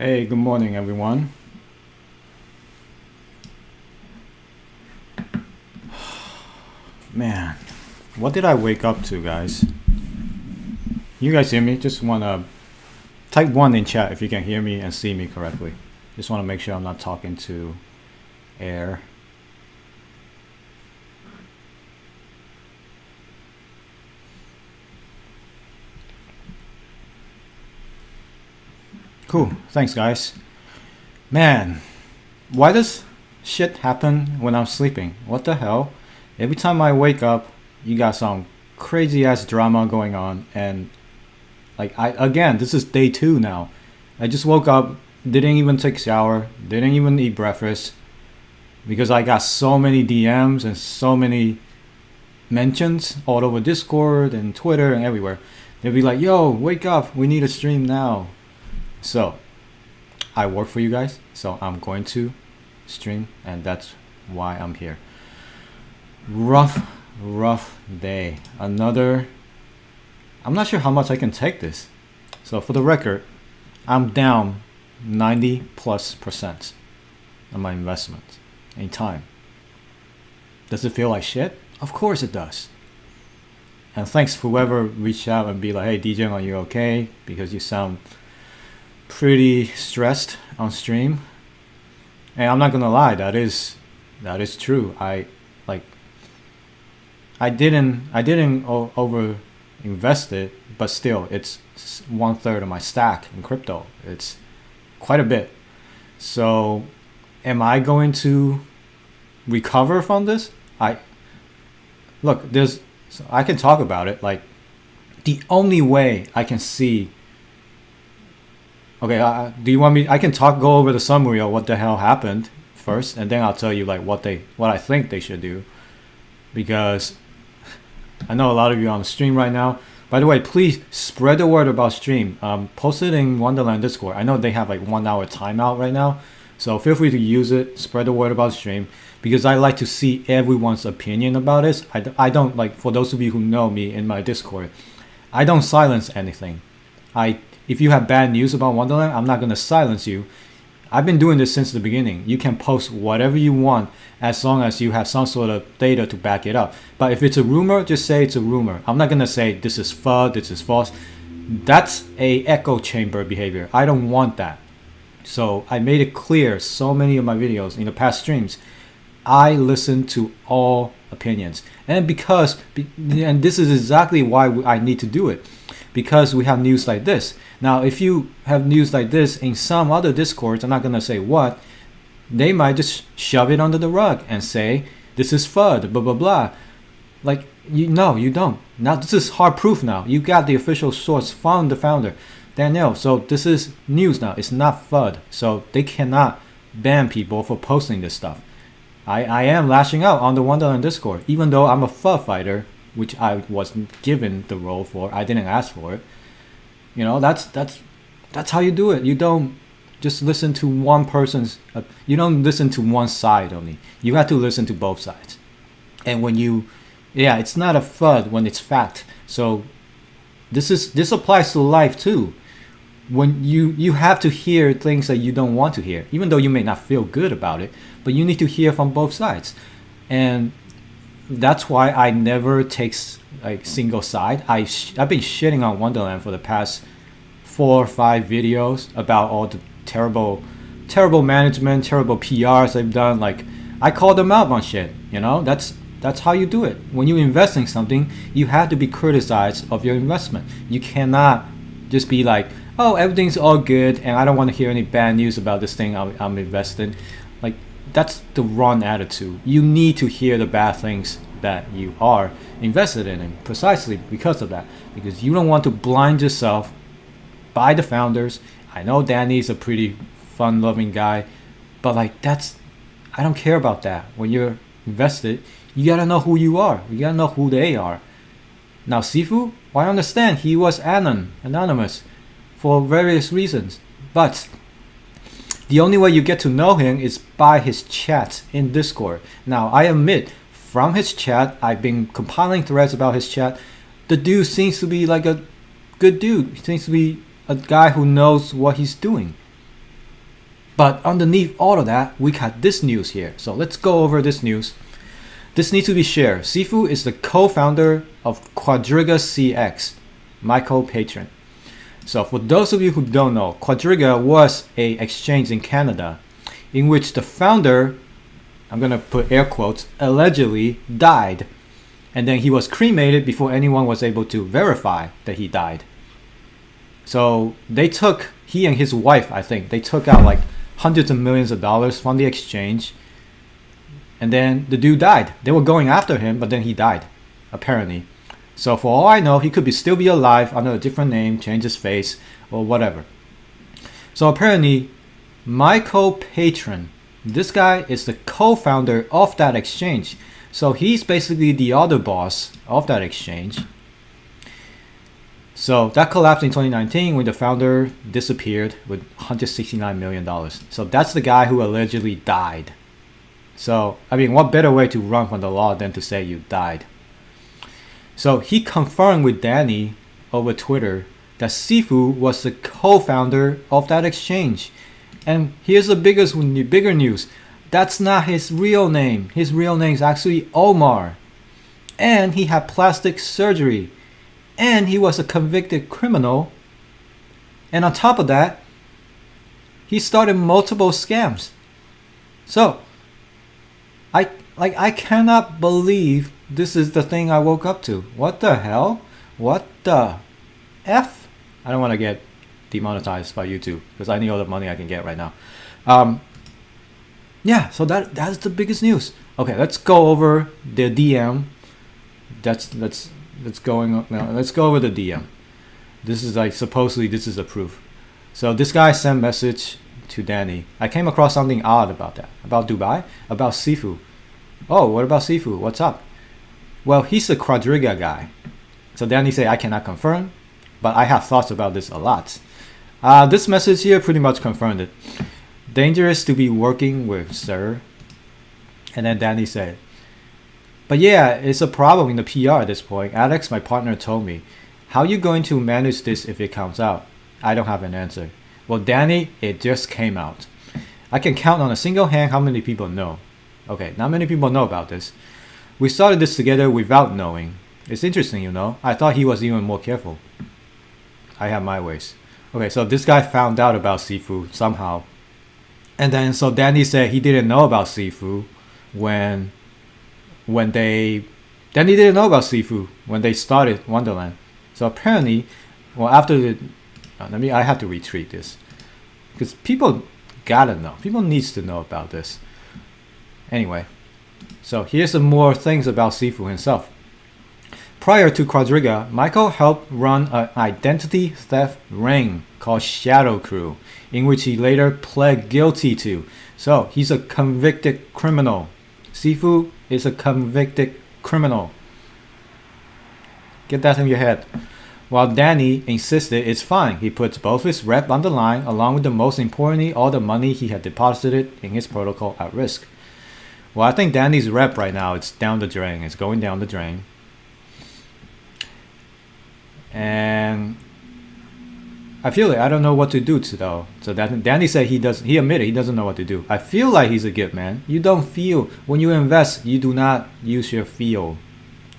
Hey, good morning, everyone. Man, what did I wake up to, guys? You guys hear me? Just want to type 1 in chat if you can hear me and see me correctly. Just want to make sure I'm not talking to air. Cool. Thanks, guys. Man, why does shit happen when I'm sleeping? What the hell? Every time I wake up, you got some crazy ass drama going on, and like again, this is day 2 now. I just woke up, didn't even take a shower, didn't even eat breakfast because I got so many DMs and so many mentions all over Discord and Twitter and everywhere. They'll be like, "Yo, wake up, we need a stream now." So I work for you guys, so I'm going to stream, and that's why I'm here. Rough day. Another. I'm not sure how much I can take this. So for the record, I'm down 90+% on my investment in time. Does it feel like shit? Of course it does. And thanks for whoever reached out and be like, "Hey Degen, are you okay? Because you sound pretty stressed on stream." And I'm not gonna lie, that is true. I didn't over invest it, but still, it's 1/3 of my stack in crypto. It's quite a bit. So, am I going to recover from this? I can talk about it. Like, the only way I can see. Okay, do you want me? I can go over the summary of what the hell happened first, and then I'll tell you like what I think they should do, because I know a lot of you on the stream right now. By the way, please spread the word about stream. Post it in Wonderland Discord. I know they have like 1 hour timeout right now, so feel free to use it. Spread the word about stream, because I like to see everyone's opinion about this. I don't like, for those of you who know me in my Discord, I don't silence anything. If you have bad news about Wonderland, I'm not gonna silence you. I've been doing this since the beginning. You can post whatever you want as long as you have some sort of data to back it up. But if it's a rumor, just say it's a rumor. I'm not gonna say this is FUD, this is false. That's a echo chamber behavior. I don't want that. So I made it clear so many of my videos in the past streams. I listen to all opinions, and this is exactly why I need to do it, because we have news like this. Now, if you have news like this in some other Discords, I'm not gonna say what, they might just shove it under the rug and say this is FUD, blah blah blah. Like, you don't. Now this is hard proof. Now you got the official source from the founder, Daniel. So this is news now. It's not FUD. So they cannot ban people for posting this stuff. I am lashing out on the Wonderland Discord, even though I'm a FUD fighter, which I wasn't given the role for. I didn't ask for it. You know, that's how you do it. You don't just listen to one person's. You don't listen to one side only. You have to listen to both sides. And when it's not a FUD when it's fact. So this applies to life too. When you have to hear things that you don't want to hear, even though you may not feel good about it, but you need to hear from both sides. And that's why I never take like single side. I've been shitting on Wonderland for the past 4 or 5 videos about all the terrible management, terrible PRs they've done. Like, I call them out on shit. You know, that's how you do it. When you invest in something, you have to be criticized of your investment. You cannot just be like, "Oh, everything's all good, and I don't want to hear any bad news about this thing I'm invested." Like, that's the wrong attitude. You need to hear the bad things that you are invested in, and precisely because of that, because you don't want to blind yourself by the founders. I know Danny's a pretty fun-loving guy, but like, I don't care about that. When you're invested, you gotta know who you are. You gotta know who they are. Now Sifu, well, I understand he was anonymous for various reasons, but the only way you get to know him is by his chat in Discord. Now, I admit, from his chat, I've been compiling threads about his chat. The dude seems to be like a good dude. He seems to be a guy who knows what he's doing. But underneath all of that, we got this news here. So let's go over this news. This needs to be shared. Sifu is the co-founder of Quadriga CX, my co-patron. So for those of you who don't know, Quadriga was a exchange in Canada in which the founder, I'm going to put air quotes, allegedly died. And then he was cremated before anyone was able to verify that he died. So they took, he and his wife, I think, they took out like hundreds of millions of dollars from the exchange. And then the dude died. They were going after him, but then he died, apparently. So for all I know, he could still be alive under a different name, change his face, or whatever. So apparently, my co-patron, this guy is the co-founder of that exchange. So he's basically the other boss of that exchange. So that collapsed in 2019 when the founder disappeared with $169 million. So that's the guy who allegedly died. So, I mean, what better way to run from the law than to say you died? So he confirmed with Danny over Twitter that Sifu was the co-founder of that exchange. And here's the bigger news. That's not his real name. His real name is actually Omar. And he had plastic surgery. And he was a convicted criminal. And on top of that, he started multiple scams. So, I cannot believe this is the thing I woke up to. What the hell? What the F? I don't want to get demonetized by YouTube because I need all the money I can get right now. Yeah, so that's the biggest news. Okay, let's go over the DM. Let's go over the DM. This is like supposedly this is a proof. So this guy sent message to Danny. I came across something odd about that. About Dubai? About Sifu. Oh, what about Sifu? What's up? Well, he's a Quadriga guy. So Danny said, I cannot confirm, but I have thoughts about this a lot. This message here pretty much confirmed it. Dangerous to be working with, sir. And then Danny said, but yeah, it's a problem in the PR at this point. Alex, my partner, told me. How are you going to manage this if it comes out? I don't have an answer. Well, Danny, it just came out. I can count on a single hand how many people know. Okay, not many people know about this. We started this together without knowing. It's interesting, you know. I thought he was even more careful. I have my ways. Okay, so this guy found out about Sifu somehow. And then so Danny said he didn't know about Sifu when they started Wonderland. So apparently, well, after the I have to retweet this because people gotta know. People needs to know about this. Anyway, so here's some more things about Sifu himself. Prior to Quadriga, Michael helped run an identity theft ring called Shadow Crew, in which he later pled guilty to. So he's a convicted criminal. Sifu is a convicted criminal. Get that in your head. While Danny insisted it's fine, he puts both his rep on the line, along with the most importantly, all the money he had deposited in his protocol at risk. Well, I think Danny's rep right now, it's down the drain. It's going down the drain. And I feel like I don't know what to do to though. So that Danny said he admitted he doesn't know what to do. I feel like he's a good man. You don't feel when you invest, you do not use your feel.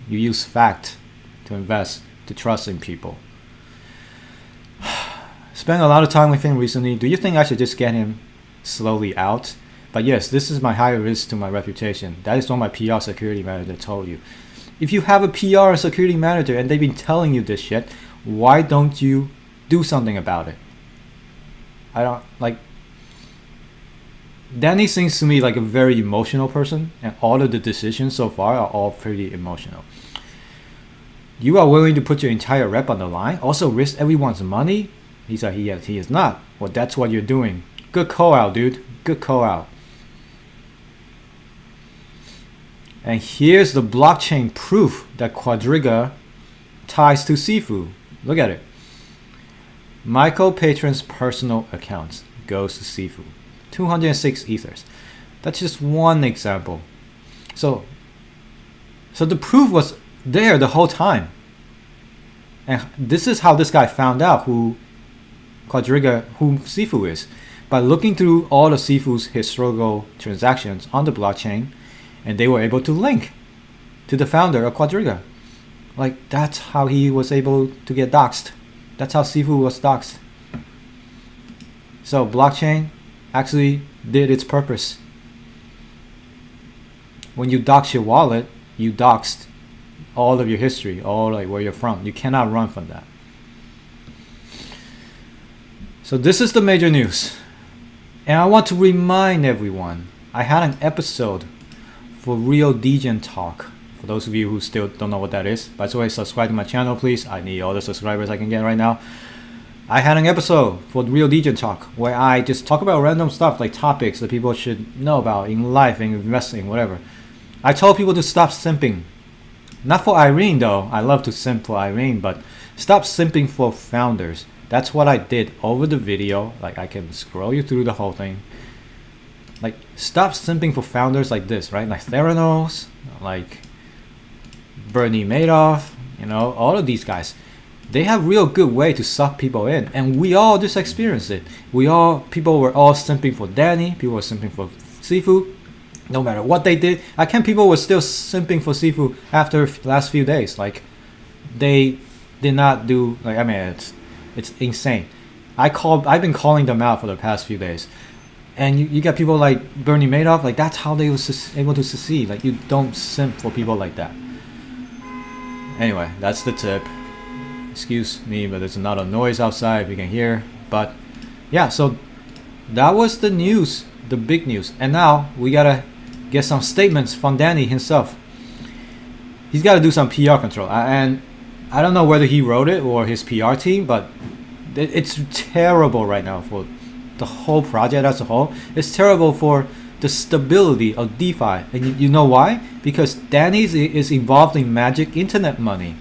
You use fact to invest, to trust in people. Spent a lot of time with him recently. Do you think I should just get him slowly out? But yes, this is my higher risk to my reputation. That is what my PR security manager told you. If you have a PR and security manager and they've been telling you this shit, why don't you do something about it? I don't like. Danny seems to me like a very emotional person, and all of the decisions so far are all pretty emotional. You are willing to put your entire rep on the line, also risk everyone's money? He said he is not. Well, that's what you're doing. Good call out, dude. Good call out. And here's the blockchain proof that Quadriga ties to Sifu. Look at it. Michael Patron's personal account goes to Sifu. 206 ethers. That's just one example. So the proof was there the whole time. And this is how this guy found out who Sifu is. by looking through all the Sifu's historical transactions on the blockchain, and they were able to link to the founder of Quadriga. Like, that's how he was able to get doxxed. That's how Sifu was doxxed. So blockchain actually did its purpose. When you dox your wallet, you doxed all of your history, all like where you're from. You cannot run from that. So this is the major news. And I want to remind everyone, I had an episode for Real Degen Talk. For those of you who still don't know what that is, by the way, subscribe to my channel, please. I need all the subscribers I can get right now. I had an episode for Real Degen Talk where I just talk about random stuff, like topics that people should know about in life, in investing, whatever. I told people to stop simping. Not for Irene though. I love to simp for Irene, but stop simping for founders. That's what I did over the video. Like, I can scroll you through the whole thing. Like, stop simping for founders like this, right? Like Theranos, like Bernie Madoff, you know, all of these guys. They have real good way to suck people in, and we all just experienced it. People were all simping for Danny, people were simping for Sifu, no matter what they did. I can't, people were still simping for Sifu after last few days. Like, they did not do, like, I mean, it's insane. I've been calling them out for the past few days. And you got people like Bernie Madoff, like that's how they was able to succeed. Like, you don't simp for people like that. Anyway, that's the tip. Excuse me, but there's a lot of noise outside if you can hear. But yeah, so that was the news, the big news. And now we gotta get some statements from Danny himself. He's gotta do some PR control. And I don't know whether he wrote it or his PR team, but it's terrible right now for the whole project as a whole. It's terrible for the stability of DeFi. And you know why? Because Danny is involved in magic internet money.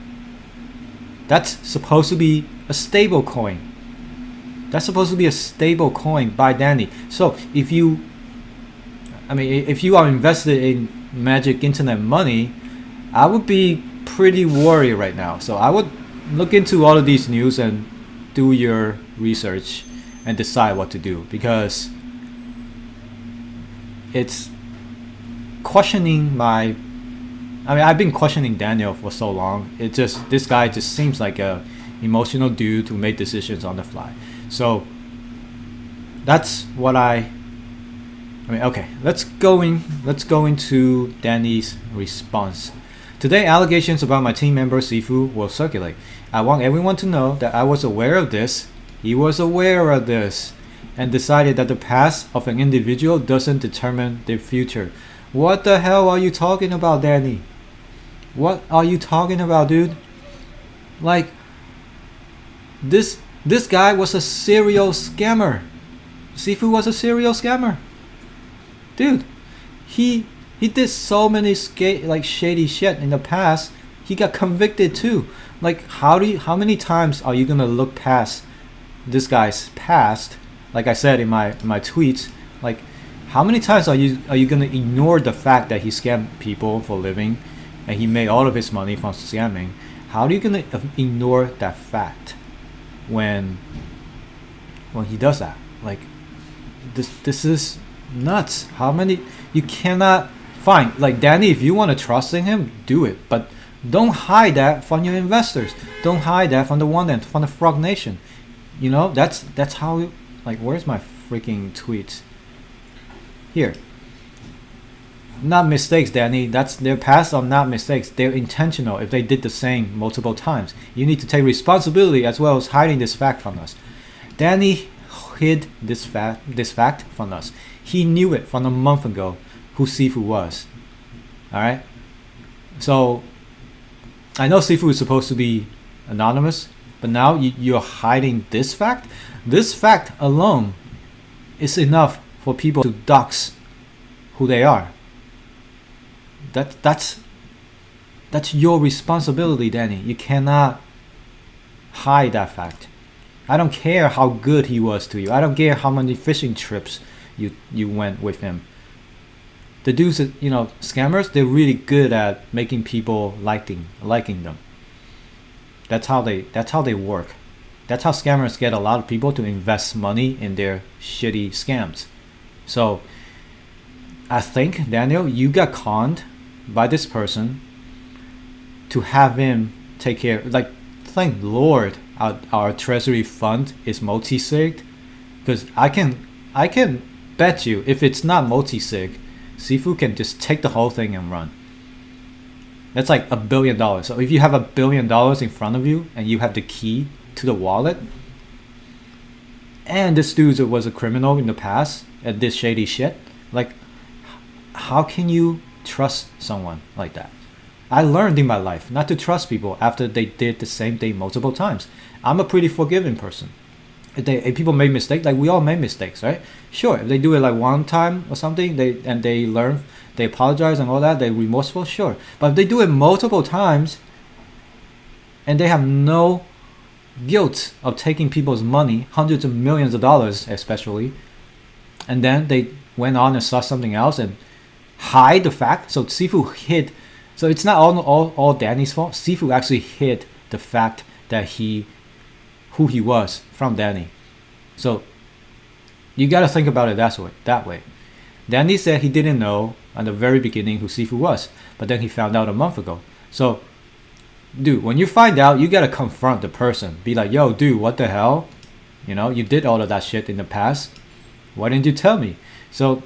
That's supposed to be a stable coin. That's supposed to be a stable coin by Danny. So if you are invested in magic internet money, I would be pretty worried right now. So I would look into all of these news and do your research and decide what to do, because it's questioning my, I've been questioning Daniel for so long. This guy just seems like a emotional dude who made decisions on the fly. So that's what okay, let's go into Danny's response. Today, allegations about my team member Sifu will circulate. I want everyone to know that I was aware of this. He was aware of this and decided that the past of an individual doesn't determine their future. What the hell are you talking about, Danny? What are you talking about, dude? Like, this guy was a serial scammer. Sifu was a serial scammer. Dude, he did so many shady shit in the past. He got convicted too. Like, how many times are you gonna look past this guy's past? Like I said in my tweets, like, how many times are you gonna ignore the fact that he scammed people for a living and he made all of his money from scamming? How are you gonna ignore that fact when he does that? Like, this is nuts. How many? You cannot. Fine, like Danny, if you want to trust in him, do it, but don't hide that from your investors. Don't hide that from the one end, from the Frog Nation. You know, that's how. Like, where's my freaking tweets? Here. Not mistakes, Danny. That's their past are not mistakes. They're intentional. If they did the same multiple times, you need to take responsibility as well as hiding this fact from us. Danny hid this fact from us. He knew it from a month ago who Sifu was. Alright? So, I know Sifu is supposed to be anonymous, but now you're hiding this fact? This fact alone is enough for people to dox who they are. That's your responsibility, Danny. You cannot hide that fact. I don't care how good he was to you. I don't care how many fishing trips you went with him. The dudes, scammers, they're really good at making people liking them. That's how they work. That's how scammers get a lot of people to invest money in their shitty scams. So I think, Daniel, you got conned by this person to have him take care. Like, thank Lord our treasury fund is multi-sigged, because I can bet you if it's not multi-sig, Sifu can just take the whole thing and run. That's like $1 billion. So if you have $1 billion in front of you and you have the key to the wallet, and this dude was a criminal in the past at this shady shit, like, how can you trust someone like that? I learned in my life not to trust people after they did the same thing multiple times. I'm a pretty forgiving person. If people make mistakes, like we all make mistakes, right? Sure, if they do it like one time or something, they learn, they apologize and all that, they're remorseful, sure. But if they do it multiple times and they have no guilt of taking people's money, hundreds of millions of dollars especially, and then they went on and saw something else and hide the fact. So Sifu hid. So it's not all Danny's fault. Sifu actually hid the fact that who he was from Danny. So you got to think about it that way. Danny said he didn't know at the very beginning who Sifu was, but then he found out a month ago. So dude, when you find out, you got to confront the person. Be like, yo, dude, what the hell? You know, you did all of that shit in the past. Why didn't you tell me? So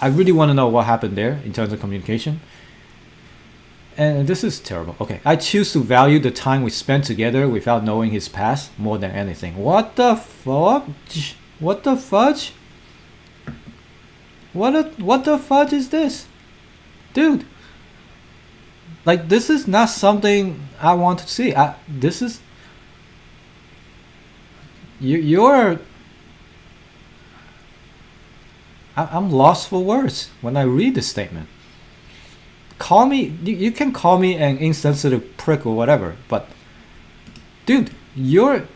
I really want to know what happened there in terms of communication. And this is terrible. Okay, I choose to value the time we spent together without knowing his past more than anything. What the fuck? What the fudge? What the fudge is this? Dude. Like, this is not something I want to see. This is... I'm lost for words when I read this statement. Call me... You can call me an insensitive prick or whatever, but... Dude, you're...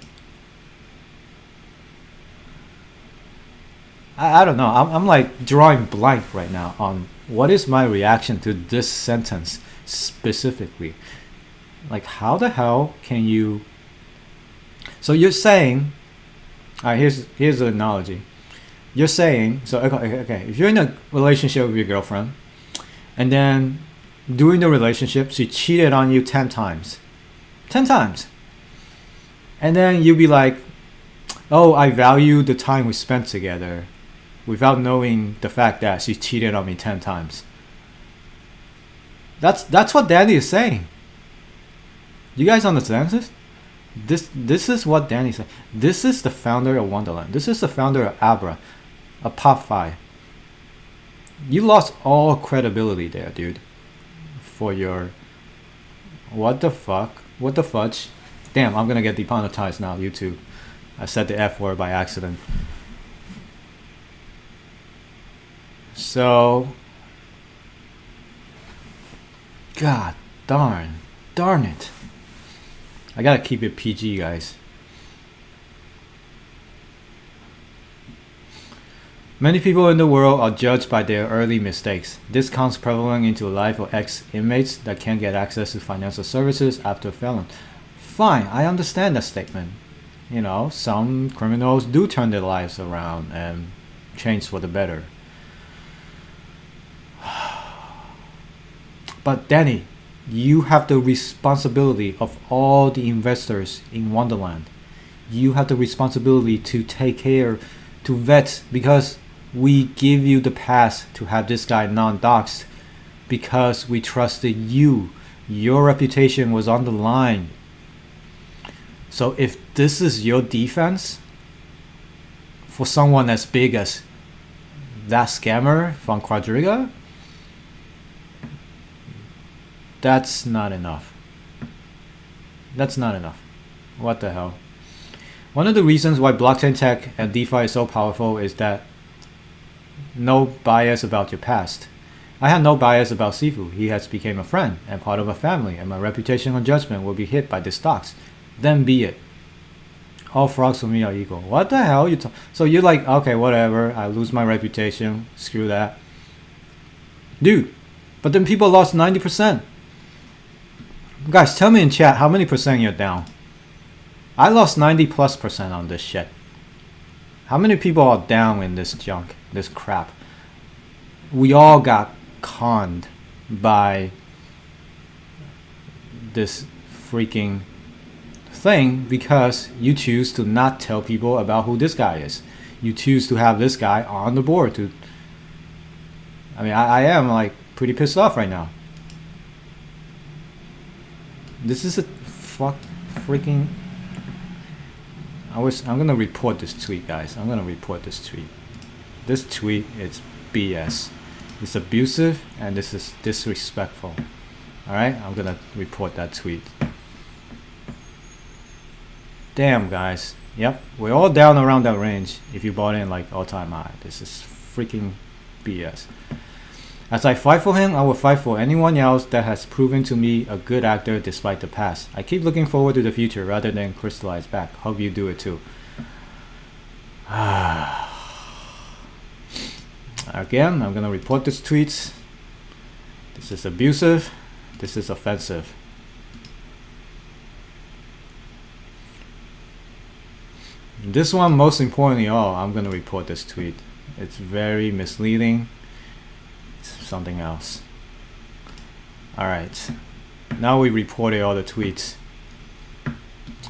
I don't know. I'm like drawing blank right now on what is my reaction to this sentence specifically. Like, how the hell can you... So you're saying... Alright, here's the analogy. You're saying... So, okay. If you're in a relationship with your girlfriend, and then during the relationship, she cheated on you 10 times. 10 times. And then you'll be like, oh, I value the time we spent together, without knowing the fact that she cheated on me 10 times. That's what Danny is saying. You guys understand this? This is what Danny said. This is the founder of Wonderland. This is the founder of Abra, a Pop 5. You lost all credibility there, dude. For your... What the fuck? What the fudge? Damn, I'm gonna get demonetized now, YouTube. I said the F word by accident. So... God darn it. I gotta keep it PG, guys. Many people in the world are judged by their early mistakes. This comes prevalent into the life of ex-inmates that can't get access to financial services after felon. Fine, I understand that statement. You know, some criminals do turn their lives around and change for the better. But Danny, you have the responsibility of all the investors in Wonderland. You have the responsibility to take care, to vet, because we give you the pass to have this guy non-doxed because we trusted you. Your reputation was on the line. So if this is your defense for someone as big as that scammer from Quadriga, that's not enough. That's not enough. What the hell? One of the reasons why blockchain tech and DeFi is so powerful is that no bias about your past. I have no bias about Sifu. He has become a friend and part of a family, and my reputation and judgment will be hit by the stocks. Then be it. All frogs for me are equal. What the hell? So you're like, okay, whatever. I lose my reputation. Screw that. Dude, but then people lost 90%. Guys, tell me in chat how many percent you're down. I lost 90+% on this shit. How many people are down in this junk, this crap? We all got conned by this freaking thing because you choose to not tell people about who this guy is. You choose to have this guy on the board to... I mean, I am like pretty pissed off right now. This is a freaking... I'm gonna report this tweet, guys. I'm gonna report this tweet. This tweet is BS. It's abusive and this is disrespectful. Alright, I'm gonna report that tweet. Damn, guys. Yep, we're all down around that range if you bought in like all-time high. This is freaking BS. As I fight for him, I will fight for anyone else that has proven to me a good actor despite the past. I keep looking forward to the future rather than crystallize back. Hope you do it too. Again, I'm gonna report this tweet. This is abusive. This is offensive. This one, most importantly, I'm gonna report this tweet. It's very misleading. It's something else. Alright. Now we reported all the tweets.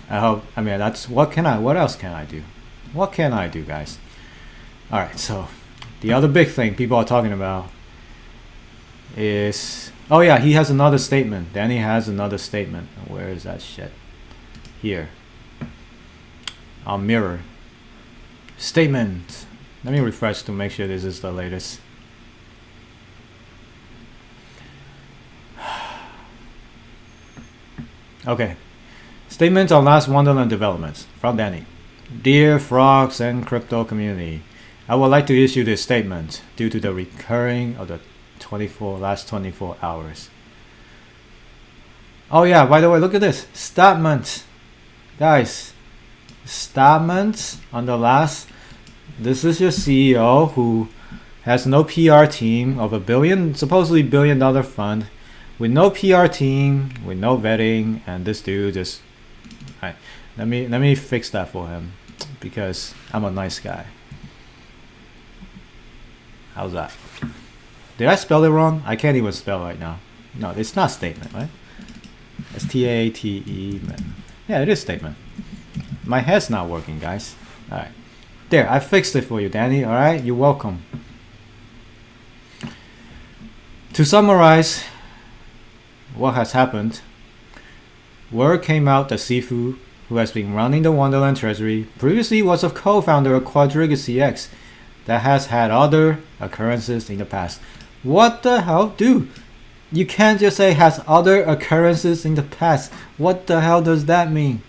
I mean, that's what else can I do? What can I do, guys? Alright, so the other big thing people are talking about is, oh yeah, he has another statement. Danny has another statement. Where is that shit? Here. I'll mirror. Statement. Let me refresh to make sure this is the latest. Okay. Statements on last Wonderland developments from Danny. Dear Frogs and crypto community, I would like to issue this statement due to the recurring of the last 24 hours. Oh yeah, by the way, look at this. Statement. Guys, statements on the last. This is your CEO who has no PR team of supposedly billion-dollar fund with no PR team, with no vetting, and this dude just... Right, let me fix that for him because I'm a nice guy. How's that? Did I spell it wrong? I can't even spell right now. No, it's not statement, right? It's T-A-T-E. Yeah, it is statement. My head's not working, guys. Alright. There, I fixed it for you, Danny. Alright, you're welcome. To summarize what has happened, word came out that Sifu, who has been running the Wonderland Treasury, previously was a co-founder of Quadriga CX that has had other occurrences in the past. What the hell? Dude, you can't just say has other occurrences in the past. What the hell does that mean?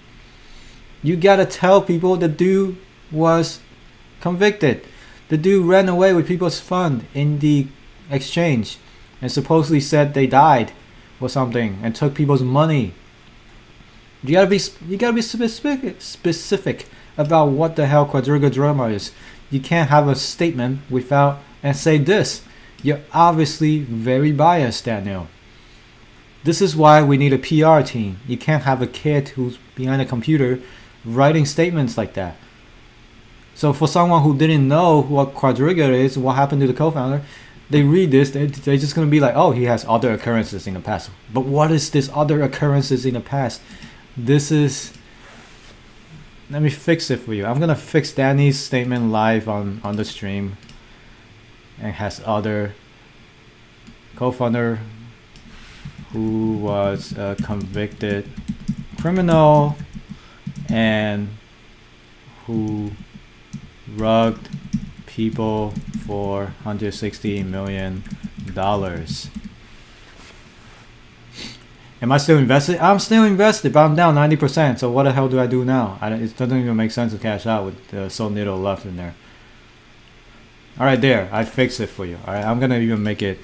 You gotta tell people the dude was convicted. The dude ran away with people's fund in the exchange and supposedly said they died or something and took people's money. You gotta be specific about what the hell Quadriga drama is. You can't have a statement without and say this. You're obviously very biased, Daniel. This is why we need a PR team. You can't have a kid who's behind a computer writing statements like that. So for someone who didn't know what Quadriga is, what happened to the co-founder, they read this, they're just going to be like, oh, he has other occurrences in the past. But what is this other occurrences in the past? This is... Let me fix it for you. I'm going to fix Danny's statement live on the stream. And has other co-founder who was a convicted criminal and who rugged people for $160 million. Am I still invested? I'm still invested, but I'm down 90%. So what the hell do I do now? It doesn't even make sense to cash out with so little left in there. Alright, there. I fixed it for you. Alright, I'm gonna make it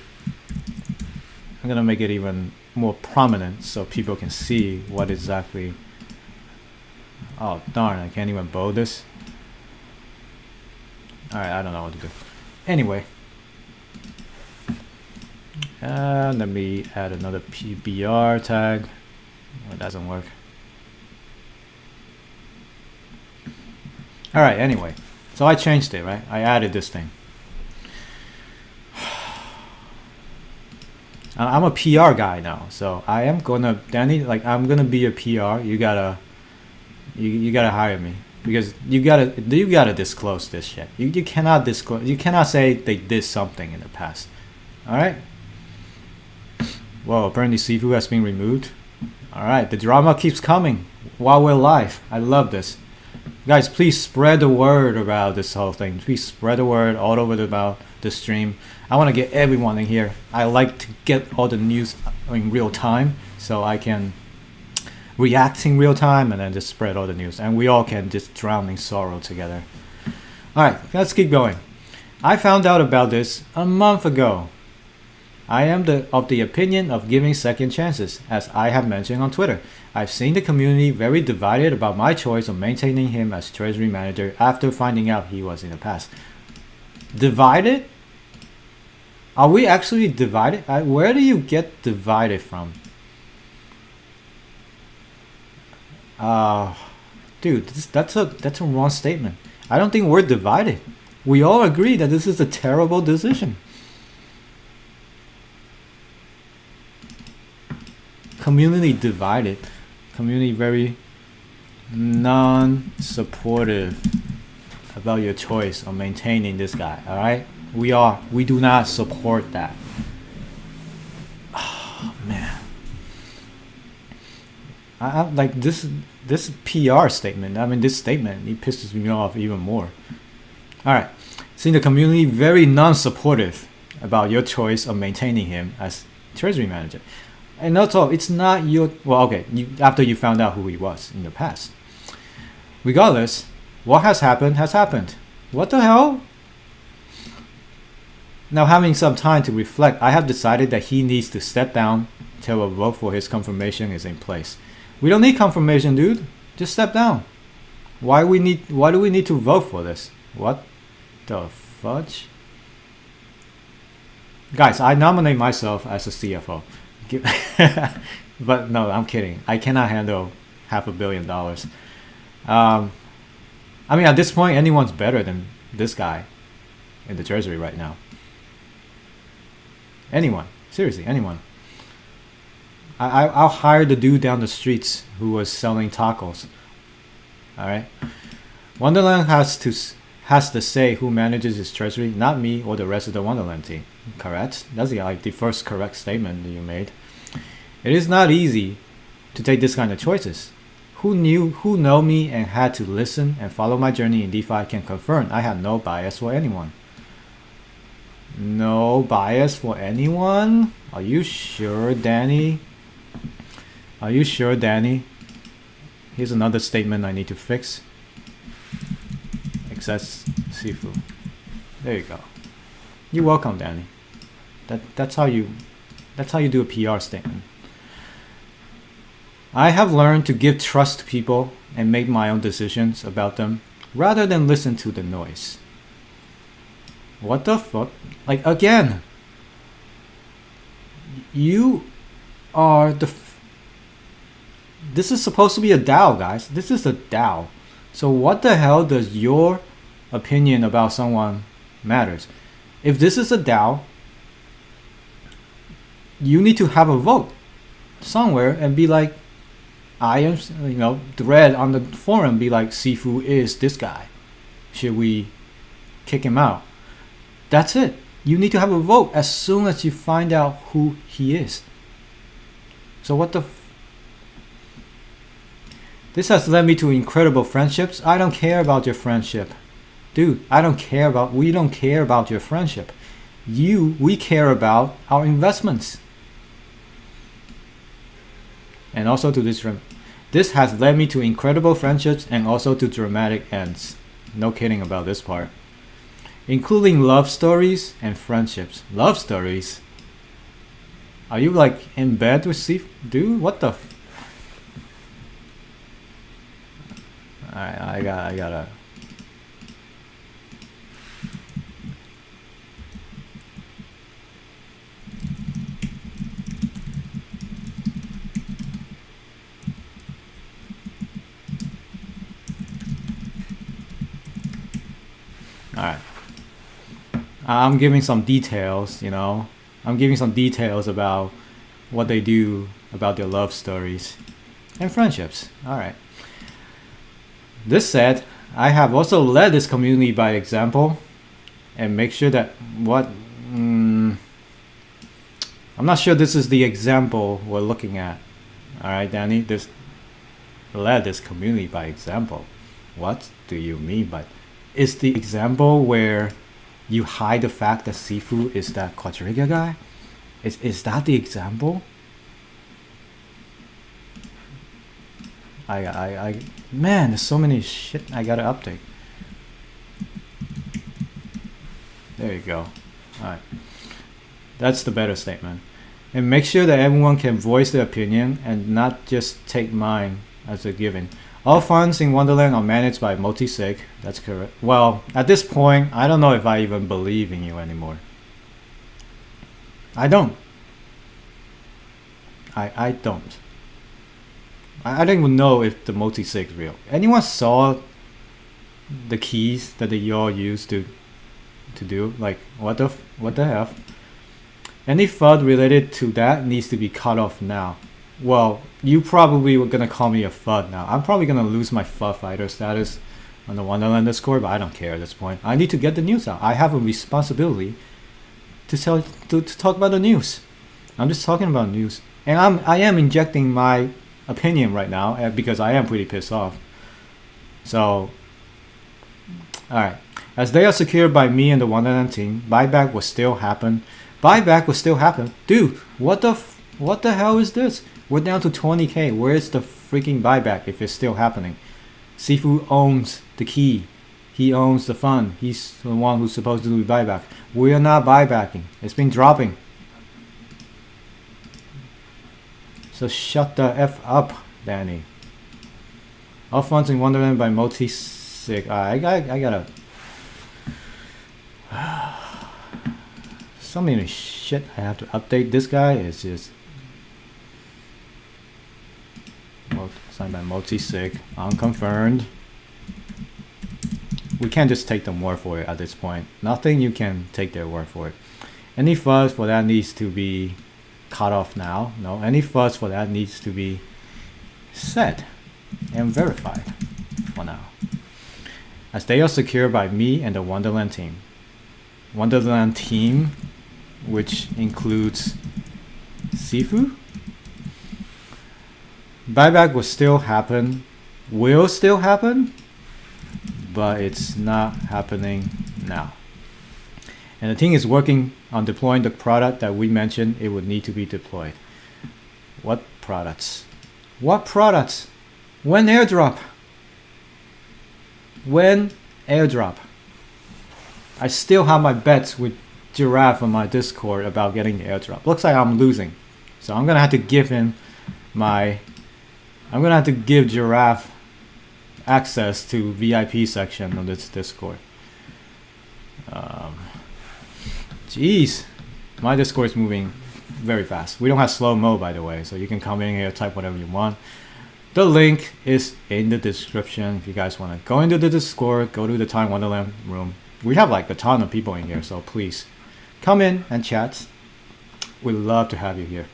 even more prominent so people can see what exactly... Oh, darn, I can't even bold this. Alright, I don't know what to do. Anyway. Let me add another PBR tag. It doesn't work. All right. Anyway, so I changed it, right? I added this thing. I'm a PR guy now, so I am gonna, Danny, like I'm gonna be a PR. You gotta hire me because you gotta disclose this shit. You cannot disclose. You cannot say they did something in the past. All right. Well, apparently Sifu has been removed. All right, the drama keeps coming while we're live. I love this. Guys, please spread the word about this whole thing. Please spread the word all over about the stream. I want to get everyone in here. I like to get all the news in real time so I can react in real time and then just spread all the news. And we all can just drown in sorrow together. All right, let's keep going. I found out about this a month ago. I am of the opinion of giving second chances, as I have mentioned on Twitter. I've seen the community very divided about my choice of maintaining him as treasury manager after finding out he was in the past. Divided? Are we actually divided? Where do you get divided from? Dude, that's a wrong statement. I don't think we're divided. We all agree that this is a terrible decision. Community divided. Community very non-supportive about your choice of maintaining this guy. All right, we do not support that. Oh man, I like this PR statement. I mean, this statement, it pisses me off even more. All right, seeing the community very non-supportive about your choice of maintaining him as treasury manager. And also, it's not your, well, okay, after you found out who he was in the past. Regardless, what has happened has happened. What the hell? Now, having some time to reflect, I have decided that he needs to step down till a vote for his confirmation is in place. We don't need confirmation, dude. Just step down. Why do we need to vote for this? What the fudge? Guys, I nominate myself as a CFO. But no, I'm kidding. I cannot handle $500 million. I mean, at this point, anyone's better than this guy in the treasury right now. Anyone, seriously, anyone. I'll hire the dude down the streets who was selling tacos. All right. Wonderland has to say who manages his treasury, not me or the rest of the Wonderland team. Correct? That's like the first correct statement that you made. It is not easy to take this kind of choices. Who know me and had to listen and follow my journey in DeFi can confirm I had no bias for anyone. No bias for anyone? Are you sure, Danny? Are you sure, Danny? Here's another statement I need to fix. Excess Sifu. There you go. You're welcome, Danny. That's how you do a PR statement. I have learned to give trust to people and make my own decisions about them rather than listen to the noise. What the fuck? Like, again, you are this is supposed to be a DAO, guys. This is a DAO. So what the hell does your opinion about someone matters? If this is a DAO, you need to have a vote somewhere and be like, I am, thread on the forum, be like, Sifu is this guy. Should we kick him out? That's it. You need to have a vote as soon as you find out who he is. So what the this has led me to incredible friendships. I don't care about your friendship. Dude, we don't care about your friendship. We care about our investments. And also to this has led me to incredible friendships and also to dramatic ends. No kidding about this part. Including love stories and friendships. Love stories? Are you like in bed with Steve? Dude, what the Alright, I gotta All right. I'm giving some details, you know. I'm giving some details about what they do, about their love stories and friendships. All right. This said, I have also led this community by example and make sure that what I'm not sure this is the example we're looking at. All right, Danny, this led this community by example. What do you mean by? Is the example where you hide the fact that Sifu is that Quadriga guy? Is that the example? Man, there's so many shit I gotta update. There you go. Alright. That's the better statement. And make sure that everyone can voice their opinion and not just take mine as a given. All funds in Wonderland are managed by multi-sig. That's correct. Well, at this point, I don't know if I even believe in you anymore. I don't. I don't. I don't even know if the multi-sig is real. Anyone saw the keys that they all used to do? Like, what the hell? Any FUD related to that needs to be cut off now. Well, you probably were gonna call me a FUD now. I'm probably gonna lose my FUD fighter status on the Wonderland Discord, but I don't care at this point. I need to get the news out. I have a responsibility to talk about the news. I'm just talking about news, and I am injecting my opinion right now because I am pretty pissed off. So, all right. As they are secured by me and the Wonderland team, buyback will still happen. Buyback will still happen, dude. What the hell is this? We're down to 20k. Where's the freaking buyback if it's still happening? Sifu owns the key. He owns the fund. He's the one who's supposed to do the buyback. We are not buybacking. It's been dropping. So shut the F up, Danny. All funds in Wonderland by multi-sig. I gotta... So many shit I have to update. This guy is just... Signed by multi-sig. Unconfirmed. We can't just take them word for it at this point. Nothing you can take their word for it. Any fuzz for that needs to be cut off now. No, any fuzz for that needs to be set and verified for now. As they are secured by me and the Wonderland team. Wonderland team, which includes Sifu. Buyback will still happen, but it's not happening now. And the team is working on deploying the product that we mentioned it would need to be deployed. What products? What products? When airdrop? When airdrop? I still have my bets with Giraffe on my Discord about getting the airdrop. Looks like I'm losing. So I'm gonna have to give him my... I'm gonna have to give Giraffe access to VIP section of this Discord. Jeez, my Discord is moving very fast. We don't have slow-mo, by the way, so you can come in here, type whatever you want. The link is in the description if you guys want to go into the Discord, go to the Time Wonderland room. We have like a ton of people in here, so please come in and chat. We'd love to have you here.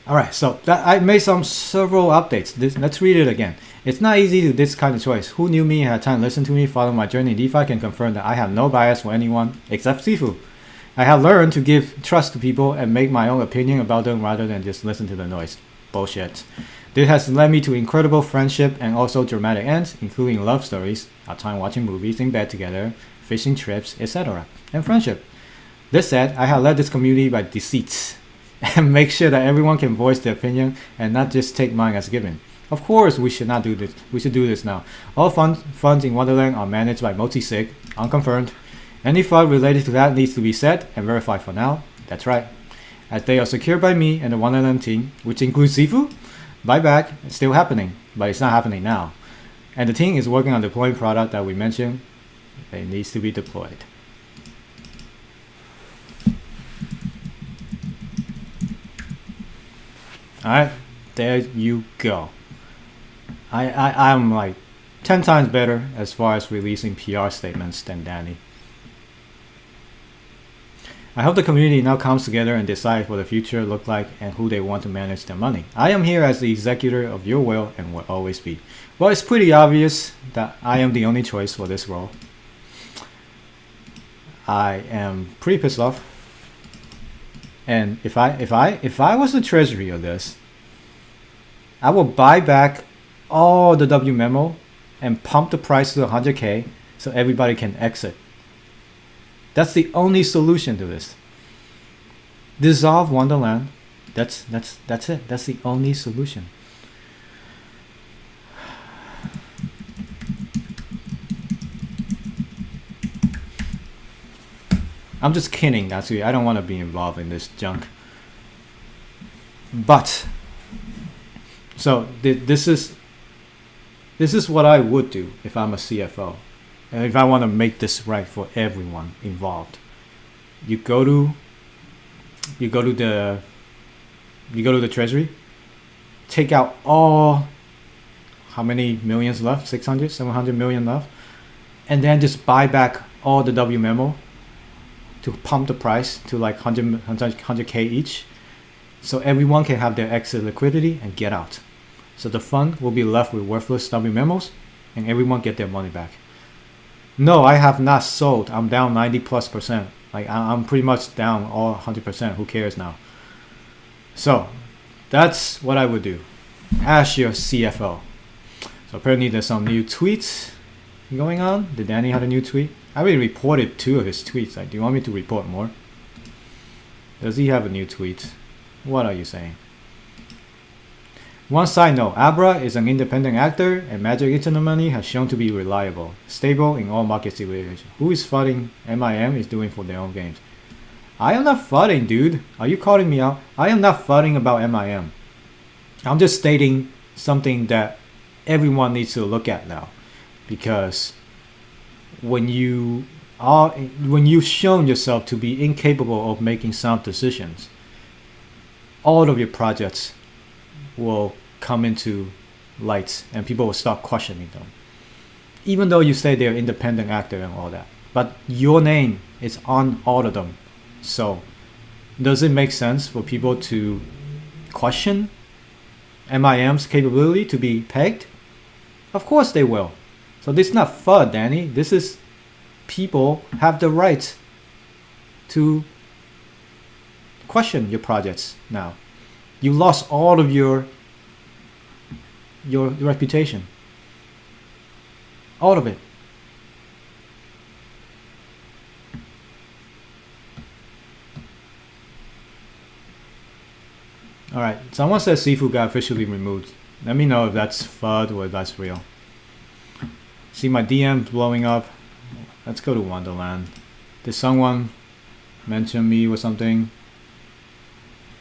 All right, so I made several updates. Let's read it again. It's not easy to do this kind of choice. Who knew me, had time to listen to me, follow my journey in DeFi can confirm that I have no bias for anyone except Sifu. I have learned to give trust to people and make my own opinion about them rather than just listen to the noise. Bullshit. This has led me to incredible friendship and also dramatic ends, including love stories, our time watching movies in bed together, fishing trips, etc., and friendship. This said, I have led this community by deceit and make sure that everyone can voice their opinion and not just take mine as given. Of course, we should not do this. We should do this now. All funds in Wonderland are managed by multi-sig, unconfirmed. Any fund related to that needs to be set and verified for now. That's right. As they are secured by me and the Wonderland team, which includes Sifu, buyback is still happening, but it's not happening now. And the team is working on deploying product that we mentioned. It needs to be deployed. Alright, there you go. I'm like 10 times better as far as releasing PR statements than Danny. I hope the community now comes together and decides what the future look like and who they want to manage their money. I am here as the executor of your will and will always be. Well, it's pretty obvious that I am the only choice for this role. I am pretty pissed off. And if I was the treasury of this, I will buy back all the W memo and pump the price to 100K so everybody can exit. That's the only solution to this. Dissolve Wonderland. That's it. That's the only solution. I'm just kidding, actually. I don't want to be involved in this junk. But so this is what I would do if I'm a CFO. And if I want to make this right for everyone involved, you go to the treasury, take out all, how many millions left? 600, 700 million left, and then just buy back all the W memo to pump the price to like 100K each, so everyone can have their exit liquidity and get out. So the fund will be left with worthless W memos, and everyone get their money back. No, I have not sold. I'm down 90+%. Like I'm pretty much down all 100%. Who cares now? So that's what I would do as your CFO. So apparently there's some new tweets going on. Did Danny have a new tweet? I already reported 2 of his tweets. Like, do you want me to report more? Does he have a new tweet? What are you saying? One side note, Abra is an independent actor and Magic Internet Money has shown to be reliable, stable in all market situations. Who is fudding MIM is doing for their own games. I am not fudding, dude. Are you calling me out? I am not fudding about MIM. I'm just stating something that everyone needs to look at now. Because when you've shown yourself to be incapable of making sound decisions, all of your projects will come into lights and people will start questioning them, even though you say they're independent actor and all that, but your name is on all of them. So does it make sense for people to question MIM's capability to be pegged? Of course they will. So this is not FUD, Danny. This is people have the right to question your projects now. You lost all of your reputation. All of it. Alright, someone says Sifu got officially removed. Let me know if that's FUD or if that's real. See my DMs blowing up. Let's go to Wonderland. Did someone mention me or something?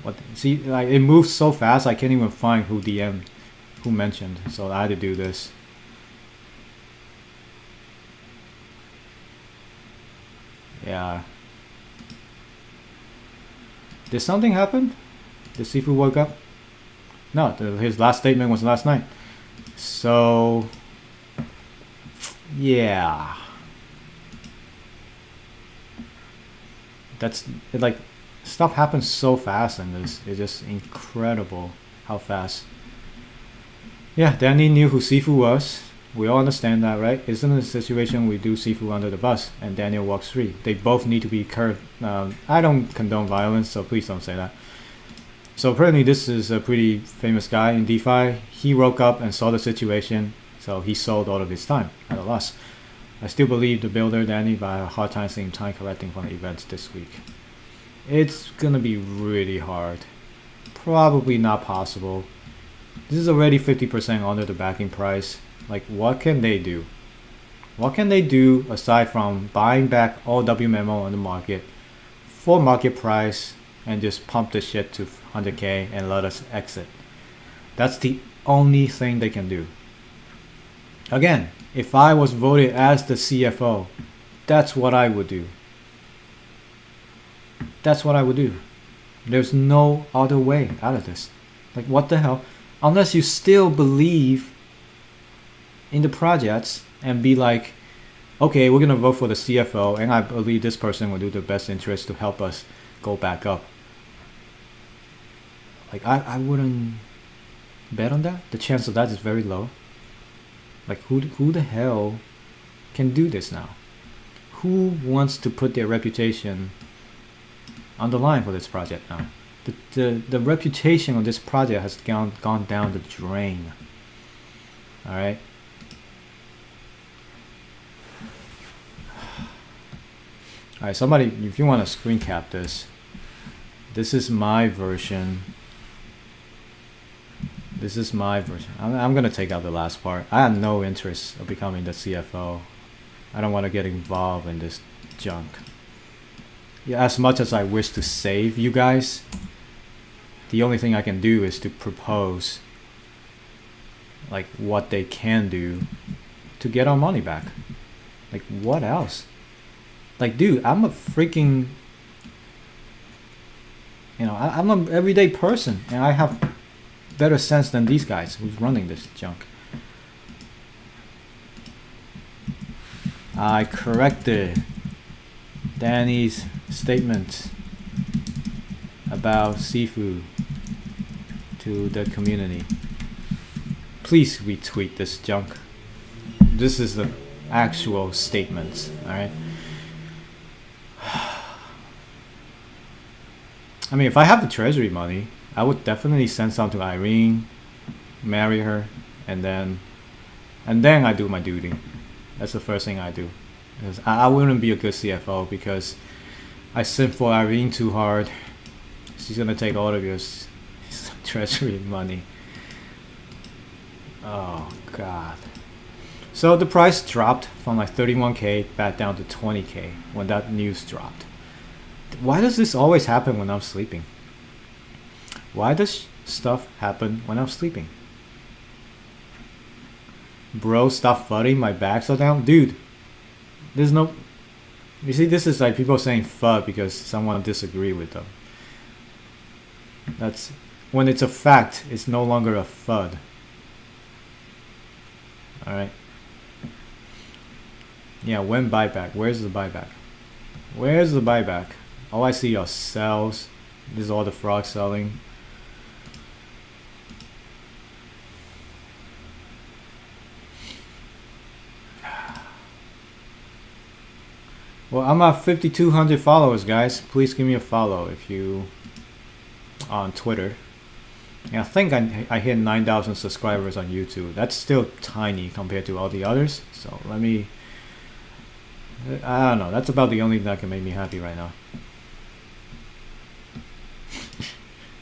What? See, like it moves so fast I can't even find who DM'd, who mentioned. So I had to do this. Yeah. Did something happen? Did Sifu wake up? No, his last statement was last night. So yeah. That's it, like stuff happens so fast in this. It's just incredible how fast. Yeah, Danny knew who Sifu was. We all understand that, right? Isn't it a situation we do Sifu under the bus and Daniel walks free? They both need to be curbed. I don't condone violence, so please don't say that. So apparently this is a pretty famous guy in DeFi. He woke up and saw the situation, so he sold all of his time at a loss. I still believe the builder, Danny, but I have a hard time seeing time correcting from the events this week. It's gonna be really hard. Probably not possible. This is already 50% under the backing price. Like, what can they do? What can they do aside from buying back all WMMO on the market for market price and just pump the shit to 100K and let us exit? That's the only thing they can do. Again, if I was voted as the CFO, that's what I would do. That's what I would do. There's no other way out of this. Like, what the hell? Unless you still believe in the projects and be like, okay, we're gonna vote for the CFO, and I believe this person will do the best interest to help us go back up. Like I wouldn't bet on that. The chance of that is very low. Like who the hell can do this now? Who wants to put their reputation on the line for this project now? The reputation of this project has gone down the drain. All right. All right, somebody, if you want to screen cap this, this is my version. This is my version. I'm gonna take out the last part. I have no interest of becoming the CFO. I don't want to get involved in this junk. Yeah, as much as I wish to save you guys, the only thing I can do is to propose like what they can do to get our money back. Like what else? Like dude, I'm a freaking, you know, I'm an everyday person and I have better sense than these guys who's running this junk. I corrected Danny's statement about Sifu to the community. Please retweet this junk. This is the actual statements, alright? I mean, if I have the treasury money, I would definitely send some to Irene, marry her, and then I do my duty. That's the first thing I do. Because I wouldn't be a good CFO because I simp for Irene too hard. She's gonna take all of your treasury money. Oh god. So the price dropped from like 31k back down to 20k when that news dropped. Why does this always happen when I'm sleeping? Why does stuff happen when I'm sleeping? Bro, stop fudding, my back's so down. Dude, there's no... You see, this is like people saying FUD because someone disagree with them. That's... When it's a fact, it's no longer a FUD. Alright. Yeah, when buyback? Where's the buyback? Where's the buyback? All I see are sells. This is all the frog selling. Well, I'm at 5,200 followers, guys. Please give me a follow if you on Twitter. And I think I hit 9,000 subscribers on YouTube. That's still tiny compared to all the others. So let me... I don't know. That's about the only thing that can make me happy right now.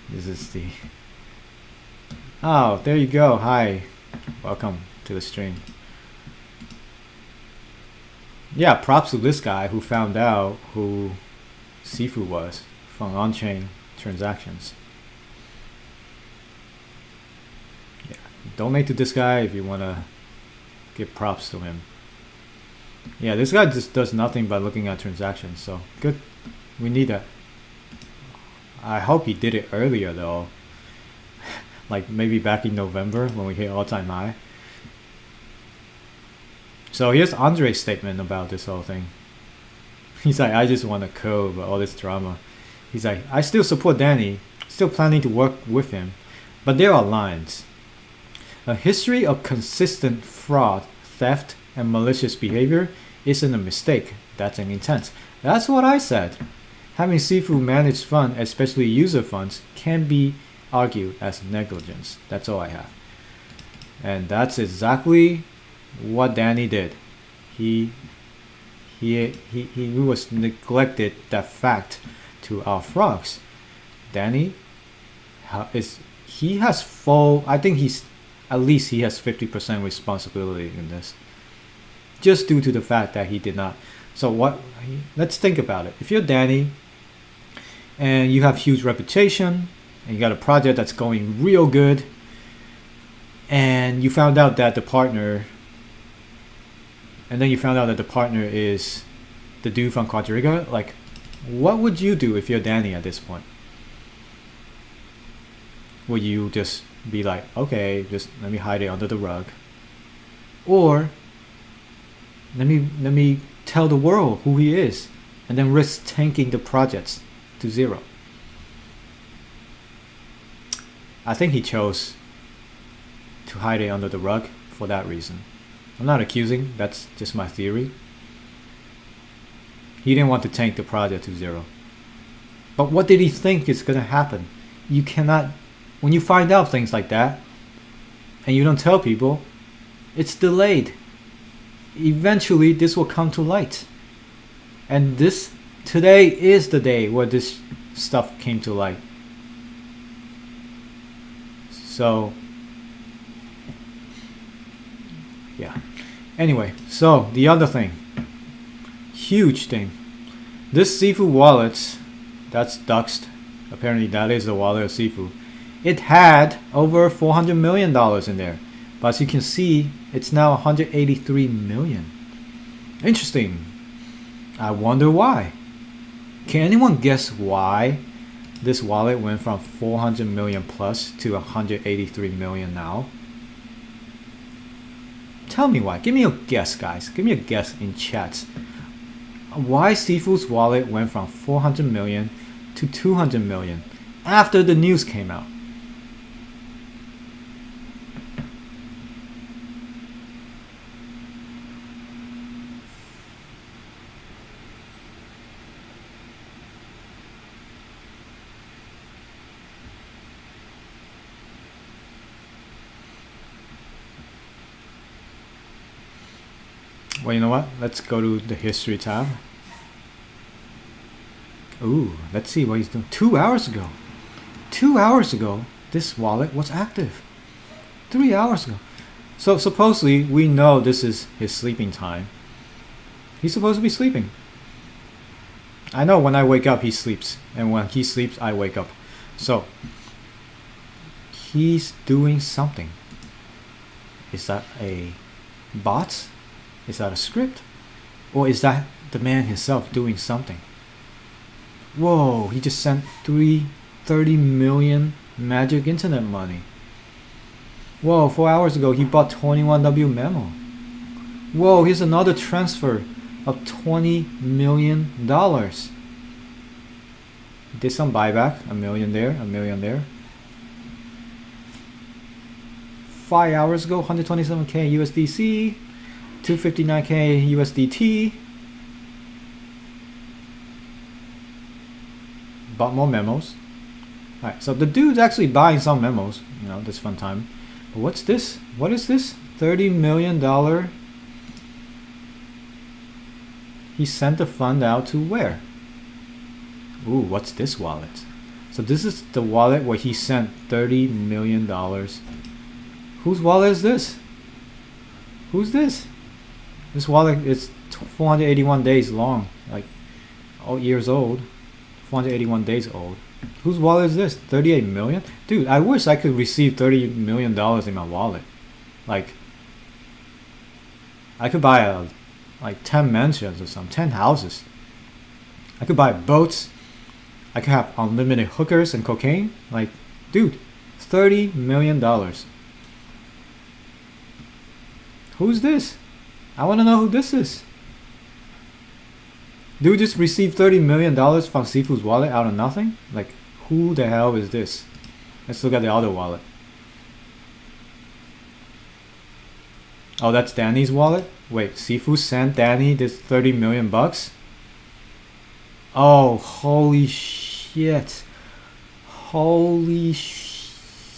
This is the... Oh, there you go. Hi. Welcome to the stream. Yeah, props to this guy who found out who Sifu was from on-chain transactions. Yeah, donate to this guy if you want to give props to him. Yeah, this guy just does nothing but looking at transactions, so good. We need that. I hope he did it earlier though. Like maybe back in November when we hit all-time high. So here's Andre's statement about this whole thing. He's like, I just want to code, but all this drama. He's like, I still support Danny, still planning to work with him, but there are lines. A history of consistent fraud, theft, and malicious behavior isn't a mistake, that's an intent. That's what I said. Having Sifu manage funds, especially user funds, can be argued as negligence. That's all I have. And that's exactly what Danny did. He was neglected that fact to our frogs. Danny he has full, I think he's at least he has 50% responsibility in this, just due to the fact that he did not. So what, let's think about it. If you're Danny and you have huge reputation and you got a project that's going real good and you found out that the partner is the dude from Quadriga, like, what would you do if you're Danny at this point? Would you just be like, okay, just let me hide it under the rug? or let me tell the world who he is, and then risk tanking the projects to zero. I think he chose to hide it under the rug for that reason. I'm not accusing, that's just my theory. He didn't want to tank the project to zero. But what did he think is going to happen? You cannot, when you find out things like that and you don't tell people, it's delayed. Eventually this will come to light. And today is the day where this stuff came to light. So yeah. Anyway, so the other thing, huge thing, this Sifu wallet, that's doxed. Apparently that is the wallet of Sifu. It had over $400 million in there, but as you can see, it's now 183 million. Interesting. I wonder why. Can anyone guess why this wallet went from 400 million plus to 183 million now? Tell me why. Give me a guess, guys. Give me a guess in chat. Why Sifu's wallet went from 400 million to 200 million after the news came out? Well, you know what? Let's go to the history tab. Ooh, let's see what he's doing. 2 hours ago. 2 hours ago, this wallet was active. 3 hours ago. So supposedly, we know this is his sleeping time. He's supposed to be sleeping. I know when I wake up, he sleeps. And when he sleeps, I wake up. So, he's doing something. Is that a bot? Is that a script? Or is that the man himself doing something? Whoa, he just sent 30 million magic internet money. Whoa, 4 hours ago he bought 21W memo. Whoa, here's another transfer of $20 million. Did some buyback, $1 million there, $1 million there. 5 hours ago, 127k USDC. 259k USDT. Bought more memos. Alright, so the dude's actually buying some memos. You know, this fun time. But what's this? What is this? $30 million. He sent the fund out to where? Ooh, what's this wallet? So this is the wallet where he sent $30 million. Whose wallet is this? Who's this? This wallet is 481 days long, like years old, 481 days old. Whose wallet is this? 38 million? Dude, I wish I could receive $30 million in my wallet. Like, I could buy like 10 mansions or something, 10 houses. I could buy boats. I could have unlimited hookers and cocaine. Like, dude, $30 million. Who's this? I want to know who this is. Dude just received $30 million from Sifu's wallet out of nothing? Like, who the hell is this? Let's look at the other wallet. Oh, that's Danny's wallet? Wait, Sifu sent Danny this 30 million bucks? Oh, holy shit. Holy shit.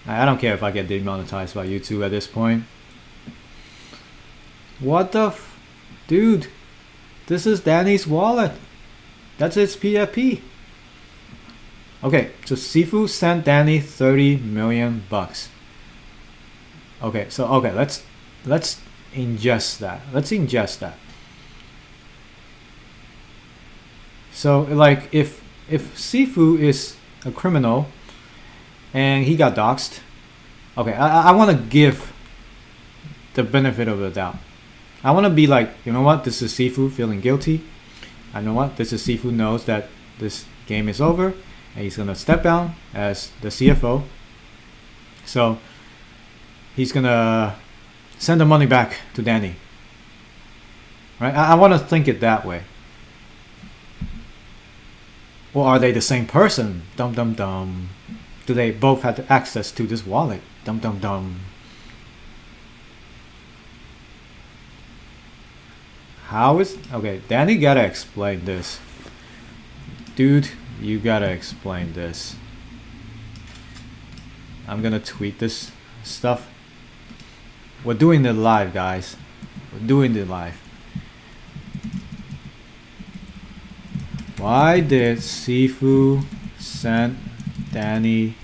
I don't care if I get demonetized by YouTube at this point. What the dude, this is Danny's wallet. That's his PFP. Okay, so Sifu sent Danny 30 million bucks. Okay, so let's ingest that. Let's ingest that. So like if Sifu is a criminal and he got doxxed, okay, I want to give the benefit of the doubt. I want to be like, you know what, this is Sifu feeling guilty. I know what, this is Sifu knows that this game is over and he's going to step down as the CFO. So he's gonna send the money back to Danny. Right? I want to think it that way. Or are they the same person? Dum dum dum. Do they both have access to this wallet? Dum dum dum. How is... Okay, Danny gotta explain this. Dude, you gotta explain this. I'm gonna tweet this stuff. We're doing it live, guys. We're doing it live. Why did Sifu send Danny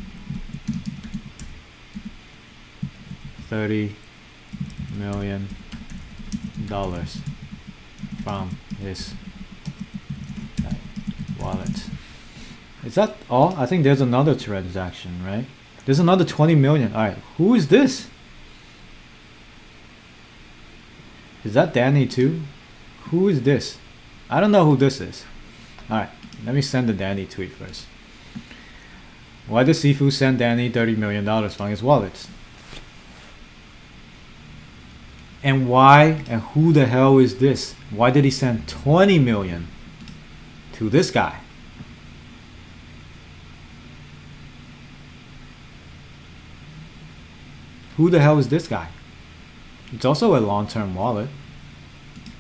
$30 million from his wallet? Is that all? I think there's another transaction, right? There's another 20 million. All right, who is this? Is that Danny too? Who is this? I don't know who this is. All right, let me send the Danny tweet first. Why did Sifu send Danny $30 million from his wallet? And why and who the hell is this? Why did he send 20 million to this guy? Who the hell is this guy? It's also a long-term wallet.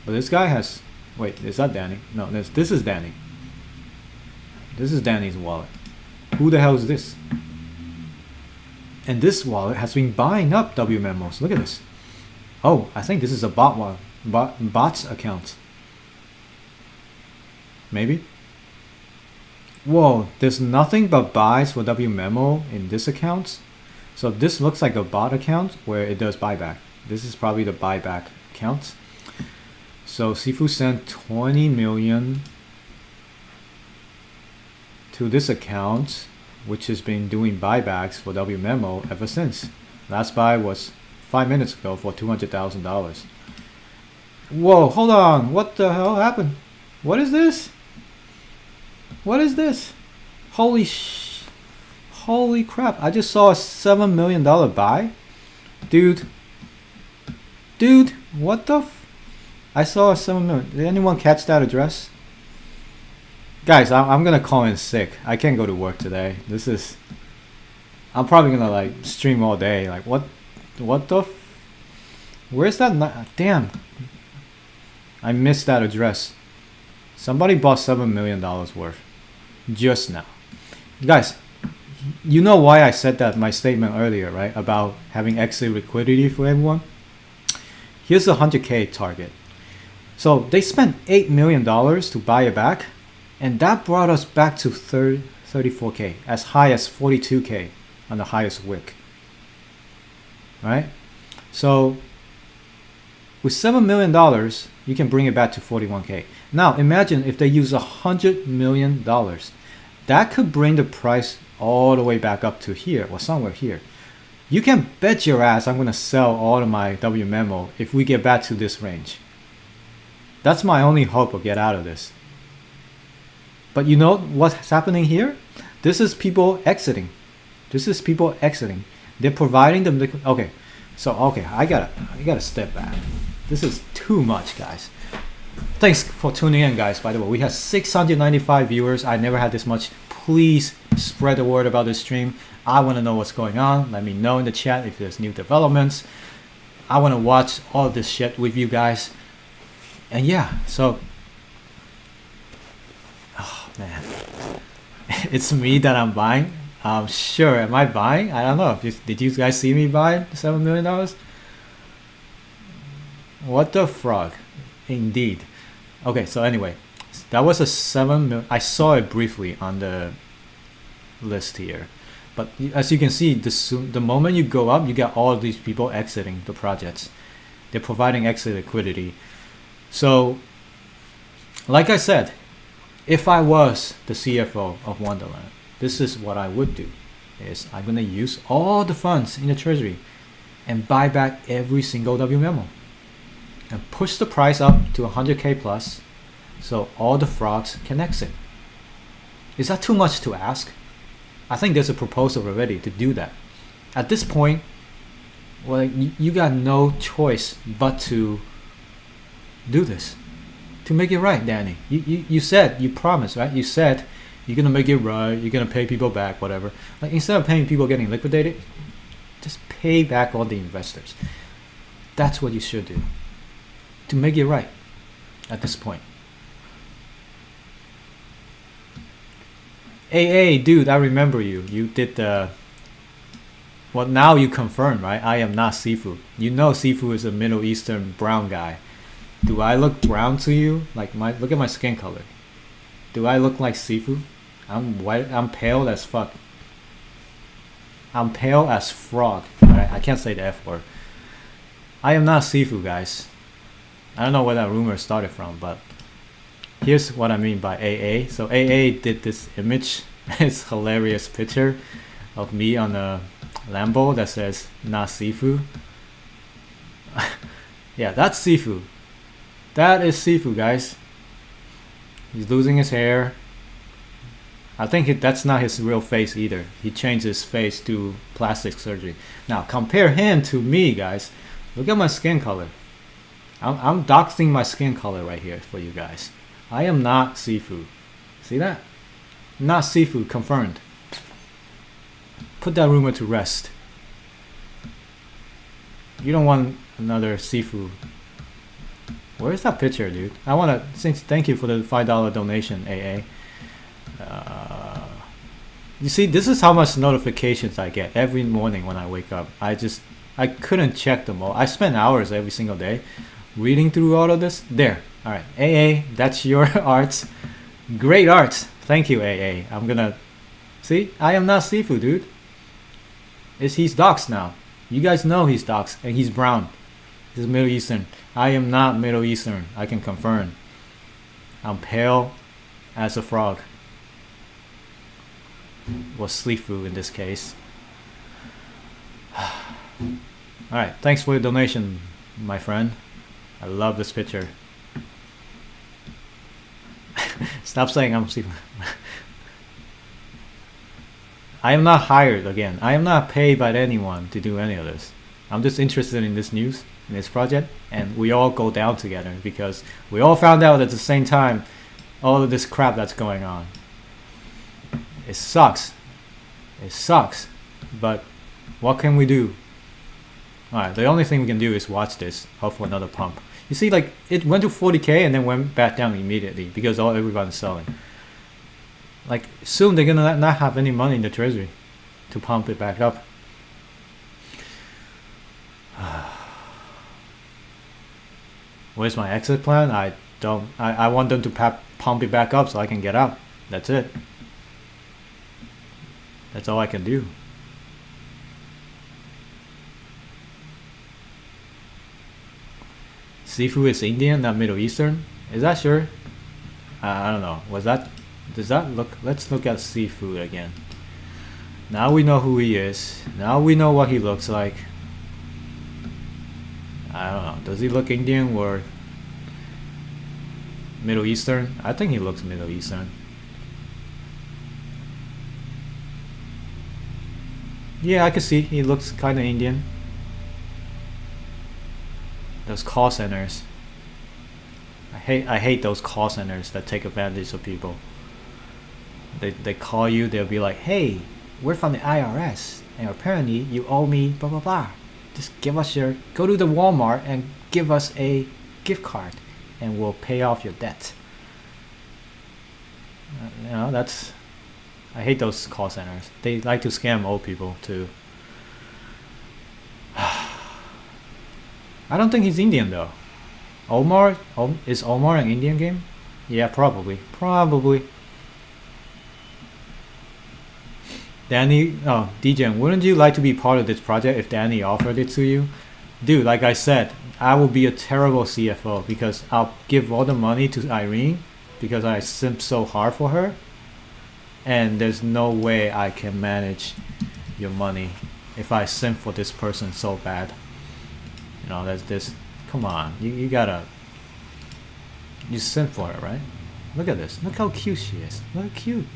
But this guy has... Wait, is that Danny? No, this is Danny. This is Danny's wallet. Who the hell is this? And this wallet has been buying up WMMOs. Look at this. Oh, I think this is a bot wallet. Bot's account. Maybe? Whoa, there's nothing but buys for WMMO in this account. So this looks like a bot account where it does buyback. This is probably the buyback account. So Sifu sent 20 million to this account, which has been doing buybacks for WMMO ever since. Last buy was 5 minutes ago for $200,000. Whoa, hold on. What the hell happened? What is this? What is this? Holy crap. I just saw a $7 million buy. Dude, what the I saw a 7 million. Did anyone catch that address? Guys, I'm gonna call in sick. I can't go to work today. I'm probably gonna like stream all day. Like what the where's that? Damn, I missed that address. Somebody bought $7 million worth just now. Guys, you know why I said that my statement earlier, right? About having exit liquidity for everyone. Here's the 100K target. So they spent $8 million to buy it back, and that brought us back to 34K, as high as 42K on the highest wick. Right? So with $7 million, you can bring it back to 41K. Now imagine if they use $100 million. That could bring the price all the way back up to here or somewhere here. You can bet your ass I'm going to sell all of my WMMO if we get back to this range. That's my only hope of get out of this. But you know what's happening here? This is people exiting. They're providing them liquid. Okay, so I gotta step back. This is too much, guys. Thanks for tuning in, guys. By the way, we have 695 viewers. I never had this much. Please spread the word about this stream. I want to know what's going on. Let me know in the chat if there's new developments. I want to watch all this shit with you guys. And yeah, so oh man, it's me that I'm buying. Sure, am I buying? I don't know. Did you guys see me buy $7 million? What the frog? Indeed. Okay, so anyway, that was a 7 million. I saw it briefly on the list here, but as you can see, the moment you go up, you get all of these people exiting the projects. They're providing exit liquidity. So, like I said, if I was the CFO of Wonderland, this is what I would do. Is I'm gonna use all the funds in the treasury and buy back every single WMMO and push the price up to 100K plus, so all the frogs can exit. Is that too much to ask? I think there's a proposal already to do that. At this point, well, you got no choice but to do this, to make it right, Danny. You said, you promised, right? You said you're gonna make it right. You're gonna pay people back, whatever. Like, instead of paying people getting liquidated, just pay back all the investors. That's what you should do to make it right at this point. AA, dude, I remember you. You did the... Well, now you confirm, right? I am not Sifu. You know Sifu is a Middle Eastern brown guy. Do I look brown to you? Like, look at my skin color. Do I look like Sifu? I'm white. I'm pale as fuck. I'm pale as frog. Right? I can't say the F word. I am not Sifu, guys. I don't know where that rumor started from, but here's what I mean by AA. So AA did this image. It's hilarious picture of me on a Lambo that says not Sifu. Yeah, that's Sifu. That is Sifu, guys. He's losing his hair. I think that's not his real face either. He changed his face to plastic surgery. Now compare him to me, guys. Look at my skin color. I'm doxing my skin color right here for you guys. I am not Sifu. See that? Not Sifu, confirmed. Put that rumor to rest. You don't want another Sifu. Where's that picture, dude? I want to thank you for the $5 donation, AA. You see, this is how much notifications I get every morning when I wake up. I couldn't check them all. I spend hours every single day reading through all of this. There. All right, AA, that's your arts. Great arts. Thank you, AA. I'm gonna... See? I am not Sifu, dude. He's doxed now. You guys know he's doxed, and he's brown. He's Middle Eastern. I am not Middle Eastern. I can confirm. I'm pale as a frog. Well, Sifu in this case. Alright, thanks for the donation, my friend. I love this picture. Stop saying I'm Sifu. I am not hired again. I am not paid by anyone to do any of this. I'm just interested in this news, in this project, and we all go down together because we all found out at the same time all of this crap that's going on. It sucks. It sucks. But what can we do? Alright, the only thing we can do is watch this. Hope for another pump. You see, like, it went to 40k and then went back down immediately because everyone's selling. Like, soon they're gonna not have any money in the treasury to pump it back up. Where's my exit plan? I want them to pump it back up so I can get out. That's it. That's all I can do. Sifu is Indian, not Middle Eastern. Is that sure? I don't know. Does that look? Let's look at Sifu again. Now we know who he is. Now we know what he looks like. I don't know. Does he look Indian or Middle Eastern? I think he looks Middle Eastern. Yeah, I can see he looks kind of Indian. Those call centers. I hate those call centers that take advantage of people. They call you, they'll be like, hey, we're from the IRS and apparently you owe me blah blah blah. Just give us go to the Walmart and give us a gift card and we'll pay off your debt. You know, I hate those call centers. They like to scam old people too. I don't think he's Indian though. Is Omar an Indian game? Yeah, probably. Danny, Degen, wouldn't you like to be part of this project if Danny offered it to you? Dude, like I said, I will be a terrible CFO because I'll give all the money to Irene because I simp so hard for her. And there's no way I can manage your money if I simp for this person so bad. You know, there's this. Come on, you gotta. You simp for her, right? Look at this. Look how cute she is. Look cute.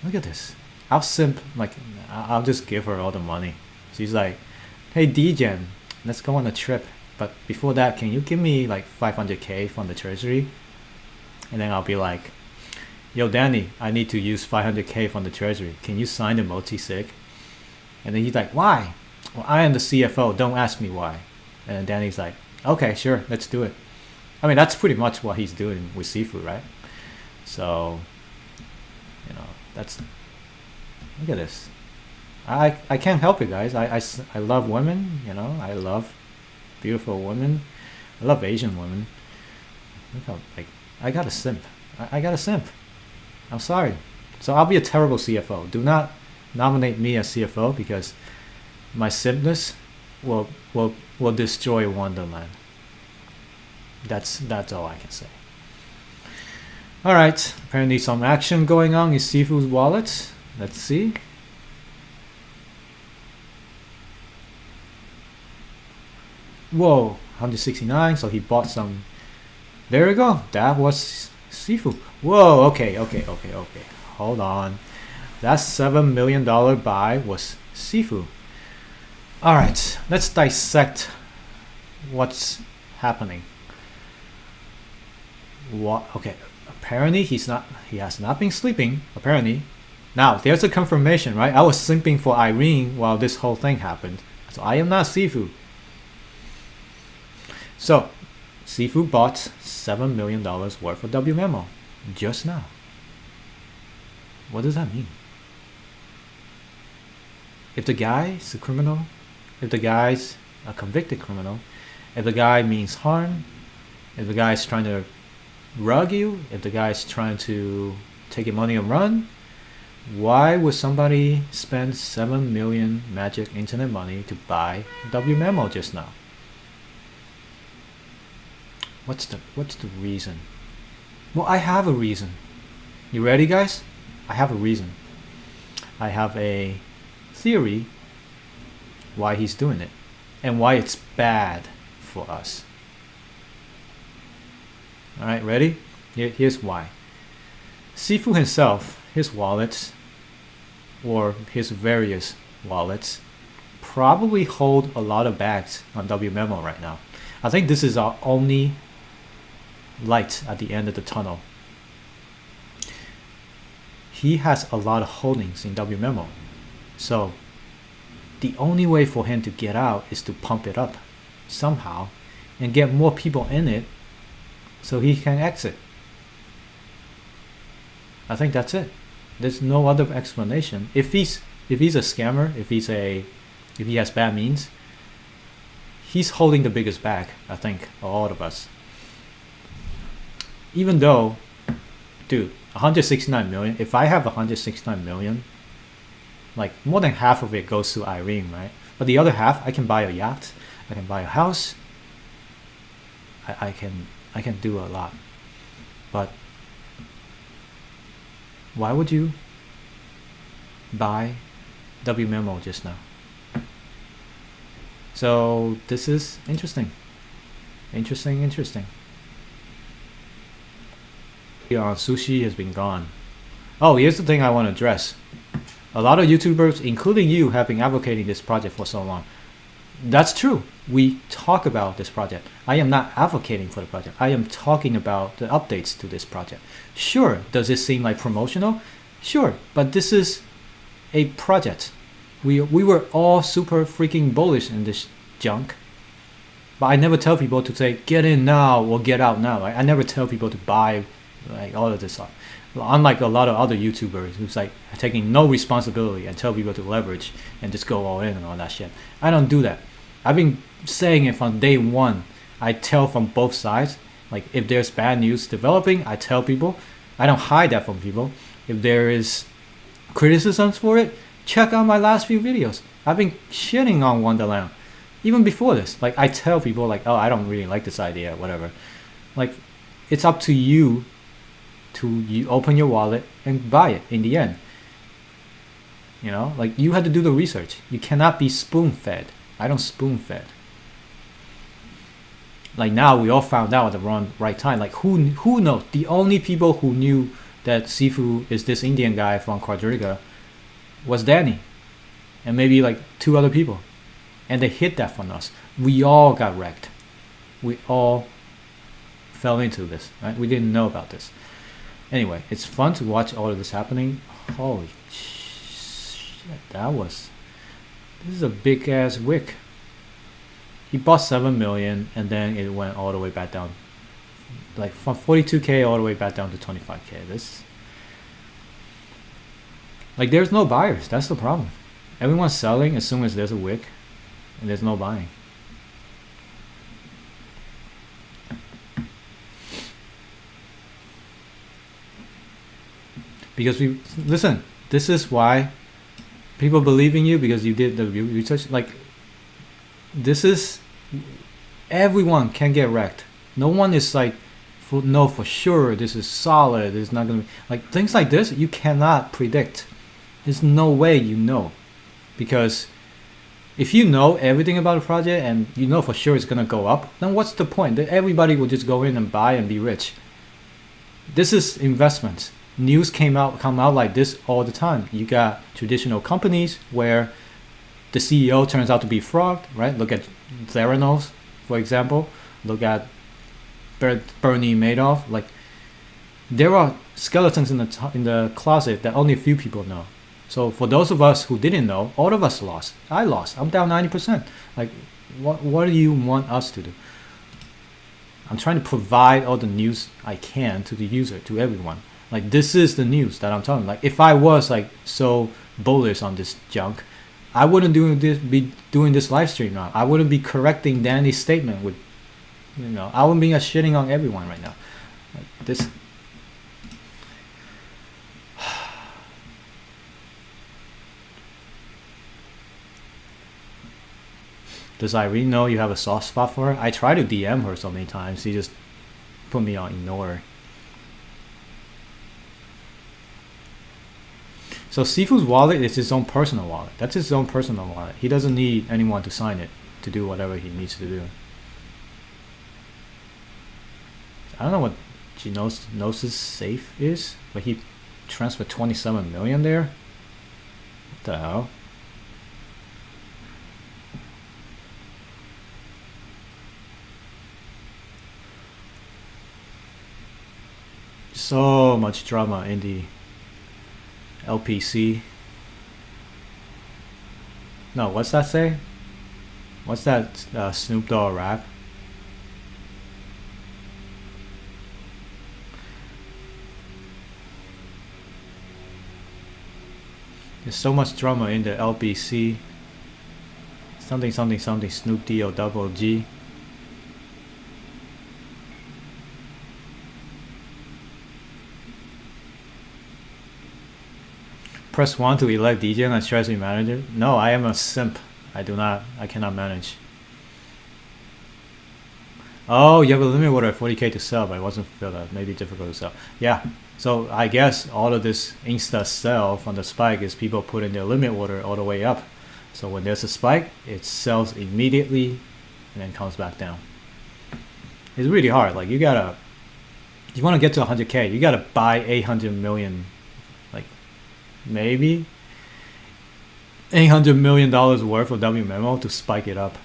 Look look at this. I'll simp, like, I'll just give her all the money. She's like, hey Degen, let's go on a trip, but before that, can you give me like 500k from the treasury? And then I'll be like, yo Danny, I need to use 500k from the treasury, can you sign the multi-sig? And then he's like, why? Well, I am the CFO, don't ask me why. And then Danny's like, okay, sure, let's do it. I mean, that's pretty much what he's doing with Sifu, right? So, you know, that's, look at this. I can't help it, guys. I love women, you know, I love beautiful women. I love Asian women. Look how, like, I got a simp. I got a simp. I'm sorry. So I'll be a terrible CFO. Do not nominate me as CFO because my simpness will destroy Wonderland. That's all I can say. All right. Apparently some action going on in Sifu's wallet. Let's see. Whoa, 169. So he bought some. There we go. That was Sifu. Whoa. Okay. Hold on. That $7 million buy was Sifu. All right. Let's dissect what's happening. What? Okay. Apparently he has not been sleeping. Apparently. Now there's a confirmation, right? I was simping for Irene while this whole thing happened. So I am not Sifu. So Sifu bought $7 million worth of WMemo just now. What does that mean? If the guy is a criminal, if the guy's a convicted criminal, if the guy means harm, if the guy's trying to rug you, if the guy's trying to take your money and run, why would somebody spend 7 million magic internet money to buy WMemo just now? What's the reason? Well, I have a reason. You ready, guys? I have a reason. I have a theory why he's doing it and why it's bad for us. All right, ready? Here's why. Sifu himself, his wallets, or his various wallets, probably hold a lot of bags on WMemo right now. I think this is our only light at the end of the tunnel. He has a lot of holdings in WMemo. So the only way for him to get out is to pump it up somehow and get more people in it so he can exit. I think that's it. There's no other explanation. If he's a scammer, if he has bad means, he's holding the biggest bag, I think, of all of us. Even though, dude, 169 million, if I have 169 million, like more than half of it goes to Irene, right? But the other half, I can buy a yacht, I can buy a house, I can do a lot. But why would you buy WMemo just now? So this is interesting. Interesting. Sushi has been gone. Oh, here's the thing I want to address. A lot of YouTubers, including you, have been advocating this project for so long. That's true. We talk about this project. I am not advocating for the project. I am talking about the updates to this project. Sure, does it seem like promotional? Sure, but this is a project. We were all super freaking bullish in this junk. But I never tell people to say, get in now or get out now. I never tell people to buy like all of this stuff. Unlike a lot of other YouTubers who's like taking no responsibility and tell people to leverage and just go all in and all that shit. I don't do that. I've been saying it from day one. I tell from both sides. Like if there's bad news developing, I tell people. I don't hide that from people. If there is criticisms for it, check out my last few videos. I've been shitting on Wonderland even before this. Like I tell people like, oh, I don't really like this idea, whatever. Like it's up to you to open your wallet and buy it in the end. You know, like you had to do the research. You cannot be spoon-fed. I don't spoon-fed. Like now we all found out at the right time. Like who knows? The only people who knew that Sifu is this Indian guy from Quadriga was Danny, and maybe like 2 other people, and they hid that from us. We all got wrecked. We all fell into this, right? We didn't know about this. Anyway, it's fun to watch all of this happening. Holy shit, this is a big ass wick. He bought 7 million and then it went all the way back down, like from 42k all the way back down to 25k. This, like, there's no buyers. That's the problem. Everyone's selling as soon as there's a wick, and there's no buying. Because listen, this is why people believe in you, because you did the research. Like, this is, everyone can get wrecked. No one is like, for sure this is solid, it's not gonna be, like, things like this you cannot predict. There's no way you know, because if you know everything about a project and you know for sure it's gonna go up, then what's the point? That everybody will just go in and buy and be rich. This is investments. News come out like this all the time. You got traditional companies where the CEO turns out to be fraud, right? Look at Theranos, for example. Look at Bernie Madoff. Like, there are skeletons in the closet that only a few people know. So for those of us who didn't know, all of us lost. I lost. I'm down 90%. Like, what do you want us to do? I'm trying to provide all the news I can to the user, to everyone. Like, this is the news that I'm telling. Like, if I was like so bullish on this junk, I wouldn't be doing this live stream now. I wouldn't be correcting Danny's statement with, I wouldn't be shitting on everyone right now. Like, this. Does Irene know you have a soft spot for her? I try to DM her so many times. She just put me on ignore. So Sifu's wallet is his own personal wallet. That's his own personal wallet. He doesn't need anyone to sign it to do whatever he needs to do. I don't know what Gnosis safe is, but he transferred 27 million there. What the hell? So much drama in the LPC. No, what's that say? What's that Snoop Dogg rap? There's so much drama in the LPC. Something something something Snoop D-O double G. Press 1 to elect Degen as treasury manager. No, I am a simp. I cannot manage. Oh, you have a limit order at 40k to sell, but it wasn't filled out. Maybe difficult to sell. Yeah, so I guess all of this insta sell from the spike is people putting their limit order all the way up. So when there's a spike, it sells immediately and then comes back down. It's really hard. Like, you want to get to 100k, you gotta buy 800 million, like maybe $800 million worth of WMMO to spike it up.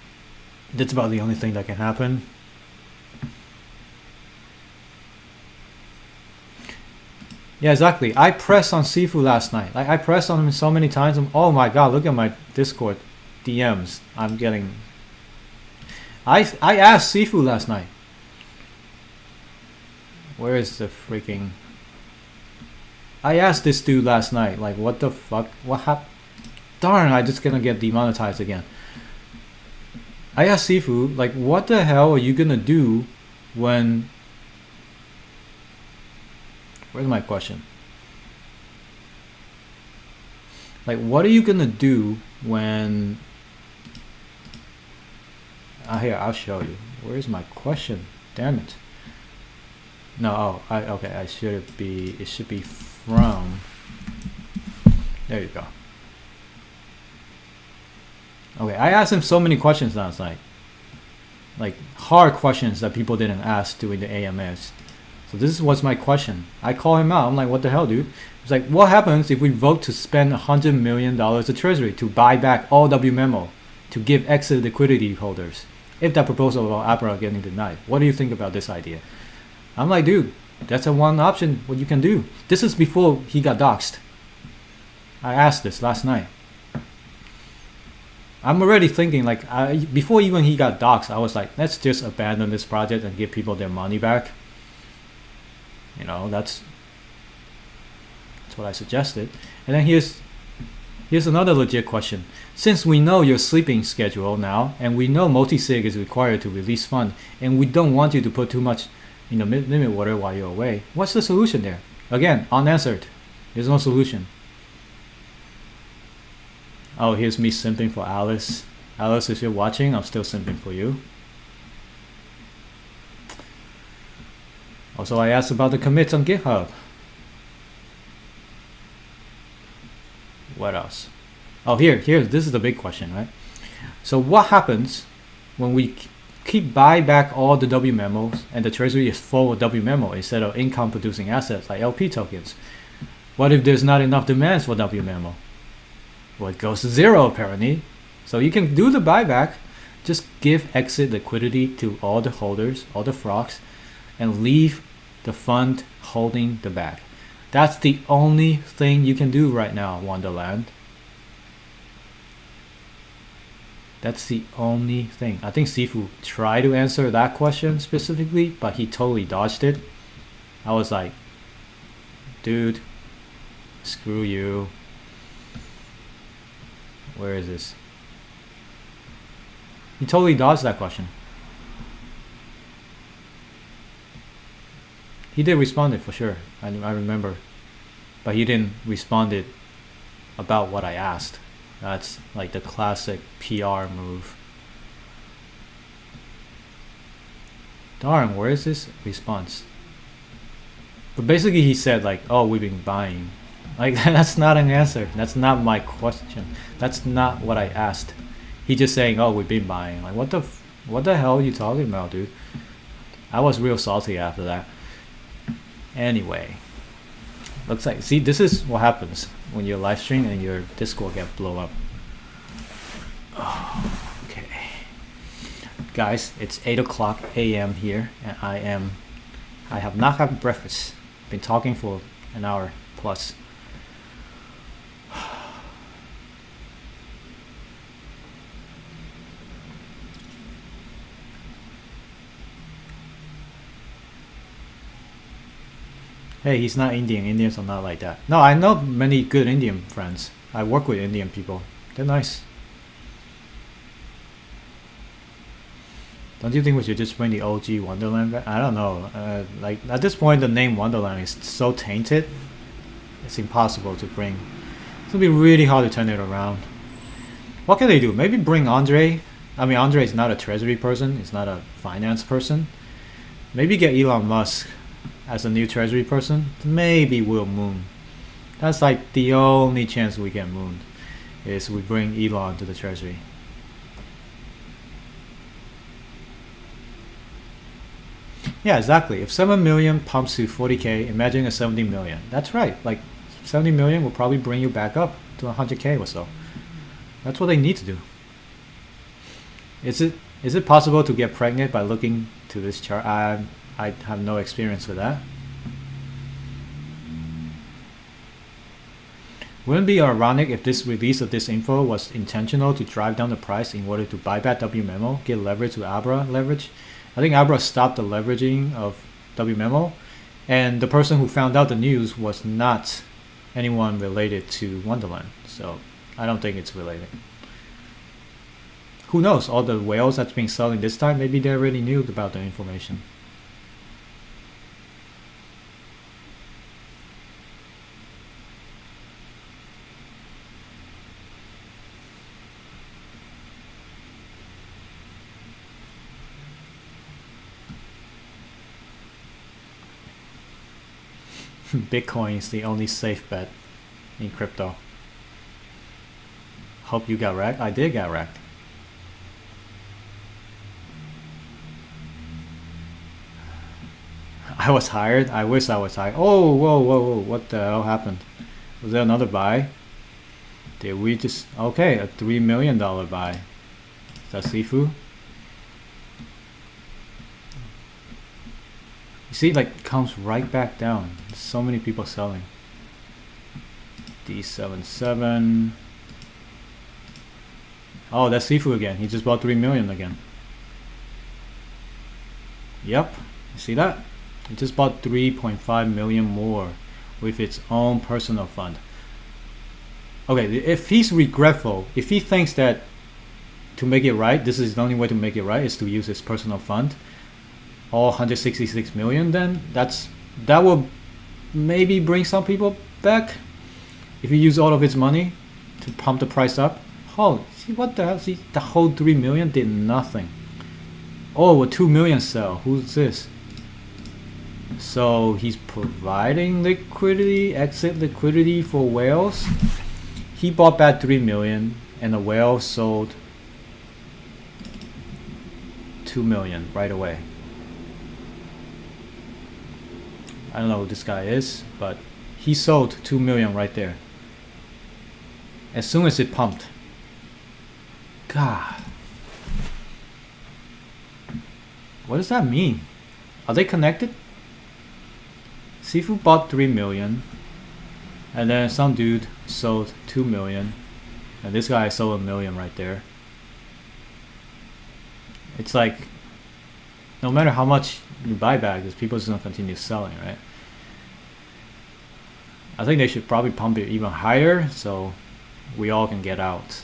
That's about the only thing that can happen. Yeah, exactly. I pressed on Sifu last night. Like, I pressed on him so many times. Oh my god, look at my Discord DMs. I'm getting... I asked Sifu last night. Where is the freaking... I asked this dude last night, like, what the fuck? What happened? Darn, I just gonna get demonetized again. I asked Sifu, like, what the hell are you gonna do when... Where's my question? Like, what are you gonna do when... here, I'll show you. Where's my question? Damn it. No, okay, it should be from... There you go. Okay, I asked him so many questions last night. Like, hard questions that people didn't ask during the AMS. So this was my question. I call him out. I'm like, what the hell, dude? It's like, what happens if we vote to spend $100 million of treasury to buy back all WMemo to give exit liquidity holders? If that proposal about Abra getting denied, what do you think about this idea? I'm like, dude, that's a one option what you can do. This is before he got doxxed. I asked this last night. I'm already thinking like, before even he got doxxed, I was like, let's just abandon this project and give people their money back. You know, that's what I suggested. And then here's another legit question. Since we know your sleeping schedule now, and we know multi-sig is required to release fund, and we don't want you to put too much in the limit water while you're away, what's the solution there? Again, unanswered. There's no solution. Oh, here's me simping for Alice. Alice, if you're watching, I'm still simping for you. Also, I asked about the commits on GitHub. What else? Oh, here, this is the big question, right? So what happens when we keep buy back all the W memos and the treasury is full of W memo instead of income producing assets like LP tokens? What if there's not enough demands for W memo? Well, it goes to zero apparently. So you can do the buyback, just give exit liquidity to all the holders, all the frogs, and leave the fund holding the bag. That's the only thing you can do right now, Wonderland. That's the only thing. I think Sifu tried to answer that question specifically, but he totally dodged it. I was like, dude, screw you. Where is this? He totally dodged that question. He did respond it for sure. I remember. But he didn't respond it about what I asked. That's like the classic PR move. Darn, where is this response? But basically he said like, oh, we've been buying. Like, that's not an answer. That's not my question. That's not what I asked. He just saying, oh, we've been buying. Like, what the hell are you talking about, dude? I was real salty after that. Anyway, looks like, see, this is what happens when you live stream and your Discord get blow up. Oh, okay, guys, it's 8:00 a.m. here, and I have not had breakfast. Been talking for an hour plus. Hey, he's not Indian. Indians are not like that. No, I know many good Indian friends. I work with Indian people. They're nice. Don't you think we should just bring the OG Wonderland back? I don't know. Like, at this point, the name Wonderland is so tainted. It's impossible to bring. It's gonna be really hard to turn it around. What can they do? Maybe bring Andre. I mean, Andre is not a treasury person. He's not a finance person. Maybe get Elon Musk as a new treasury person. Maybe we'll moon. That's like the only chance we can moon, is we bring Elon to the treasury. Yeah, exactly. If 7 million pumps to 40k, imagine a 70 million. That's right. Like 70 million will probably bring you back up to 100k or so. That's what they need to do. Is it possible to get pregnant by looking to this chart? I have no experience with that. Wouldn't it be ironic if this release of this info was intentional to drive down the price in order to buy back WMemo, get leverage with Abra leverage? I think Abra stopped the leveraging of WMemo, and the person who found out the news was not anyone related to Wonderland, so I don't think it's related. Who knows, all the whales that's been selling this time, maybe they already knew about the information. Bitcoin is the only safe bet in crypto. Hope you got wrecked. I did get wrecked. I was hired. I wish I was hired. Oh, whoa, whoa, whoa. What the hell happened? Was there another buy? Did we just... Okay, a $3 million buy. Is that Sifu? You see, like, comes right back down. There's so many people selling. D77. Oh, that's Sifu again. He just bought 3 million again. Yep. You see that? He just bought 3.5 million more with its own personal fund. Okay, if he's regretful, if he thinks that to make it right, this is the only way to make it right is to use his personal fund, all 166 million, then that will maybe bring some people back. If you use all of his money to pump the price up. Oh, see what the hell? See, the whole 3 million did nothing. Oh, a 2 million sell. Who's this? So he's providing liquidity, exit liquidity for whales. He bought back 3 million and the whale sold 2 million right away. I don't know who this guy is, but he sold 2 million right there. As soon as it pumped. God. What does that mean? Are they connected? Sifu bought 3 million. And then some dude sold 2 million. And this guy sold 1 million right there. It's like, no matter how much you buy back, these people just gonna continue selling, right? I think they should probably pump it even higher so we all can get out.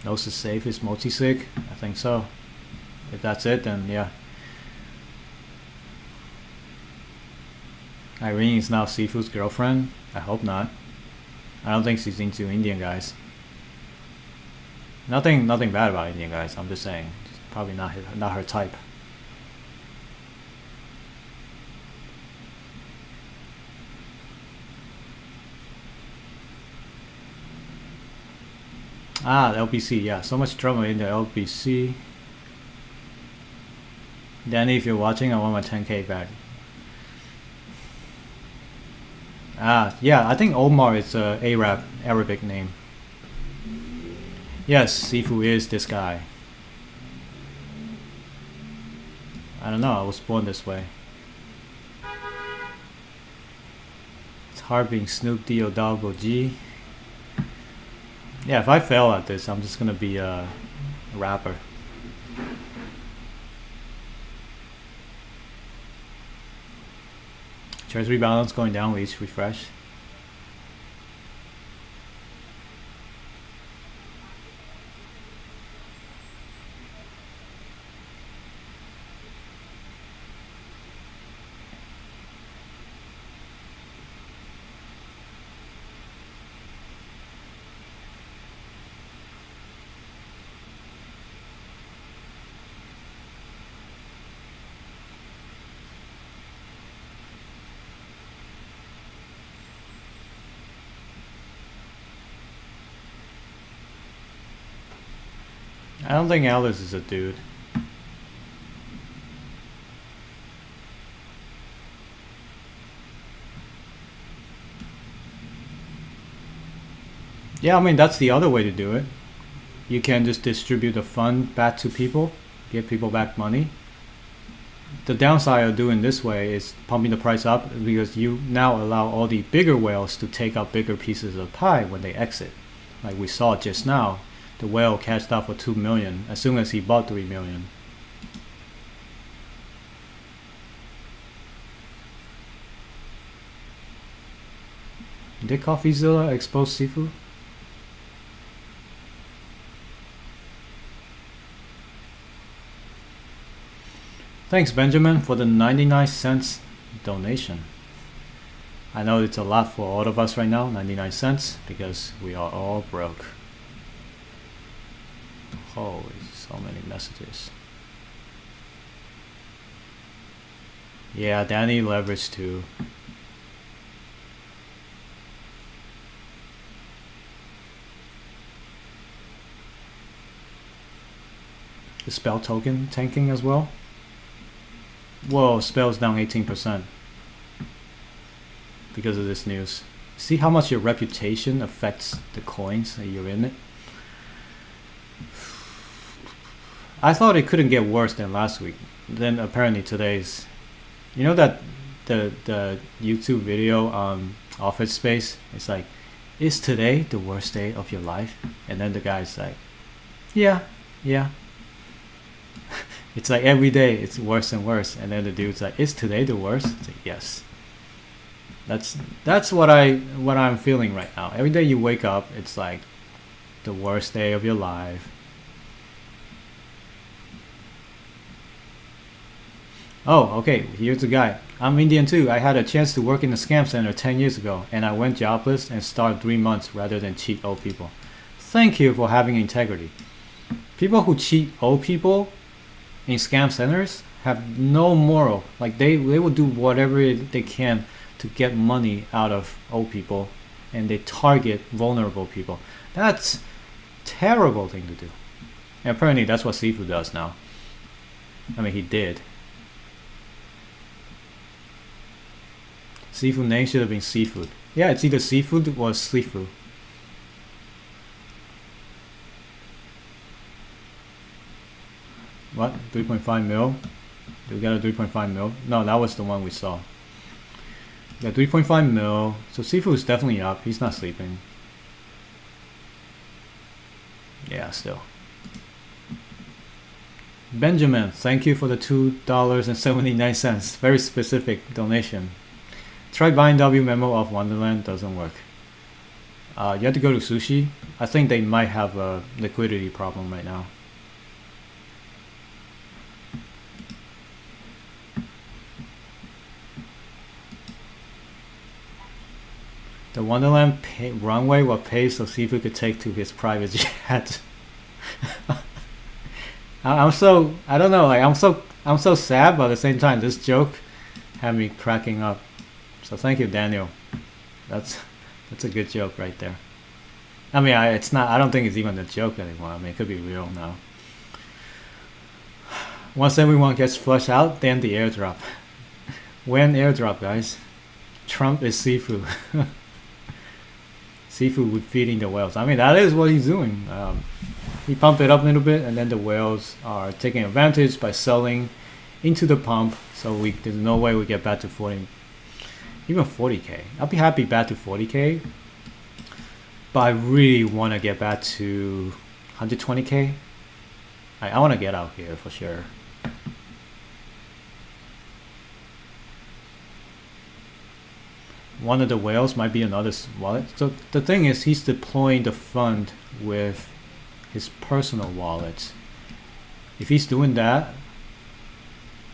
Nose is safe is multi-sig? I think so. If that's it, then yeah. Irene is now Sifu's girlfriend? I hope not. I don't think she's into Indian guys. Nothing bad about Indian guys. I'm just saying, it's probably not her type. Ah, the LBC, yeah, so much trouble in the LBC. Danny, if you're watching, I want my 10k back. Ah, yeah, I think Omar is a Arab, Arabic name. Yes, Sifu is this guy. I don't know, I was born this way. It's hard being Snoop D O Doggo G. Yeah, if I fail at this, I'm just gonna be a rapper. Treasury balance going down with each refresh. I don't think Alice is a dude. Yeah, I mean, that's the other way to do it. You can just distribute the fund back to people, give people back money. The downside of doing this way is pumping the price up because you now allow all the bigger whales to take up bigger pieces of pie when they exit. Like we saw just now. The whale cashed out for 2 million as soon as he bought 3 million. Did CoffeeZilla expose Sifu? Thanks Benjamin for the 99 cents donation. I know it's a lot for all of us right now, 99 cents, because we are all broke. Holy, so many messages. Yeah, Danny leveraged too. The spell token tanking as well. Whoa, spell's down 18% because of this news. See how much your reputation affects the coins that you're in it? I thought it couldn't get worse than last week. Then apparently today's... You know that the YouTube video on Office Space? It's like, is today the worst day of your life? And then the guy's like, yeah. It's like every day it's worse and worse. And then the dude's like, is today the worst? It's like, yes. That's what I'm feeling right now. Every day you wake up, it's like the worst day of your life. Oh, okay, here's the guy. I'm Indian too. I had a chance to work in a scam center 10 years ago, and I went jobless and started 3 months rather than cheat old people. Thank you for having integrity. People who cheat old people in scam centers have no moral. Like they will do whatever they can to get money out of old people, and they target vulnerable people. That's terrible thing to do. And apparently that's what Sifu does now. I mean, he did. Sifu name should have been seafood. Yeah, it's either seafood or Sifu. What? 3.5 mil? Do we got a 3.5 mil? No, that was the one we saw. We got 3.5 mil. So Sifu is definitely up. He's not sleeping. Yeah, still. Benjamin, thank you for the $2.79. Very specific donation. Try buying W memo off Wonderland, doesn't work. You have to go to Sushi. I think they might have a liquidity problem right now. The Wonderland runway was paid so Sifu could take to his private jet. I'm so, I don't know, like I'm so sad, but at the same time this joke had me cracking up. So thank you, Daniel. That's a good joke right there. I mean, it's not, I don't think it's even a joke anymore. I mean, it could be real now. Once everyone gets flushed out, then the airdrop. When airdrop, guys? Trump is Sifu. Sifu with feeding the whales. I mean, that is what he's doing. He pumped it up a little bit, and then the whales are taking advantage by selling into the pump. So there's no way we get back to 40, even 40k. I'll be happy back to 40k, but I really want to get back to 120k. I want to get out here for sure. One of the whales might be another wallet. So the thing is, he's deploying the fund with his personal wallet. If he's doing that,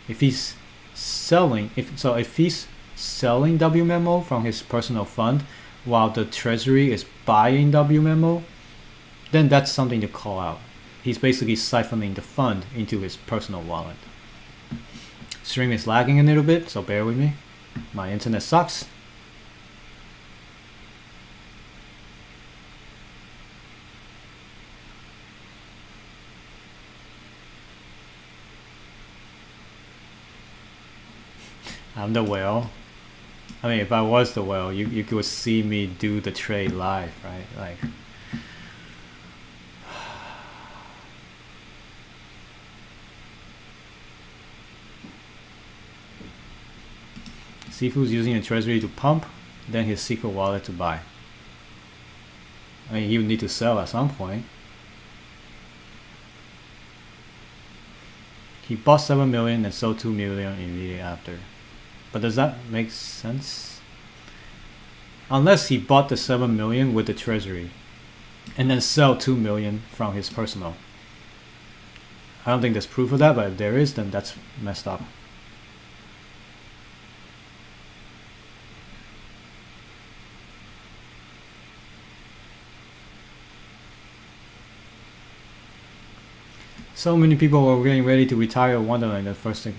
if he's selling, if he's selling WMemo from his personal fund while the treasury is buying WMemo, then that's something to call out. He's basically siphoning the fund into his personal wallet. Stream is lagging a little bit, so bear with me. My internet sucks. I'm the whale. I mean, if I was the whale, you could see me do the trade live, right? Like, Sifu's using a treasury to pump, then his secret wallet to buy. I mean, you need to sell at some point. He bought 7 million and sold 2 million immediately after. But does that make sense? Unless he bought the 7 million with the treasury and then sell 2 million from his personal. I don't think there's proof of that, but if there is, then that's messed up. So many people were getting ready to retire Wonderland the first thing.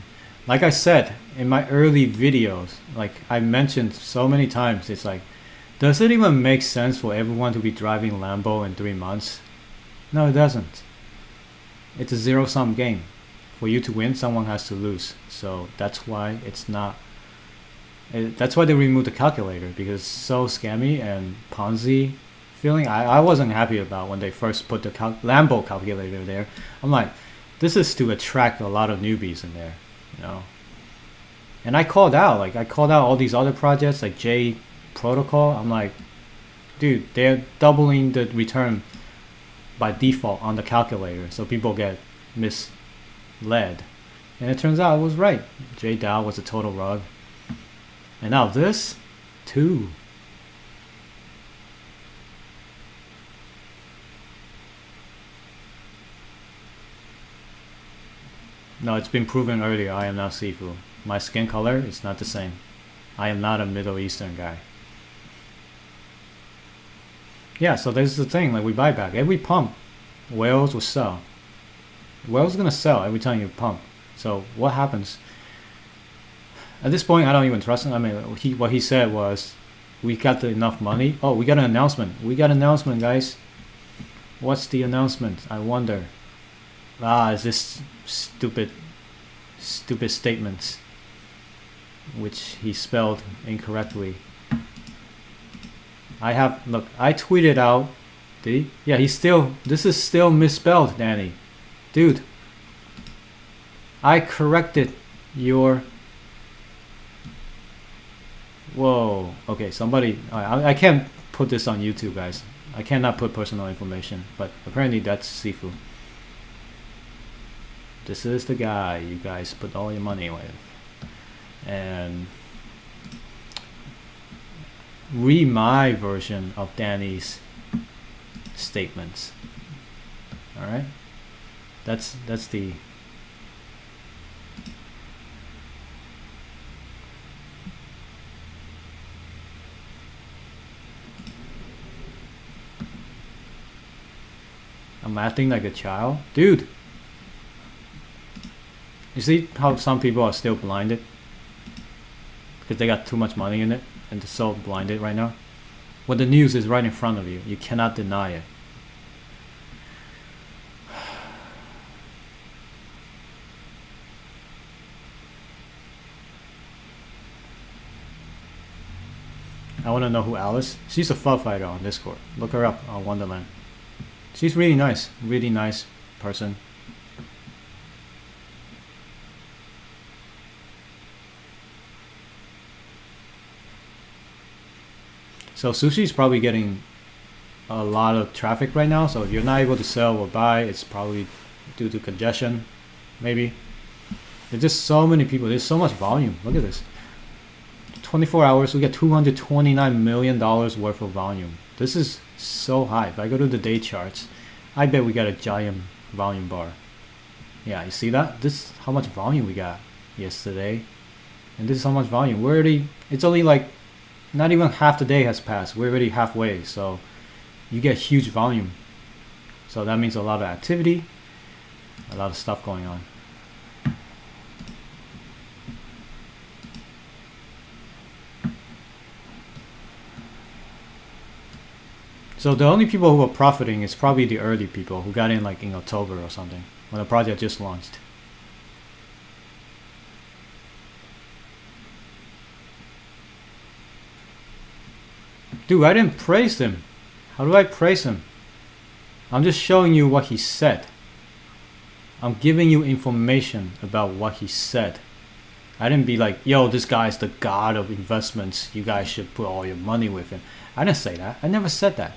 like I said in my early videos, like I mentioned so many times, it's like, does it even make sense for everyone to be driving Lambo in 3 months? No, it doesn't. It's a zero-sum game. For you to win, someone has to lose. So that's why it's not. That's why they removed the calculator, because it's so scammy and Ponzi feeling. I wasn't happy about when they first put the Lambo calculator there. I'm like, this is to attract a lot of newbies in there, you know. And I called out all these other projects like J Protocol. I'm like, dude, they're doubling the return by default on the calculator, so people get misled. And it turns out I was right. JDAO was a total rug. And now this, too. No, it's been proven earlier, I am not Sifu. My skin color is not the same. I am not a Middle Eastern guy. Yeah, so this is the thing, like we buy back. Every pump, whales will sell. Whales gonna sell every time you pump. So what happens? At this point, I don't even trust him. I mean, what he said was, we got enough money. Oh, we got an announcement. We got an announcement, guys. What's the announcement? I wonder. Is this stupid statements, which he spelled incorrectly. I tweeted out. Did he? Yeah, this is still misspelled, Danny. Dude, I corrected your. Whoa. Okay, somebody. I can't put this on YouTube, guys. I cannot put personal information, but apparently that's Sifu. This is the guy you guys put all your money with. And read my version of Danny's statements. Alright? That's the I'm acting like a child? Dude! You see how some people are still blinded? Because they got too much money in it and they're so blinded right now. When the news is right in front of you, you cannot deny it. I want to know who Alice. She's a FUD fighter on Discord. Look her up on Wonderland. She's really nice person. So Sushi's probably getting a lot of traffic right now. So if you're not able to sell or buy, it's probably due to congestion, maybe. There's just so many people. There's so much volume. Look at this. 24 hours, we get $229 million worth of volume. This is so high. If I go to the day charts, I bet we got a giant volume bar. Yeah, you see that? This is how much volume we got yesterday. And this is how much volume. It's only like, not even half the day has passed. We're already halfway. So you get huge volume. So that means a lot of activity, a lot of stuff going on. So the only people who are profiting is probably the early people who got in like in October or something when the project just launched. Dude, I didn't praise him. How do I praise him? I'm just showing you what he said. I'm giving you information about what he said. I didn't be like, yo, this guy's the god of investments. You guys should put all your money with him. I didn't say that. I never said that.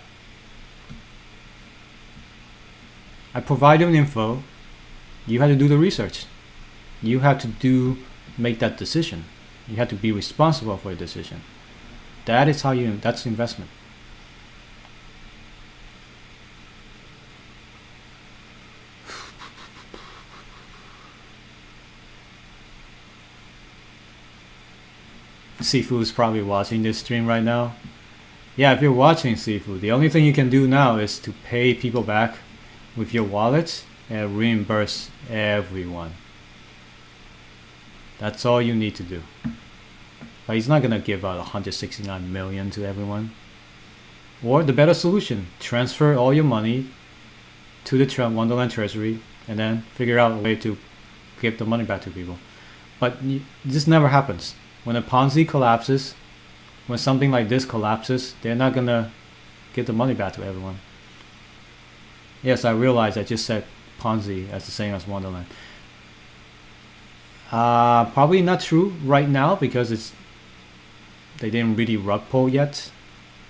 I provided him info. You had to do the research. You had to make that decision. You had to be responsible for your decision. That is how that's investment. Sifu is probably watching this stream right now. Yeah, if you're watching Sifu, the only thing you can do now is to pay people back with your wallet and reimburse everyone. That's all you need to do. But he's not gonna give out 169 million to everyone. Or the better solution, transfer all your money to the Wonderland Treasury and then figure out a way to give the money back to people. But this never happens. When a Ponzi collapses, when something like this collapses, they're not gonna give the money back to everyone. Yes, I realize I just said Ponzi as the same as Wonderland. Probably not true right now because they didn't really rug pull yet,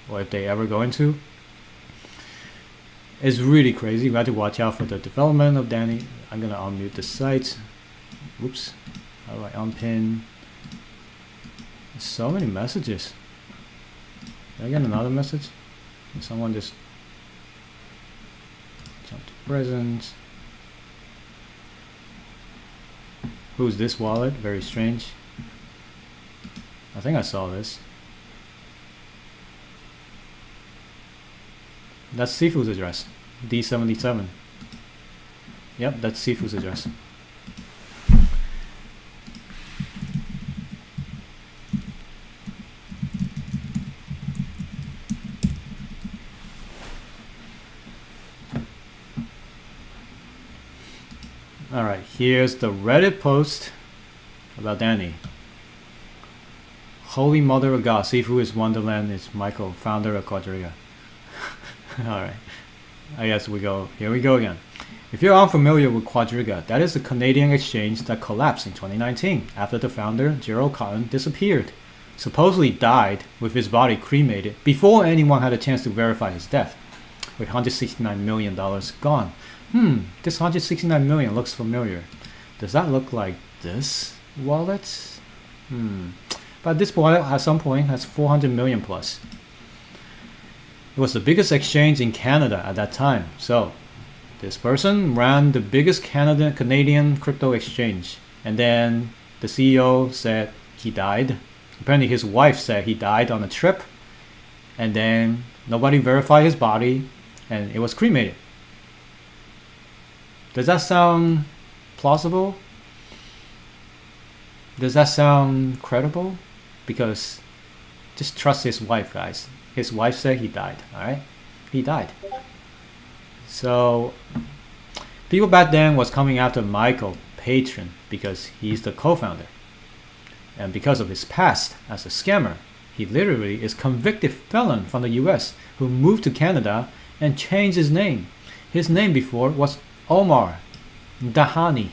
or if they ever going to. It's really crazy. We have to watch out for the development of Danny. I'm gonna unmute the site. Oops. How do I unpin? There's so many messages. Did I get another message? Did someone just jump to present? Who's this wallet? Very strange. I think I saw this. That's Sifu's address. D77. Yep, that's Sifu's address. Alright, here's the Reddit post about Danny. Holy Mother of God, Sifu is Wonderland, is Michael, founder of Quadriga. Alright, I guess here we go again. If you're unfamiliar with Quadriga, that is a Canadian exchange that collapsed in 2019 after the founder, Gerald Cotton, disappeared. Supposedly died with his body cremated before anyone had a chance to verify his death, with $169 million gone. This 169 million looks familiar. Does that look like this wallet? But this wallet at some point has 400 million plus. It was the biggest exchange in Canada at that time. So this person ran the biggest Canadian crypto exchange. And then the CEO said he died. Apparently his wife said he died on a trip. And then nobody verified his body and it was cremated. Does that sound plausible? Does that sound credible? Because just trust his wife, guys. His wife said he died, alright? He died. So people back then was coming after Michael Patron because he's the co-founder. And because of his past as a scammer, he literally is convicted felon from the US who moved to Canada and changed his name. His name before was Omar Dahani.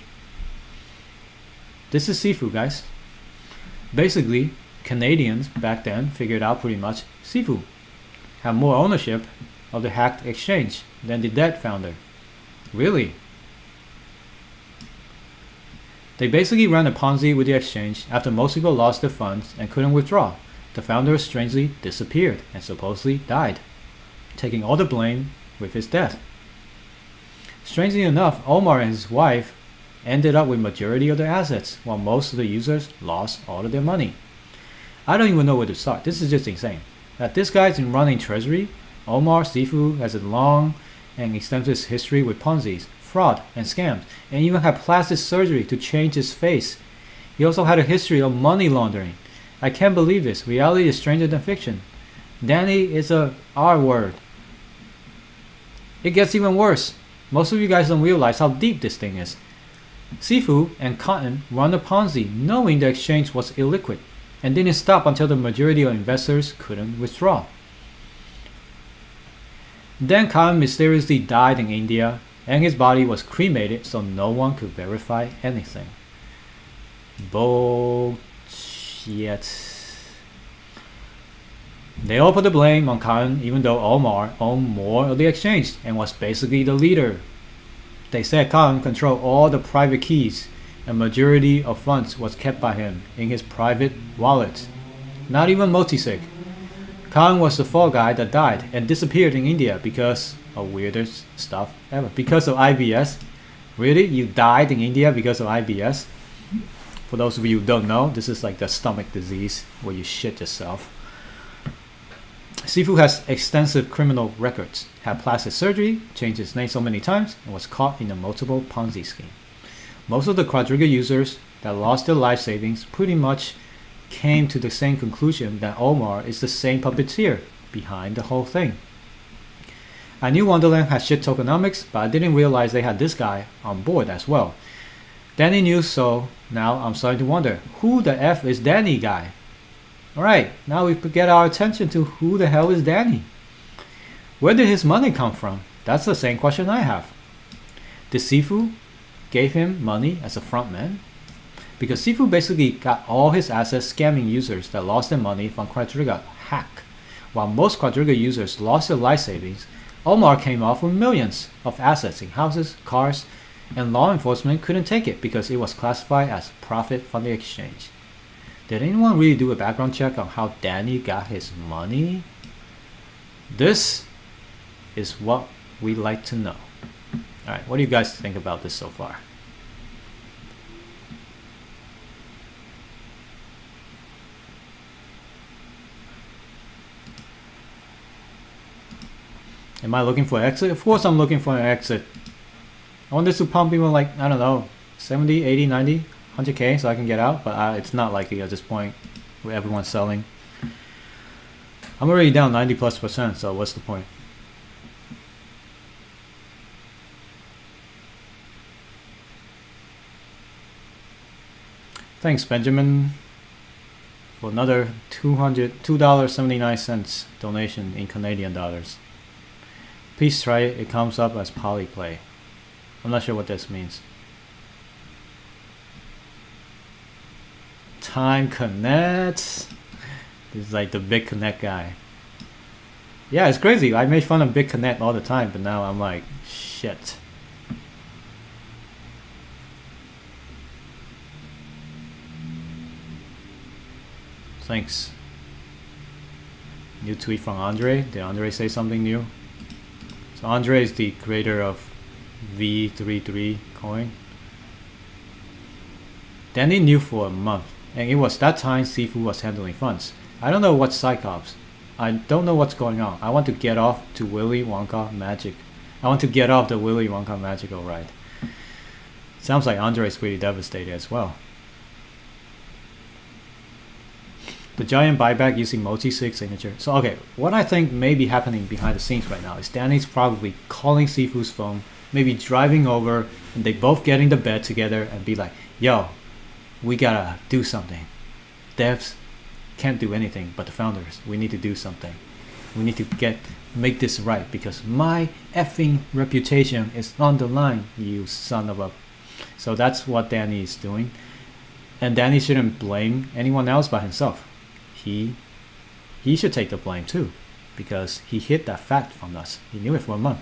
This is Sifu, guys. Basically, Canadians back then figured out pretty much Sifu had more ownership of the hacked exchange than the dead founder. Really? They basically ran a Ponzi with the exchange after most people lost their funds and couldn't withdraw. The founder strangely disappeared and supposedly died, taking all the blame with his death. Strangely enough, Omar and his wife ended up with majority of their assets, while most of the users lost all of their money. I don't even know where to start. This is just insane. That this guy's in running treasury, Omar Sifu has a long and extensive history with Ponzi's, fraud, and scams, and even had plastic surgery to change his face. He also had a history of money laundering. I can't believe this. Reality is stranger than fiction. Danny is a R word. It gets even worse. Most of you guys don't realize how deep this thing is. Sifu and Cotton run a Ponzi knowing the exchange was illiquid and didn't stop until the majority of investors couldn't withdraw. Then Cotton mysteriously died in India and his body was cremated so no one could verify anything. Bullshit. They all put the blame on Cotton even though Omar owned more of the exchange and was basically the leader. They said Cotton controlled all the private keys and majority of funds was kept by him in his private wallet. Not even multisig. Cotton was the fall guy that died and disappeared in India because of weirdest stuff ever. Because of IBS. Really? You died in India because of IBS? For those of you who don't know, this is like the stomach disease where you shit yourself. Sifu has extensive criminal records, had plastic surgery, changed his name so many times, and was caught in a multiple Ponzi scheme. Most of the Quadriga users that lost their life savings pretty much came to the same conclusion that Omar is the same puppeteer behind the whole thing. I knew Wonderland had shit tokenomics, but I didn't realize they had this guy on board as well. Danny knew, so now I'm starting to wonder, who the F is Danny guy? Alright, now we get our attention to who the hell is Danny? Where did his money come from? That's the same question I have. Did Sifu gave him money as a frontman? Because Sifu basically got all his assets scamming users that lost their money from Quadriga hack. While most Quadriga users lost their life savings, Omar came off with millions of assets in houses, cars, and law enforcement couldn't take it because it was classified as profit from the exchange. Did anyone really do a background check on how Danny got his money? This is what we like to know. Alright, what do you guys think about this so far? Am I looking for an exit? Of course I'm looking for an exit. I want this to pump even like, I don't know, 70, 80, 90, 100k so I can get out, but it's not likely at this point with everyone selling. I'm already down 90+%, so what's the point? Thanks, Benjamin, for another $2.79 donation in Canadian dollars. Please try it. It comes up as polyplay. I'm not sure what this means. Time Connect. This is like the Big Connect guy. Yeah, it's crazy. I make fun of Big Connect all the time, but now I'm like, shit. Thanks. New tweet from Andre. Did Andre say something new? So Andre is the creator of V33 coin. Danny knew for a month, and it was that time Sifu was handling funds. I don't know what's Psychops. I don't know what's going on. I want to get off to Willy Wonka magic. I want to get off the Willy Wonka magical ride. Sounds like Andre is pretty devastated as well. The giant buyback using multi-sig signature. So okay, what I think may be happening behind the scenes right now is Danny's probably calling Sifu's phone, maybe driving over, and they both get in the bed together and be like, yo, we gotta do something. Devs can't do anything, but the founders, we need to do something. We need to make this right because my effing reputation is on the line, you son of a... So that's what Danny is doing. And Danny shouldn't blame anyone else but himself. He should take the blame too, because he hid that fact from us. He knew it for a month.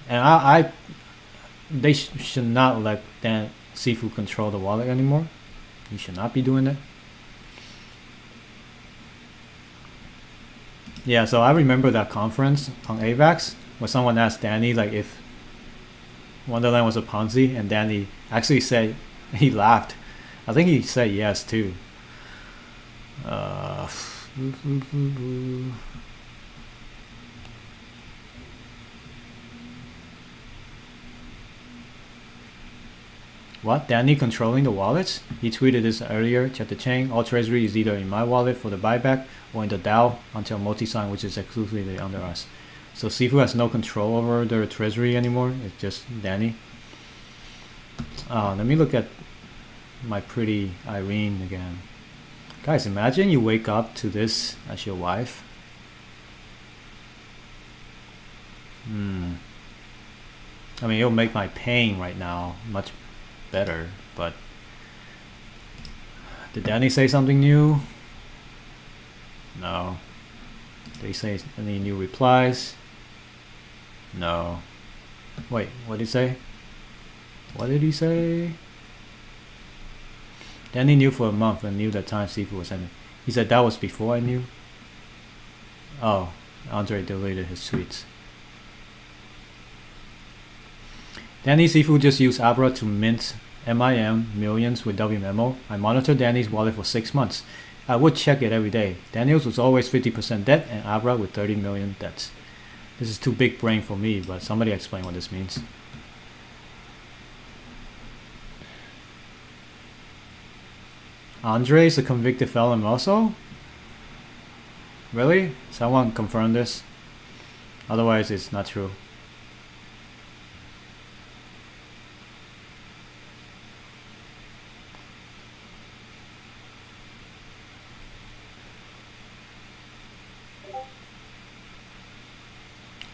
And they should not let Sifu control the wallet anymore. He should not be doing that. Yeah, so I remember that conference on AVAX where someone asked Danny like if Wonderland was a Ponzi, and Danny actually said, he laughed. I think he said yes too. What? Danny controlling the wallets? He tweeted this earlier. Check the chain. All treasury is either in my wallet for the buyback or in the DAO until multi-sign, which is exclusively under us. So Sifu has no control over their treasury anymore. It's just Danny. Let me look at my pretty Irene again. Guys, imagine you wake up to this as your wife. I mean, it'll make my pain right now much better, but did Danny say something new? No. Did he say any new replies? No. Wait, what did he say? What did he say? Danny knew for a month and knew that time Sifu was ending. He said that was before I knew. Oh, Andre deleted his tweets. Danny Sifu just used Abra to mint MIM millions with WMemo. I monitored Danny's wallet for 6 months. I would check it every day. Daniels was always 50% debt and Abra with 30 million debts. This is too big brain for me, but somebody explain what this means. Andre is a convicted felon also? Really? Someone confirm this? Otherwise it's not true.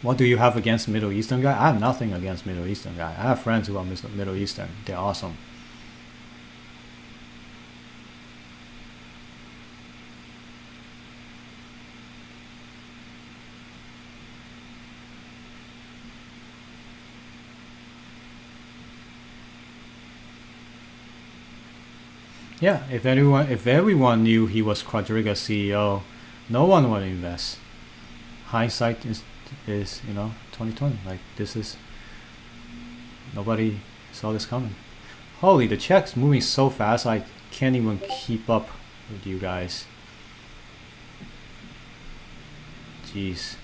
What do you have against Middle Eastern guy? I have nothing against Middle Eastern guy. I have friends who are Middle Eastern. They're awesome. Yeah, if everyone knew he was Quadriga's CEO, no one would invest. Hindsight is 2020. Like, this is, nobody saw this coming. Holy, the check's moving so fast I can't even keep up with you guys. Jeez,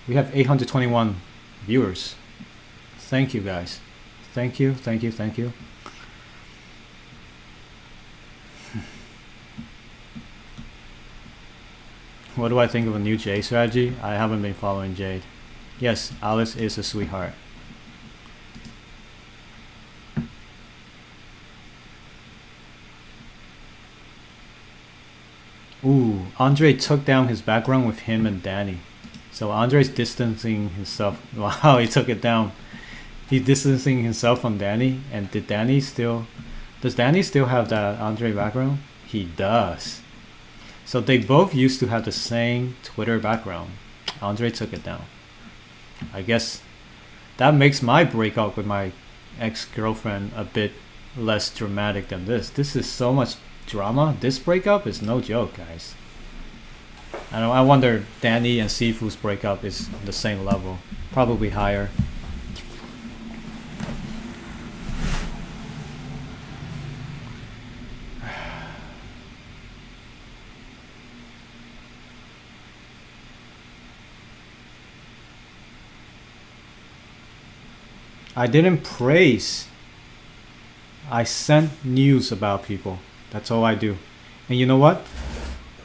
we have 821 viewers. Thank you guys. Thank you. What do I think of a new Jade strategy? I haven't been following Jade. Yes, Alice is a sweetheart. Ooh, Andre took down his background with him and Danny. So Andre's distancing himself. Wow, he took it down. He's distancing himself from Danny. And does Danny still have that Andre background? He does. So they both used to have the same Twitter background. Andre took it down. I guess that makes my breakup with my ex-girlfriend a bit less dramatic than this. This is so much drama. This breakup is no joke, guys. I wonder Danny and Sifu's breakup is the same level. Probably higher. I didn't praise. I sent news about people. That's all I do. And you know what?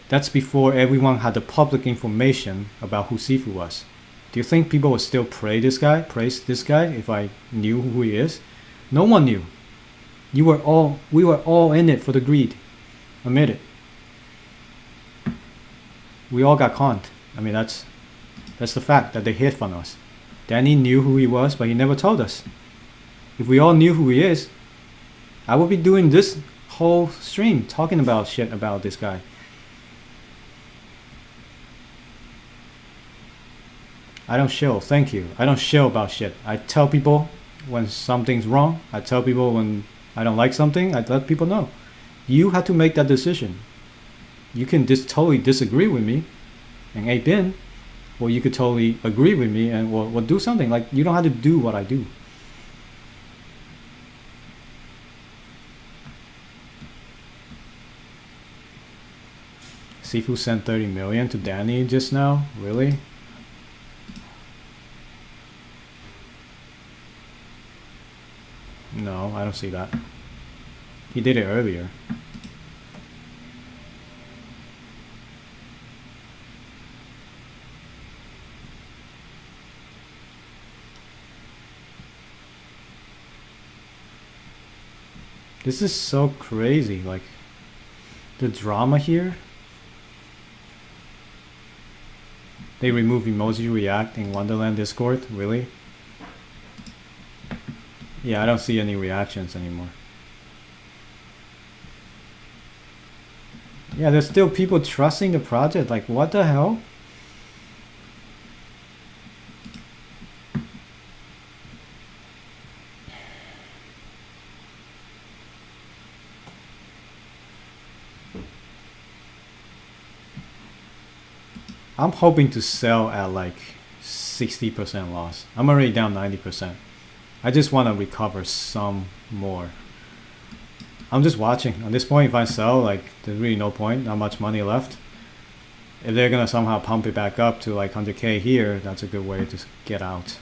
That's before everyone had the public information about who Sifu was. Do you think people would still praise this guy if I knew who he is? No one knew. We were all in it for the greed. Admit it. We all got conned. I mean, that's the fact that they hid from us. Danny knew who he was, but he never told us. If we all knew who he is, I would be doing this whole stream talking about shit about this guy. I don't shill, thank you. I don't shill about shit. I tell people when something's wrong. I tell people when I don't like something. I let people know. You have to make that decision. You can totally disagree with me and ape in, or you could totally agree with me and we'll do something. Like, you don't have to do what I do. Sifu sent 30 million to Danny just now? Really? No, I don't see that. He did it earlier. This is so crazy, like the drama here. They remove emoji react in Wonderland Discord, really? Yeah, I don't see any reactions anymore. Yeah, there's still people trusting the project, like what the hell? I'm hoping to sell at like 60% loss. I'm already down 90%. I just want to recover some more. I'm just watching. At this point, if I sell, like, there's really no point. Not much money left. if they're gonna somehow pump it back up to like 100K here, that's a good way to get out.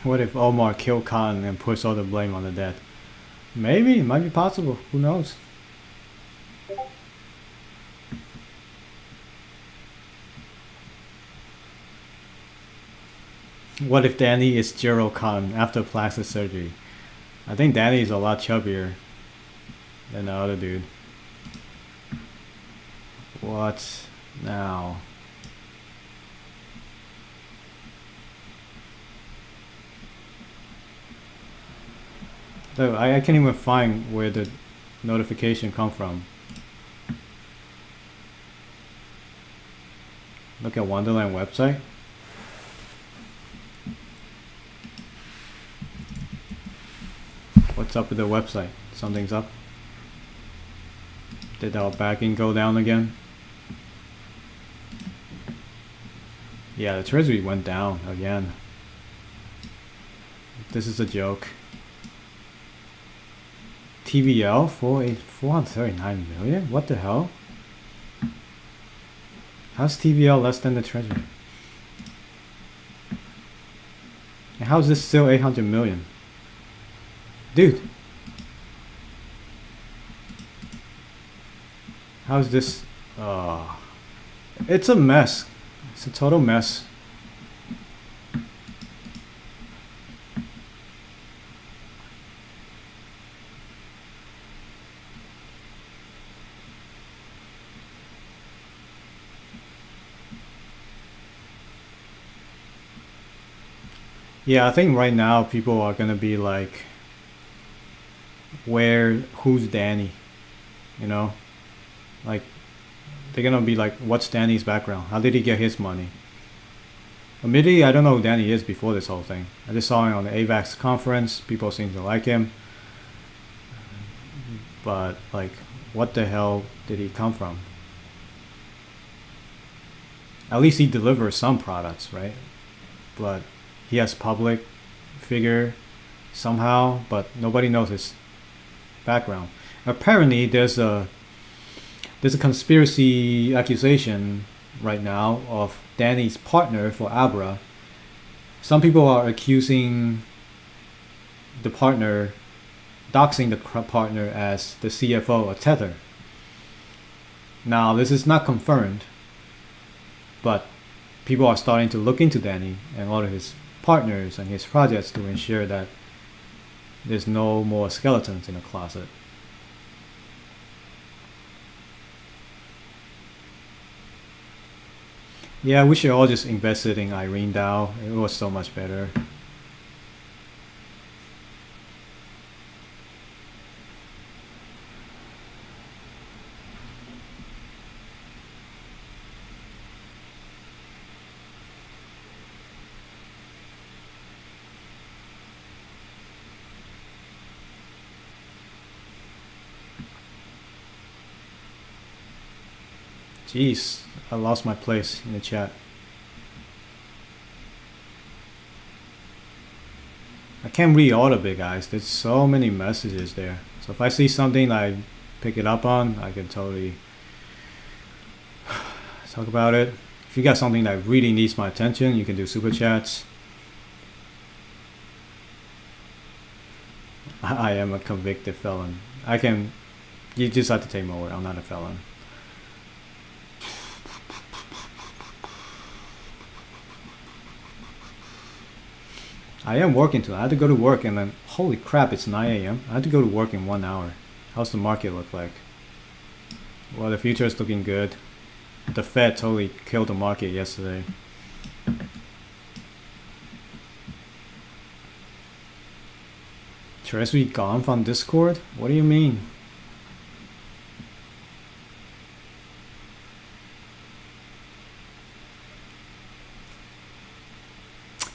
What if Omar killed Khan and puts all the blame on the dead? Maybe, it might be possible. Who knows? What if Danny is Gerald Khan after plastic surgery? I think Danny is a lot chubbier than the other dude. What now? Though I can't even find where the notification come from. Look at Wonderland website. What's up with the website? Something's up. Did our backing go down again? Yeah, the treasury went down again. This is a joke. TVL 439 million? What the hell? How's TVL less than the treasury? And how's this still 800 million? Dude. How's this? It's a mess. It's a total mess. Yeah, I think right now people are gonna be like, who's Danny? You know? Like, they're gonna be like, what's Danny's background? How did he get his money? Admittedly, I don't know who Danny is before this whole thing. I just saw him on the AVAX conference. People seem to like him. But, like, what the hell did he come from? At least he delivers some products, right? But he has public figure somehow, but nobody knows his background. Apparently, there's a conspiracy accusation right now of Danny's partner for Abra. Some people are accusing the partner, doxing the partner as the CFO of Tether. Now, this is not confirmed, but people are starting to look into Danny and all of his partners and his projects to ensure that there's no more skeletons in the closet. Yeah, we should all just invest it in Irene DAO. It was so much better. Jeez, I lost my place in the chat. I can't read all of it, guys. There's so many messages there. So if I see something I pick it up on, I can totally talk about it. If you got something that really needs my attention, you can do super chats. I am a convicted felon. You just have to take my word. I'm not a felon. I am working tonight. I had to go to work and then, holy crap, it's 9 a.m. I had to go to work in 1 hour. How's the market look like? Well, the future is looking good. The Fed totally killed the market yesterday. Treasury gone from Discord? What do you mean?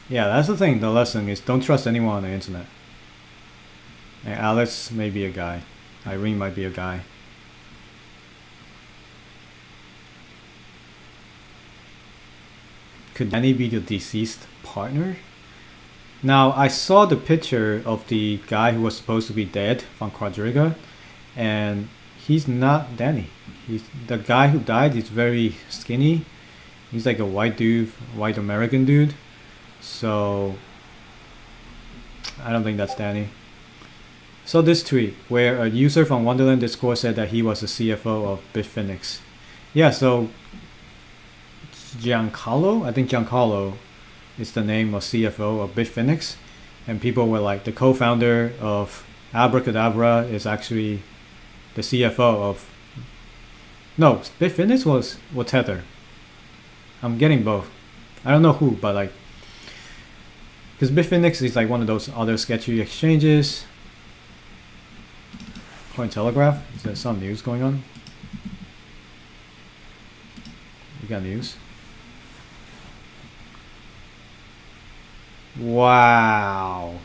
Yeah, that's the thing. The lesson is don't trust anyone on the internet. And Alex may be a guy. Irene might be a guy. Could Danny be the deceased partner? Now, I saw the picture of the guy who was supposed to be dead from Quadriga, and he's not Danny. He's the guy who died. He's very skinny. He's like a white dude, white American dude. So I don't think that's Danny. So this tweet, where a user from Wonderland Discord said that he was the CFO of Bitfinex. Yeah, so Giancarlo, I think Giancarlo is the name of CFO of Bitfinex, and people were like, the co-founder of Abracadabra is actually the CFO of. No, Bitfinex was Tether. I'm getting both. I don't know who, but like, because Bitfinex is like one of those other sketchy exchanges. Cointelegraph, is there some news going on? You got news? Wow.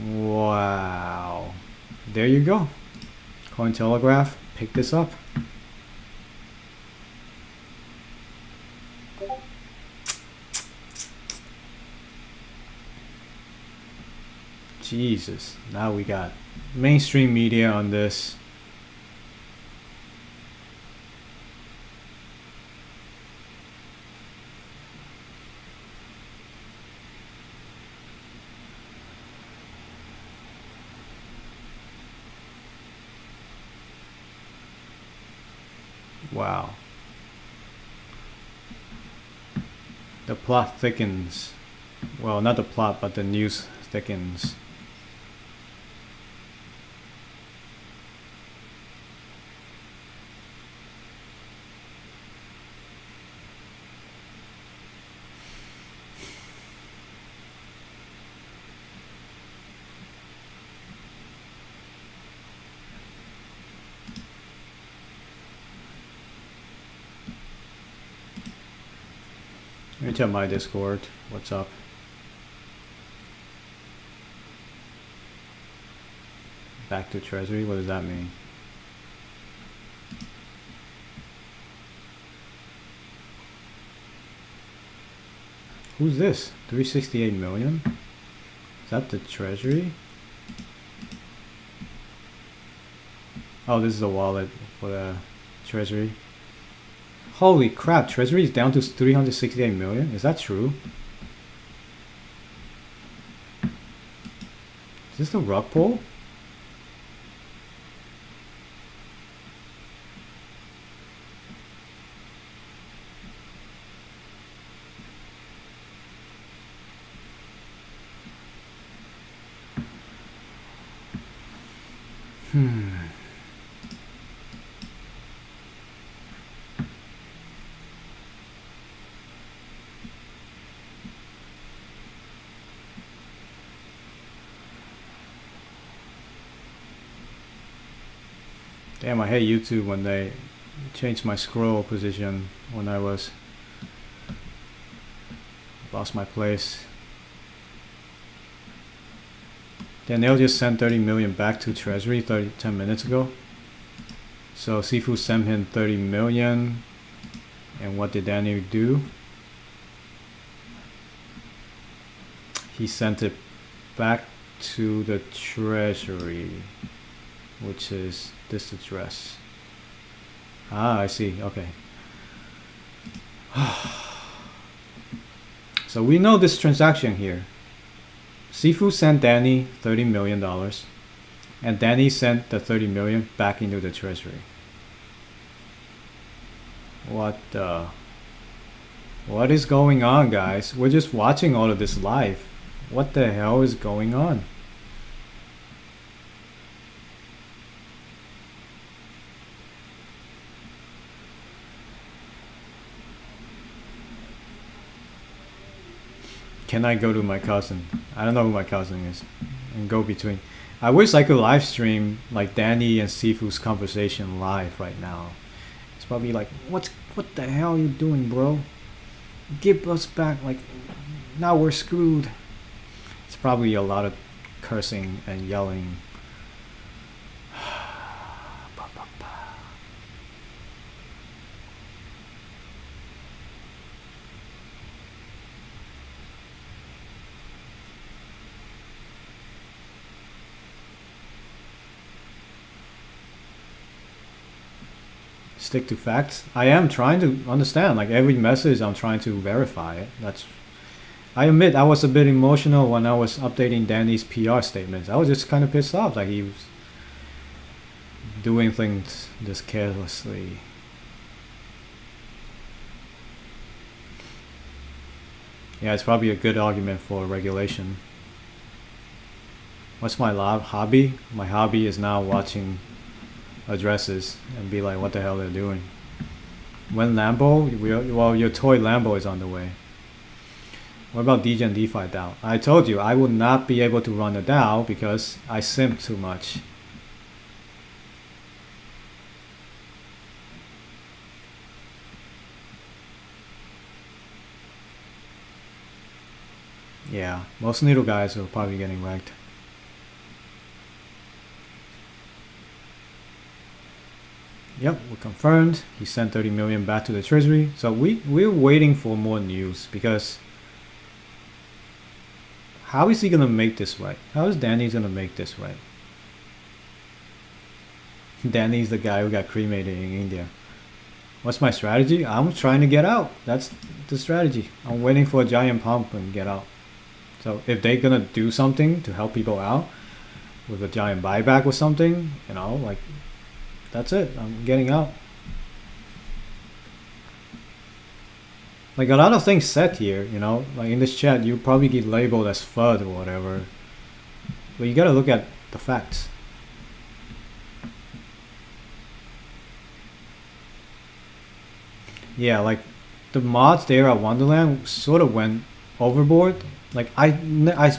Wow. There you go. Cointelegraph, pick this up. Jesus. Now we got mainstream media on this. Wow. The plot thickens. Well, not the plot, but the news thickens. Let me check my Discord. What's up? Back to Treasury? What does that mean? Who's this? 368 million? Is that the Treasury? Oh, this is a wallet for the Treasury. Holy crap, Treasury is down to 368 million? Is that true? Is this the rug pull? Damn, I hate YouTube when they changed my scroll position when I was lost my place. Then they'll just send 30 million back to Treasury 10 minutes ago. So Sifu sent him 30 million. And what did Daniel do? He sent it back to the Treasury, which is this address. Ah, I see. Okay. So we know this transaction here. Sifu sent Danny $30 million, and Danny sent the 30 million back into the Treasury. What is going on, guys? We're just watching all of this live. What the hell is going on? Can I go to my cousin? I don't know who my cousin is. And go between. I wish I could live stream like Danny and Sifu's conversation live right now. It's probably like, what the hell are you doing, bro? give us back, like, now we're screwed. It's probably a lot of cursing and yelling. Stick to facts. I am trying to understand, like, every message I'm trying to verify it. I admit I was a bit emotional when I was updating Danny's PR statements. I was just kind of pissed off, like he was doing things just carelessly. Yeah, it's probably a good argument for regulation. What's my hobby? My hobby is now watching addresses and be like, what the hell they're doing. When Lambo, well, your toy Lambo is on the way. What about Degen DeFi DAO? I told you I would not be able to run a DAO because I simp too much. Yeah, most little guys are probably getting wrecked. Yep, we confirmed. He sent 30 million back to the treasury. So we're waiting for more news, because how is he gonna make this right? How is Danny gonna make this right? Danny's the guy who got cremated in India. What's my strategy? I'm trying to get out. That's the strategy. I'm waiting for a giant pump and get out. So if they're gonna do something to help people out with a giant buyback or something, you know, like, that's it. I'm getting out. Like, a lot of things said here, you know, like in this chat, you probably get labeled as FUD or whatever. But you gotta look at the facts. Yeah, like the mods there at Wonderland sort of went overboard. Like I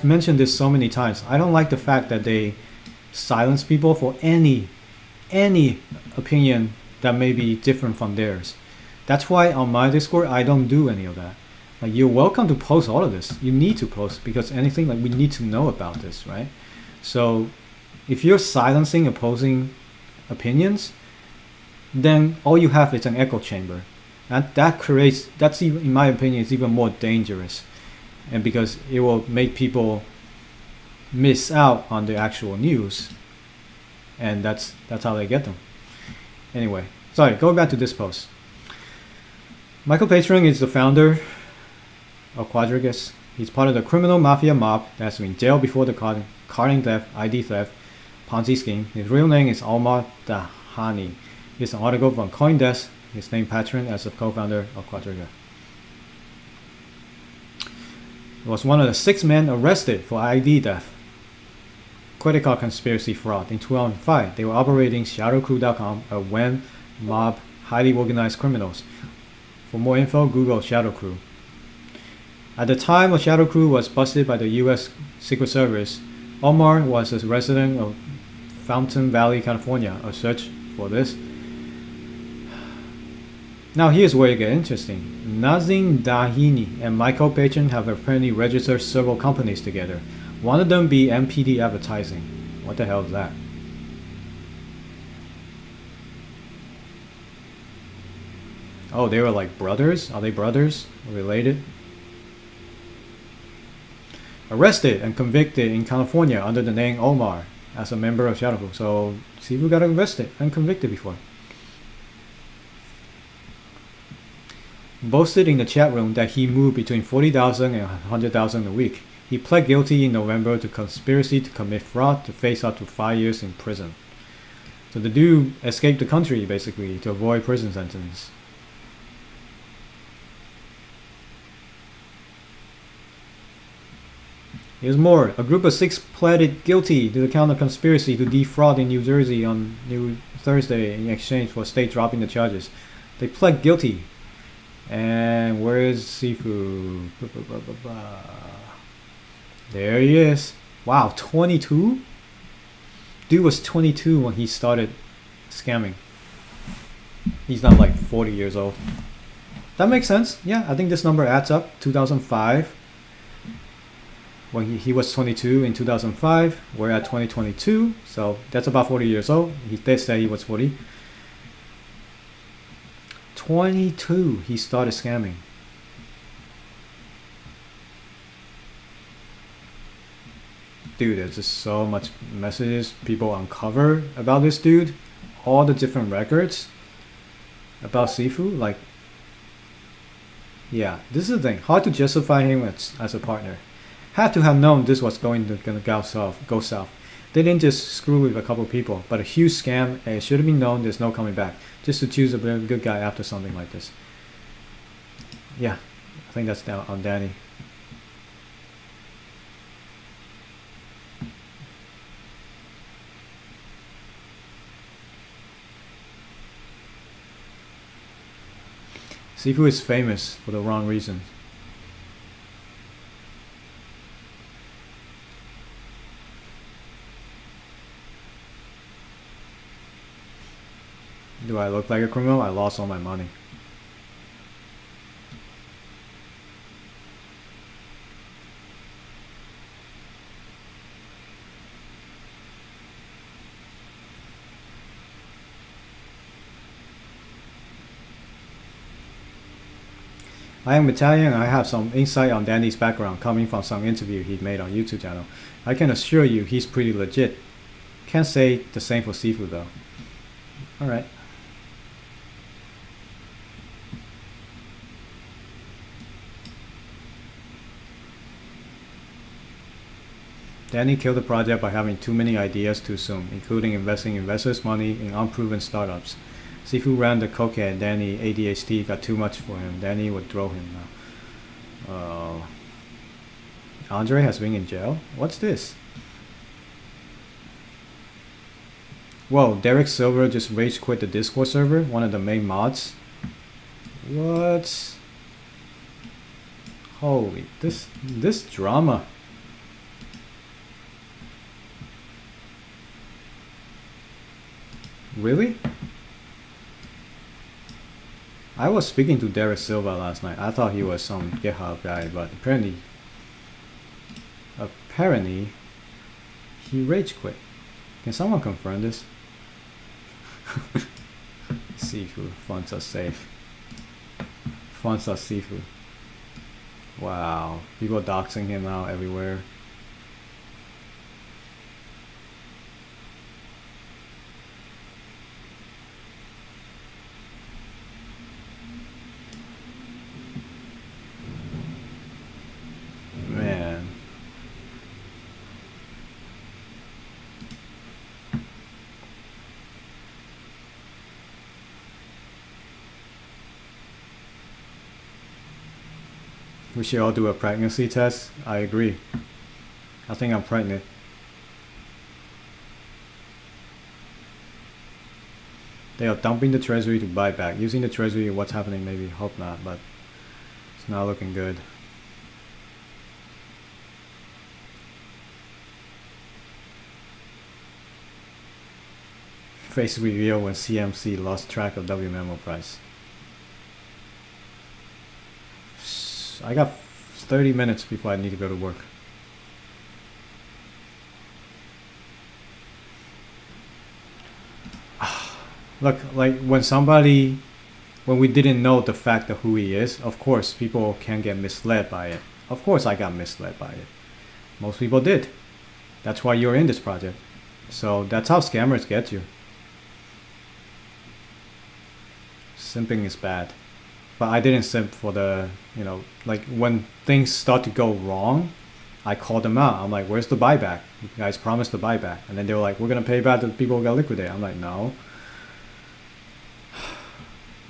mentioned this so many times. I don't like the fact that they silence people for any opinion that may be different from theirs. That's why on my Discord I don't do any of that. Like, you're welcome to post all of this. You need to post, because anything, like, we need to know about this, right? So if you're silencing opposing opinions, then all you have is an echo chamber. That's even, in my opinion, is even more dangerous, and because it will make people miss out on the actual news, and that's how they get them. Anyway, sorry, going back to this post. Michael Patron is the founder of Quadrigas. He's part of the criminal mafia mob that's been jailed before the carding theft, ID theft, Ponzi scheme. His real name is Omar Dahani. Here's an article from CoinDesk. His name Patron as a co-founder of Quadriga. He was one of the 6 men arrested for ID theft, credit card conspiracy fraud in 2005. They were operating ShadowCrew.com, a WAN mob, highly organized criminals. For more info, Google Shadow Crew. At the time of Shadow Crew was busted by the US Secret Service, Omar was a resident of Fountain Valley, California. A search for this. Now here's where it gets interesting. Nazim Dahini and Michael Patron have apparently registered several companies together. One of them be MPD Advertising. What the hell is that? Oh, they were like brothers? Are they brothers? Related? Arrested and convicted in California under the name Omar as a member of Shadow Crew. So Sifu got arrested and convicted before. Boasted in the chat room that he moved between 40,000 and 100,000 a week. He pled guilty in November to conspiracy to commit fraud to face up to 5 years in prison. So the dude escaped the country basically to avoid prison sentence. Here's more. A group of 6 pleaded guilty to the count of conspiracy to defraud in New Jersey on New Thursday in exchange for state dropping the charges. They pled guilty. And where's Sifu? There he is. Wow, 22? Dude was 22 when he started scamming. He's not like 40 years old. That makes sense. Yeah, I think this number adds up. 2005, when he was 22 in 2005. We're at 2022, so that's about 40 years old. He did say he was 40. 22, he started scamming. Dude, there's just so much messages people uncover about this dude. All the different records about Sifu. Like, yeah, this is the thing. Hard to justify him as a partner. Had to have known this was going to go south. They didn't just screw with a couple people, but a huge scam, and it should have been known there's no coming back. Just to choose a good guy after something like this. Yeah, I think that's down on Danny. Sifu is famous for the wrong reason. Do I look like a criminal? I lost all my money. I am Italian and I have some insight on Danny's background coming from some interview he made on YouTube channel. I can assure you he's pretty legit. Can't say the same for Sifu though. Alright. Danny killed the project by having too many ideas too soon, including investing investors' money in unproven startups. Sifu ran the cocaine. Danny ADHD got too much for him. Danny would throw him now. Andre has been in jail? What's this? Whoa, Derek Silver just rage quit the Discord server, one of the main mods. What? Holy, this drama. Really? I was speaking to Derek Silva last night. I thought he was some GitHub guy, but apparently he rage quit. Can someone confirm this? Sifu, fonts are safe. Fonts are Sifu. Wow, people doxing him now everywhere. Man. We should all do a pregnancy test. I agree. I think I'm pregnant. They are dumping the treasury to buy back. Using the treasury, what's happening? Maybe, hope not, but it's not looking good. Face reveal when CMC lost track of WMMO price. I got 30 minutes before I need to go to work. Look, like when we didn't know the fact of who he is, of course people can get misled by it. Of course I got misled by it. Most people did. That's why you're in this project. So that's how scammers get you. Simping is bad. But I didn't simp for the, like when things start to go wrong, I called them out. I'm like, where's the buyback? You guys promised the buyback. And then they were like, we're going to pay back the people who got liquidated. I'm like, no.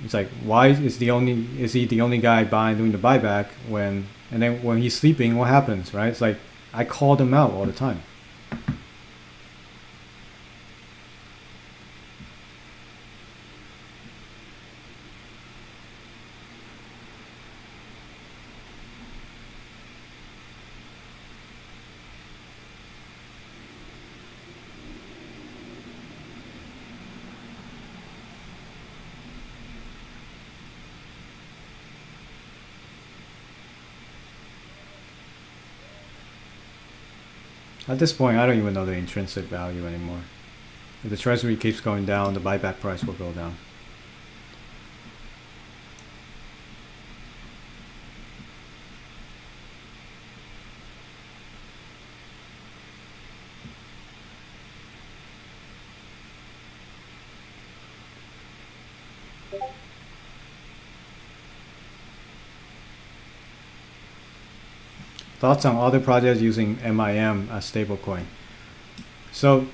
It's like, why is he the only guy doing the buyback and then when he's sleeping, what happens, right? It's like, I call them out all the time. At this point, I don't even know the intrinsic value anymore. If the treasury keeps going down, the buyback price will go down. Thoughts on other projects using MIM as stablecoin. So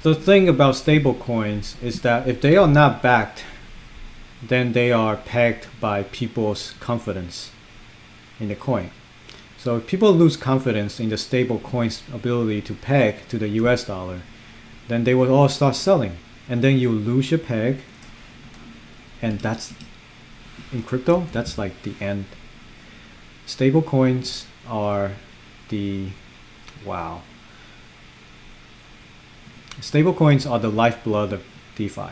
the thing about stablecoins is that if they are not backed, then they are pegged by people's confidence in the coin. So if people lose confidence in the stablecoin's ability to peg to the US dollar, then they will all start selling. And then you lose your peg, and that's, in crypto, that's like the end. Stablecoins are the, wow. Stablecoins are the lifeblood of DeFi.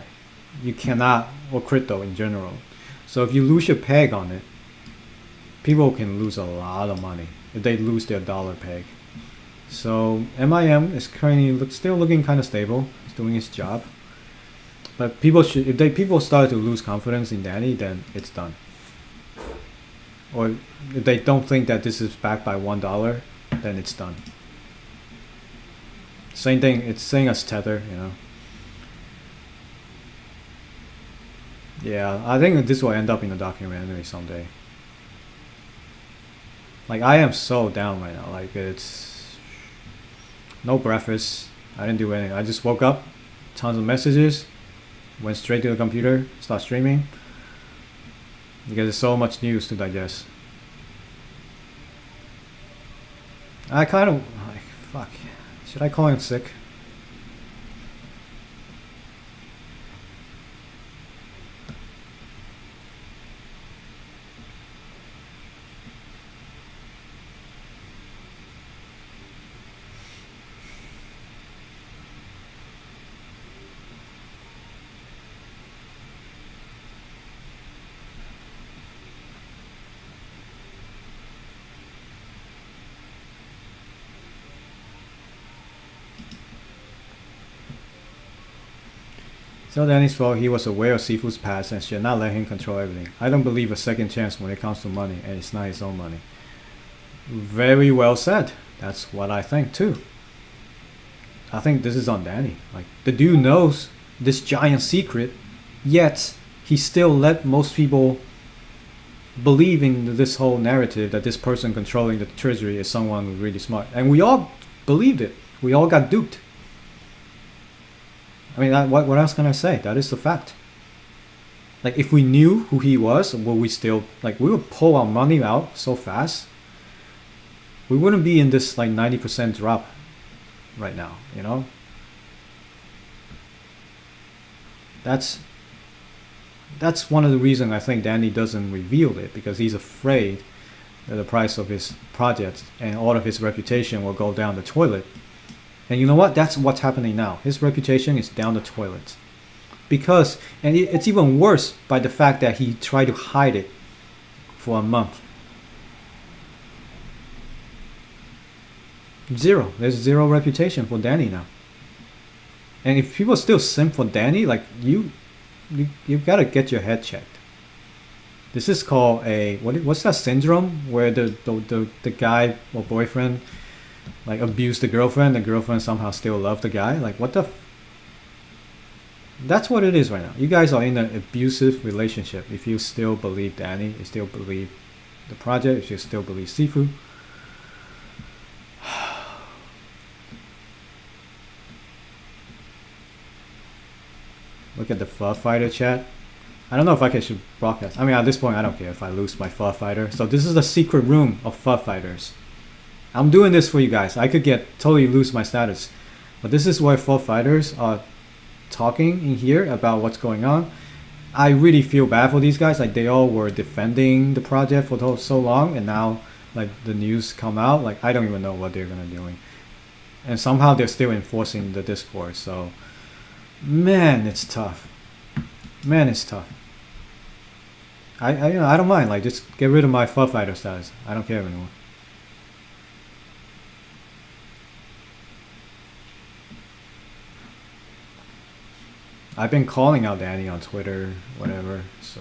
You cannot, or crypto in general. So if you lose your peg on it, people can lose a lot of money if they lose their dollar peg. So MIM is currently still looking kind of stable. It's doing its job. But people should, if people start to lose confidence in Danny, then it's done. Or if they don't think that this is backed by $1, then it's done. Same thing, it's same as Tether, you know. Yeah, I think this will end up in a documentary someday. Like, I am so down right now. Like, it's no breakfast. I didn't do anything. I just woke up, tons of messages, went straight to the computer, start streaming. Because there's so much news to digest. I kind of, like, fuck. Should I call him sick? It's not Danny's fault. He was aware of Sifu's past and should not let him control everything. I don't believe a second chance when it comes to money, and it's not his own money. Very well said. That's what I think too. I think this is on Danny. Like, the dude knows this giant secret, yet he still let most people believe in this whole narrative that this person controlling the treasury is someone who's really smart. And we all believed it. We all got duped. I mean, what else can I say? That is the fact. Like, if we knew who he was, would we still, like, we would pull our money out so fast. We wouldn't be in this, like, 90% drop right now, you know? That's one of the reasons I think Danny doesn't reveal it, because he's afraid that the price of his project and all of his reputation will go down the toilet. And you know what? That's what's happening now. His reputation is down the toilet. Because, and it's even worse by the fact that he tried to hide it for a month. Zero. There's zero reputation for Danny now. And if people still simp for Danny, like, you've got to get your head checked. This is called a, what's that syndrome where the guy or boyfriend, like, abused the girlfriend somehow still loved the guy? Like, what the that's what it is right now. You guys are in an abusive relationship if you still believe Danny, you still believe the project, if you still believe Sifu. Look at the Fur Fighter chat. I don't know if I should broadcast. I mean, at this point, I don't care if I lose my Fur Fighter. So this is the secret room of Fur Fighters. I'm doing this for you guys. I could totally lose my status. But this is where Fur Fighters are talking in here about what's going on. I really feel bad for these guys. Like, they all were defending the project for so long, and now, like, the news come out. Like, I don't even know what they're gonna do. And somehow they're still enforcing the Discord. So, man, it's tough. Man, it's tough. I don't mind. Like, just get rid of my Fur Fighter status. I don't care anymore. I've been calling out Danny on Twitter, whatever. So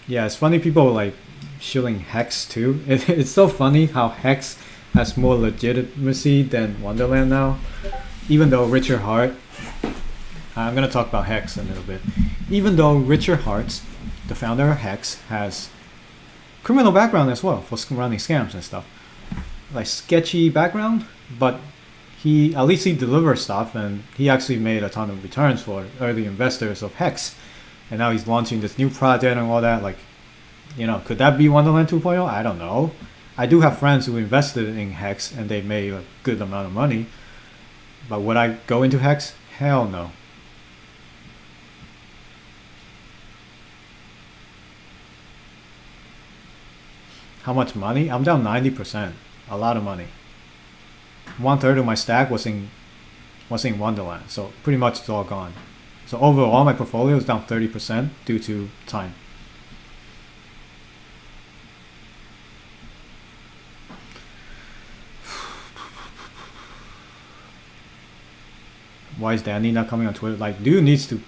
yeah, it's funny people like shilling Hex too. It's so funny how Hex has more legitimacy than Wonderland now. Even though Richard Hart, I'm gonna talk about Hex in a little bit. Even though Richard Hart, the founder of Hex, has criminal background as well for running scams and stuff, like sketchy background, but he at least he delivers stuff, and he actually made a ton of returns for early investors of Hex. And now he's launching this new project and all that. Like, you know, could that be Wonderland 2.0? I don't know. I do have friends who invested in Hex and they made a good amount of money. But would I go into Hex? Hell no. How much money? I'm down 90%. A lot of money. 1/3 of my stack was in Wonderland, so pretty much it's all gone. So overall, my portfolio is down 30% due to time. Why is Danny not coming on Twitter? Like, dude needs to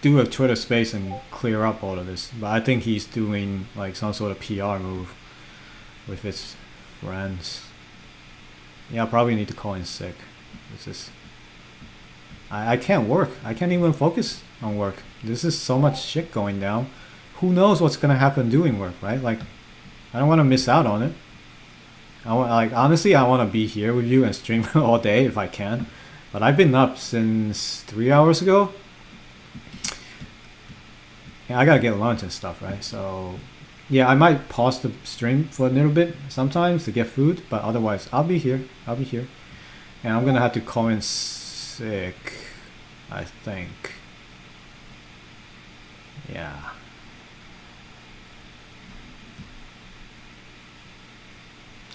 do a Twitter space and clear up all of this. But I think he's doing like some sort of PR move with his friends. Yeah, I probably need to call in sick. This is I can't work. I can't even focus on work. This is so much shit going down. Who knows what's gonna happen doing work, right? Like, I don't want to miss out on it. Honestly, I want to be here with you and stream all day if I can. But I've been up since 3 hours ago. Yeah, I gotta get lunch and stuff, right? So, yeah, I might pause the stream for a little bit sometimes to get food, but otherwise, I'll be here. I'll be here, and I'm gonna have to call in sick, I think. Yeah.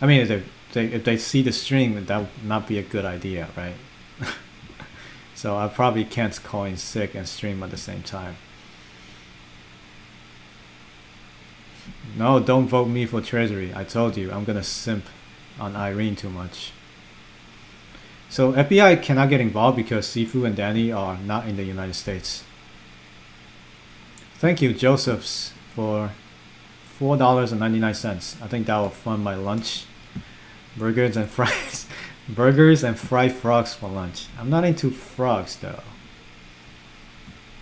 I mean, if they see the stream, that would not be a good idea, right? So I probably can't call in sick and stream at the same time. No, don't vote me for treasury. I told you, I'm gonna simp on Irene too much. So FBI cannot get involved because Sifu and Danny are not in the United States. Thank you, Josephs, for $4.99. I think that will fund my lunch. Burgers and fries. Burgers and fried frogs for lunch. I'm not into frogs though.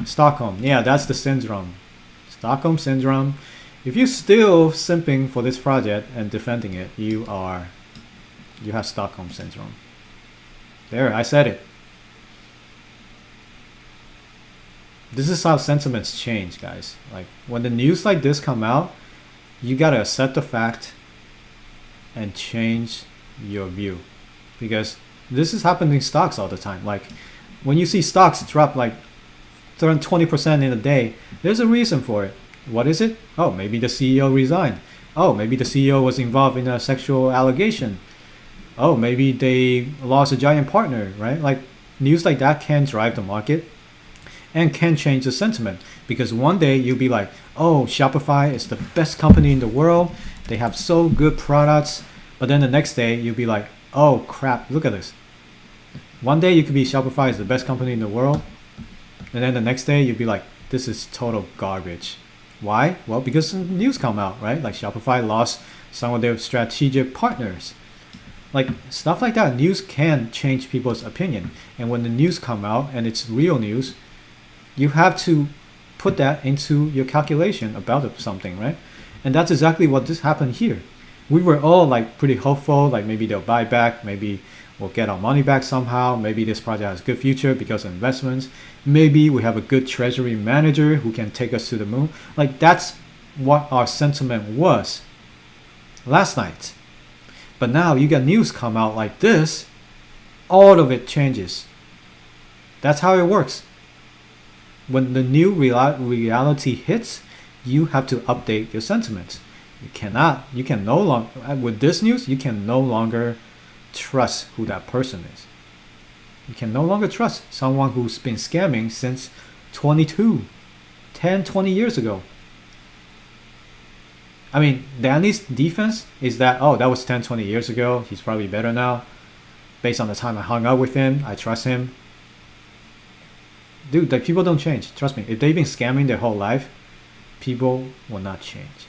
Stockholm. Yeah, that's the syndrome. Stockholm syndrome. If you're still simping for this project and defending it, you have Stockholm syndrome. There, I said it. This is how sentiments change, guys. Like, when the news like this come out, you gotta accept the fact and change your view, because this is happening in stocks all the time. Like, when you see stocks drop like 20% in a day, there's a reason for it. What is it? Oh, maybe the CEO resigned. Oh, maybe the CEO was involved in a sexual allegation. Oh, maybe they lost a giant partner, right? Like, news like that can drive the market and can change the sentiment, because one day you'll be like, oh, Shopify is the best company in the world. They have so good products. But then the next day you'll be like, oh crap, look at this. One day you could be Shopify is the best company in the world. And then the next day you'll be like, this is total garbage. Why? Well, because some news come out, right? Like Shopify lost some of their strategic partners. Like, stuff like that, news can change people's opinion. And when the news come out and it's real news, you have to put that into your calculation about something, right? And that's exactly what this happened here. We were all like pretty hopeful, like maybe they'll buy back, maybe we'll get our money back somehow, maybe this project has a good future because of investments, maybe we have a good treasury manager who can take us to the moon. Like, that's what our sentiment was last night. But now you got news come out like this, all of it changes. That's how it works. When the new reality hits, you have to update your sentiments. You can no longer, with this news, you can no longer trust who that person is. You can no longer trust someone who's been scamming since 10, 20 years ago. I mean, Danny's defense is that, oh, that was 10, 20 years ago. He's probably better now. Based on the time I hung out with him, I trust him. Dude, like, people don't change. Trust me. If they've been scamming their whole life, people will not change.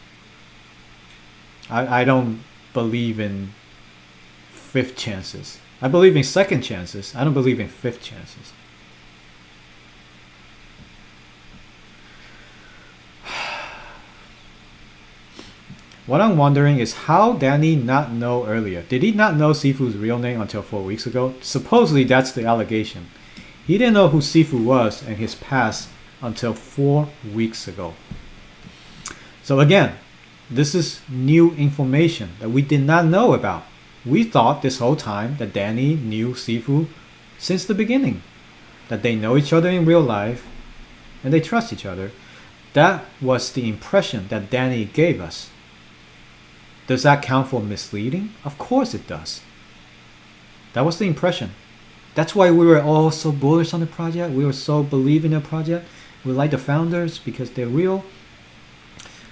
I don't believe in fifth chances. I believe in second chances. I don't believe in fifth chances. What I'm wondering is how Danny not know earlier. Did he not know Sifu's real name until 4 weeks ago? Supposedly that's the allegation. He didn't know who Sifu was and his past until 4 weeks ago. So again, this is new information that we did not know about. We thought this whole time that Danny knew Sifu since the beginning. That they know each other in real life and they trust each other. That was the impression that Danny gave us. Does that count for misleading? Of course it does. That was the impression. That's why we were all so bullish on the project. We were so believing in the project. We like the founders because they're real.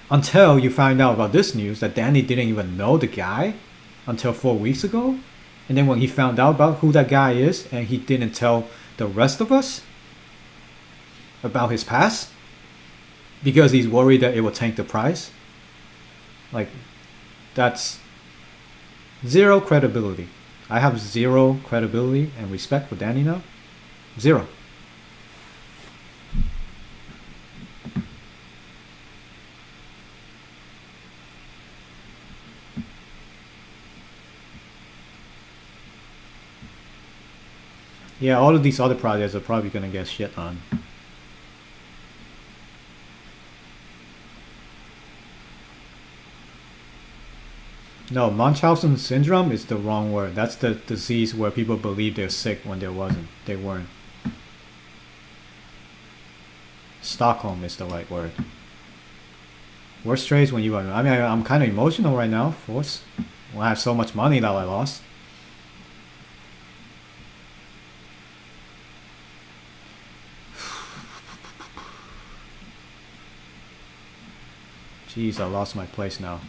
Until you find out about this news that Danny didn't even know the guy until 4 weeks ago. And then when he found out about who that guy is and he didn't tell the rest of us about his past because he's worried that it will tank the price. Like, that's zero credibility. I have zero credibility and respect for Danny now. Zero. Yeah, all of these other projects are probably going to get shit on. No, Munchausen syndrome is the wrong word. That's the disease where people believe they're sick when they wasn't. They weren't. Stockholm is the right word. Worst trades when you are. I mean, I'm kind of emotional right now, of course. When I have so much money that I lost. Jeez, I lost my place now.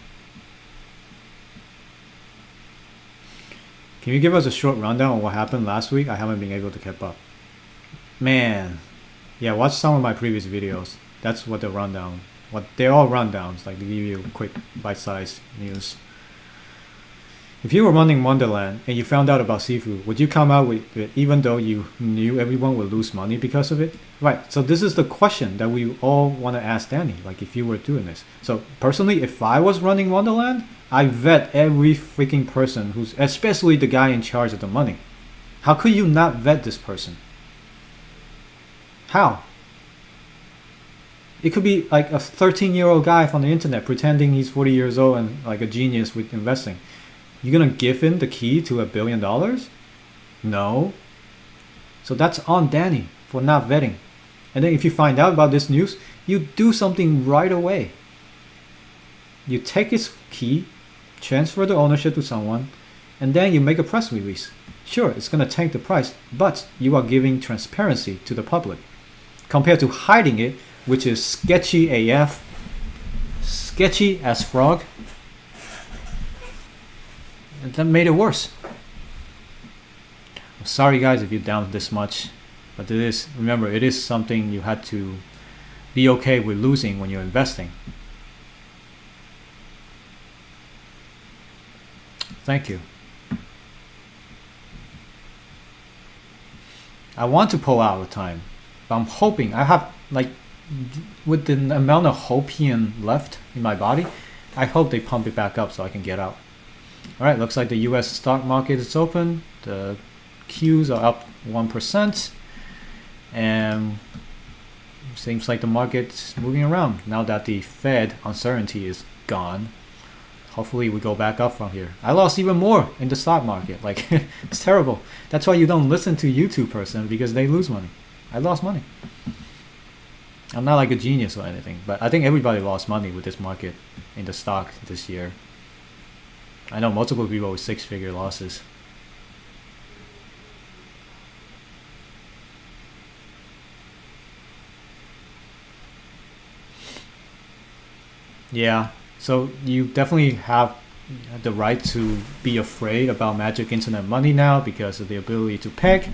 Can you give us a short rundown on what happened last week? I haven't been able to keep up. Man. Yeah, watch some of my previous videos. That's what the rundown. They're all rundowns, like they give you quick bite-sized news. If you were running Wonderland and you found out about Sifu, would you come out with it even though you knew everyone would lose money because of it? Right, so this is the question that we all want to ask Danny, like if you were doing this. So personally, if I was running Wonderland, I vet every freaking person who's, especially the guy in charge of the money. How could you not vet this person? How? It could be like a 13-year-old guy from the internet pretending he's 40 years old and like a genius with investing. You're gonna give him the key to $1 billion? No. So that's on Danny for not vetting. And then if you find out about this news, you do something right away. You take his key, transfer the ownership to someone, and then you make a press release. Sure, it's gonna tank the price, but you are giving transparency to the public. Compared to hiding it, which is sketchy AF, sketchy as frog. And that made it worse. I'm sorry guys if you're down this much, but it is, remember, it is something you had to be okay with losing when you're investing. Thank you. I want to pull out of time, but I'm hoping, I have like, with the amount of hopium left in my body, I hope they pump it back up so I can get out. Alright, looks like the US stock market is open. The Qs are up 1%. And seems like the market's moving around now that the Fed uncertainty is gone. Hopefully we go back up from here. I lost even more in the stock market. Like, it's terrible. That's why you don't listen to YouTube person, because they lose money. I lost money. I'm not like a genius or anything, but I think everybody lost money with this market in the stock this year. I know multiple people with 6-figure losses. Yeah, so you definitely have the right to be afraid about magic internet money now because of the ability to peg.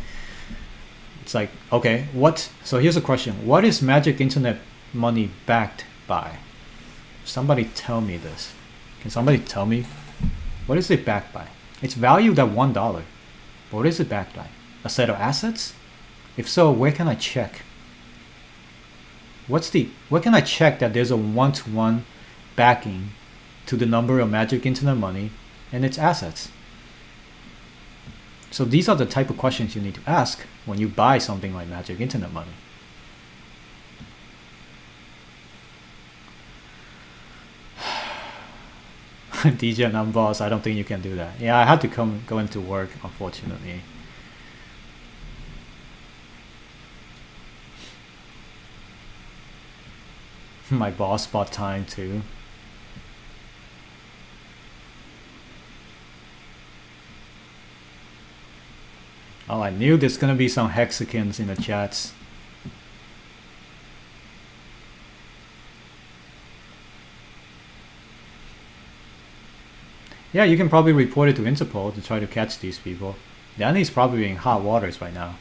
It's like, okay, what? So here's a question: what is magic internet money backed by? Somebody tell me this. Can somebody tell me what is it backed by? It's valued at $1. What is it backed by? A set of assets? If so, where can I check? Where can I check that there's a one-to-one backing to the number of magic internet money and its assets? So these are the type of questions you need to ask when you buy something like magic internet money. Degen, I'm boss. I don't think you can do that. Yeah, I had to go into work, unfortunately. My boss bought time too. Oh, I knew there's gonna be some hexagons in the chats. Yeah, you can probably report it to Interpol to try to catch these people. Danny's probably in hot waters right now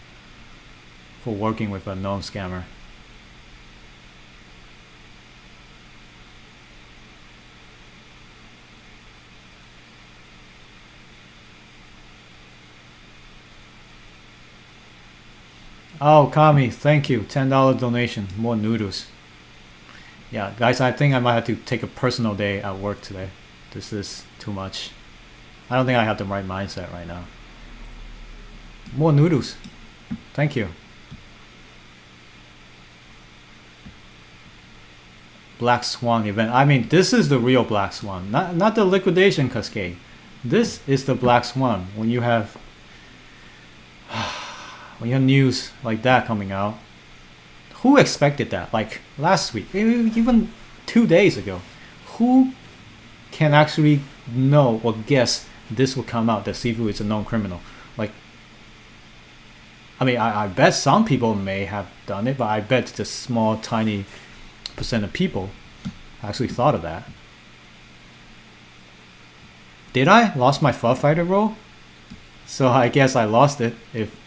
for working with a known scammer. Oh, Kami, thank you. $10 donation. More noodles. Yeah, guys, I think I might have to take a personal day at work today. This is too much. I don't think I have the right mindset right now. More noodles. Thank you. Black Swan event. I mean, this is the real Black Swan, not the liquidation cascade. This is the Black Swan. When you have news like that coming out, who expected that? Like last week, even 2 days ago, who can actually know or guess this will come out that Sifu is a known criminal? Like, I mean, I bet some people may have done it, but I bet the small, tiny percent of people actually thought of that. Did I lost my fur fighter role? So I guess I lost it if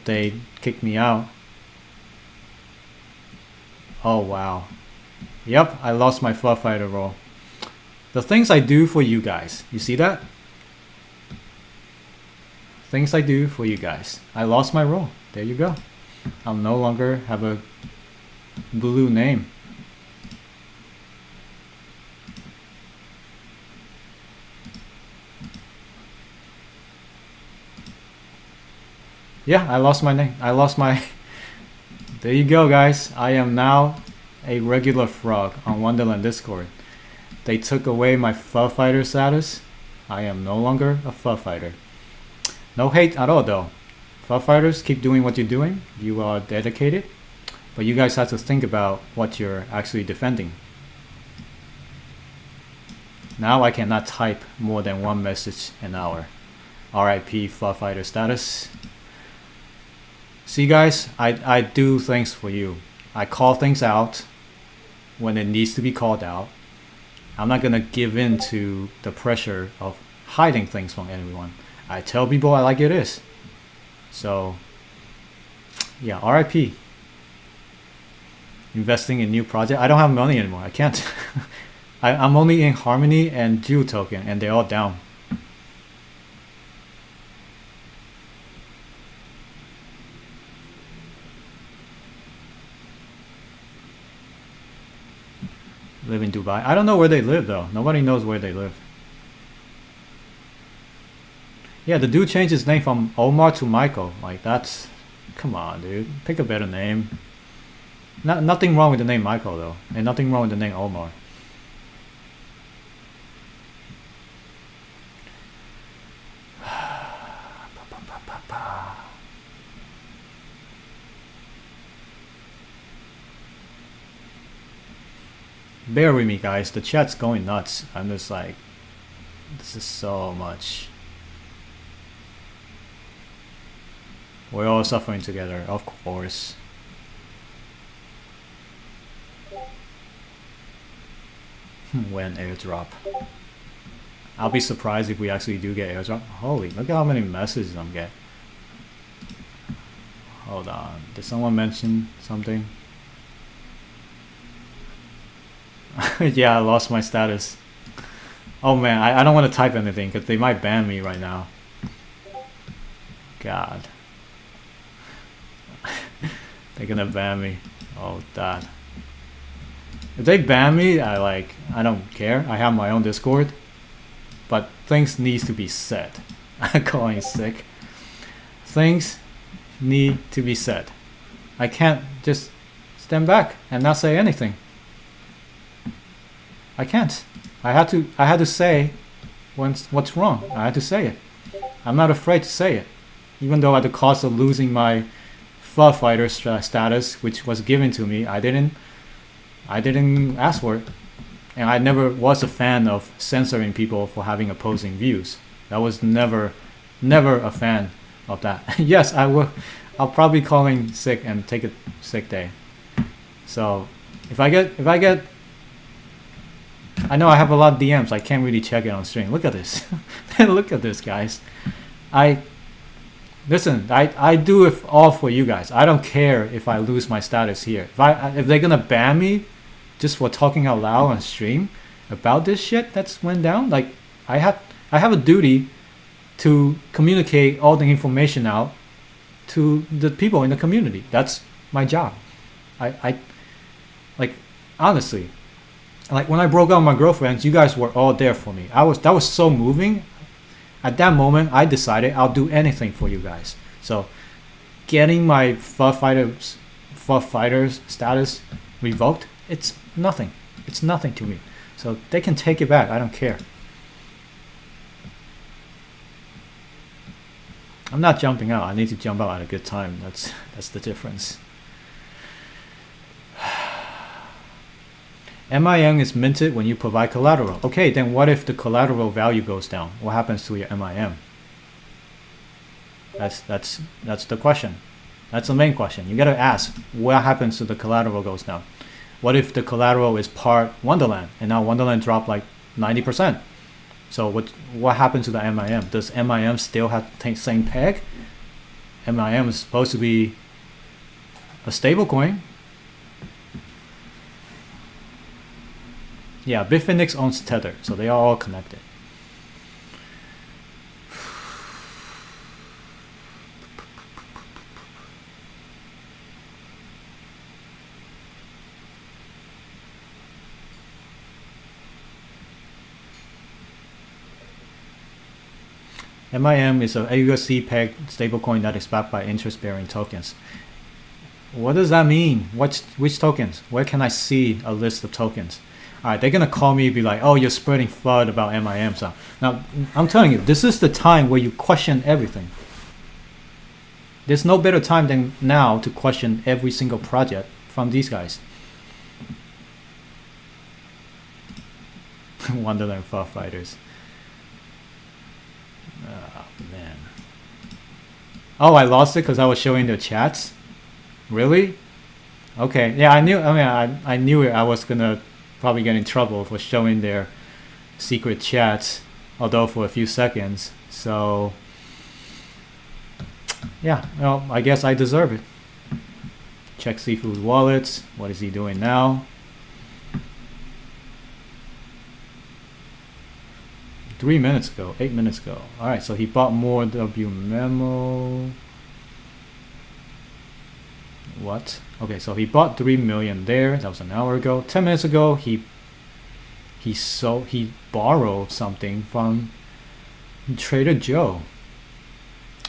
they kicked me out. Oh wow. Yep, I lost my fur fighter role. The things I do for you guys. You see that? Things I do for you guys. I lost my role. There you go. I'll no longer have a blue name. Yeah, I lost my name. I lost my... There you go, guys. I am now a regular frog on Wonderland Discord. They took away my fur fighter status. I am no longer a fur fighter. No hate at all, though. Fur fighters, keep doing what you're doing. You are dedicated. But you guys have to think about what you're actually defending. Now I cannot type more than one message an hour. RIP fur fighter status. See guys, I do things for you. I call things out when it needs to be called out. I'm not gonna give in to the pressure of hiding things from everyone. I tell people I like it is. So yeah, RIP. Investing in new project. I don't have money anymore. I can't. I'm only in Harmony and Jewel token and they're all down. Live in Dubai. I don't know where they live though. Nobody knows where they live. Yeah, the dude changed his name from Omar to Michael. Like that's, come on, dude. Pick a better name. Nothing wrong with the name Michael though, and nothing wrong with the name Omar. Bear with me guys, the chat's going nuts. I'm just like, this is so much. We're all suffering together, of course. When airdrop. I'll be surprised if we actually do get airdrop. Holy, look at how many messages I'm getting. Hold on. Did someone mention something? Yeah, I lost my status. Oh man, I don't want to type anything because they might ban me right now. God. They're gonna ban me. Oh, God. If they ban me, I don't care. I have my own Discord. But things needs to be said. I'm calling sick. Things need to be said. I can't just stand back and not say anything. I can't. I had to say what's wrong. I had to say it. I'm not afraid to say it. Even though at the cost of losing my fighter status, which was given to me, I didn't ask for it. And I never was a fan of censoring people for having opposing views. That was never a fan of that. Yes, I will. I'll probably call in sick and take a sick day. So if I get, I know I have a lot of DMs. I can't really check it on stream. Look at this. Look at this, guys. Listen, I do it all for you guys. I don't care if I lose my status here. If they're gonna ban me just for talking out loud on stream about this shit that's went down, like I have a duty to communicate all the information out to the people in the community. That's my job. I like, honestly, like when I broke up with my girlfriends, you guys were all there for me. That was so moving. At that moment, I decided I'll do anything for you guys. So getting my fighters status revoked, it's nothing. It's nothing to me. So they can take it back. I don't care. I'm not jumping out. I need to jump out at a good time. That's the difference. MIM is minted when you provide collateral. Okay, then what if the collateral value goes down? What happens to your MIM? That's the question. That's the main question. You gotta ask, what happens to the collateral goes down? What if the collateral is part Wonderland and now Wonderland dropped like 90%? So what happens to the MIM? Does MIM still have the same peg? MIM is supposed to be a stable coin. Yeah, Bitfinex owns Tether, so they are all connected. MIM is a USD peg stablecoin that is backed by interest-bearing tokens. What does that mean? Which tokens? Where can I see a list of tokens? All right, they're gonna call me and be like, "Oh, you're spreading FUD about MIM." So now I'm telling you, this is the time where you question everything. There's no better time than now to question every single project from these guys. Wonderland Fighters. Oh man. Oh, I lost it because I was showing the chats. Really? Okay. Yeah, I knew. I mean, I knew it. I was gonna probably get in trouble for showing their secret chats, although for a few seconds. So yeah, well, I guess I deserve it. Check Sifu's wallets. What is he doing now? 3 minutes ago, 8 minutes ago. All right, so he bought more W memo. What? Okay, so he bought 3 million there. That was an hour ago. 10 minutes ago, he borrowed something from Trader Joe.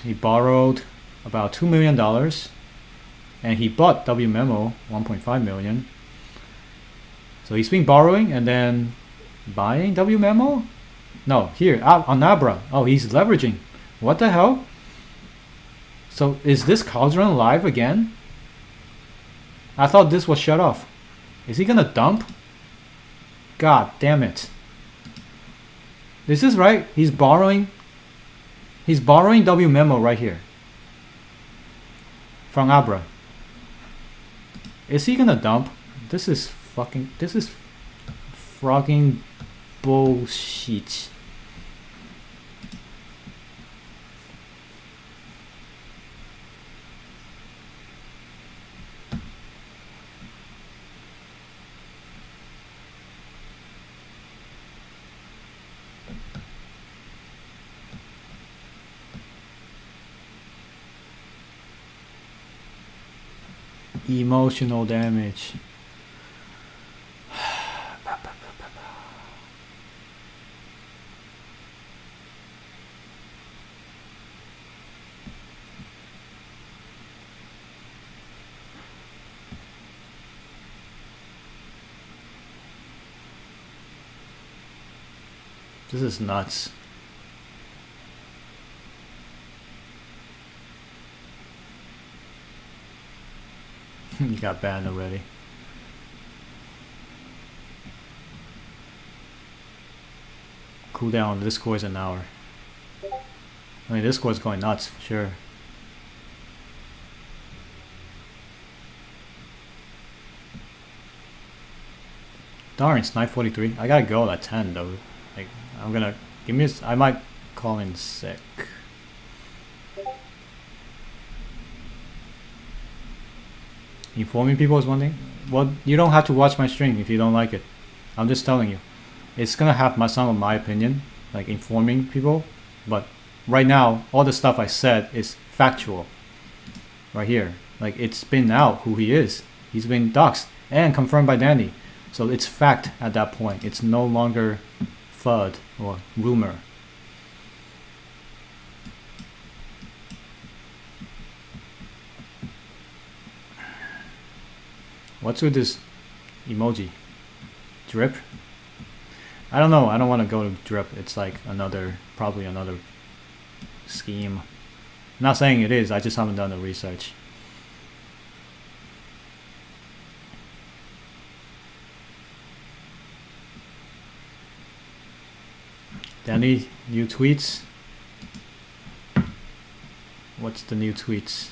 He borrowed about $2 million, and he bought W memo 1.5 million. So he's been borrowing and then buying W memo. No, here on Abra. Oh, he's leveraging. What the hell? So is this cauldron live again? I thought this was shut off. Is he gonna dump? God damn it. This is right. He's borrowing W memo right here from Abra. Is he gonna dump? This is Frogging bullshit. Emotional damage. This is nuts. You got banned already. Cooldown on this score is an hour. I mean, this score is going nuts for sure. Darn, it's 9:43. I gotta go at 10 though. Like, I'm gonna give me. I might call in sick. Informing people is one thing. Well, you don't have to watch my stream if you don't like it. I'm just telling you. It's gonna have some of my opinion, like informing people. But right now, all the stuff I said is factual. Right here. Like, it's been out who he is. He's been doxxed and confirmed by Danny. So it's fact at that point. It's no longer FUD or rumor. What's with this emoji? Drip? I don't know. I don't want to go to drip. It's like probably another scheme. I'm not saying it is. I just haven't done the research. Danny, new tweets? What's the new tweets?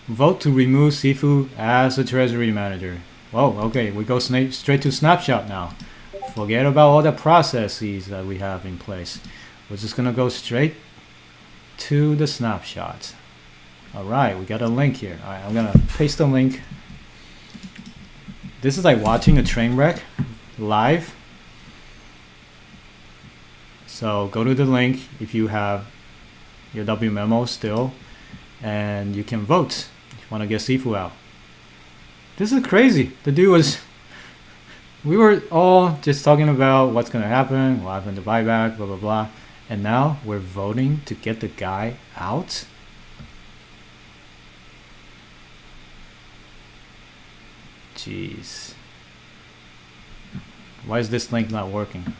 Vote to remove Sifu as a treasury manager. Whoa, okay, we go straight to snapshot now. Forget about all the processes that we have in place. We're just gonna go straight to the snapshot. Alright, we got a link here. Alright, I'm gonna paste the link. This is like watching a train wreck live. So go to the link if you have your W memo still, and you can vote if you want to get Sifu out. This is crazy. The dude was, we were all just talking about what's going to happen, what happened to buyback, blah, blah, blah. And now we're voting to get the guy out. Jeez. Why is this link not working?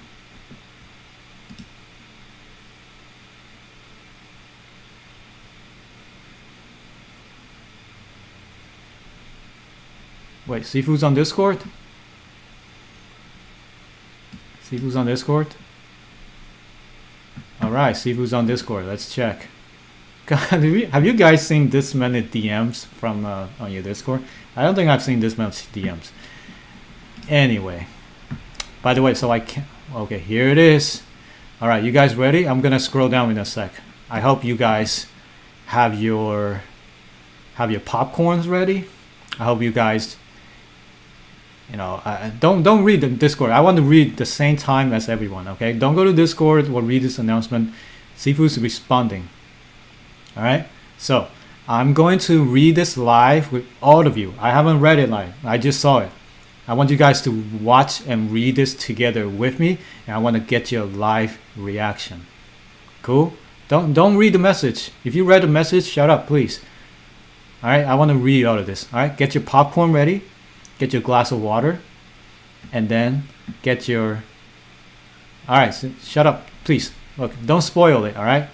Wait, Sifu's on Discord? Sifu's on Discord? Alright, Sifu's on Discord. Let's check. God, have you guys seen this many DMs from on your Discord? I don't think I've seen this much DMs. Anyway. By the way, so I can't... Okay, here it is. Alright, you guys ready? I'm gonna scroll down in a sec. I hope you guys have your popcorns ready. I hope you guys... You know, don't read the Discord. I want to read the same time as everyone, okay? Don't go to Discord or read this announcement. Sifu's responding. Alright? So, I'm going to read this live with all of you. I haven't read it live. I just saw it. I want you guys to watch and read this together with me, and I want to get your live reaction. Cool? Don't read the message. If you read the message, shut up, please. Alright? I want to read all of this. Alright? Get your popcorn ready. Get your glass of water, and then get your... Alright, so shut up, please. Look, don't spoil it, alright?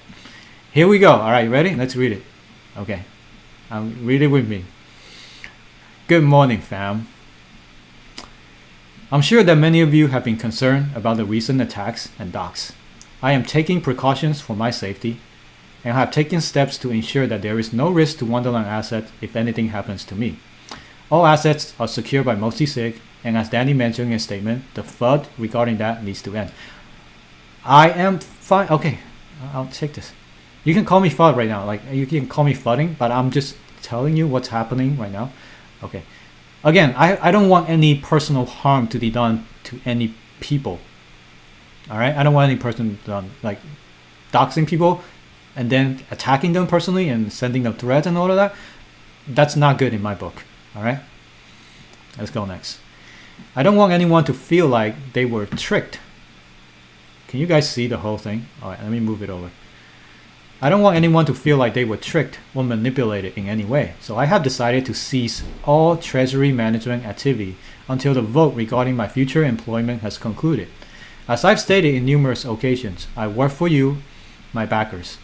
Here we go. Alright, you ready? Let's read it. Okay. Read it with me. Good morning, fam. I'm sure that many of you have been concerned about the recent attacks and docs. I am taking precautions for my safety and have taken steps to ensure that there is no risk to Wonderland assets if anything happens to me. All assets are secured by multi-sig, and as Danny mentioned in his statement, the FUD regarding that needs to end. I am fine. Okay, I'll take this. You can call me FUD right now. Like, you can call me FUDding, but I'm just telling you what's happening right now. Okay. Again, I don't want any personal harm to be done to any people. All right? I don't want any person done, like doxing people and then attacking them personally and sending them threats and all of that. That's not good in my book. All right? Let's go next. I don't want anyone to feel like they were tricked. Can you guys see the whole thing? All right, let me move it over. I don't want anyone to feel like they were tricked or manipulated in any way. So I have decided to cease all treasury management activity until the vote regarding my future employment has concluded. As I've stated in numerous occasions, I work for you, my backers.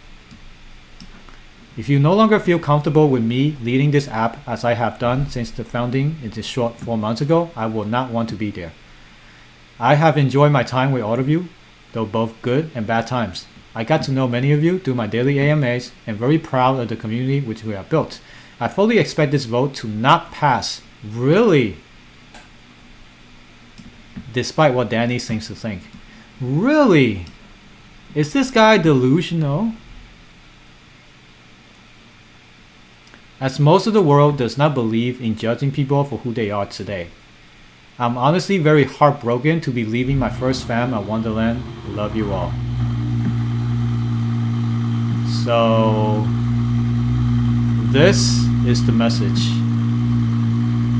If you no longer feel comfortable with me leading this app as I have done since the founding in this short 4 months ago, I will not want to be there. I have enjoyed my time with all of you, though both good and bad times. I got to know many of you through my daily AMAs and very proud of the community which we have built. I fully expect this vote to not pass. Really? Despite what Danny seems to think. Really? Is this guy delusional? As most of the world does not believe in judging people for who they are today. I'm honestly very heartbroken to be leaving my first fam at Wonderland. Love you all. So this is the message.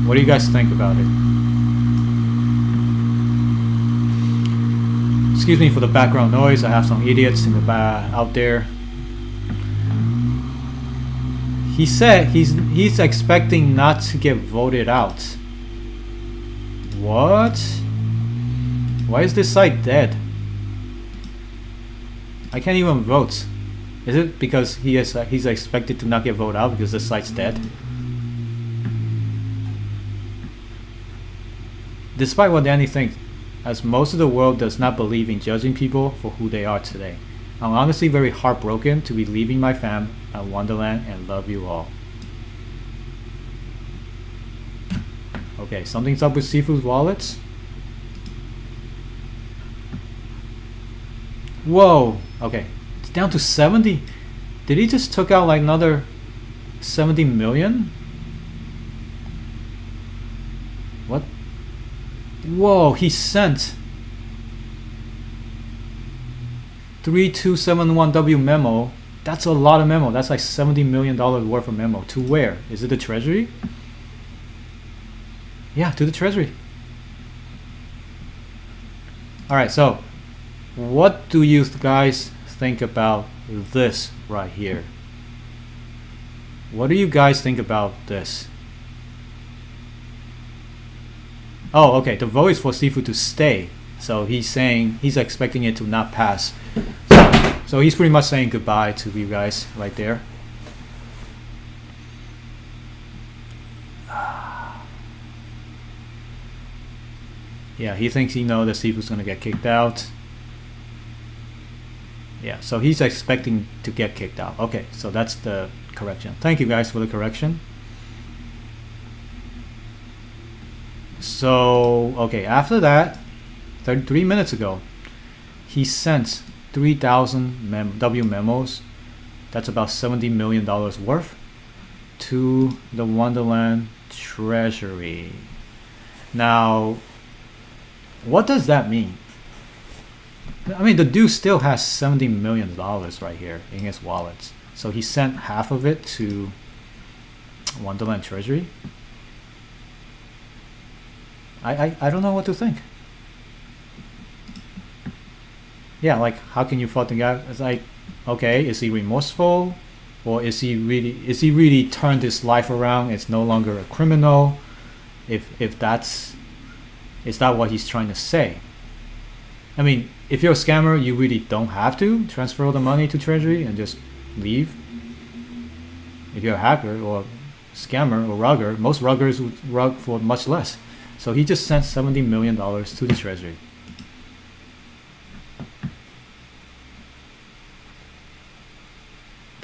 What do you guys think about it? Excuse me for the background noise. I have some idiots in the out there. He said he's expecting not to get voted out. What? Why is this site dead? I can't even vote. Is it because he's expected to not get voted out because the site's dead? Despite what Danny thinks, as most of the world does not believe in judging people for who they are today, I'm honestly very heartbroken to be leaving my fam at Wonderland and love you all. Okay, something's up with Sifu's wallets. Whoa, okay. Down to 70. Did he just took out like another 70 million? What? Whoa, he sent 3271W memo. That's a lot of memo. That's like $70 million worth of memo. To where? Is it the treasury? Yeah, to the treasury. Alright, so what do you guys think about this right here? What do you guys think about this? Oh, okay, the vote is for Sifu to stay. So he's saying he's expecting it to not pass. So he's pretty much saying goodbye to you guys right there. Yeah, he thinks he knows that Sifu's gonna get kicked out. Yeah, so he's expecting to get kicked out. Okay, so that's the correction. Thank you guys for the correction. So, okay, after that, 33 minutes ago, he sent 3,000 W memos. That's about $70 million worth to the Wonderland Treasury. Now, what does that mean? I mean, the dude still has $70 million right here in his wallets. So he sent half of it to Wonderland Treasury. I don't know what to think. Yeah, like, how can you fault the guy? It's like, okay, is he remorseful? Or is he really turned his life around? It's no longer a criminal. If that's, is that what he's trying to say? I mean, if you're a scammer, you really don't have to transfer all the money to Treasury and just leave. If you're a hacker or scammer or rugger, most ruggers would rug for much less. So he just sent $70 million to the Treasury.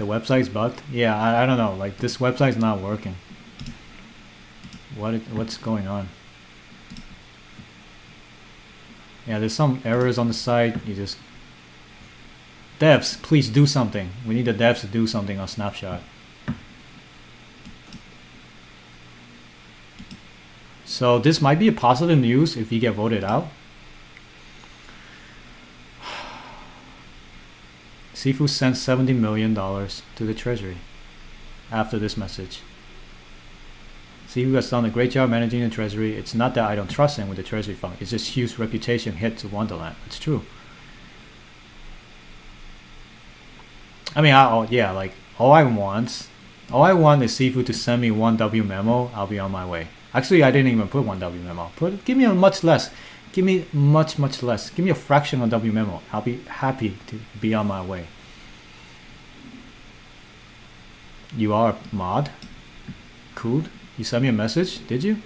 The website's bugged? Yeah, I don't know. Like, this website's not working. What's going on? Yeah, there's some errors on the site. You just... Devs, please do something. We need the devs to do something on Snapshot. So this might be a positive news if you get voted out. Sifu sent $70 million to the treasury after this message. Sifu has done a great job managing the treasury. It's not that I don't trust him with the treasury fund. It's just huge reputation hit to Wonderland. It's true. I mean, yeah, like all I want is Sifu to send me 1W memo. I'll be on my way. Actually, I didn't even put 1W memo. Give me a much less. Give me much less. Give me a fraction of W memo. I'll be happy to be on my way. You are a mod? Cool. You sent me a message, did you?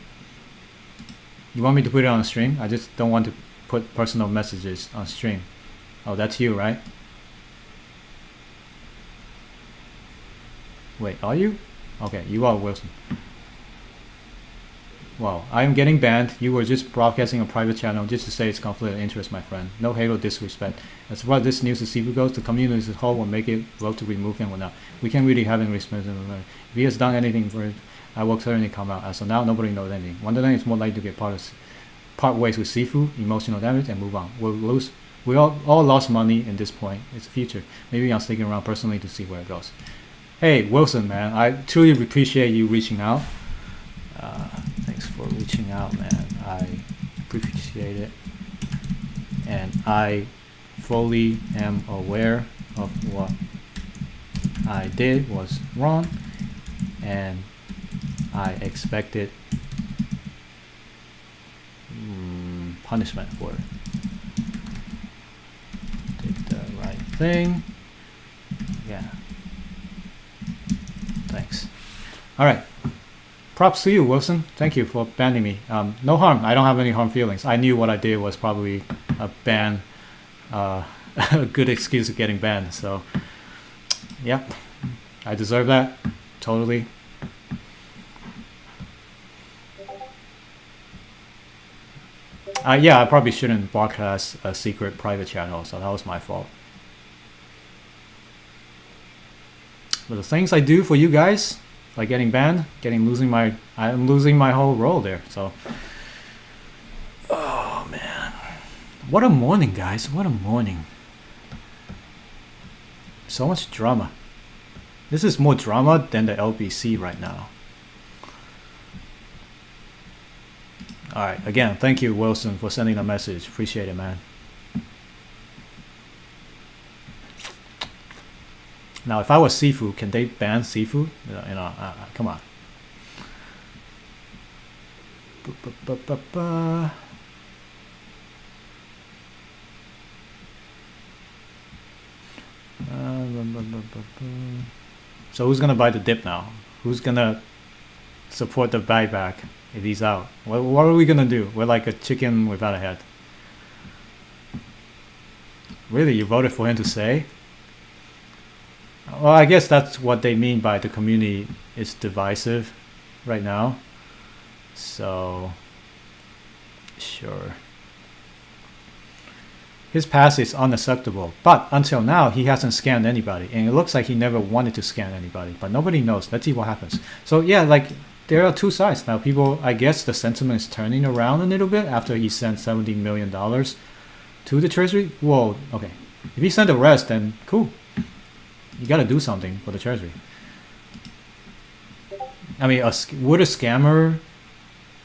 You want me to put it on stream? I just don't want to put personal messages on stream. Oh, that's you, right? Wait, are you? Okay, you are Wilson. Wow, I am getting banned. You were just broadcasting a private channel just to say it's conflict of interest, my friend. No halo disrespect. As far as this news to Sifu goes, the community as a whole will make it vote to remove him or not. We can't really have any respect. If he has done anything for it, I will certainly come out. As of now, nobody knows anything. Wonderland is more likely to get part ways with Sifu, emotional damage, and move on. We all lost money in this point. It's the future. Maybe I'm sticking around personally to see where it goes. Hey, Wilson, man, I truly appreciate you reaching out. Thanks for reaching out, man. I appreciate it. And I fully am aware of what I did was wrong. And I expected punishment for it. Did the right thing. Yeah. Thanks. All right. Props to you, Wilson. Thank you for banning me. No harm. I don't have any harm feelings. I knew what I did was probably a ban, a good excuse of getting banned. So, yep, I deserve that. Totally. Yeah, I probably shouldn't broadcast a secret private channel, so that was my fault. But the things I do for you guys, like getting banned, I'm losing my whole role there. So, oh man, what a morning, guys! What a morning! So much drama. This is more drama than the LBC right now. All right, again, thank you, Wilson, for sending a message. Appreciate it, man. Now, if I was Sifu, can they ban Sifu? Come on. So who's gonna buy the dip now? Who's gonna support the buyback if he's out? What are we gonna do? We're like a chicken without a head. Really, you voted for him to say? Well, I guess that's what they mean by the community is divisive right now. So, sure. His past is unacceptable, but until now, he hasn't scanned anybody. And it looks like he never wanted to scan anybody, but nobody knows. Let's see what happens. So, yeah, like, there are two sides. Now, people, I guess the sentiment is turning around a little bit after he sent $70 million to the treasury. Whoa, okay. If he sent the rest, then cool. You got to do something for the treasury. I mean, would a scammer,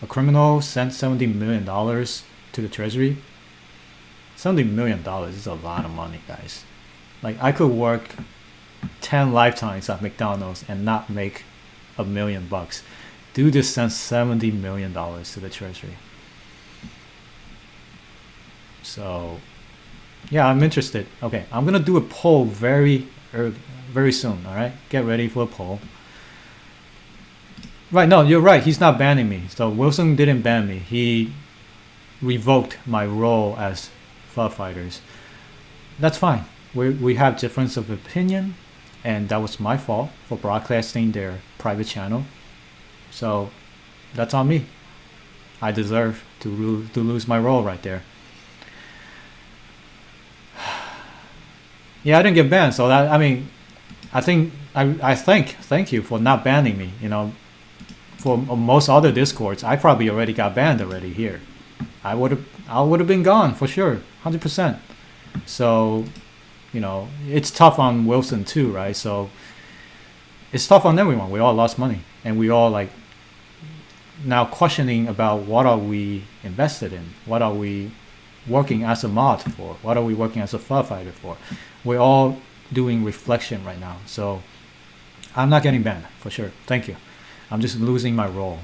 a criminal, send $70 million to the treasury? $70 million is a lot of money, guys. Like, I could work 10 lifetimes at McDonald's and not make $1 million. Dude just sent $70 million to the treasury. So, yeah, I'm interested. Okay, I'm gonna do a poll very soon. All right, get ready for a poll. Right, no, you're right. He's not banning me. So Wilson didn't ban me. He revoked my role as firefighters. That's fine. We have difference of opinion. and that was my fault for broadcasting their private channel. So that's on me. I deserve to lose my role right there. Yeah, I didn't get banned, so that, I mean, I think I thank you for not banning me. You know, for most other discords, I probably already got banned already here. I would have been gone for sure, 100%. So, you know, it's tough on Wilson too, right? So it's tough on everyone. We all lost money, and we all like now questioning about what are we invested in, what are we working as a mod for, what are we working as a firefighter for. We're all doing reflection right now. So I'm not getting banned for sure. Thank you. I'm just losing my role.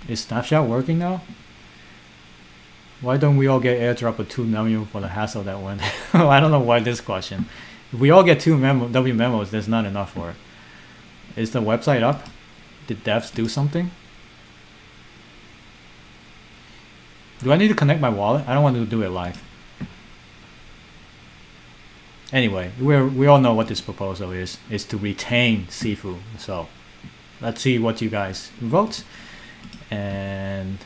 Is Snapchat working now? Why don't we all get airdrop of 2 memo for the hassle that went? I don't know why this question. If we all get 2 W memos, there's not enough for it. Is the website up? Did devs do something? Do I need to connect my wallet? I don't want to do it live. Anyway, we all know what this proposal is to retain Sifu. So let's see what you guys vote. And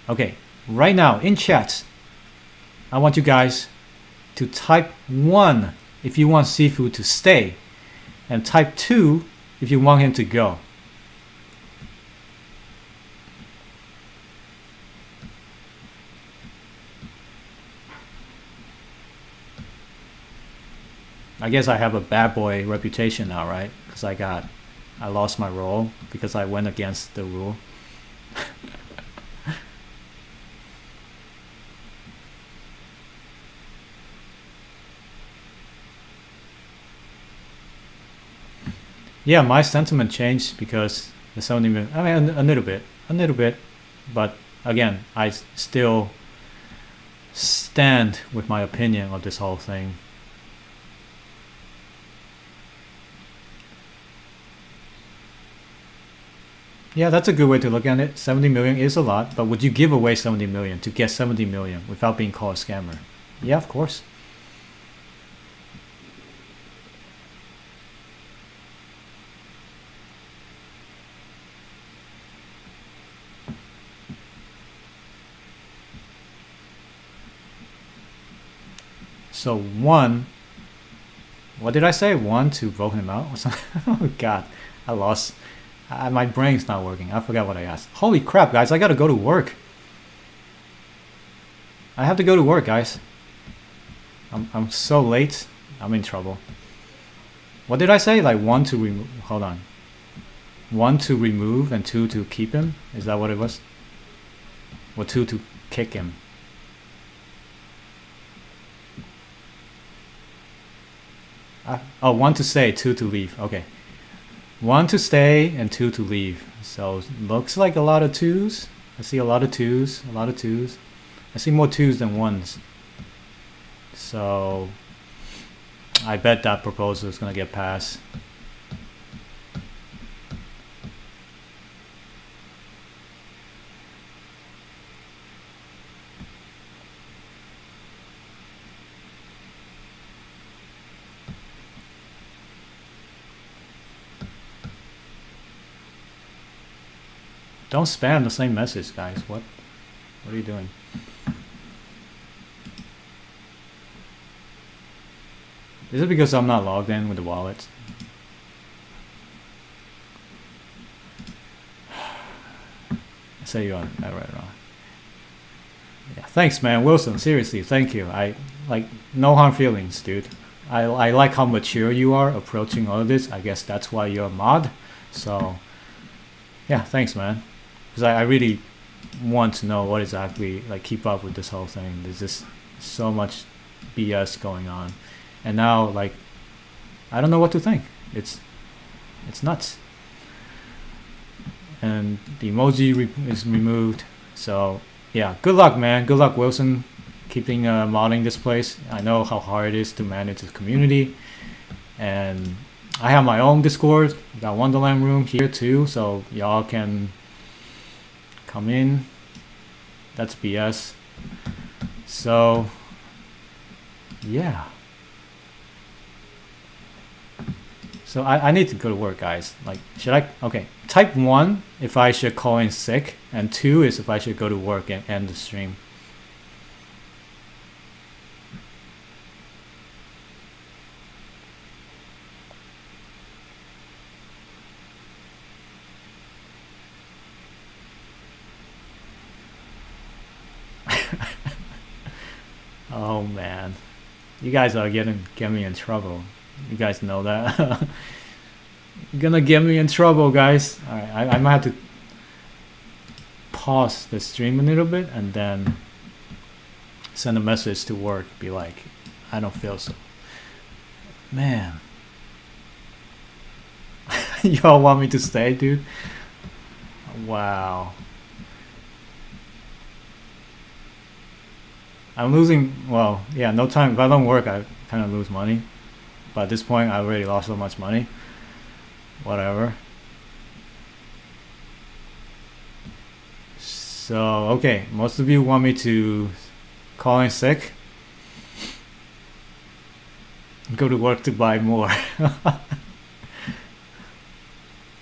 okay, right now in chat, I want you guys to type 1 if you want Sifu to stay, and type 2 if you want him to go. I guess I have a bad boy reputation now, right? Because I lost my role because I went against the rule. Yeah, my sentiment changed because the 70 million. I mean, a little bit, but again, I still stand with my opinion of this whole thing. Yeah, that's a good way to look at it. 70 million is a lot, but would you give away 70 million to get 70 million without being called a scammer? Yeah, of course. So 1, what did I say? 1 to vote him out or something? Oh God, I lost. My brain's not working. I forgot what I asked. Holy crap, guys! I gotta go to work. I have to go to work, guys. I'm so late. I'm in trouble. What did I say? Like 1 to remove. Hold on. 1 to remove and 2 to keep him. Is that what it was? Or 2 to kick him? Oh, 1 to stay, 2 to leave. Okay. 1 to stay and 2 to leave. So looks like a lot of 2s. I see a lot of 2s, a lot of 2s. I see more 2s than 1s. So I bet that proposal is gonna get passed. Don't spam the same message, guys. What are you doing? Is it because I'm not logged in with the wallet? Say you on that right wrong. Yeah, thanks, man, Wilson. Seriously, thank you. I like no hard feelings, dude. I like how mature you are approaching all of this. I guess that's why you're a mod. So yeah, thanks, man. Because I really want to know what exactly, like, keep up with this whole thing. There's just so much BS going on, and now like I don't know what to think. It's nuts. And the emoji is removed. So yeah, good luck, man. Good luck, Wilson, keeping modding this place. I know how hard it is to manage this community, And I have my own Discord. Got Wonderland room here too, so y'all can come in. That's BS. So yeah. So I need to go to work, guys. Like, should I? Okay. Type 1 if I should call in sick, and 2 is if I should go to work and end the stream. Oh man, you guys are get me in trouble. You guys know that. You're gonna get me in trouble, guys. All right, I might have to pause the stream a little bit and then send a message to work. Be like, I don't feel so. Man, y'all want me to stay, dude? Wow. I'm losing. Well, yeah, no time. If I don't work, I kind of lose money. But at this point, I already lost so much money. Whatever. So, okay, most of you want me to call in sick, go to work to buy more.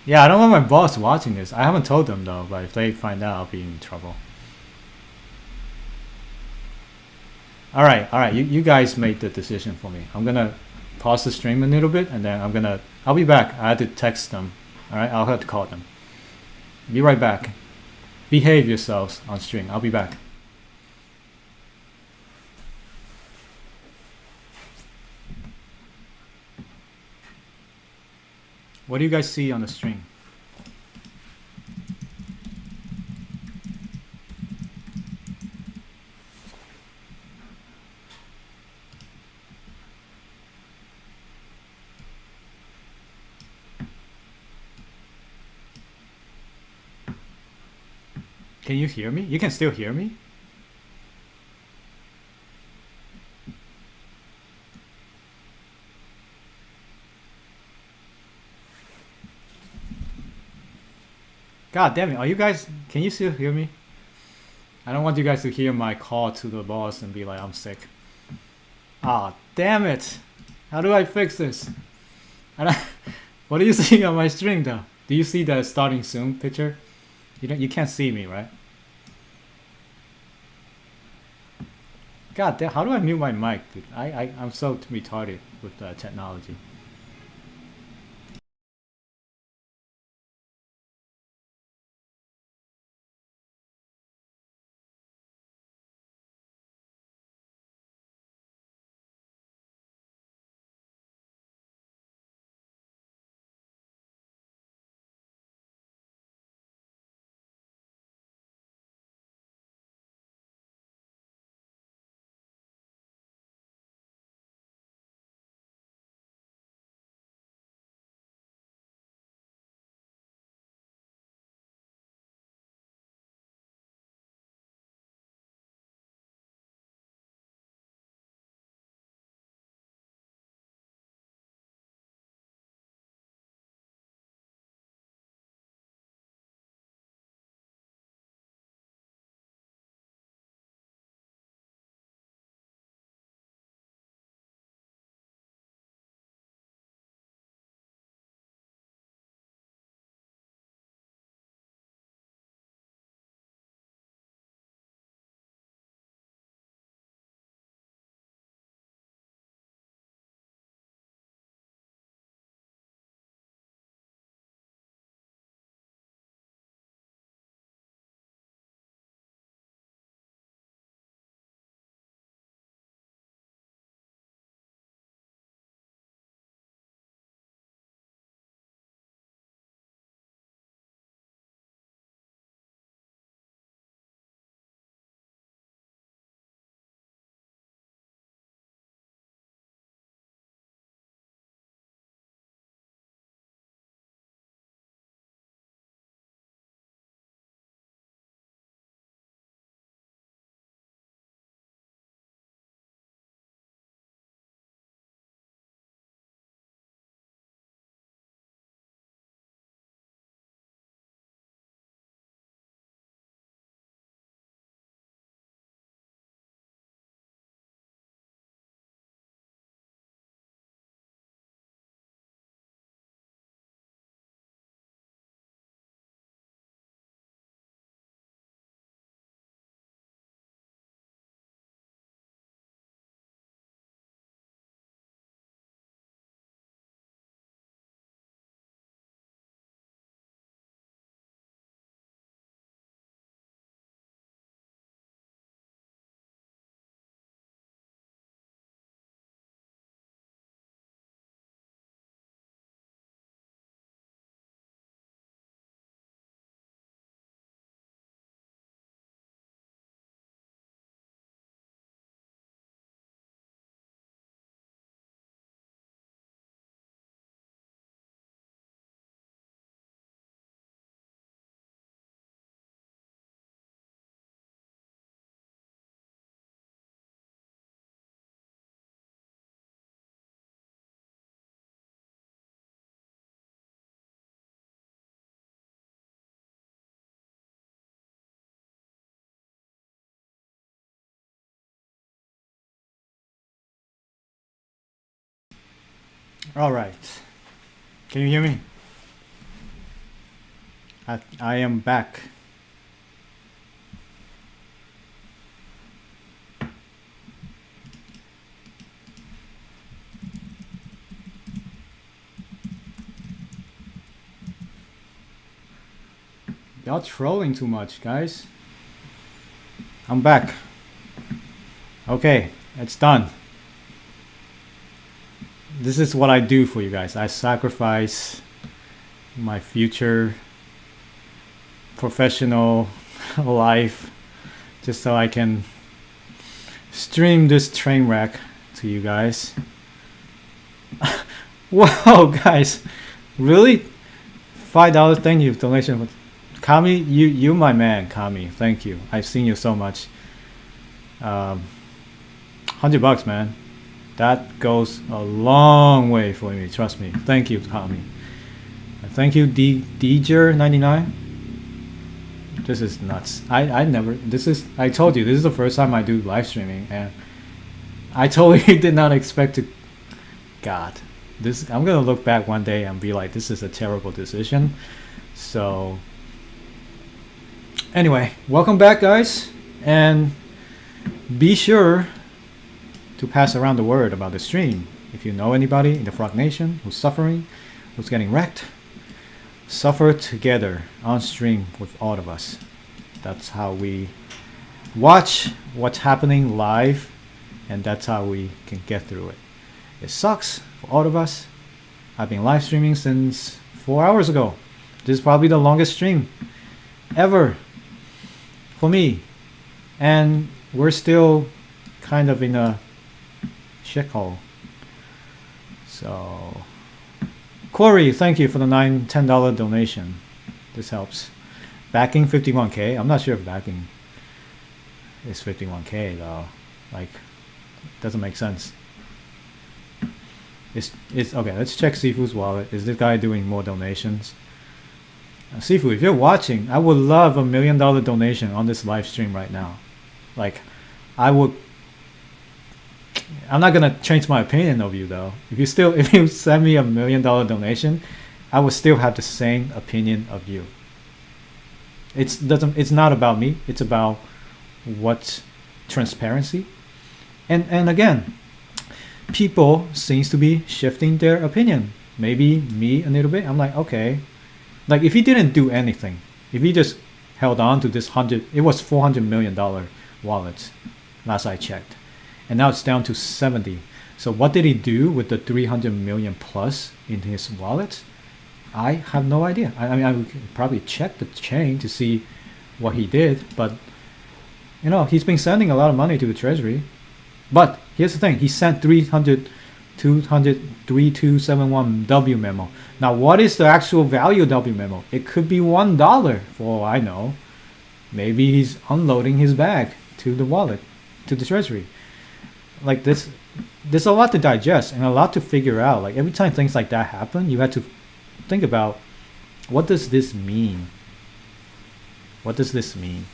Yeah, I don't want my boss watching this. I haven't told them though, but if they find out, I'll be in trouble. All right, you guys made the decision for me. I'm gonna pause the stream a little bit and then I'll be back. I had to text them. All right, I'll have to call them. Be right back. Behave yourselves on stream. I'll be back. What do you guys see on the stream? Can you hear me? You can still hear me? God damn it, are you guys, can you still hear me? I don't want you guys to hear my call to the boss and be like, I'm sick. Ah, damn it. How do I fix this? I don't, what do you see on my stream though? Do you see the starting soon picture? You can't see me, right? God damn, how do I mute my mic, dude? I'm so retarded with technology. All right. Can you hear me? I am back. Y'all trolling too much, guys. I'm back. Okay, it's done. This is what I do for you guys. I sacrifice my future professional life just so I can stream this train wreck to you guys. Wow, guys, really? $5, thank you, donation. Kami, you my man, Kami, thank you. I've seen you so much. $100, man. That goes a long way for me, trust me. Thank you, Kami. Thank you, Degen99. This is nuts. I told you, this is the first time I do live streaming, and I totally did not expect to. God, this, I'm gonna look back one day and be like, this is a terrible decision. So anyway, welcome back, guys, and be sure to pass around the word about the stream. If you know anybody in the Frog Nation who's suffering, who's getting wrecked, suffer together on stream with all of us. That's how we watch what's happening live, and that's how we can get through it. It sucks for all of us. I've been live streaming since 4 hours ago. This is probably the longest stream ever for me, and we're still kind of in a shithole. So Corey, thank you for the $10 donation. This helps. Backing 51k. I'm not sure if backing is 51k though. Like, doesn't make sense. It's okay. Let's check Sifu's wallet. Is this guy doing more donations? Sifu, if you're watching, I would love $1 million donation on this live stream right now. Like, I'm not gonna change my opinion of you though. If you send me $1 million donation, I will still have the same opinion of you. It's not about me. It's about what transparency. And again, people seems to be shifting their opinion. Maybe me a little bit. I'm like, okay. Like, if he didn't do anything, if he just held on to this it was $400 million wallet last I checked, and now it's down to 70. So what did he do with the 300 million plus in his wallet? I have no idea. I mean, I would probably check the chain to see what he did, but you know, he's been sending a lot of money to the treasury. But here's the thing, he sent 3271 W memo. Now, what is the actual value of W memo? It could be $1 for all I know. Maybe he's unloading his bag to the wallet, to the treasury. Like, this, there's a lot to digest and a lot to figure out. Like, every time things like that happen, you have to think about, what does this mean? What does this mean?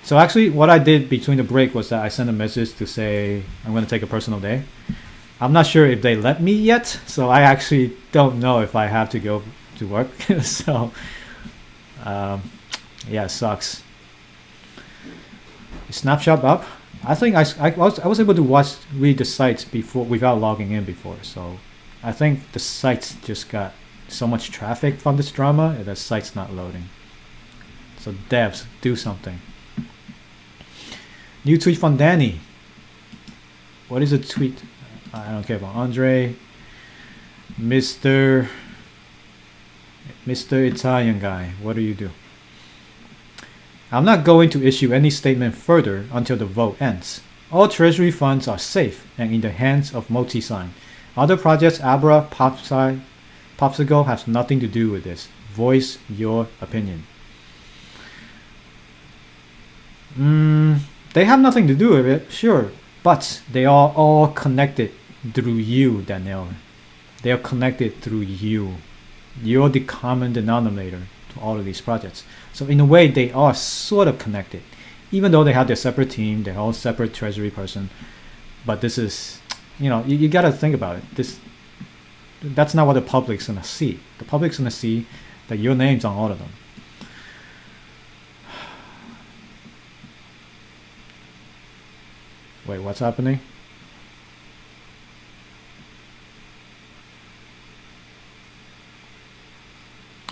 So actually, what I did between the break was that I sent a message to say I'm going to take a personal day. I'm not sure if they let me yet, so I actually don't know if I have to go to work. So yeah, it sucks. Snapshot up. I think I was able to read the sites before without logging in before. So I think the sites just got so much traffic from this drama that the site's not loading. So devs, do something. New tweet from Danny. What is a tweet? I don't care about Andre. Mr. Italian guy, what do you do? I'm not going to issue any statement further until the vote ends. All treasury funds are safe and in the hands of Multisign. Other projects, Abra, Popsicle, has nothing to do with this. Voice your opinion. They have nothing to do with it, sure, but they are all connected through you, Danielle. They are connected through you. You're the common denominator to all of these projects. So in a way, they are sort of connected, even though they have their separate team, their whole separate treasury person. But this is you got to think about it. That's not what the public's gonna see. The public's gonna see that your name's on all of them. Wait, what's happening?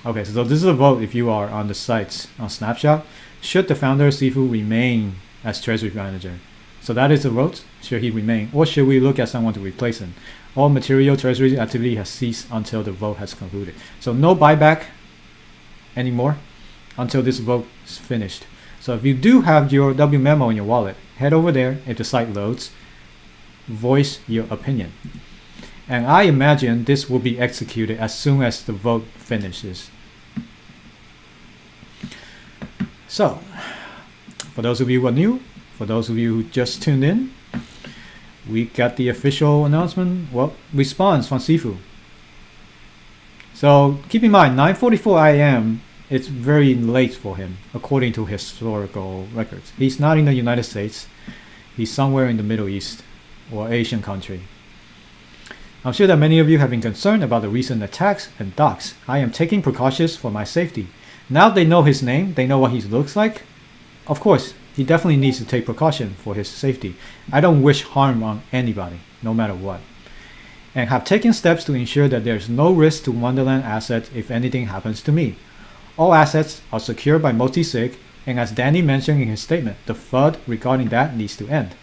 Okay, so this is a vote if you are on the sites on Snapshot. Should the founder Sifu remain as treasury manager? So that is the vote. Should he remain, or should we look at someone to replace him? All material treasury activity has ceased until the vote has concluded. So no buyback anymore until this vote is finished. So if you do have your W memo in your wallet, head over there. If the site loads, voice your opinion. And I imagine this will be executed as soon as the vote finishes. So, for those of you who are new, for those of you who just tuned in, we got the official announcement, response from Sifu. So keep in mind, 9:44 a.m. it's very late for him, according to historical records. He's not in the United States. He's somewhere in the Middle East or Asian country. I'm sure that many of you have been concerned about the recent attacks and docs. I am taking precautions for my safety. Now they know his name, they know what he looks like. Of course, he definitely needs to take precaution for his safety. I don't wish harm on anybody, no matter what. And have taken steps to ensure that there's no risk to Wonderland assets if anything happens to me. All assets are secured by multi-sig, and as Danny mentioned in his statement, the FUD regarding that needs to end.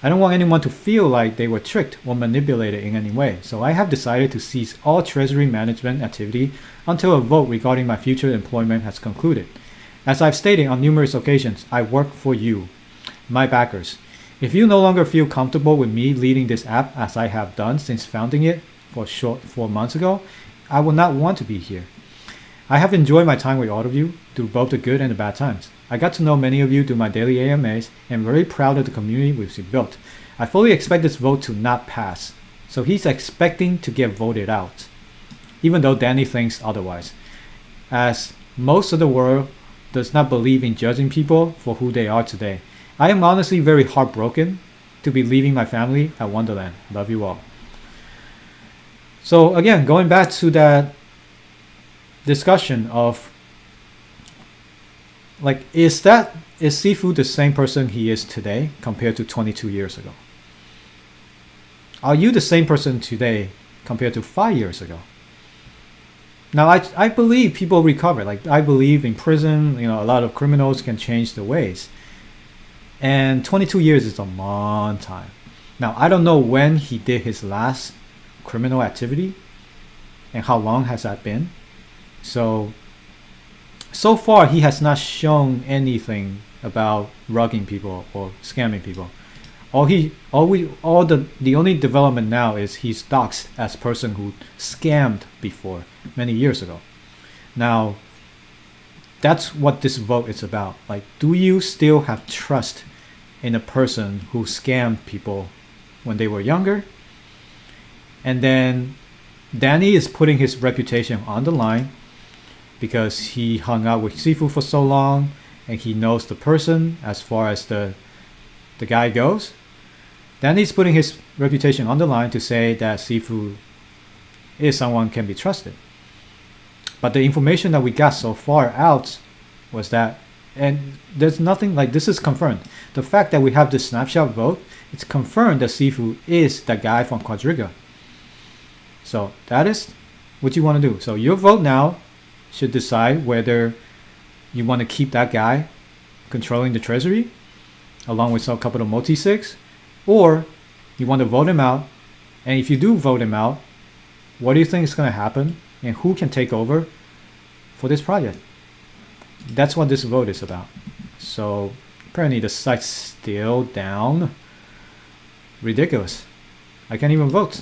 I don't want anyone to feel like they were tricked or manipulated in any way, so I have decided to cease all treasury management activity until a vote regarding my future employment has concluded. As I've stated on numerous occasions, I work for you, my backers. If you no longer feel comfortable with me leading this app as I have done since founding it for a short 4 months ago, I will not want to be here. I have enjoyed my time with all of you through both the good and the bad times. I got to know many of you through my daily AMAs and I'm very proud of the community we've built. I fully expect this vote to not pass, so he's expecting to get voted out, even though Danny thinks otherwise, as most of the world does not believe in judging people for who they are today. I am honestly very heartbroken to be leaving my family at Wonderland. Love you all. So again, going back to that discussion of like, is Sifu the same person he is today compared to 22 years ago? Are you the same person today compared to 5 years ago? Now, I believe people recover. Like, I believe in prison, a lot of criminals can change their ways. And 22 years is a long time. Now, I don't know when he did his last criminal activity and how long has that been. So far he has not shown anything about rugging people or scamming people. The only development now is he's doxxed as a person who scammed before many years ago. Now, that's what this vote is about. Like, do you still have trust in a person who scammed people when they were younger? And then Danny is putting his reputation on the line because he hung out with Sifu for so long and he knows the person as far as the guy goes. Danny's putting his reputation on the line to say that Sifu is someone can be trusted. But the information that we got so far out was that, and there's nothing like this is confirmed. The fact that we have this snapshot vote, it's confirmed that Sifu is that guy from Quadriga. So that is what you want to do. So your vote now should decide whether you want to keep that guy controlling the treasury along with some couple of multi-sigs, or you want to vote him out. And if you do vote him out, what do you think is going to happen and who can take over for this project? That's what this vote is about. So apparently the site's still down. Ridiculous. I can't even vote.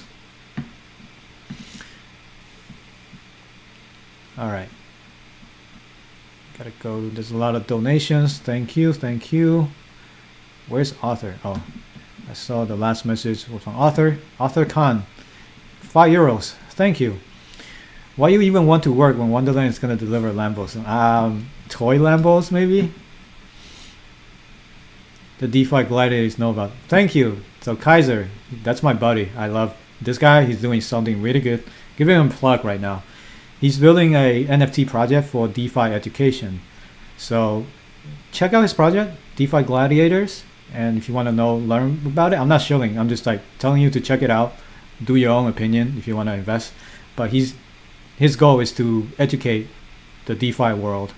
All right. Gotta go. There's a lot of donations. Thank you. Where's Arthur? Oh, I saw the last message was from Arthur. Arthur Khan. €5. Thank you. Why you even want to work when Wonderland is gonna deliver Lambos? Toy Lambos maybe? The DeFi gladiators know about. Thank you. So Kaiser, that's my buddy. I love this guy. He's doing something really good. Give him a plug right now. He's building a NFT project for DeFi education. So check out his project, DeFi Gladiators. And if you want to learn about it, I'm not shilling. I'm just like telling you to check it out. Do your own opinion if you want to invest. But his goal is to educate the DeFi world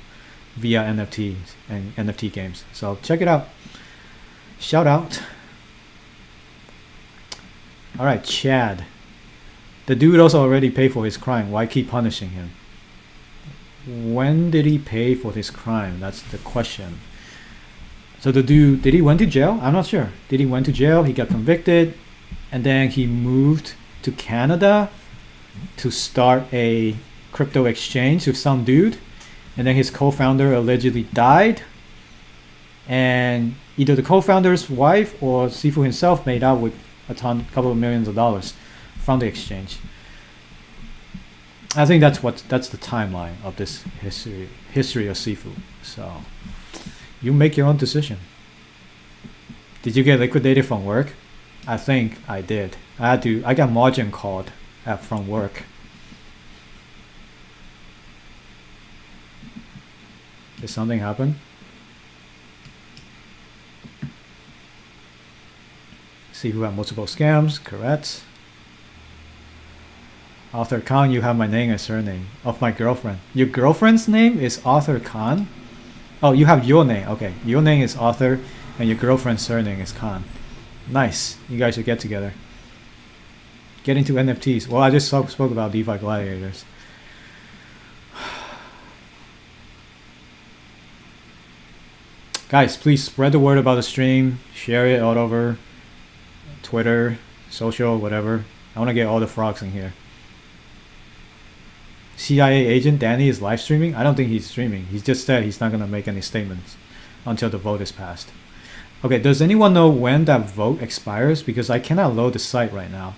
via NFTs and NFT games. So check it out. Shout out. All right, Chad. The dude also already paid for his crime. Why keep punishing him? When did he pay for his crime? That's the question. So the dude, did he went to jail? I'm not sure. Did he went to jail? He got convicted, and then he moved to Canada to start a crypto exchange with some dude, and then his co-founder allegedly died, and either the co-founder's wife or Sifu himself made out with a couple of millions of dollars from the exchange. I think that's the timeline of this history of Sifu. So you make your own decision. Did you get liquidated from work? I think I did. I got margin called from work. Did something happen? See who had multiple scams, correct. Arthur Khan, you have my name and surname of my girlfriend. Your girlfriend's name is Arthur Khan? Oh, you have your name. Okay, your name is Arthur and your girlfriend's surname is Khan. Nice. You guys should get together. Get into NFTs. Well, I just spoke about DeFi Gladiators. Guys, please spread the word about the stream. Share it all over Twitter, social, whatever. I want to get all the frogs in here. CIA agent Danny is live streaming? I don't think he's streaming. He just said he's not going to make any statements until the vote is passed. Okay, does anyone know when that vote expires? Because I cannot load the site right now.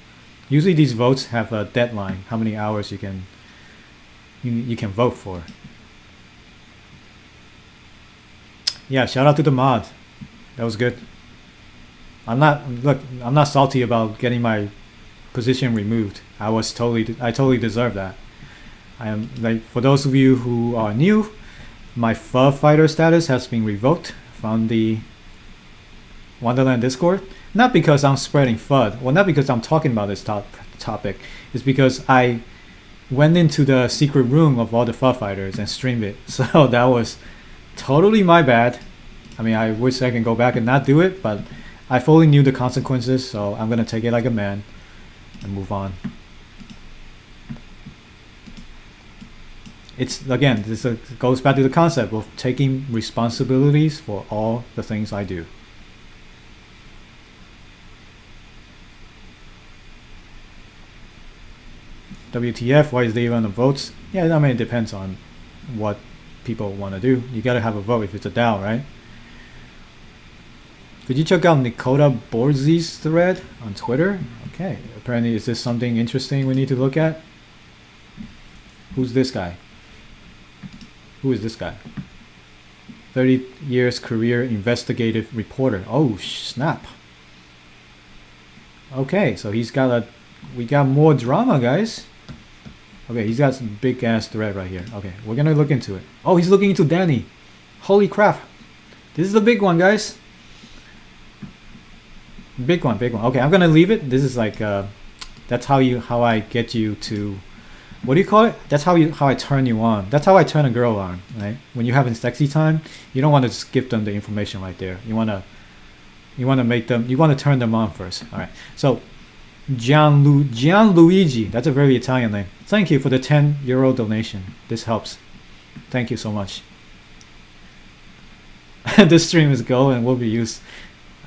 Usually these votes have a deadline, how many hours you can vote for. Yeah, shout out to the mod. That was good. I'm not salty about getting my position removed. I totally deserve that. I am like, for those of you who are new, my FUD fighter status has been revoked from the Wonderland Discord. Not because I'm spreading FUD, well, not because I'm talking about this topic. It's because I went into the secret room of all the FUD fighters and streamed it. So that was totally my bad. I mean, I wish I can go back and not do it, but I fully knew the consequences, so I'm gonna take it like a man and move on. It's again, this goes back to the concept of taking responsibilities for all the things I do. WTF, why is there even a votes? Yeah, I mean, it depends on what people want to do. You gotta have a vote if it's a DAO, right? Could you check out Nikota Borzi's thread on Twitter? Okay, apparently is this something interesting we need to look at? Who's this guy? Who is this guy? 30 years career investigative reporter. Oh, snap. Okay, so we got more drama, guys. Okay, he's got some big ass thread right here. Okay, we're gonna look into it. Oh, he's looking into Danny. Holy crap. This is the big one, guys. Big one. Okay, I'm gonna leave it. This is like that's how I get you to, what do you call it? That's how I turn you on. That's how I turn a girl on, right? When you're having sexy time, you don't want to just give them the information right there. You want to turn them on first. All right. So Gianluigi, that's a very Italian name. Thank you for the €10 donation. This helps. Thank you so much. This stream is go and will be used.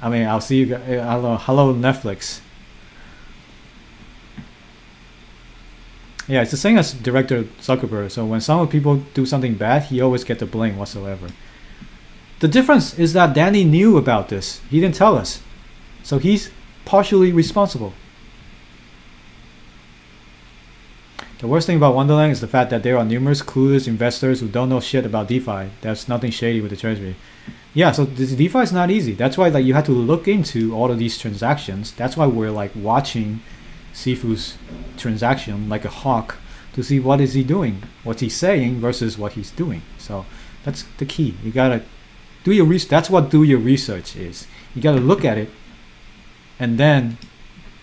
I mean, I'll see you guys. Hello, Netflix. Yeah, it's the same as director Zuckerberg. So when some people do something bad, he always gets the blame whatsoever. The difference is that Danny knew about this. He didn't tell us. So he's partially responsible. The worst thing about Wonderland is the fact that there are numerous clueless investors who don't know shit about DeFi. There's nothing shady with the treasury. Yeah, so this DeFi is not easy. That's why like you have to look into all of these transactions. That's why we're like watching Sifu's transaction like a hawk to see what is he doing, what's he saying versus what he's doing. So that's the key. You gotta do your research. That's what do your research is. You gotta look at it, and then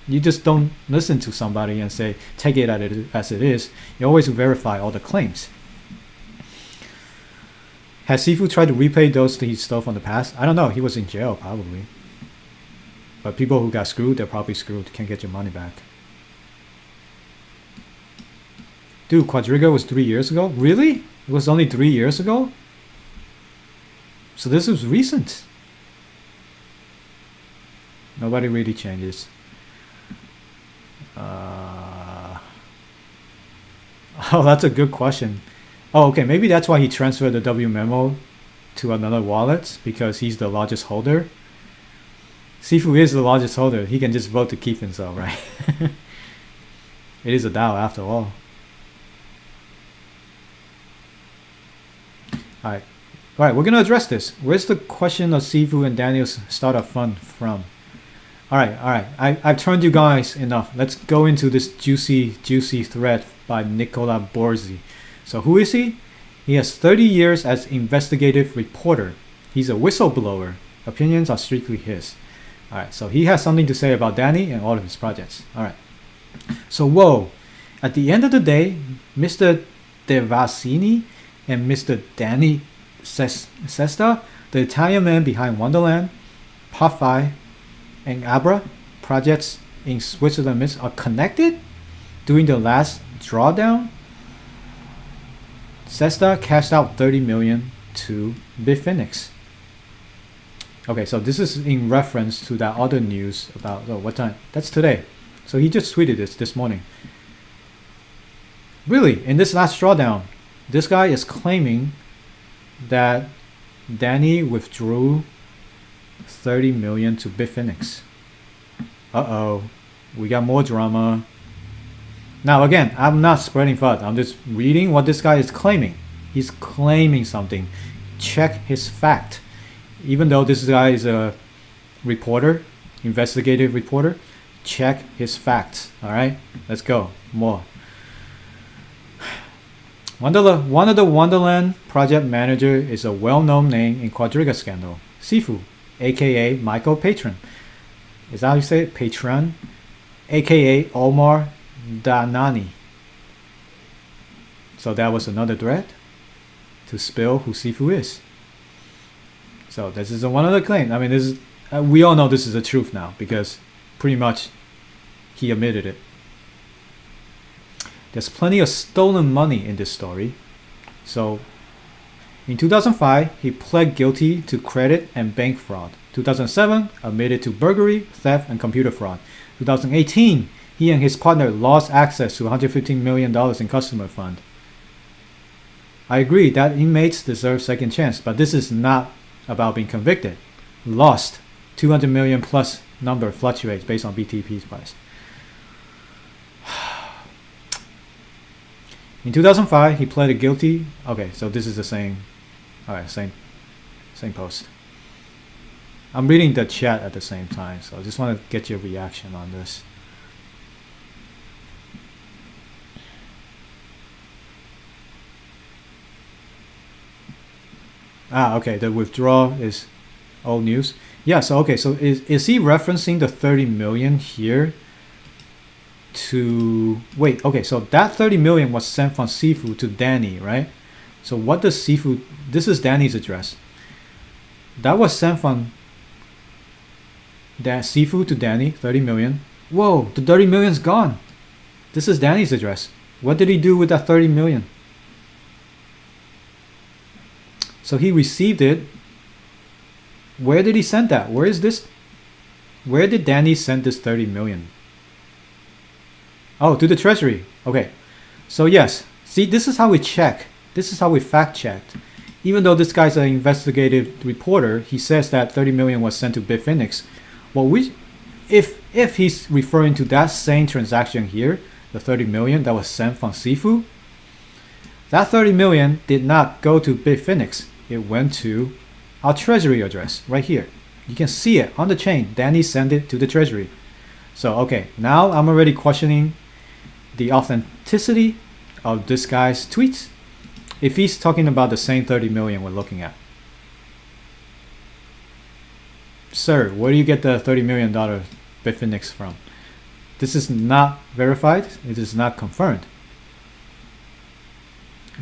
you just don't listen to somebody and say take it as it is. You always verify all the claims. Has Sifu tried to repay those that he stole from the past? I don't know. He was in jail, probably. But people who got screwed, they're probably screwed. Can't get your money back. Dude, Quadriga was 3 years ago? Really? It was only 3 years ago? So this was recent. Nobody really changes. Oh, that's a good question. Oh, okay, maybe that's why he transferred the W memo to another wallet, because he's the largest holder. Sifu is the largest holder. He can just vote to keep himself, right? It is a DAO after all. Alright, we're going to address this. Where's the question of Sifu and Daniel's startup fund from? Alright, I've turned you guys enough. Let's go into this juicy thread by Nicola Borzi. So who is he? He has 30 years as investigative reporter. He's a whistleblower. Opinions are strictly his. Alright, so he has something to say about Danny and all of his projects. Alright. So whoa. At the end of the day, Mr. Devasini and Mr. Danny Sesta, the Italian man behind Wonderland, Puffy, and Abra projects in Switzerland are connected? During the last drawdown, Sesta cashed out 30 million to Bitfinex. Okay, so this is in reference to that other news about what time? That's today. So he just tweeted this morning. Really, in this last drawdown, this guy is claiming that Danny withdrew 30 million to Bitfinex. Uh-oh, we got more drama. Now again, I'm not spreading FUD. I'm just reading what this guy is claiming. He's claiming something. Check his fact. Even though this guy is a reporter, investigative reporter, check his facts. Alright, let's go. More. One of the Wonderland project manager is a well-known name in Quadriga scandal. Sifu, aka Michael Patron. Is that how you say it? Patron? Aka Omar Danani. So that was another thread to spill who Sifu is. So this is one of the claims. I mean, this is, we all know this is the truth now because pretty much he admitted it. There's plenty of stolen money in this story. So in 2005, he pled guilty to credit and bank fraud. 2007, admitted to burglary, theft, and computer fraud. 2018, he and his partner lost access to $115 million in customer fund. I agree that inmates deserve second chance, but this is not about being convicted. Lost, 200 million plus number fluctuates based on BTP's price. In 2005, he pleaded guilty. Okay, so this is the same. Alright, same post. I'm reading the chat at the same time, so I just want to get your reaction on this. Okay, the withdrawal is old news. Yeah, so okay, so is he referencing the 30 million here to wait, okay, so that 30 million was sent from Sifu to Danny, right? So what does Sifu, this is Danny's address. That was sent from that Sifu to Danny, 30 million. Whoa, the 30 million's gone. This is Danny's address. What did he do with that 30 million? So he received it. Where did he send that? Where is this? Where did Danny send this 30 million? Oh, to the treasury. Okay. So yes, see, this is how we check. This is how we fact checked. Even though this guy's an investigative reporter, he says that 30 million was sent to Bitfinex. Well, if he's referring to that same transaction here, the 30 million that was sent from Sifu, that 30 million did not go to Bitfinex. It went to our treasury address right here. You can see it on the chain. Danny sent it to the treasury. So okay, now I'm already questioning the authenticity of this guy's tweets if he's talking about the same 30 million we're looking at. Sir, where do you get the $30 million Bitfinex from? This is not verified. It is not confirmed.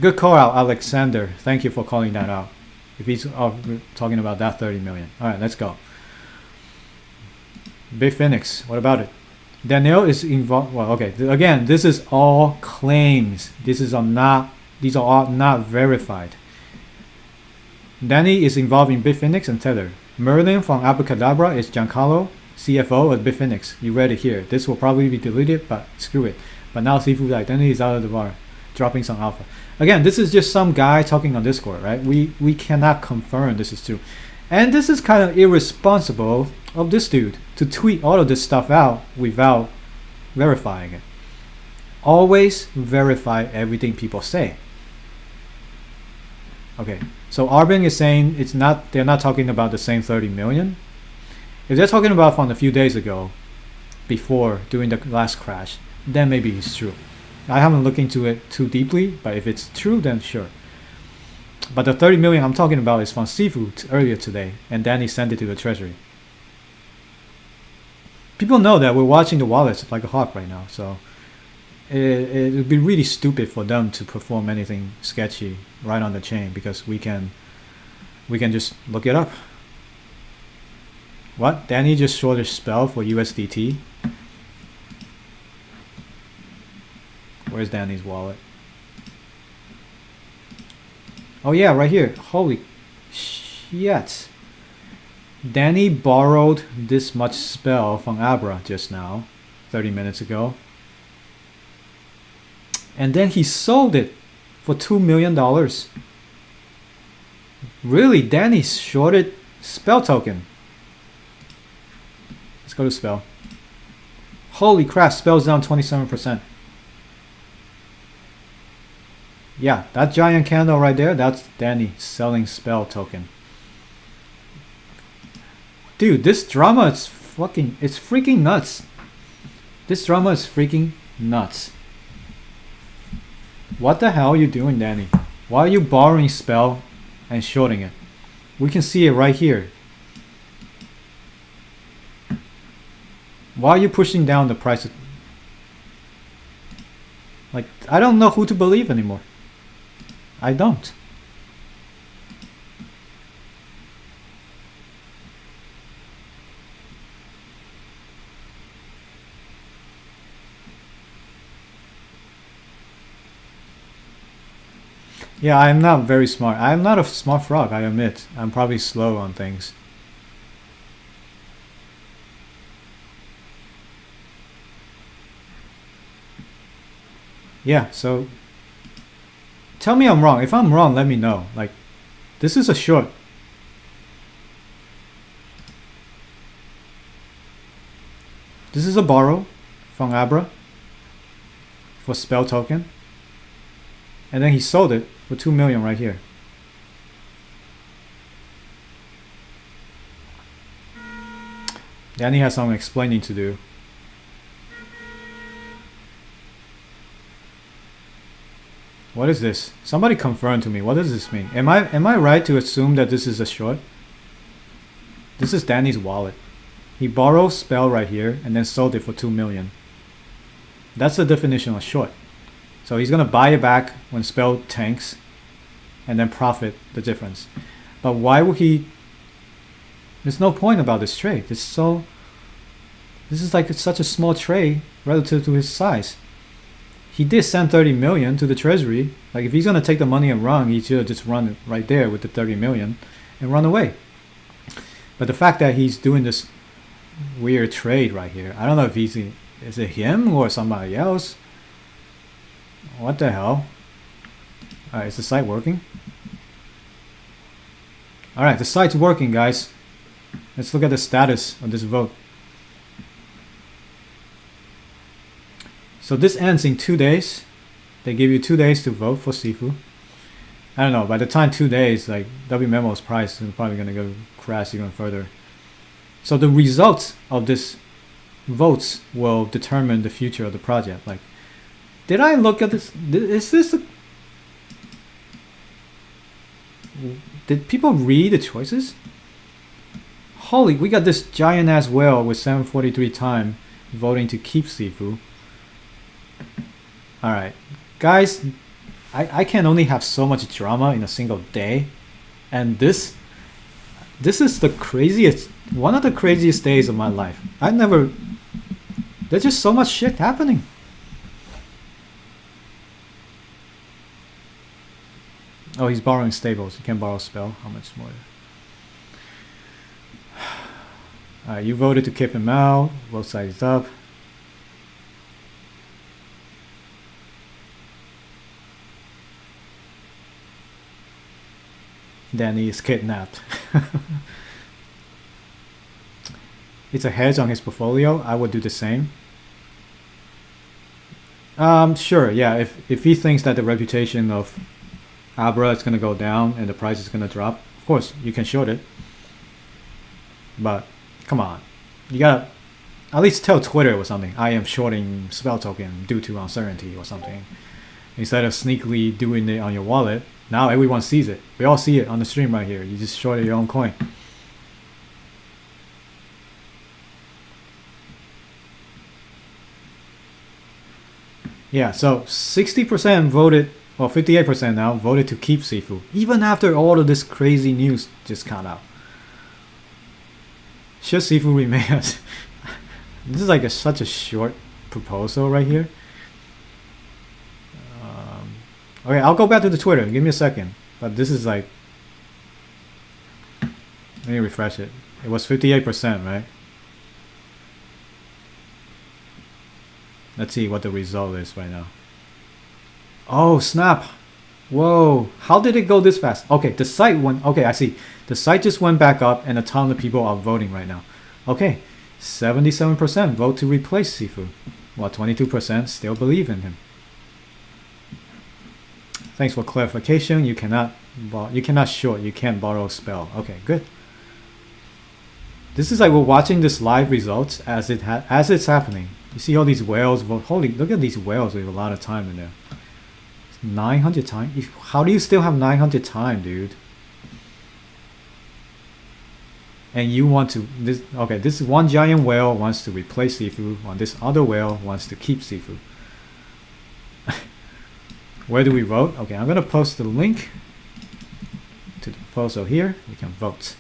Good call out, Alexander. Thank you for calling that out. If he's talking about that 30 million. All right, let's go. Bitfinex, what about it? Danielle is involved. Well, okay. Again, this is all claims. These are all not verified. Danny is involved in Bitfinex and Tether. Merlin from Abracadabra is Giancarlo, CFO of Bitfinex. You read it here. This will probably be deleted, but screw it. But now Sifu's identity is out of the bar, dropping some alpha. Again, this is just some guy talking on Discord, right? We cannot confirm this is true. And this is kind of irresponsible of this dude to tweet all of this stuff out without verifying it. Always verify everything people say. Okay, so Arbin is saying they're not talking about the same 30 million. If they're talking about from a few days ago, before, during the last crash, then maybe it's true. I haven't looked into it too deeply, but if it's true, then sure. But the 30 million I'm talking about is from Sifu earlier today, and then he sent it to the treasury. People know that we're watching the wallets like a hawk right now, so it would be really stupid for them to perform anything sketchy right on the chain, because we can just look it up. What? Danny just shorted spell for USDT? Where's Danny's wallet? Oh yeah, right here. Holy shit. Danny borrowed this much spell from Abra just now, 30 minutes ago. And then he sold it for $2 million. Really? Danny shorted spell token. Let's go to spell. Holy crap, spell's down 27%. Yeah, that giant candle right there, that's Danny selling spell token. Dude, this drama is it's freaking nuts. This drama is freaking nuts. What the hell are you doing, Danny? Why are you borrowing spell and shorting it? We can see it right here. Why are you pushing down the price? Like, I don't know who to believe anymore. I don't. Yeah, I'm not very smart. I'm not a smart frog, I admit. I'm probably slow on things. Yeah, so tell me I'm wrong. If I'm wrong, let me know. Like, this is a short. This is a borrow from Abra for spell token. And then he sold it for 2 million right here. Danny has some explaining to do. What is this? Somebody confirm to me. What does this mean? Am I right to assume that this is a short? This is Danny's wallet. He borrowed spell right here and then sold it for 2 million. That's the definition of short. So he's gonna buy it back when spell tanks and then profit the difference. But why would he? There's no point about this trade. This is like such a small trade relative to his size. He did send 30 million to the treasury. Like, if he's gonna take the money and run, he should just run it right there with the 30 million and run away. But the fact that he's doing this weird trade right here, I don't know if is it him or somebody else? What the hell? Alright, is the site working? Alright, the site's working, guys. Let's look at the status of this vote. So this ends in 2 days. They give you 2 days to vote for Sifu. I don't know. By the time 2 days, like WMemo's price is probably gonna go crash even further. So the results of this votes will determine the future of the project. Like, did I look at this? Is this did people read the choices? Holy, we got this giant ass whale with 743 time voting to keep Sifu. Alright, guys, I can only have so much drama in a single day, and this is the craziest, one of the craziest days of my life. There's just so much shit happening. Oh, he's borrowing stables. You can borrow spell. How much more? Alright, you voted to keep him out. Both sides up. Danny is kidnapped. It's a hedge on his portfolio. I would do the same. Sure, yeah. If he thinks that the reputation of Abra is gonna go down and the price is gonna drop, of course you can short it. But come on, you gotta at least tell Twitter or something. I am shorting spell token due to uncertainty or something, instead of sneakily doing it on your wallet. Now everyone sees it. We all see it on the stream right here. You just shorted your own coin. Yeah, so 60% voted, well 58% now voted to keep Sifu, even after all of this crazy news just came out. Should Sifu remain as... This is like such a short proposal right here. Okay, I'll go back to the Twitter. Give me a second. But this is like... Let me refresh it. It was 58%, right? Let's see what the result is right now. Oh, snap. Whoa. How did it go this fast? Okay, the site went... Okay, I see. The site just went back up and a ton of people are voting right now. Okay, 77% vote to replace Sifu, while 22% still believe in him. Thanks for clarification. You cannot short. You can't borrow a spell. Okay, good. This is like we're watching this live results as it's happening. You see all these whales. Holy, look at these whales with a lot of time in there. 900 time. How do you still have 900 time, dude? And you want to this? Okay, this one giant whale wants to replace Sifu, while this other whale wants to keep Sifu. Where do we vote? Okay, I'm gonna post the link to the proposal here. You can vote.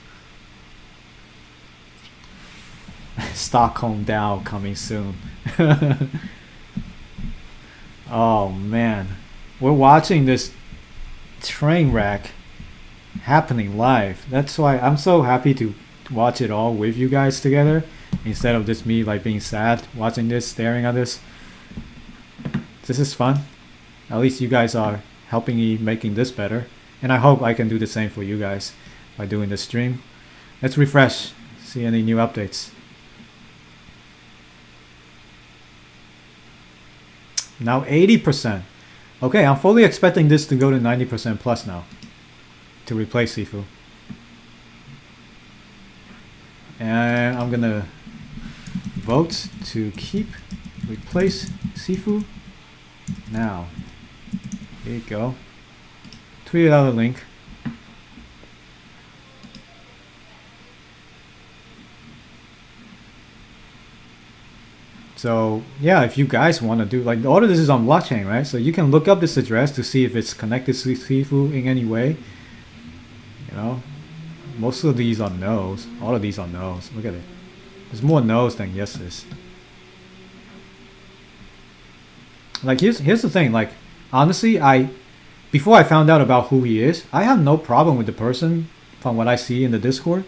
Stockholm DAO coming soon. Oh man, we're watching this train wreck happening live. That's why I'm so happy to watch it all with you guys together, instead of just me like being sad watching this, staring at this. This is fun. At least you guys are helping me making this better, and I hope I can do the same for you guys by doing this stream. Let's refresh, see any new updates. Now 80%. Okay, I'm fully expecting this to go to 90% plus now to replace Sifu. And I'm gonna vote to replace Sifu now. Here you go. Tweet out a link. So yeah, if you guys want to do, like, all of this is on blockchain, right? So you can look up this address to see if it's connected to Sifu in any way. You know, most of these are no's. All of these are no's. Look at it. There's more no's than yeses. Like here's the thing. Like honestly, before I found out about who he is, I have no problem with the person. From what I see in the Discord,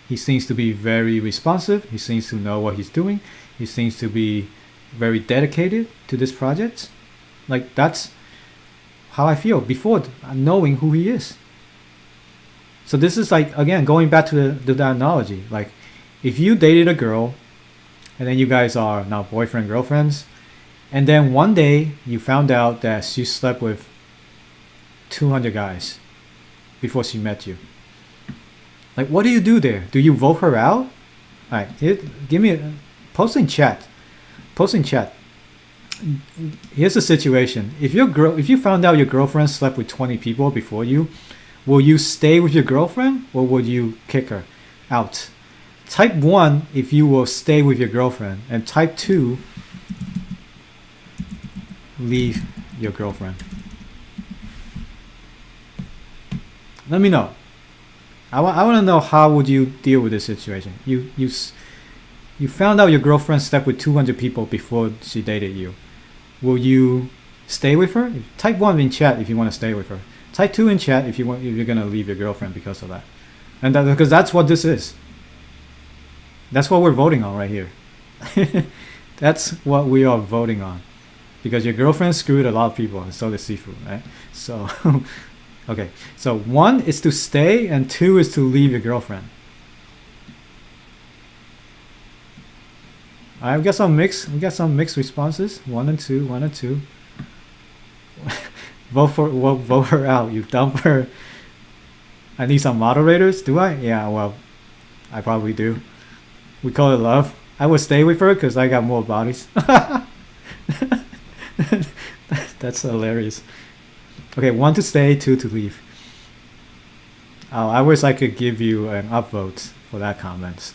he seems to be very responsive. He seems to know what he's doing. He seems to be very dedicated to this project. Like that's how I feel before knowing who he is. So this is like, again, going back to the analogy. Like if you dated a girl and then you guys are now boyfriend, girlfriends, and then one day you found out that she slept with 200 guys before she met you? Like, what do you do there? Do you vote her out? All right, give me a post in chat. Post in chat. Here's the situation. If you found out your girlfriend slept with 20 people before you, will you stay with your girlfriend or would you kick her out? Type 1 if you will stay with your girlfriend, and type 2 leave your girlfriend. Let me know. I want to know, how would you deal with this situation? You found out your girlfriend slept with 200 people before she dated you. Will you stay with her? Type 1 in chat if you want to stay with her. Type 2 in chat if you're gonna leave your girlfriend because of that. And because that's what this is. That's what we're voting on right here. That's what we are voting on. Because your girlfriend screwed a lot of people, and so did Sifu, right? So, okay. So 1 is to stay, and 2 is to leave your girlfriend. Alright, we got some mixed responses. 1 and 2, 1 and 2. Vote her out. You dump her. I need some moderators. Do I? Yeah. Well, I probably do. We call it love. I would stay with her because I got more bodies. That's hilarious. Okay, 1 to stay, 2 to leave. Oh, I wish I could give you an upvote for that comment.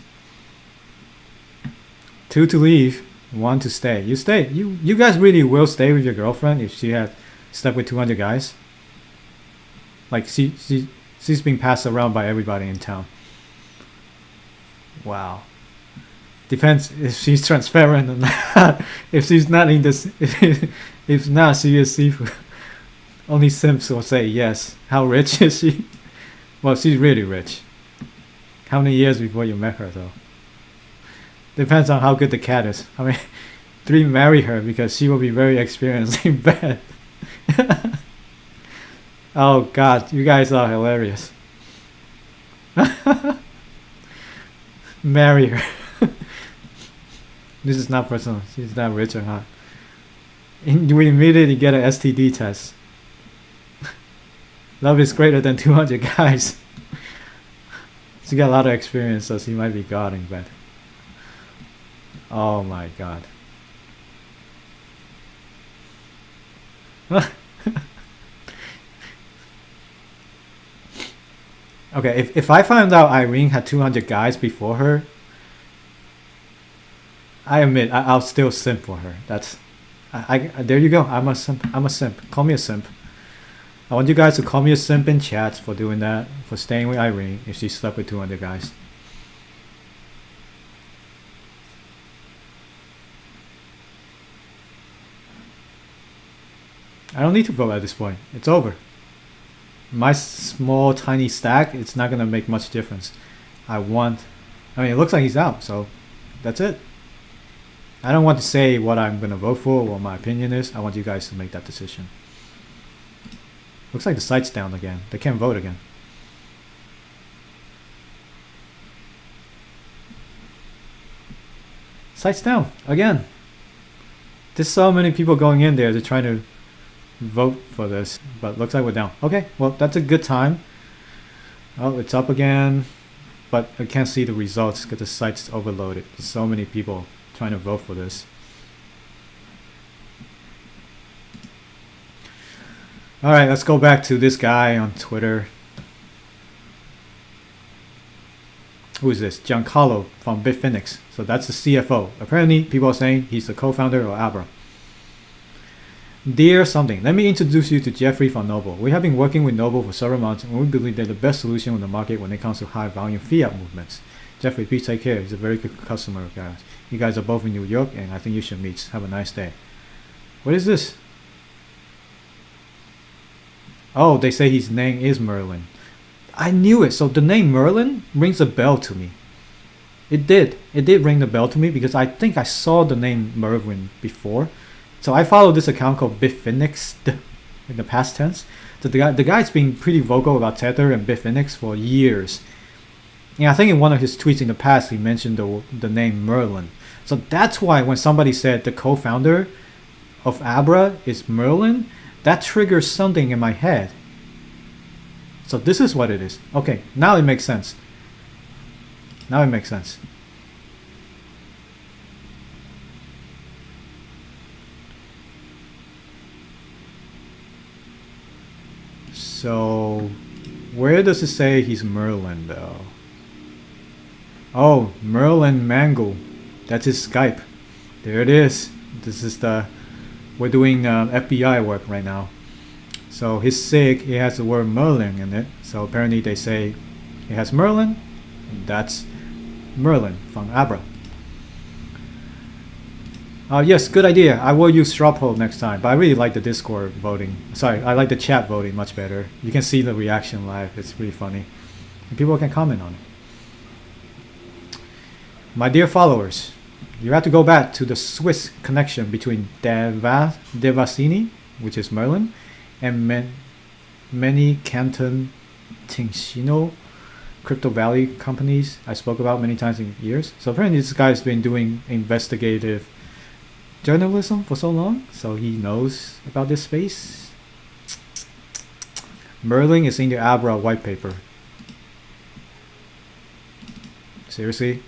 2 to leave, 1 to stay. You stay. You guys really will stay with your girlfriend if she had slept with 200 guys? Like she's being passed around by everybody in town. Wow. Depends if she's transparent or not. If she's not in this, if not, she is Sifu. Only simps will say yes. How rich is she? Well, she's really rich. How many years before you met her though? Depends on how good the cat is. I mean, 3 marry her because she will be very experienced in bed. Oh God, you guys are hilarious. Marry her. This is not personal. She's not rich or not. We immediately get an STD test. Love is greater than 200 guys. She got a lot of experience, so she might be God in bed. Oh my God. Okay, if I found out Irene had 200 guys before her, I admit I'll still simp for her. That's there you go. I'm a simp. Call me a simp. I want you guys to call me a simp in chat for doing that, for staying with Irene if she slept with 200 guys. I don't need to vote at this point. It's over. My small tiny stack, it's not gonna make much difference. I mean, it looks like he's out, so that's it. I don't want to say what I'm gonna vote for, what my opinion is. I want you guys to make that decision. Looks like the site's down again. They can't vote again. Site's down again. There's so many people going in there to try to vote for this, but looks like we're down. Okay, well, that's a good time. Oh, it's up again, but I can't see the results because the site's overloaded. There's so many people trying to vote for this. All right, let's go back to this guy on Twitter. Who is this? Giancarlo from Bitfinex. So that's the CFO. Apparently, people are saying he's the co-founder of Abra. Dear something, let me introduce you to Jeffrey from Noble. We have been working with Noble for several months, and we believe they're the best solution on the market when it comes to high volume fiat movements. Jeffrey, please take care. He's a very good customer, guys. You guys are both in New York, and I think you should meet. Have a nice day. What is this? Oh, they say his name is Merlin. I knew it. So the name Merlin rings a bell to me. It did. It did ring the bell to me because I think I saw the name Merlin before. So I follow this account called Bitfinex in the past tense. So the guy's been pretty vocal about Tether and Bitfinex for years. And I think in one of his tweets in the past, he mentioned the name Merlin. So that's why when somebody said the co-founder of Abra is Merlin, that triggers something in my head. So this is what it is. Okay, now it makes sense. Now it makes sense. So where does it say he's Merlin though? Oh, Merlin Mangle. That's his Skype. There it is. This is we're doing FBI work right now. So his SIG, it has the word Merlin in it. So apparently they say it has Merlin. That's Merlin from Abra. Yes, good idea. I will use straw poll next time, but I really like the Discord voting. Sorry, I like the chat voting much better. You can see the reaction live. It's really funny. And people can comment on it. My dear followers, you have to go back to the Swiss connection between Devasini, which is Merlin, and many Canton Ticino Crypto Valley companies I spoke about many times in years. So apparently this guy's been doing investigative journalism for so long, so he knows about this space. Merlin is in the Abra white paper. Seriously?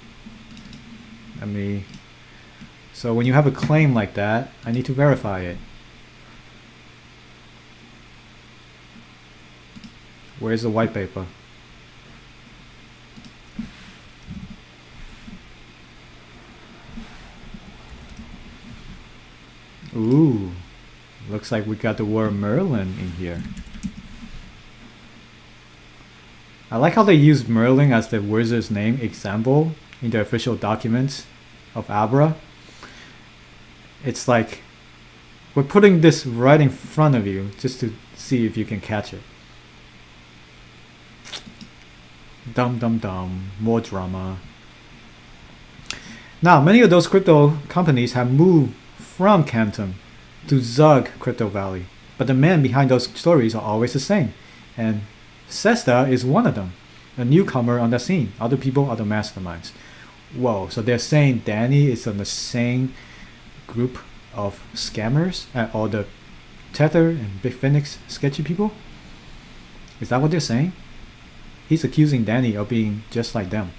So when you have a claim like that, I need to verify it. Where's the white paper? Ooh, looks like we got the word Merlin in here. I like how they use Merlin as the wizard's name example in the official documents of Abra. It's like we're putting this right in front of you just to see if you can catch it. Dum dum dum, more drama. Now, many of those crypto companies have moved from Canton to Zug Crypto Valley, but the men behind those stories are always the same, and Sesta is one of them, a newcomer on the scene. Other people are the masterminds. Whoa, so they're saying Danny is on the same group of scammers and all the Tether and Big Phoenix sketchy people? Is that what they're saying? He's accusing Danny of being just like them.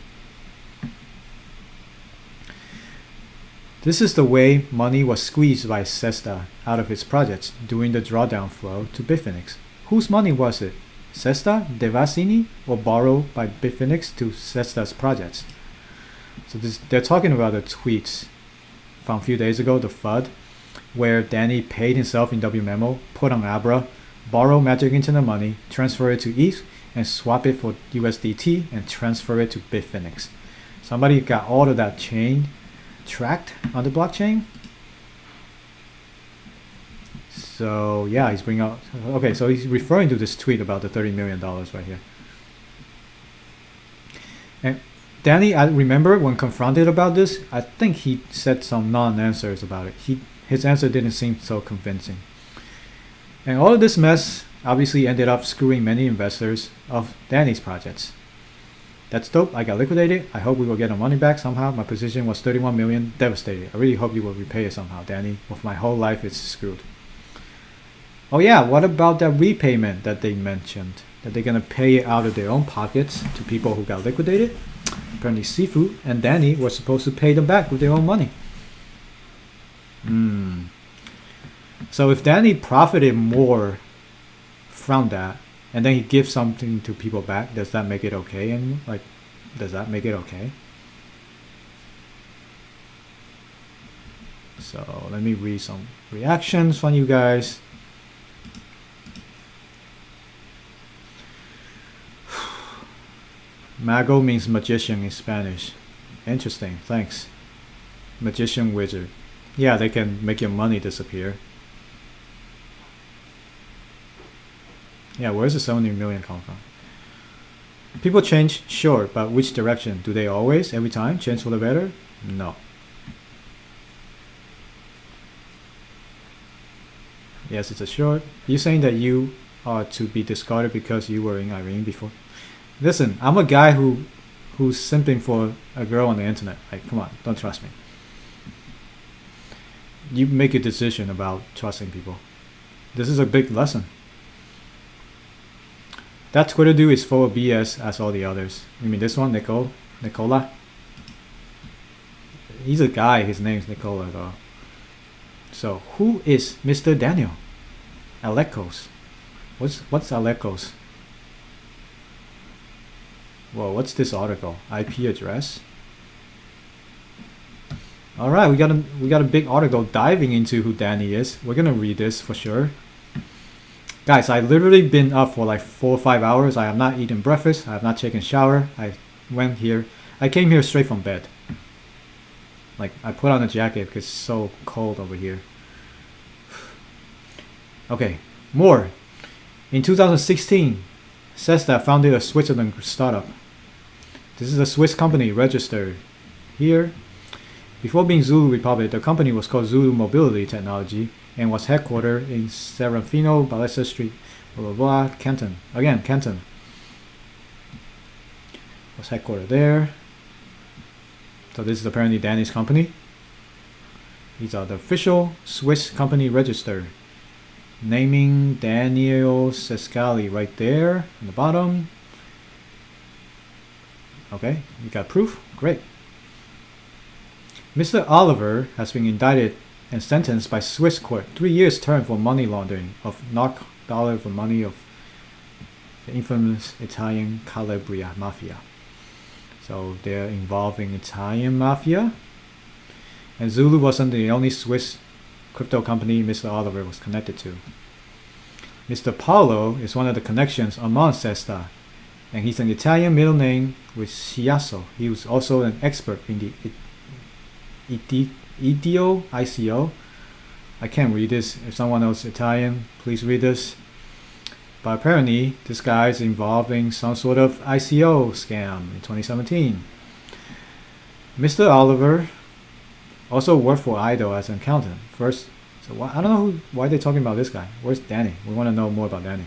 This is the way money was squeezed by Sesta out of its projects during the drawdown flow to Bitfinex. Whose money was it? Sesta, Devasini, or borrowed by Bitfinex to Sesta's projects? So they're talking about the tweets from a few days ago, the FUD, where Danny paid himself in WMemo, put on Abra, borrow Magic Internet money, transfer it to ETH, and swap it for USDT and transfer it to Bitfinex. Somebody got all of that chain tracked on the blockchain. So yeah, he's bringing out, okay, so he's referring to this tweet about the $30 million right here. And Danny, I remember when confronted about this, I think he said some non-answers about it. His answer didn't seem so convincing. And all of this mess obviously ended up screwing many investors of Danny's projects. That's dope. I got liquidated. I hope we will get our money back somehow. My position was 31 million. Devastated. I really hope you will repay it somehow, Danny. With my whole life, it's screwed. Oh yeah, what about that repayment that they mentioned? That they're gonna pay it out of their own pockets to people who got liquidated? Apparently Sifu and Danny were supposed to pay them back with their own money. So if Danny profited more from that, and then he gives something to people back, does that make it okay? And like, does that make it okay? So let me read some reactions from you guys. Mago means magician in Spanish. Interesting, thanks. Magician wizard. Yeah, they can make your money disappear. Yeah, where's the 70 million come from? People change, sure, but which direction? Do they always, every time, change for the better? No. Yes, it's a short. You saying that you are to be discarded because you were in Irene before? Listen, I'm a guy who's simping for a girl on the internet. Like, come on, don't trust me. You make a decision about trusting people. This is a big lesson. That Twitter dude is full of BS as all the others. You mean this one, Nicola? He's a guy, his name's Nicola though. So who is Mr. Daniel? Alekos. What's Alekos? Whoa, what's this article? IP address? Alright, we got a big article diving into who Danny is. We're gonna read this for sure. Guys, I literally been up for like 4 or 5 hours. I have not eaten breakfast. I have not taken a shower. I came here straight from bed. Like, I put on a jacket because it's so cold over here. Okay, more. In 2016, Sesta founded a Switzerland startup. This is a Swiss company registered here. Before being Zulu Republic, the company was called Zulu Mobility Technology and was headquartered in Serafino Ballester Street, blah blah blah, Canton. Again, Canton. Was headquartered there. So this is apparently Danny's company. These are the official Swiss company registered. Naming Daniel Sescali right there in the bottom. Okay, you got proof? Great. Mr. Oliver has been indicted and sentenced by Swiss court 3 years term for money laundering of NOK dollar for money of the infamous Italian Calabria Mafia. So they're involving Italian Mafia. And Zulu wasn't the only Swiss crypto company Mr. Oliver was connected to. Mr. Paolo is one of the connections among Sesta, and he's an Italian middle name with Ciaso. He was also an expert in the ICO. I can't read this. If someone knows Italian, please read this. But apparently, this guy is involving some sort of ICO scam in 2017. Mr. Oliver also worked for IDO as an accountant. First, so I don't know why they're talking about this guy. Where's Danny? We want to know more about Danny.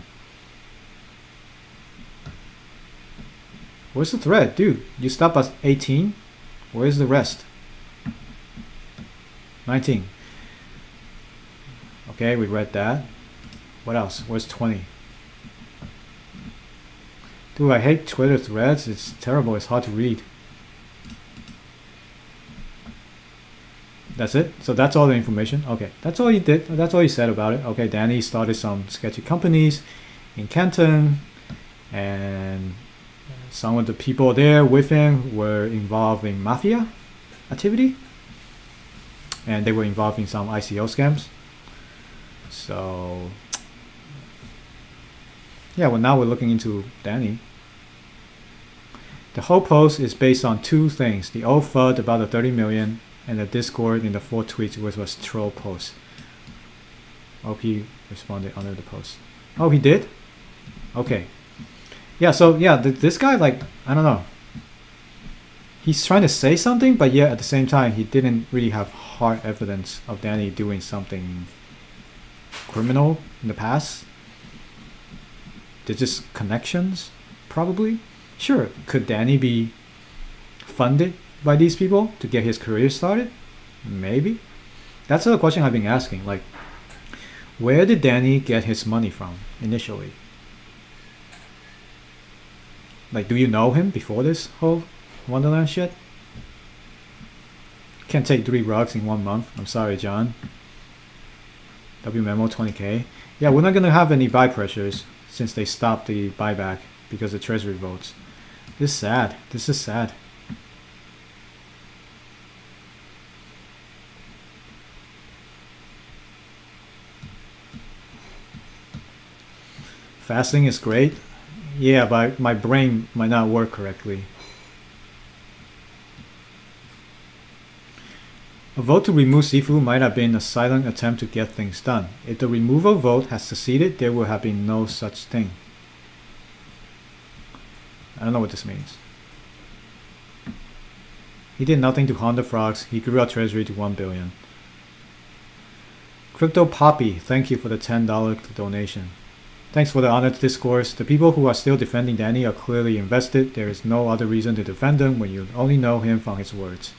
Where's the thread? Dude, you stopped at 18? Where's the rest? 19. Okay, we read that. What else? Where's 20? Dude, I hate Twitter threads. It's terrible. It's hard to read. That's it? So that's all the information? Okay, that's all he did. That's all he said about it. Okay, Danny started some sketchy companies in Canton, and some of the people there with him were involved in mafia activity, and they were involved in some ICO scams. So yeah, well, now we're looking into Danny. The whole post is based on two things: the old FUD about the 30 million and the Discord in the 4 tweets, which was troll posts. OP responded under the post. Oh, he did? Okay. Yeah, so yeah, this guy, like, I don't know. He's trying to say something, but yet at the same time, he didn't really have hard evidence of Danny doing something criminal in the past. They're just connections, probably. Sure, could Danny be funded by these people to get his career started? Maybe. That's the question I've been asking. Like, where did Danny get his money from initially? Like, do you know him before this whole Wonderland shit? Can't take 3 rugs in 1 month. I'm sorry, John. WMemo 20k. Yeah, we're not gonna have any buy pressures since they stopped the buyback because of treasury votes. This is sad. This is sad. Fasting is great. Yeah, but my brain might not work correctly. A vote to remove Sifu might have been a silent attempt to get things done. If the removal vote has succeeded, there will have been no such thing. I don't know what this means. He did nothing to harm the frogs. He grew our treasury to 1 billion. Crypto Poppy, thank you for the $10 donation. Thanks for the honest discourse. The people who are still defending Danny are clearly invested. There is no other reason to defend him when you only know him from his words.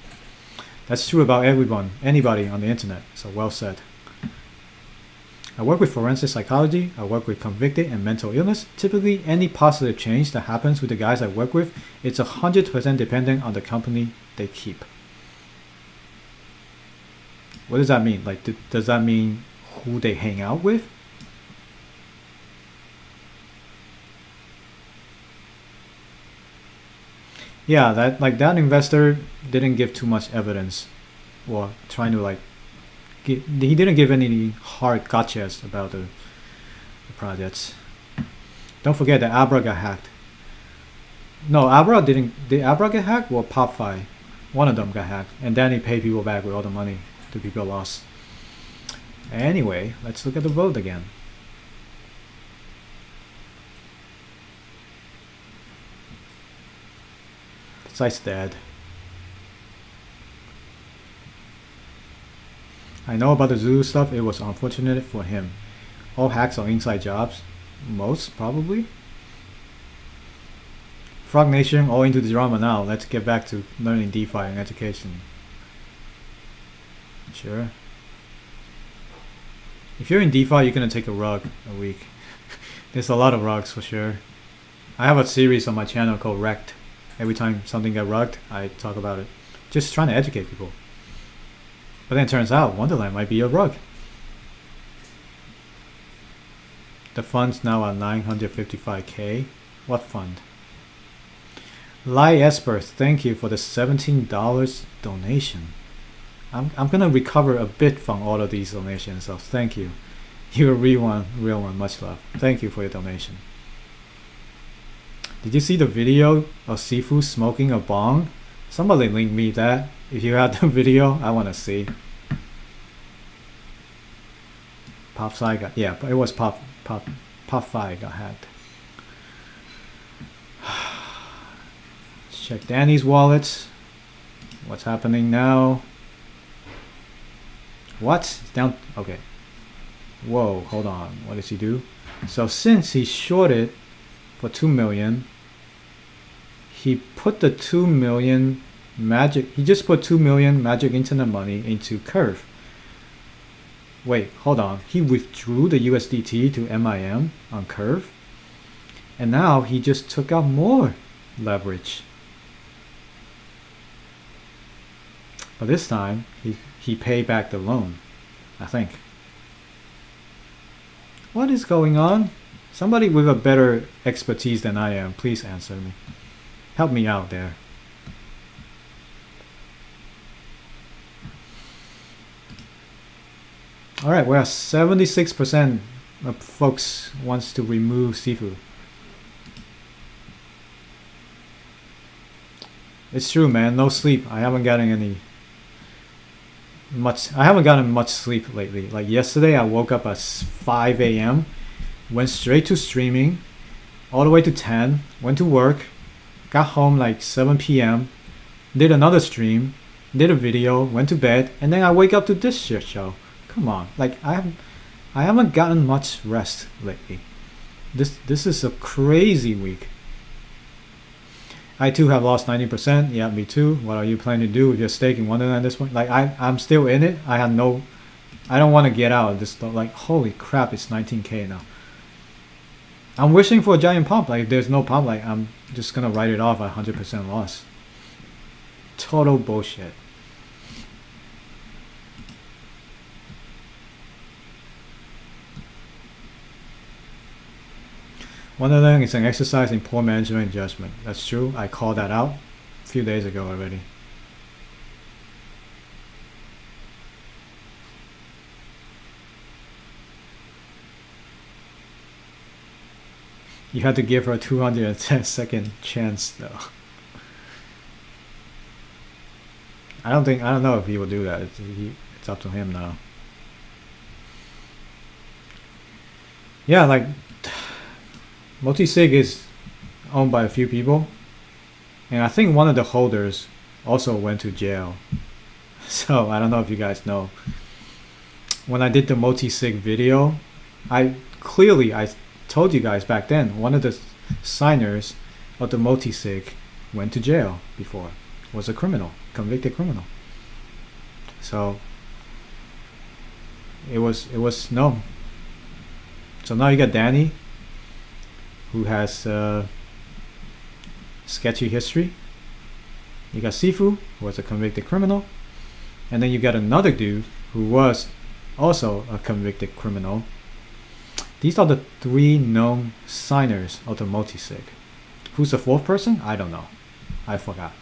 That's true about everyone, anybody on the internet. So well said. I work with forensic psychology, I work with convicted and mental illness. Typically, any positive change that happens with the guys I work with, it's 100% dependent on the company they keep. What does that mean? Like, does that mean who they hang out with? Yeah, that investor didn't give too much evidence, or trying to like, he didn't give any hard gotchas about the projects. Don't forget that Abra got hacked. No, Abra didn't. Did Abra get hacked? Well, PopFi, one of them got hacked, and then he paid people back with all the money the people lost. Anyway, let's look at the vote again. The site's dead. I know about the Zulu stuff. It was unfortunate for him. All hacks are inside jobs. Most, probably. Frog Nation, all into the drama now. Let's get back to learning DeFi and education. Sure. If you're in DeFi, you're gonna take a rug a week. There's a lot of rugs for sure. I have a series on my channel called Wrecked. Every time something got rugged, I talk about it. Just trying to educate people. But then it turns out Wonderland might be a rug. The fund's now at 955k. What fund? Lai Esper, thank you for the $17 donation. I'm gonna recover a bit from all of these donations, so thank you. You're a real one, much love. Thank you for your donation. Did you see the video of Sifu smoking a bong? Somebody link me that. If you have the video, I wanna see. PopFi got, yeah, but it was PopFi got hacked. Let's check Danny's wallet. What's happening now? What? It's down. Okay. Whoa, hold on. What does he do? So since he shorted for 2 million, he put the 2 million magic. He just put 2 million magic internet money into Curve. Wait, hold on. He withdrew the USDT to MIM on Curve, and now he just took out more leverage. But this time he paid back the loan, I think. What is going on? Somebody with a better expertise than I am, please answer me. Help me out there. Alright, we're at 76% of folks wants to remove Sifu. It's true, man. No sleep. I haven't gotten much sleep lately. Like yesterday, I woke up at 5 a.m., went straight to streaming, all the way to 10, went to work, got home like 7 p.m., did another stream, did a video, went to bed, and then I wake up to this shit show. Come on, like I haven't gotten much rest lately. This is a crazy week. I too have lost 90%. Yeah, me too. What are you planning to do with your stake in Wonderland at this point? Like I'm still in it. I don't want to get out of this. Like holy crap, it's 19k now. I'm wishing for a giant pump. Like if there's no pump, like I'm just gonna write it off at 100% loss. Total bullshit. Wonderland is an exercise in poor management and judgment. That's true. I called that out a few days ago already. You had to give her a 210-second chance though. I don't know if he will do that. It's up to him now. Yeah, like multi-sig is owned by a few people, and I think one of the holders also went to jail. So I don't know if you guys know. When I did the multi-sig video, I told you guys back then, one of the signers of the multi-sig went to jail before, was a criminal, convicted criminal. So it was known. So now you got Danny, who has sketchy history. You got Sifu, who was a convicted criminal. And then you got another dude who was also a convicted criminal. These are the 3 known signers of the multisig. Who's the 4th person? I don't know. I forgot.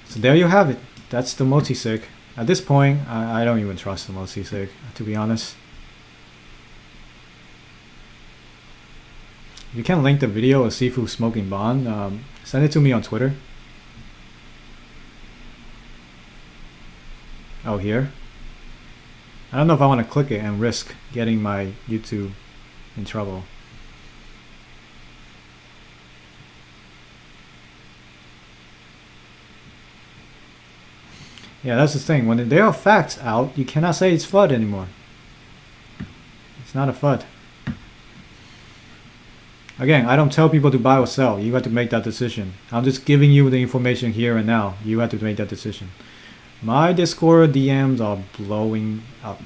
So there you have it. That's the multisig. At this point, I don't even trust the multisig, to be honest. You can link the video of Sifu smoking bond. Send it to me on Twitter. Oh, here? I don't know if I want to click it and risk getting my YouTube in trouble. Yeah, that's the thing. When there are facts out, you cannot say it's FUD anymore. It's not a FUD. Again, I don't tell people to buy or sell. You have to make that decision. I'm just giving you the information here and now. You have to make that decision. My Discord DMs are blowing up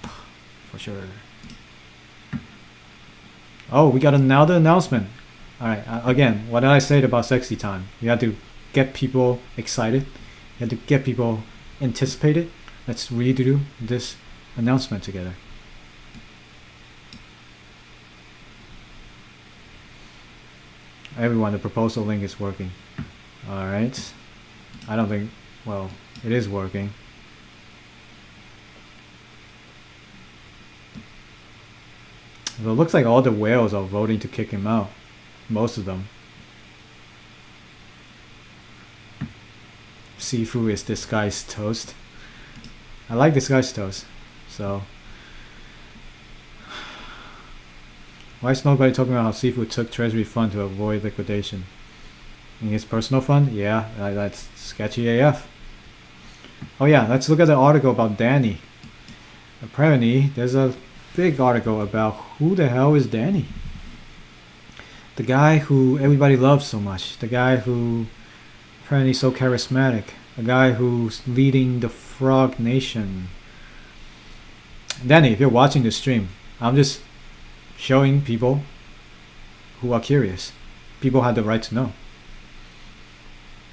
for sure. Oh, we got another announcement. Alright, again, what did I say about sexy time? You have to get people excited. You have to get people anticipated. Let's redo this announcement together. Everyone, the proposal link is working. Alright. I don't think, well, it is working. So it looks like all the whales are voting to kick him out. Most of them. Sifu is disguised toast. I like disguised toast. So why is nobody talking about how Sifu took treasury fund to avoid liquidation? In his personal fund? Yeah, that's sketchy AF. Oh yeah, let's look at the article about Danny. Apparently, there's a big article about who the hell is Danny. The guy who everybody loves so much. The guy who apparently so charismatic. A guy who's leading the Frog Nation. Danny, if you're watching the stream, I'm just showing people who are curious. People have the right to know.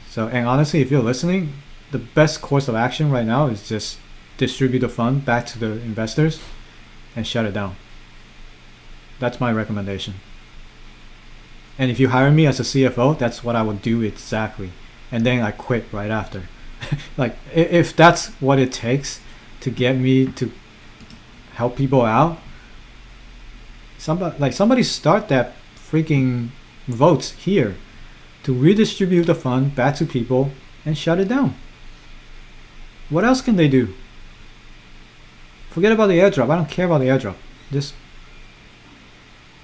So, and honestly, if you're listening, the best course of action right now is just distribute the fund back to the investors and shut it down. That's my recommendation. And if you hire me as a CFO, that's what I would do exactly. And then I quit right after. Like, if that's what it takes to get me to help people out, somebody start that freaking votes here to redistribute the fund back to people and shut it down. What else can they do? Forget about the airdrop. I don't care about the airdrop. Just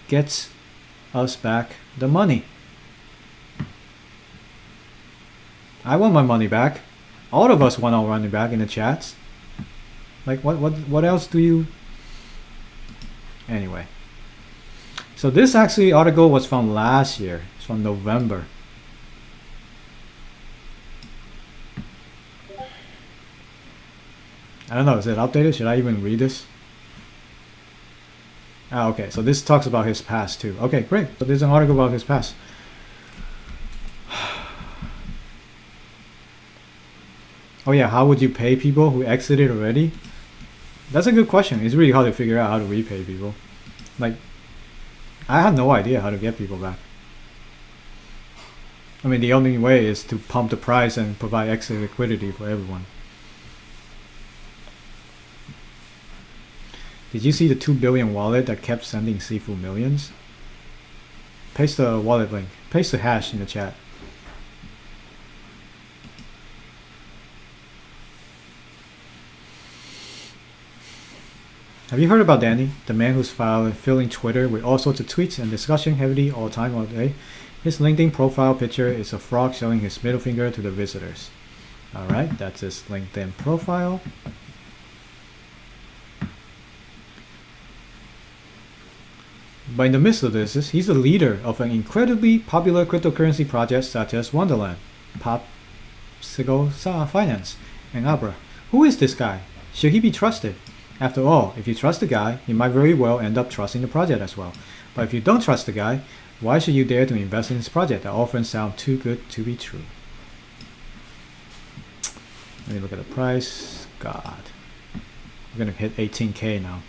gets us back the money. I want my money back. All of us want our money back in the chats. Like what else do you? Anyway. So this actually article was from last year. It's from November. I don't know, is it updated? Should I even read this? Ah, okay, so this talks about his past too. Okay, great. So there's an article about his past. Oh yeah, how would you pay people who exited already? That's a good question. It's really hard to figure out how to repay people. Like, I have no idea how to get people back. I mean, the only way is to pump the price and provide extra liquidity for everyone. Did you see the 2 billion wallet that kept sending Sifu millions? Paste the wallet link. Paste the hash in the chat. Have you heard about Danny, the man who's filling Twitter with all sorts of tweets and discussing heavily all time all day? His LinkedIn profile picture is a frog showing his middle finger to the visitors. Alright, that's his LinkedIn profile. But in the midst of this, he's the leader of an incredibly popular cryptocurrency project such as Wonderland, Popsicle Finance, and Abra. Who is this guy? Should he be trusted? After all, if you trust the guy, you might very well end up trusting the project as well. But if you don't trust the guy, why should you dare to invest in his project that often sounds too good to be true? Let me look at the price. God. We're going to hit 18K now.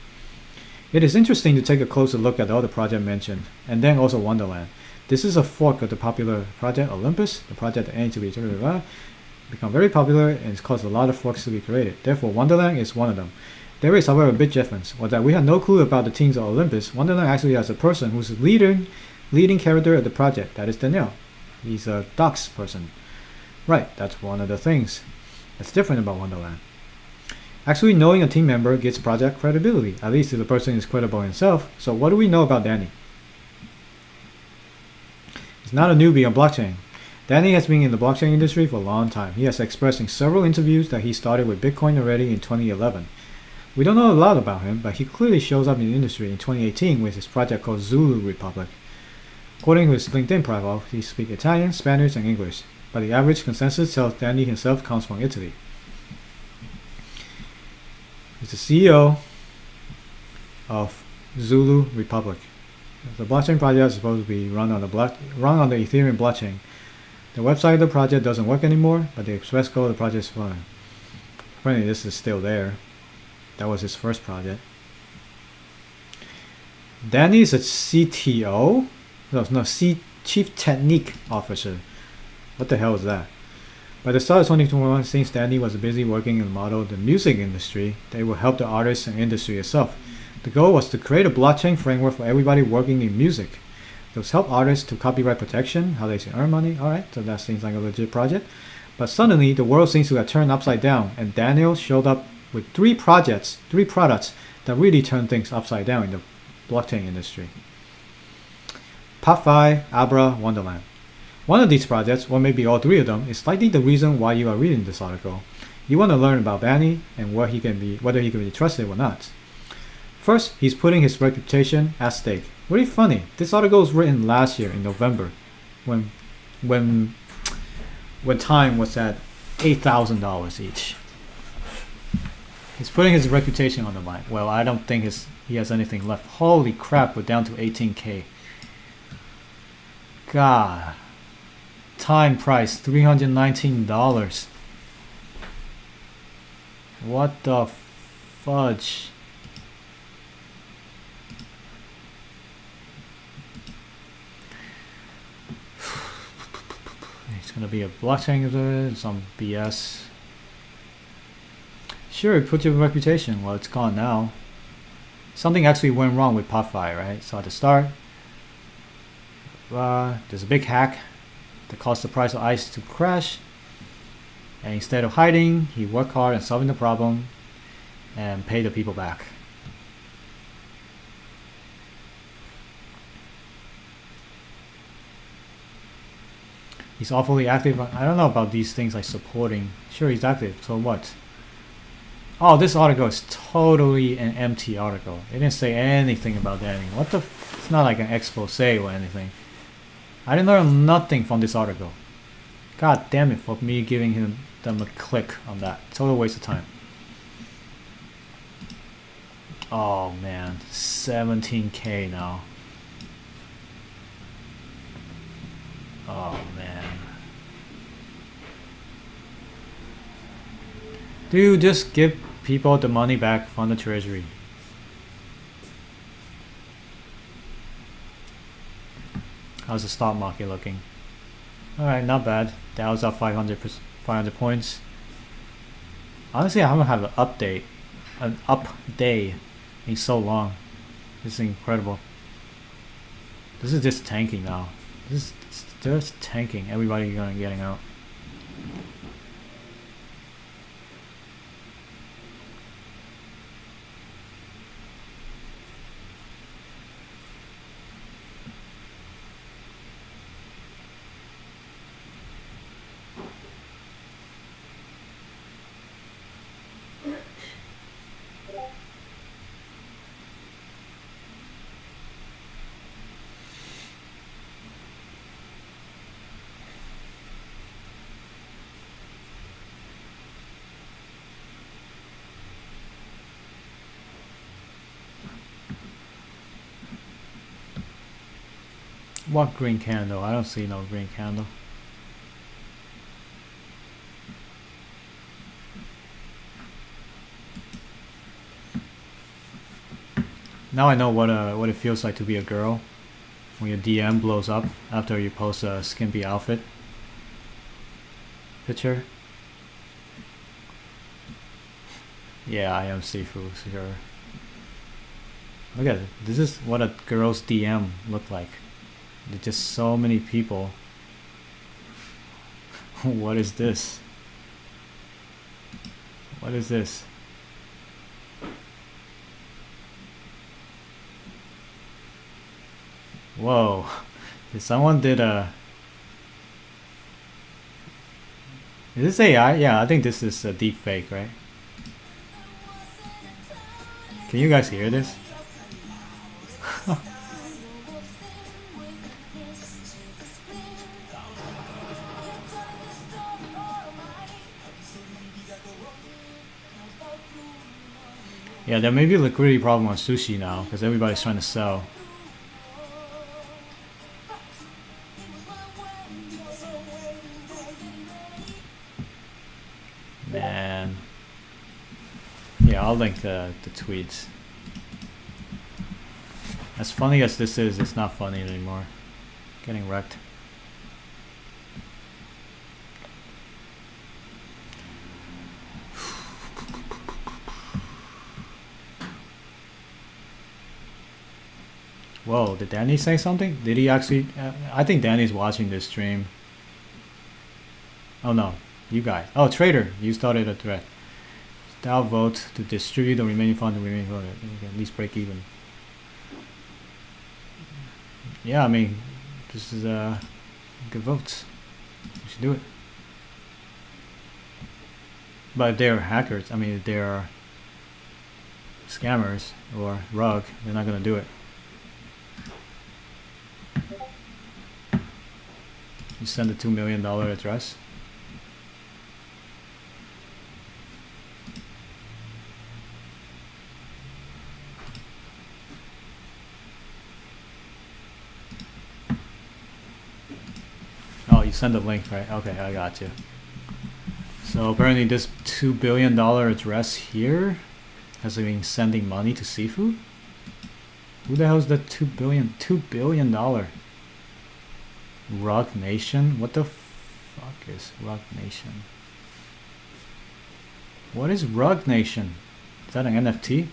It is interesting to take a closer look at all the projects mentioned, and then also Wonderland. This is a fork of the popular project Olympus, the project that aims to be become very popular and has caused a lot of forks to be created. Therefore, Wonderland is one of them. There is, however, a big difference, was that we had no clue about the teams of Olympus. Wonderland actually has a person who's the leading character of the project, that is Daniel. He's a docs person. Right, that's one of the things that's different about Wonderland. Actually, knowing a team member gives project credibility, at least if the person is credible himself. So what do we know about Danny? He's not a newbie on blockchain. Danny has been in the blockchain industry for a long time. He has expressed in several interviews that he started with Bitcoin already in 2011. We don't know a lot about him, but he clearly shows up in the industry in 2018 with his project called Zulu Republic. According to his LinkedIn profile, he speaks Italian, Spanish, and English, but the average consensus tells Danny himself comes from Italy. He's the CEO of Zulu Republic. The blockchain project is supposed to be run on the Ethereum blockchain. The website of the project doesn't work anymore, but the express code of the project is fine. Apparently this is still there. That was his first project. Danny is a CTO? No, Chief Technique Officer. What the hell is that? By the start of 2021, since Danny was busy working in the model of the music industry, they will help the artists and industry itself. The goal was to create a blockchain framework for everybody working in music. Those help artists to copyright protection, how they can earn money. Alright, so that seems like a legit project. But suddenly, the world seems to have turned upside down, and Daniel showed up with three products that really turn things upside down in the blockchain industry. Pop-Fi, Abra, Wonderland. One of these projects, or maybe all three of them, is likely the reason why you are reading this article. You want to learn about Danny and whether he can be trusted or not. First, he's putting his reputation at stake. Really funny. This article was written last year in November, when time was at $8,000 each. He's putting his reputation on the line. Well, I don't think he has anything left. Holy crap, we're down to 18K. God. Time price, $319. What the fudge? It's gonna be a blockchain, some BS. Sure, it put your reputation. Well, it's gone now. Something actually went wrong with Pop-Fi, right? So at the start, there's a big hack that caused the price of ICE to crash. And instead of hiding, he worked hard and solving the problem and paid the people back. He's awfully active. I don't know about these things like supporting. Sure, he's active. So what? Oh, this article is totally an empty article. They didn't say anything about Danny. What the? It's not like an expose or anything. I didn't learn nothing from this article. God damn it for me giving them a click on that. Total waste of time. Oh man, 17K now. Oh man. Dude, just give people the money back from the treasury. How's the stock market looking? Alright, not bad. Dow's up 500 points. Honestly, I haven't had an up day in so long. This is incredible. This is just tanking now. This is just tanking. Everybody gonna getting out. What green candle? I don't see no green candle. Now I know what it feels like to be a girl when your DM blows up after you post a skimpy outfit picture. Yeah, I am Sifu, sure. Look at it. This is what a girl's DM looked like. There's just so many people. What is this? What is this? Whoa. Someone did a... Is this AI? Yeah, I think this is a deep fake, right? Can you guys hear this? Yeah, there may be a liquidity problem on sushi now because everybody's trying to sell. Man. Yeah, I'll link the tweets. As funny as this is, it's not funny anymore. Getting wrecked. Whoa, did Danny say something? Did he actually? I think Danny's watching this stream. Oh no, you guys. Oh, Trader, you started a thread. Style vote to distribute the remaining fund to remaining vote. At least break even. Yeah, I mean, this is good votes. We should do it. But if they're hackers, I mean, if they're scammers or rug, they're not gonna do it. You send a $2 million address. Oh, you send a link, right? Okay, I got you. So apparently this $2 billion address here has been sending money to Sifu? Who the hell is that $2 billion? Rug Nation? What the fuck is Rug Nation? What is Rug Nation? Is that an NFT?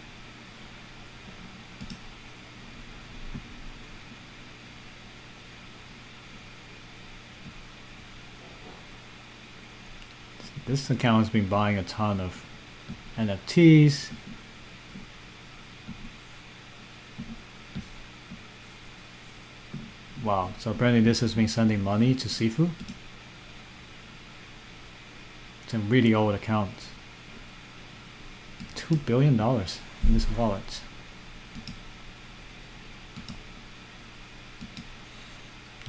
This account has been buying a ton of NFTs. Wow, so apparently this has been sending money to Sifu. It's a really old account. $2 billion in this wallet.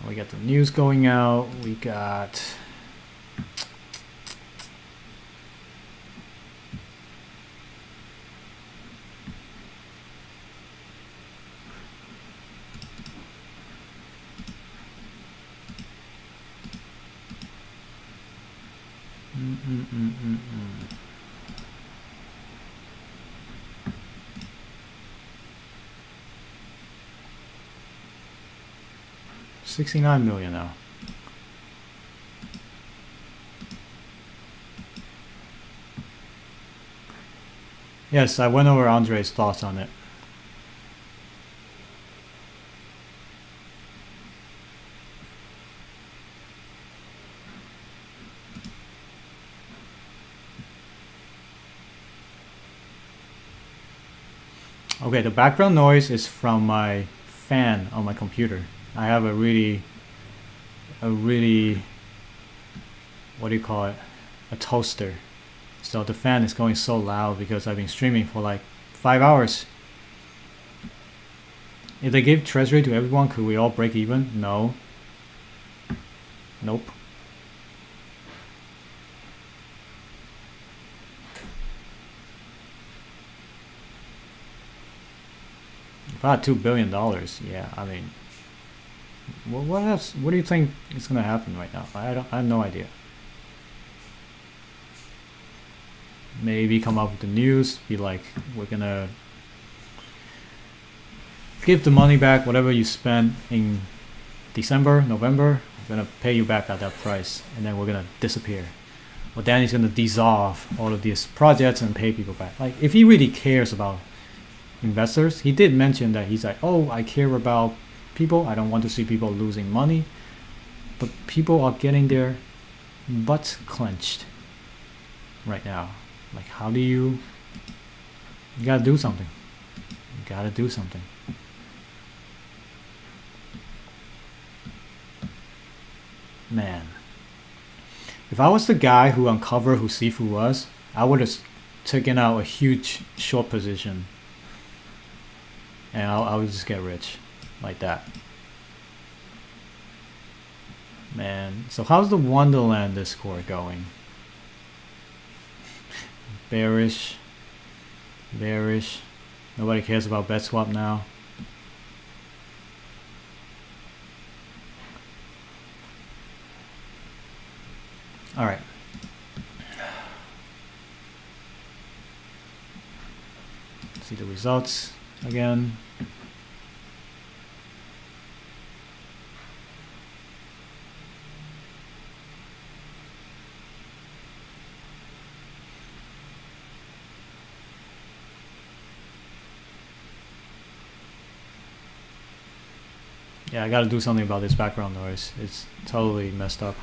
We got the news going out. We got... $69 million now. Yes, I went over Andre's thoughts on it. Okay, the background noise is from my fan on my computer. I have a really, what do you call it? A toaster. So the fan is going so loud because I've been streaming for like 5 hours. If they give treasury to everyone, could we all break even? No. Nope. If I had $2 billion, yeah, I mean, What else? What do you think is gonna happen right now? I have no idea. Maybe come up with the news, be like, we're gonna give the money back, whatever you spent in December, November, we're gonna pay you back at that price, and then we're gonna disappear. Well, then he's gonna dissolve all of these projects and pay people back. Like, if he really cares about investors, he did mention that he's like, oh, I care about people, I don't want to see people losing money, but people are getting their butts clenched right now. Like, how do you gotta do something. You gotta do something. Man, if I was the guy who uncovered who Sifu was, I would have taken out a huge short position, and I would just get rich like that. Man, so how's the Wonderland Discord going? Bearish. Nobody cares about BetSwap now. All right. See the results again. Yeah, I gotta do something about this background noise. It's totally messed up.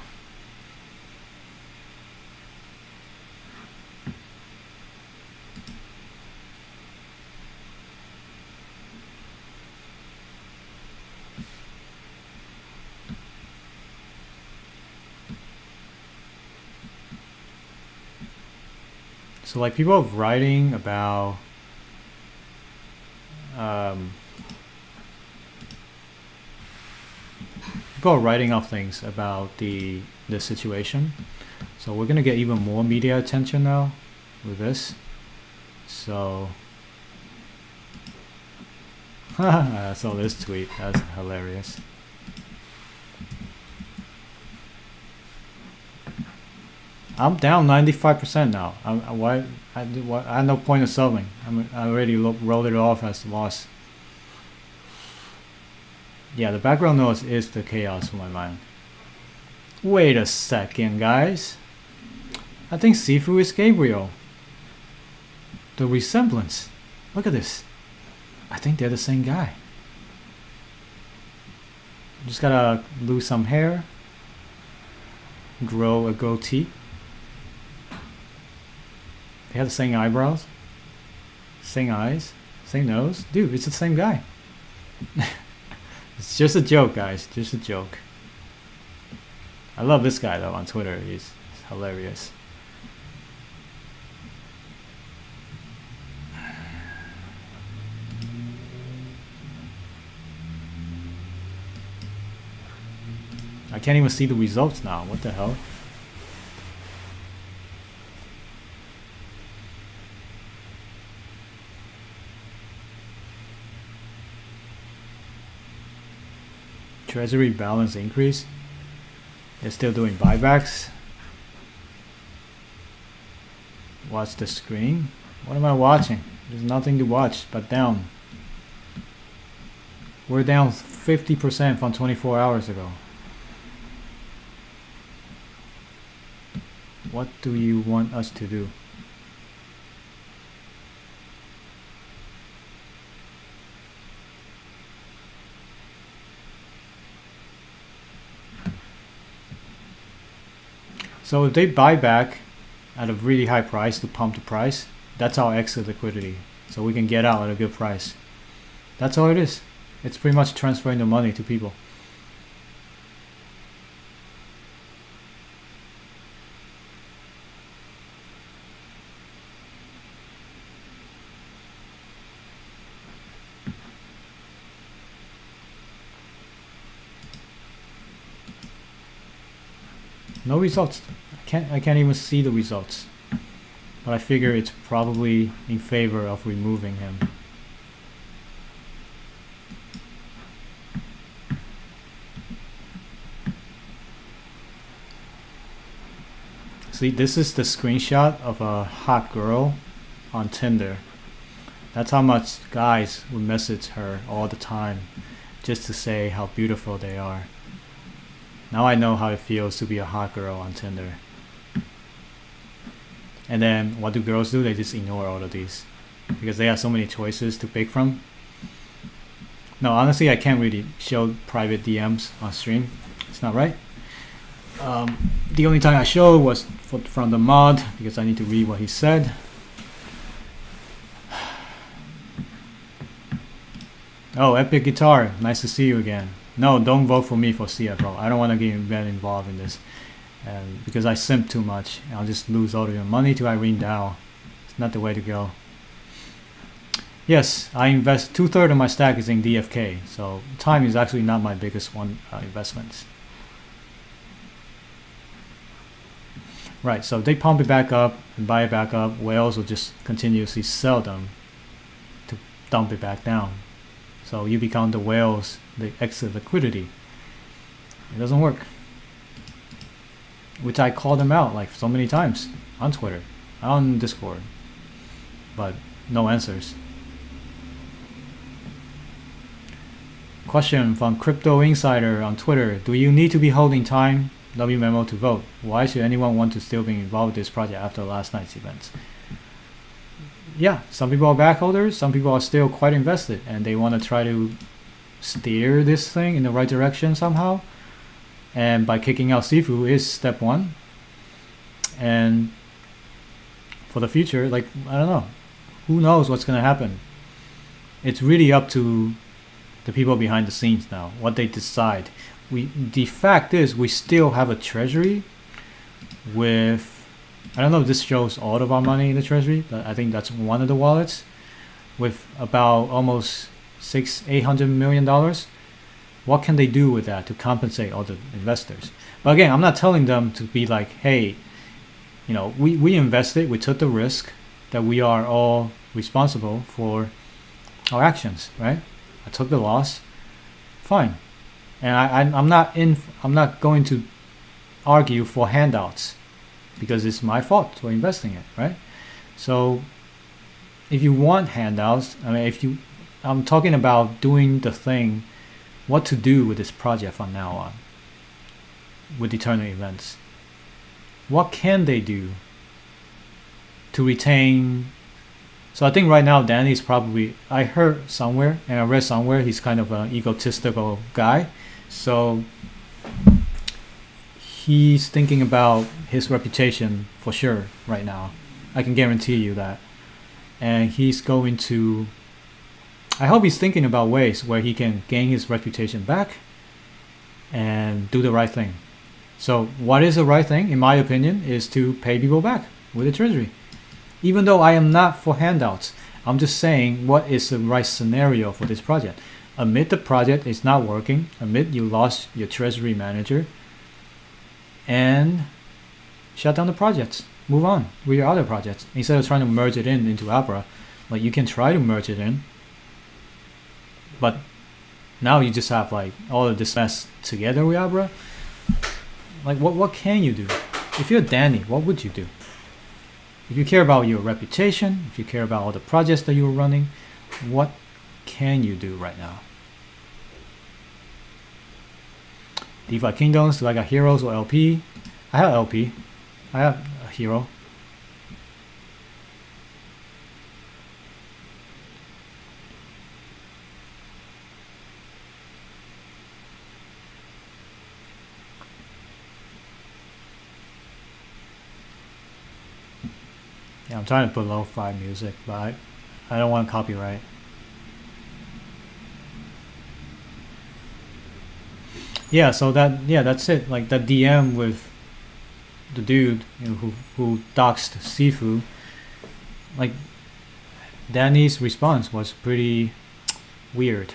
So like people are writing about people are writing off things about the situation. So we're gonna get even more media attention now with this. So I saw this tweet. That's hilarious. I'm down 95% now. I had no point of selling. I already wrote it off as loss. Yeah, the background noise is the chaos for my mind. Wait a second, guys. I think Sifu is Gabriel. The resemblance. Look at this. I think they're the same guy. Just gotta lose some hair. Grow a goatee. They have the same eyebrows, same eyes, same nose. Dude, it's the same guy. It's just a joke, guys. Just a joke. I love this guy though on Twitter. He's hilarious. I can't even see the results now. What the hell? Treasury balance increase. They're still doing buybacks. Watch the screen. What am I watching? There's nothing to watch but down. We're down 50% from 24 hours ago. What do you want us to do? So if they buy back at a really high price to pump the price, that's our exit liquidity. So we can get out at a good price. That's all it is. It's pretty much transferring the money to people. No results. I can't even see the results. But I figure it's probably in favor of removing him. See, this is the screenshot of a hot girl on Tinder. That's how much guys would message her all the time just to say how beautiful they are. Now I know how it feels to be a hot girl on Tinder. And then what do girls do? They just ignore all of these because they have so many choices to pick from. No, honestly, I can't really show private DMs on stream. It's not right. The only time I showed was from the mod because I need to read what he said. Oh, Epic Guitar, nice to see you again. No, don't vote for me for CFO. I don't want to get involved in this. Because I simp too much. I'll just lose all of your money to Irene Dow. It's not the way to go. Yes, I invest 2/3 of my stack is in DFK. So time is actually not my biggest investment. Right, so they pump it back up and buy it back up. Whales will just continuously sell them to dump it back down. So you become the whales, the exit liquidity. It doesn't work. Which I called them out like so many times on Twitter, on Discord, but no answers. Question from Crypto Insider on Twitter: do you need to be holding time WMemo to vote? Why should anyone want to still be involved with this project after last night's events? Yeah, some people are backholders, some people are still quite invested, and they want to try to steer this thing in the right direction somehow. And by kicking out Sifu is step one. And for the future, like, I don't know. Who knows what's going to happen? It's really up to the people behind the scenes now, what they decide. The fact is, we still have a treasury with, I don't know if this shows all of our money in the treasury, but I think that's one of the wallets with about almost $800 million. What can they do with that to compensate all the investors? But again, I'm not telling them to be like, hey, you know, we invested, we took the risk, that we are all responsible for our actions, right? I took the loss, fine. And I'm not going to argue for handouts because it's my fault for investing it, right? So if you want handouts, I mean, I'm talking about doing the thing, what to do with this project from now on with Eternal Events. What can they do to retain? So I think right now Danny's probably, I heard somewhere and I read somewhere, he's kind of an egotistical guy. So he's thinking about his reputation for sure right now. I can guarantee you that. And he's going to, I hope he's thinking about ways where he can gain his reputation back and do the right thing. So what is the right thing, in my opinion, is to pay people back with the treasury. Even though I am not for handouts, I'm just saying what is the right scenario for this project. Admit the project is not working, admit you lost your treasury manager, and shut down the projects. Move on with your other projects. Instead of trying to merge it into Abra, like you can try to merge it in, but now you just have like all of this mess together with Abra. Like what can you do? If you're Danny, what would you do? If you care about your reputation, if you care about all the projects that you're running, what can you do right now? DeFi Kingdoms, do I got heroes or LP? I have LP. I have a hero. Yeah, I'm trying to put lo-fi music, but I don't want copyright. Yeah, so that's it. Like that DM with the dude, you know, who doxed Sifu. Like Danny's response was pretty weird.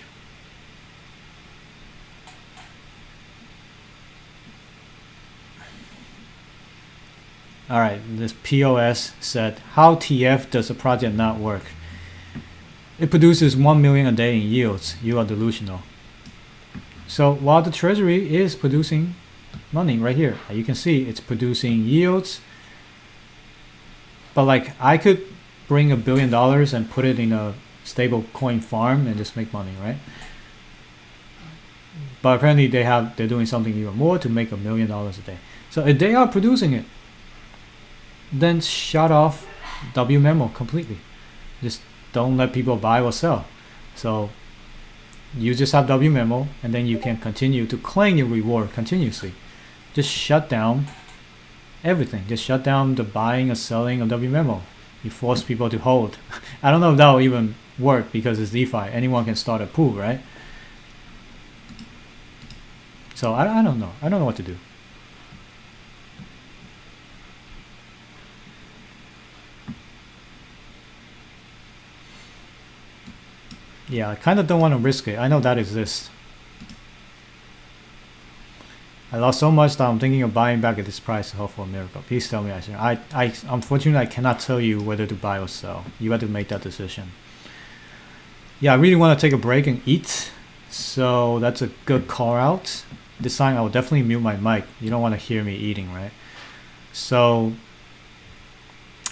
Alright, this POS said, how TF does a project not work? It produces 1 million a day in yields. You are delusional. So while the treasury is producing money right here, you can see it's producing yields But like I could bring $1 billion and put it in a stable coin farm and just make money, right? But apparently they're doing something even more to make $1 million a day. So if they are producing it, then shut off W memo completely. Just don't let people buy or sell. So you just have W memo, and then you can continue to claim your reward continuously. Just shut down everything. Just shut down the buying or selling of W memo. You force people to hold. I don't know if that will even work because it's DeFi. Anyone can start a pool, right? So I don't know. I don't know what to do. Yeah, I kind of don't want to risk it. I know that exists. I lost so much that I'm thinking of buying back at this price to hope for a miracle. Please tell me I should. I unfortunately I cannot tell you whether to buy or sell. You have to make that decision. Yeah, I really want to take a break and eat. So that's a good call out. This time I will definitely mute my mic. You don't want to hear me eating, right? So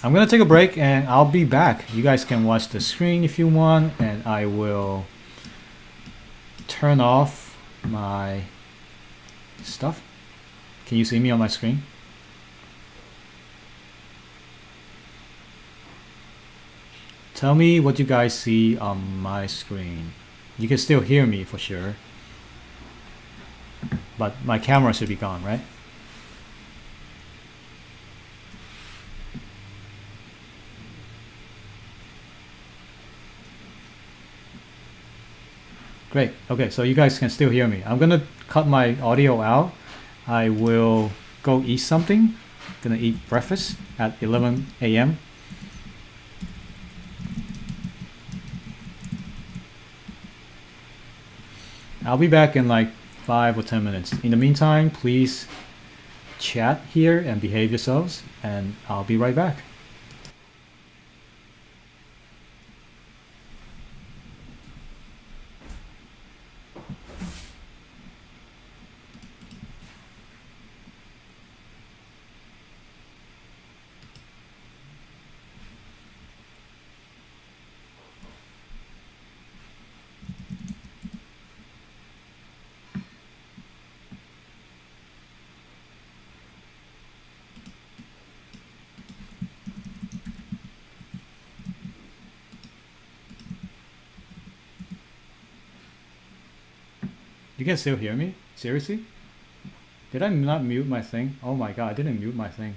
I'm gonna take a break and I'll be back. You guys can watch the screen if you want, and I will turn off my stuff. Can you see me on my screen? Tell me what you guys see on my screen. You can still hear me for sure, but my camera should be gone, right? Great. Okay, so you guys can still hear me. I'm gonna cut my audio out. I will go eat something. Gonna eat breakfast at 11 a.m. I'll be back in like 5 or 10 minutes. In the meantime, please chat here and behave yourselves, and I'll be right back. You can still hear me? Seriously? Did I not mute my thing? Oh my god, I didn't mute my thing.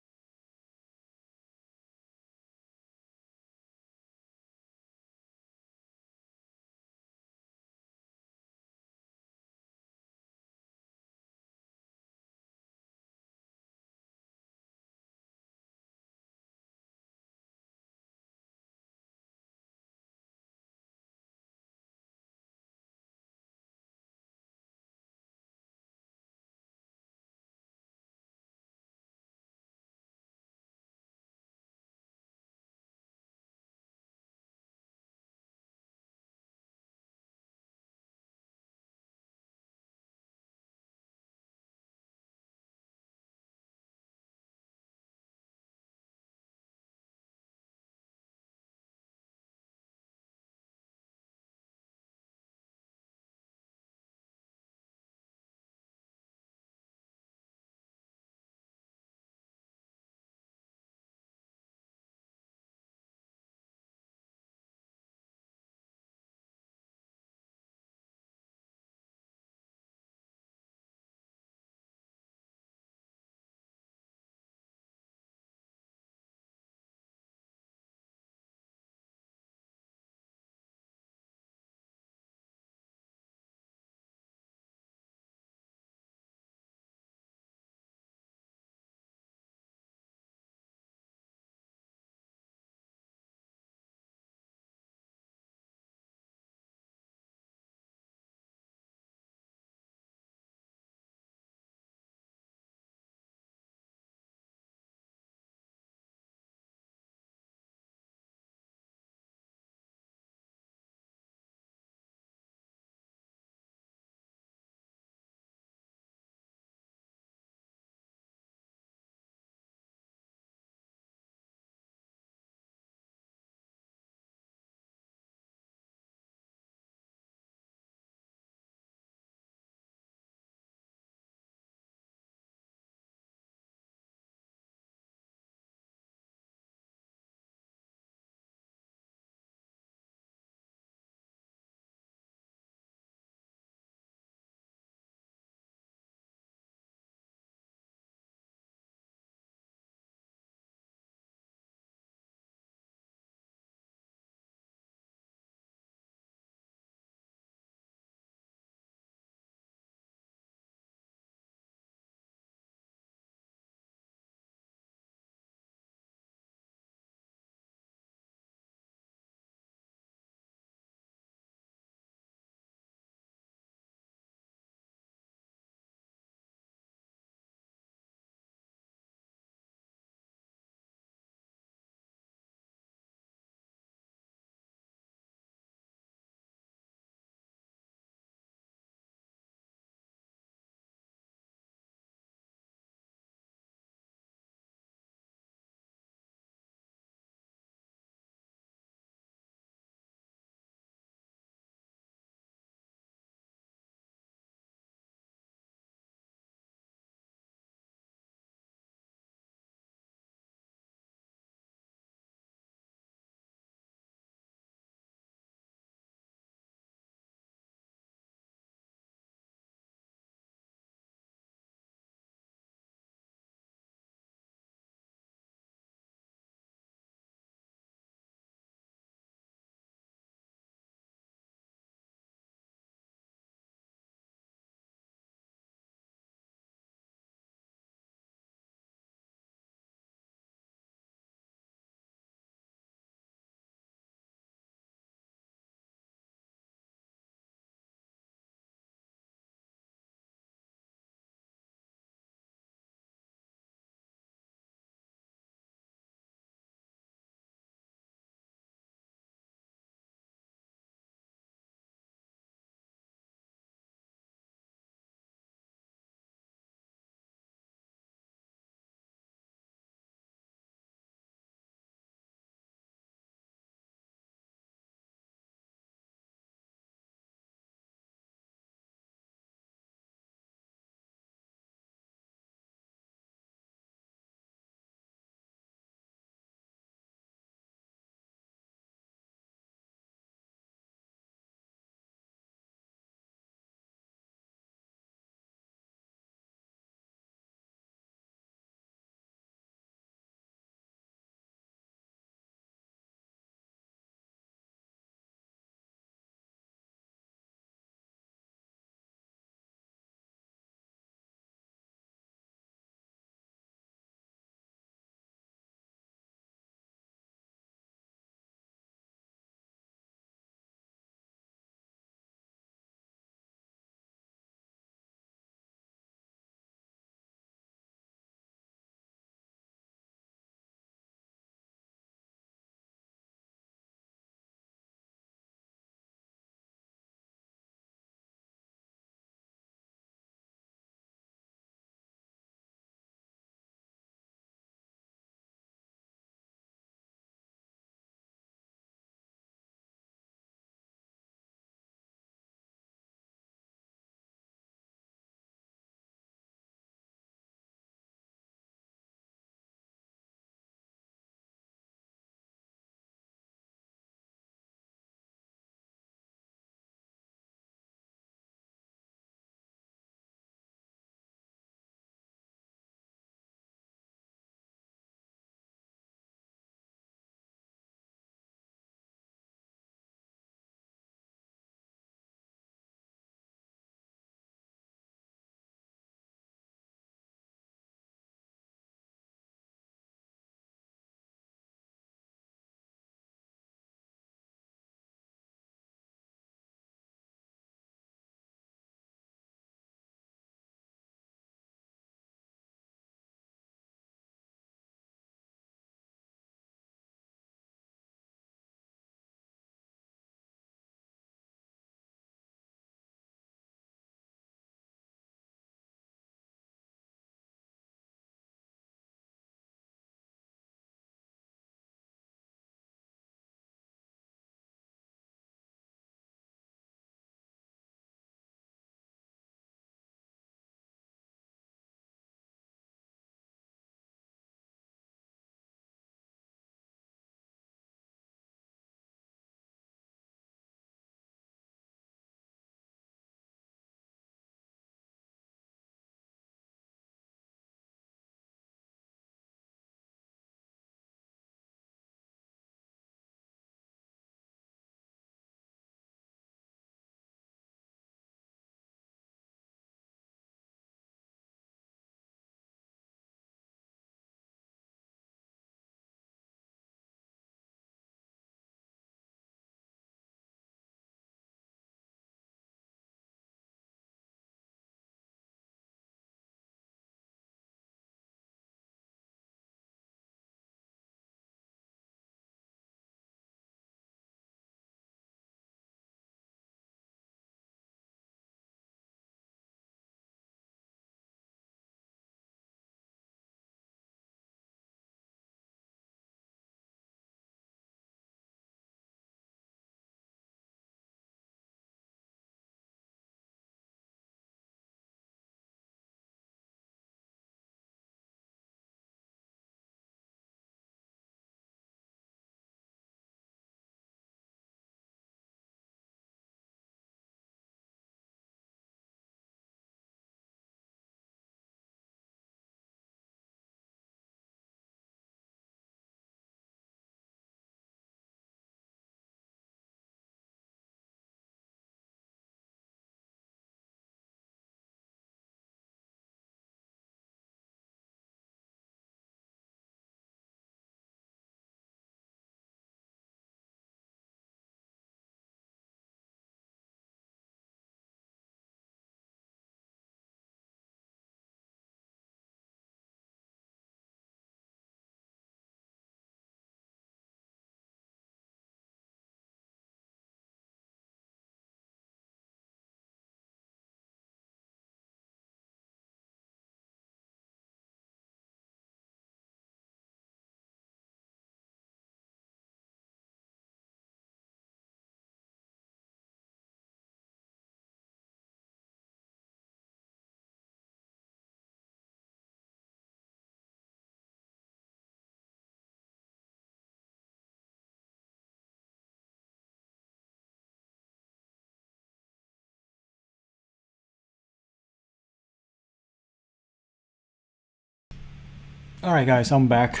Alright guys, I'm back.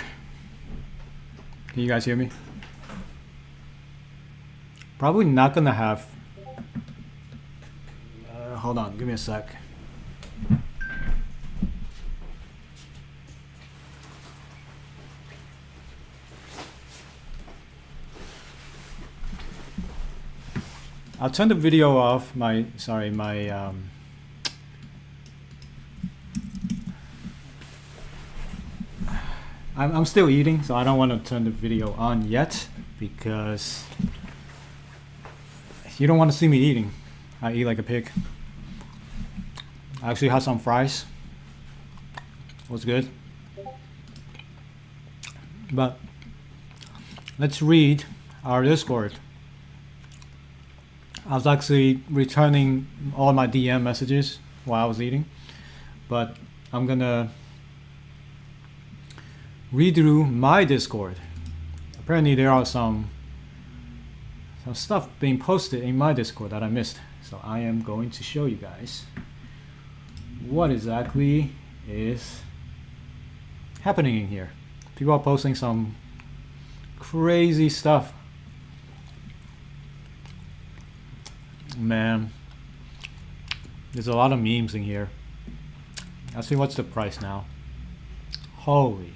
Can you guys hear me? Probably not gonna have... hold on, give me a sec. I'll turn the video off. I'm still eating, so I don't want to turn the video on yet because you don't want to see me eating. I eat like a pig. I actually had some fries. It was good. But let's read our Discord. I was actually returning all my DM messages while I was eating, but I'm gonna read through my Discord. Apparently there are some stuff being posted in my Discord that I missed, so I am going to show you guys what exactly is happening in here. People are posting some crazy stuff. Man, there's a lot of memes in here. Let's see what's the price now. Holy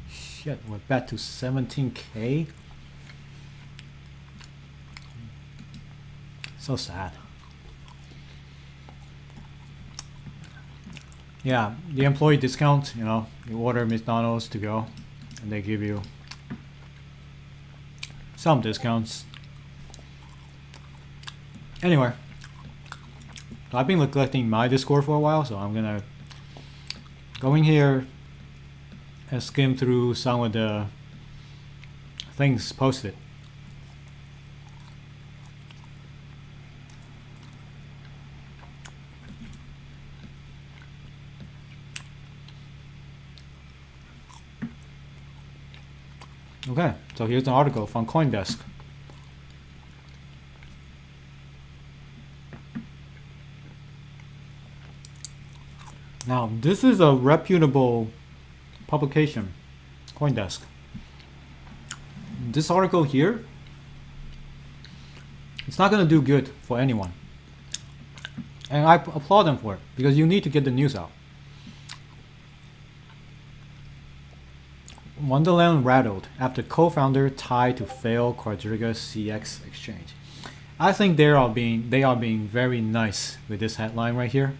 shit, we're back to 17k. So sad. Yeah, the employee discount, you know, you order McDonald's to go and they give you some discounts. Anyway, I've been neglecting my Discord for a while, so I'm gonna go in here and skim through some of the things posted. Okay, so here's an article from CoinDesk. Now, this is a reputable publication, CoinDesk. This article here, it's not going to do good for anyone. And I applaud them for it, because you need to get the news out. Wonderland rattled after co-founder tied to fail Quadriga CX exchange. I think they are being very nice with this headline right here.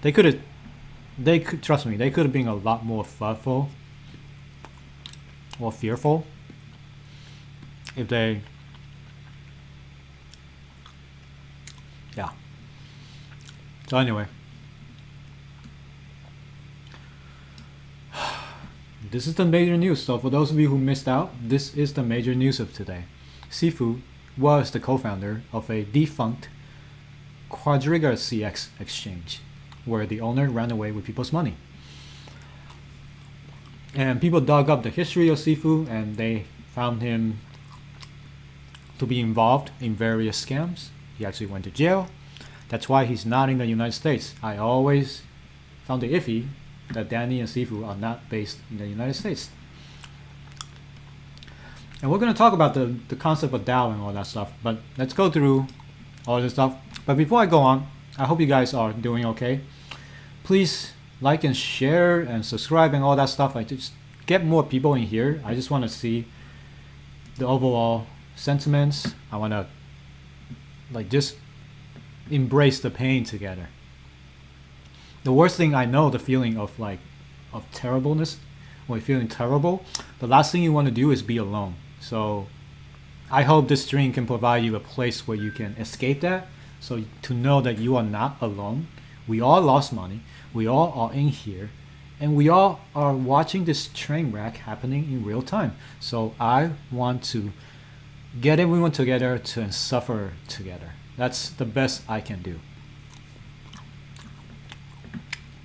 They could trust me, they could have been a lot more thoughtful or fearful if they, yeah. So anyway, this is the major news. So for those of you who missed out, this is the major news of today. Sifu was the co-founder of a defunct Quadriga CX exchange, where the owner ran away with people's money. And people dug up the history of Sifu and they found him to be involved in various scams. He actually went to jail. That's why he's not in the United States. I always found it iffy that Danny and Sifu are not based in the United States. And we're going to talk about the concept of DAO and all that stuff, but let's go through all this stuff. But before I go on, I hope you guys are doing okay. Please like and share and subscribe and all that stuff. I just get more people in here. I just want to see the overall sentiments. I want to like just embrace the pain together. The worst thing I know, the feeling of terribleness, when you're feeling terrible, the last thing you want to do is be alone. So I hope this stream can provide you a place where you can escape that, so to know that you are not alone. We all lost money, we all are in here, and we all are watching this train wreck happening in real time. So I want to get everyone together to suffer together. That's the best I can do.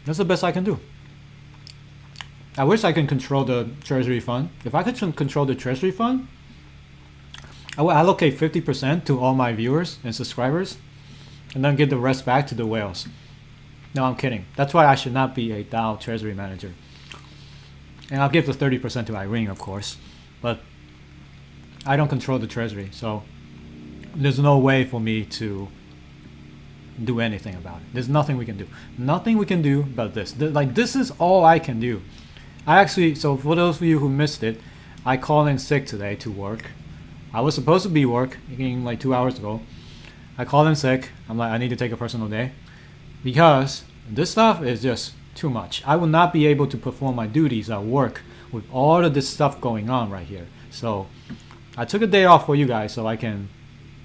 That's the best I can do. I wish I can control the treasury fund. If I could control the treasury fund, I will allocate 50% to all my viewers and subscribers and then give the rest back to the whales. No, I'm kidding. That's why I should not be a DAO treasury manager. And I'll give the 30% to Irene, of course. But I don't control the treasury, so there's no way for me to do anything about it. There's nothing we can do. Nothing we can do about this. Like, this is all I can do. I actually, so for those of you who missed it, I called in sick today to work. I was supposed to be working like 2 hours ago. I called in sick. I'm like, I need to take a personal day because this stuff is just too much. I will not be able to perform my duties at work with all of this stuff going on right here. So I took a day off for you guys so I can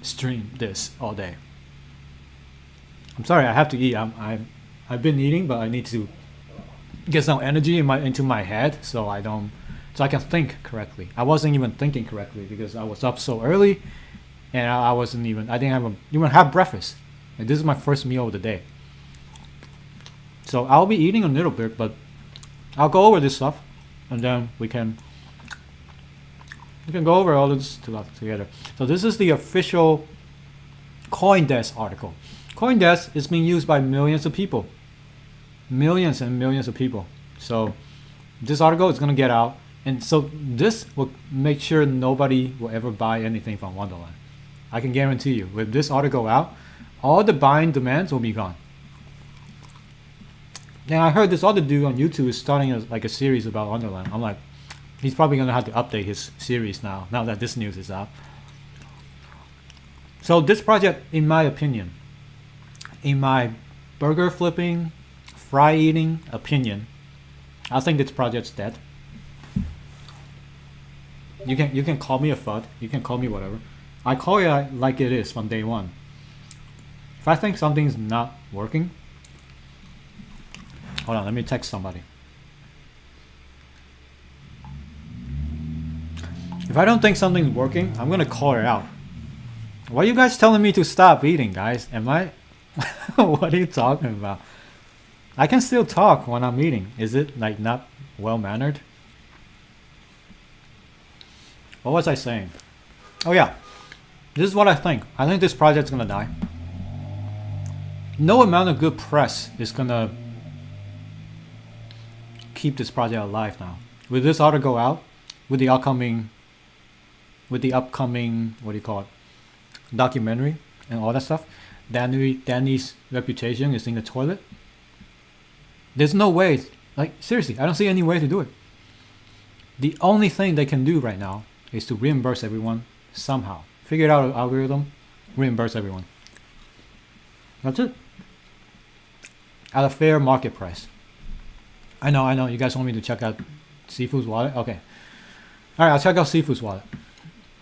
stream this all day. I'm sorry, I have to eat. I've been eating, but I need to get some energy into my head so I can think correctly. I wasn't even thinking correctly because I was up so early, and I didn't even have breakfast. Like, this is my first meal of the day. So I'll be eating a little bit, but I'll go over this stuff, and then we can go over all this together. So this is the official CoinDesk article. CoinDesk is being used by millions of people. Millions and millions of people. So this article is going to get out. And so this will make sure nobody will ever buy anything from Wonderland. I can guarantee you, with this article out, all the buying demands will be gone. And I heard this other dude on YouTube is starting a series about Wonderland. I'm like, he's probably going to have to update his series now that this news is out. So this project, in my opinion, in my burger flipping, fry eating opinion, I think this project's dead. You can call me a FUD, you can call me whatever. I call it like it is from day one. If I think something's not working, hold on, let me text somebody. If I don't think something's working, I'm gonna call it out. Why are you guys telling me to stop eating, guys? Am I? What are you talking about? I can still talk when I'm eating. Is it like not well mannered? What was I saying? Oh yeah, this is what I think. I think this project's gonna die. No amount of good press is gonna keep this project alive now. With this article out, with the upcoming, what do you call it, documentary and all that stuff, Danny's reputation is in the toilet. There's no way, like seriously, I don't see any way to do it. The only thing they can do right now is to reimburse everyone somehow. Figure out an algorithm, reimburse everyone. That's it. At a fair market price. I know, you guys want me to check out Sifu's wallet? Okay. Alright, I'll check out Sifu's wallet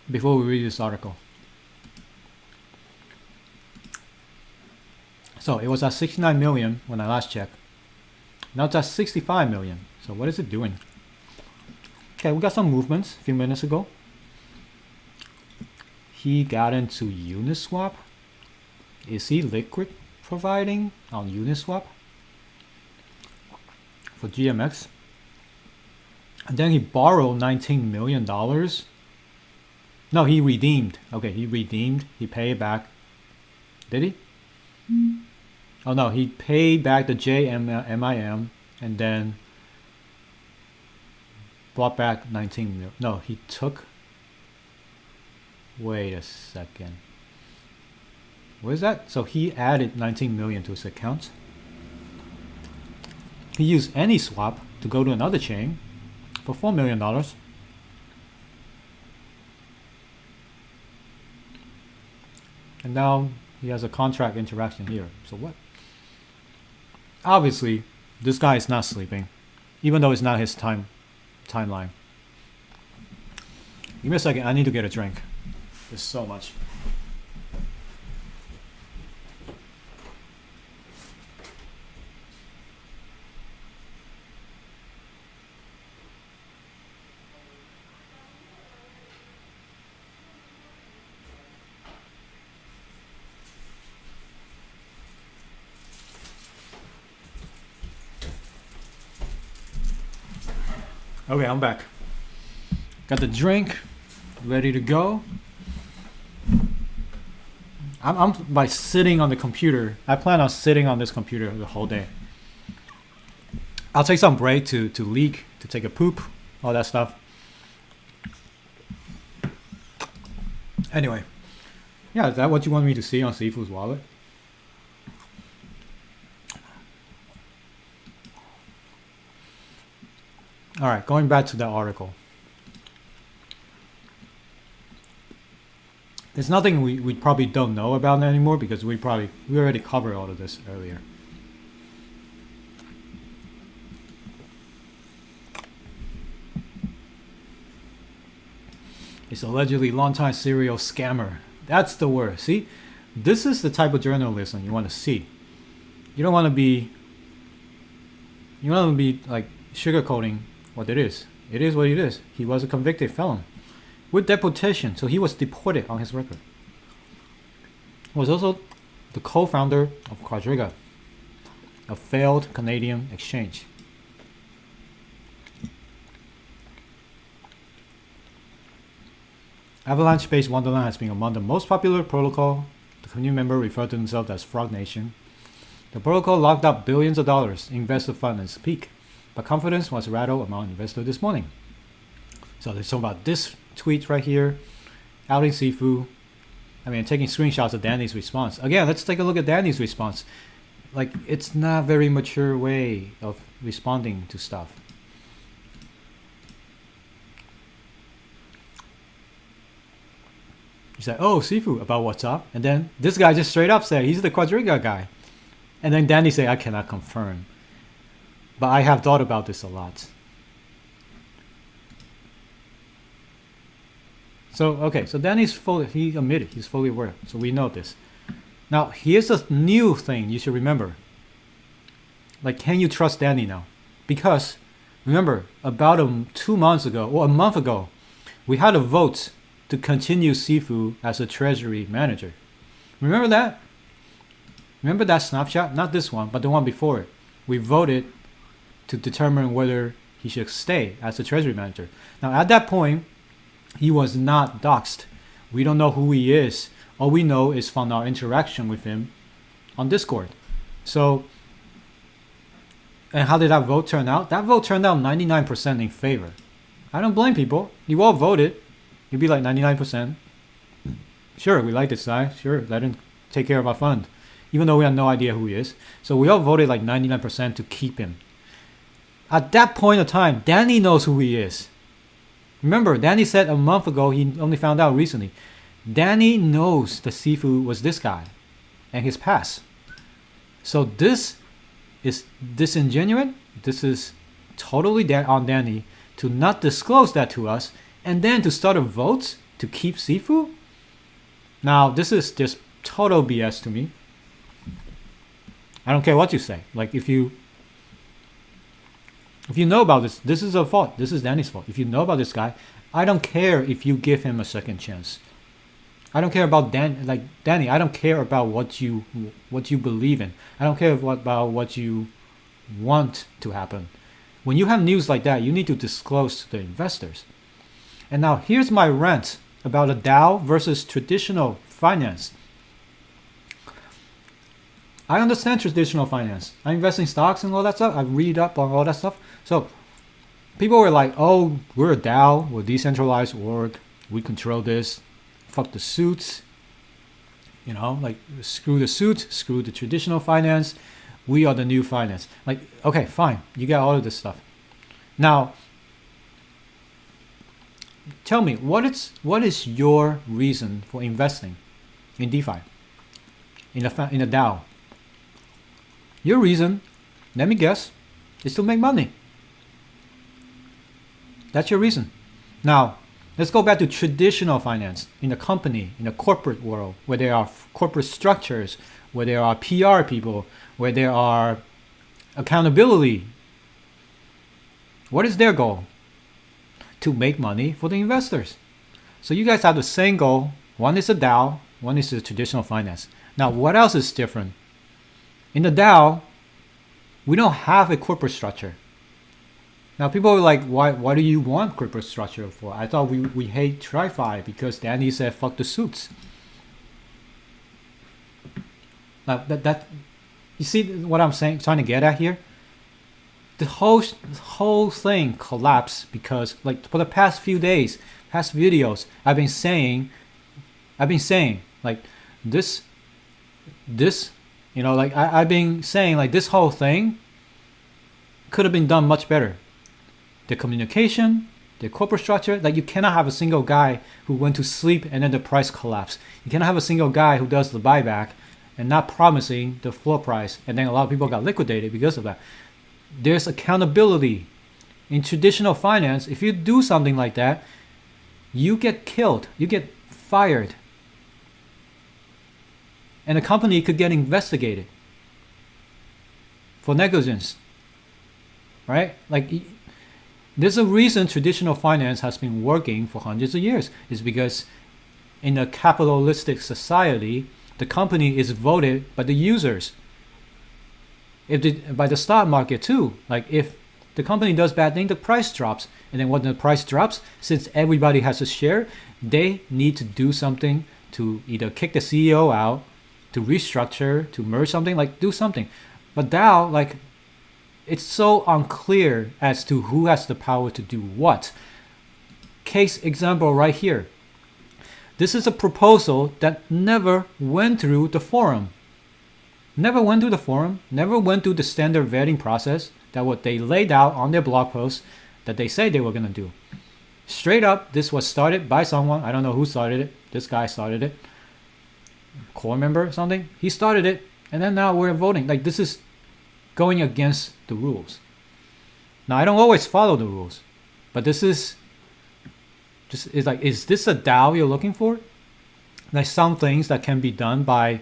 before we read this article. So it was at 69 million when I last checked. Now it's at 65 million. So what is it doing? Okay, we got some movements a few minutes ago. He got into Uniswap. Is he liquid providing on Uniswap for GMX? And then he borrowed $19 million. No, he redeemed. Okay, he redeemed. He paid back. Did he? Oh no, he paid back the JMIM and then bought back 19 million. No, he took. Wait a second. What is that? So he added 19 million to his account. He used AnySwap to go to another chain for $4 million. And now he has a contract interaction here. So what? Obviously, this guy is not sleeping, even though it's not his timeline. Give me a second. I need to get a drink. There's so much. Okay, I'm back. Got the drink ready to go. I'm by sitting on the computer. I plan on sitting on this computer the whole day. I'll take some break to to take a poop, all that stuff. Anyway, yeah, is that what you want me to see on Sifu's wallet? All right, going back to that article. There's nothing we probably don't know about it anymore because we already covered all of this earlier. It's allegedly longtime serial scammer. That's the word. See, this is the type of journalism you want to see. You don't want to be. You want to be like sugarcoating what it is. It is what it is. He was a convicted felon with deportation, so he was deported on his record. He was also the co-founder of Quadriga, a failed Canadian exchange. Avalanche-based Wonderland has been among the most popular protocol. The community member referred to himself as Frog Nation. The protocol locked up billions of dollars in investor funds at its peak, but confidence was rattled among investors this morning. So let's talk about this tweet right here, outing Sifu. I mean, taking screenshots of Danny's response. Again, let's take a look at Danny's response. Like, it's not a very mature way of responding to stuff. He said, oh, Sifu, about what's up? And then this guy just straight up said, he's the Quadriga guy. And then Danny said, I cannot confirm. But I have thought about this a lot. So, okay, so Danny's he admitted, he's fully aware. So we know this. Now, here's a new thing you should remember. Like, can you trust Danny now? Because, remember, about 2 months ago, or a month ago, we had a vote to continue Sifu as a treasury manager. Remember that? Remember that snapshot? Not this one, but the one before it. We voted to determine whether he should stay as a treasury manager. Now, at that point, he was not doxxed. We don't know who he is. All we know is from our interaction with him on Discord. So, and how did that vote turn out? That vote turned out 99% in favor. I don't blame people. You all voted. You'd be like 99%. Sure, we like this guy. Sure, let him take care of our fund. Even though we have no idea who he is. So we all voted like 99% to keep him. At that point of time, Danny knows who he is. Remember, Danny said a month ago, he only found out recently. Danny knows that Sifu was this guy and his past. So this is disingenuous. This is totally on Danny to not disclose that to us and then to start a vote to keep Sifu. Now, this is just total BS to me. I don't care what you say. Like, if you know about this, this is a fault. This is Danny's fault. If you know about this guy, I don't care if you give him a second chance. I don't care about Danny. I don't care about what you believe in. I don't care about what you want to happen. When you have news like that, you need to disclose to the investors. And now here's my rant about a DAO versus traditional finance. I understand traditional finance. I invest in stocks and all that stuff. I read up on all that stuff. So people were like, oh, we're a DAO, we're a decentralized org, we control this, fuck the suits, you know, like screw the suits, screw the traditional finance, we are the new finance. Like, okay, fine, you got all of this stuff. Now, tell me, what is your reason for investing in DeFi, in a DAO? Your reason, let me guess, is to make money. That's your reason. Now, let's go back to traditional finance in a company, in a corporate world, where there are corporate structures, where there are PR people, where there are accountability. What is their goal? To make money for the investors. So you guys have the same goal. One is a DAO, one is a traditional finance. Now, what else is different? In the DAO, we don't have a corporate structure. Now, people are like, why do you want corporate structure for? I thought we hate TriFi because Danny said, fuck the suits. Now, you see what I'm saying, trying to get at here? the whole thing collapsed because, like, for the past few days, past videos, I've been saying like this, like I've been saying like this whole thing could have been done much better. The communication, the corporate structure, like you cannot have a single guy who went to sleep and then the price collapsed. You cannot have a single guy who does the buyback and not promising the floor price, and then a lot of people got liquidated because of that. There's accountability. In traditional finance, if you do something like that, you get killed, you get fired, and the company could get investigated for negligence, right? Like, there's a reason traditional finance has been working for hundreds of years. Is because in a capitalistic society, the company is voted by the users. By the stock market too. Like, if the company does bad thing, the price drops. And then when the price drops, since everybody has a share, they need to do something to either kick the CEO out, to restructure, to merge something, like do something. But now, like, it's so unclear as to who has the power to do what. Case example right here. This is a proposal that never went through the forum. Never went through the forum, never went through the standard vetting process that what they laid out on their blog post that they say they were going to do. Straight up, this was started by someone. I don't know who started it. This guy started it. Core member or something. He started it. And then now we're voting. Like, this is going against the rules. Now, I don't always follow the rules. But this is just, is like, is this a DAO you're looking for? Like, some things that can be done by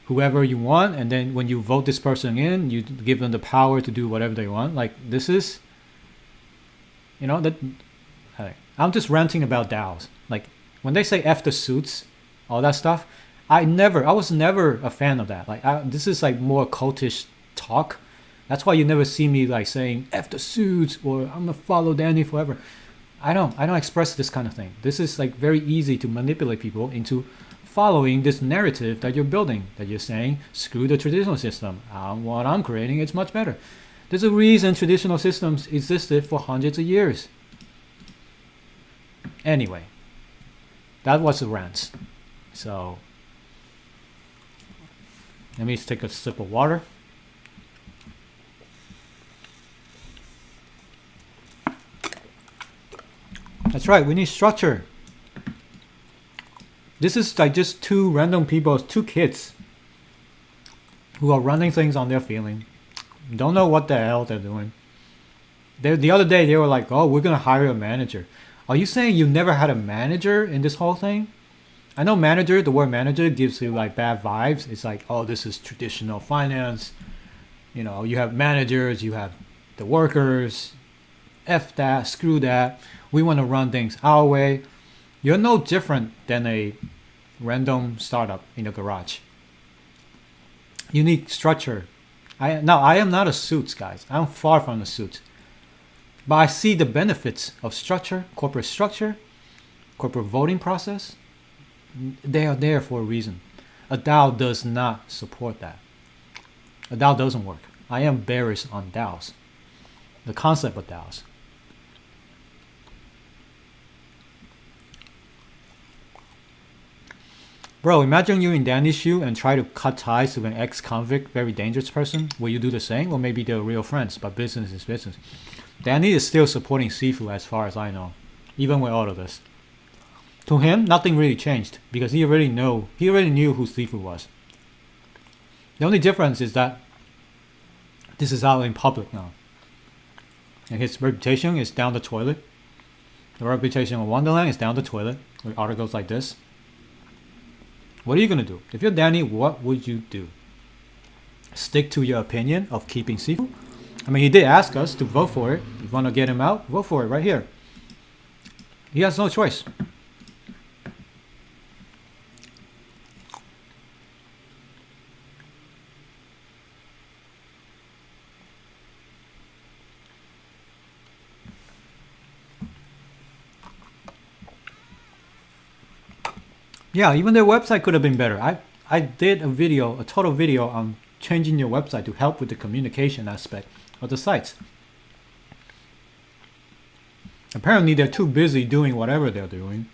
whoever you want, and then when you vote this person in, you give them the power to do whatever they want. Like, this is, that I'm just ranting about DAOs. Like, when they say F the suits, all that stuff, I was never a fan of that. Like, this is like more cultish talk. That's why you never see me like saying F the suits or I'm gonna follow Danny forever. I don't express this kind of thing. This is like very easy to manipulate people into following this narrative that you're building, that you're saying, screw the traditional system. What I'm creating is much better. There's a reason traditional systems existed for hundreds of years. Anyway, that was a rant. So, let me take a sip of water. That's right, we need structure. This is like just two random people, two kids who are running things on their feeling. Don't know what the hell they're doing. The other day they were like, oh, we're going to hire a manager. Are you saying you never had a manager in this whole thing? I know manager, the word manager gives you like bad vibes. It's like, oh, this is traditional finance. You have managers, you have the workers. F that, screw that. We want to run things our way. You're no different than a random startup in a garage. You need structure. I am not a suits, guys. I'm far from the suits. But I see the benefits of structure, corporate voting process. They are there for a reason. A DAO does not support that. A DAO doesn't work. I am bearish on DAOs. The concept of DAOs. Bro, imagine you're in Danny's shoe and try to cut ties to an ex-convict, very dangerous person. Will you do the same? Or maybe they're real friends, but business is business. Danny is still supporting Sifu as far as I know, even with all of this. To him, nothing really changed because he already knew who Sifu was. The only difference is that this is out in public now. And his reputation is down the toilet. The reputation of Wonderland is down the toilet with articles like this. What are you going to do? If you're Danny, what would you do? Stick to your opinion of keeping Sifu? I mean, he did ask us to vote for it. If you want to get him out, vote for it right here. He has no choice. Yeah, even their website could have been better. I did a total video on changing your website to help with the communication aspect of the sites. Apparently, they're too busy doing whatever they're doing.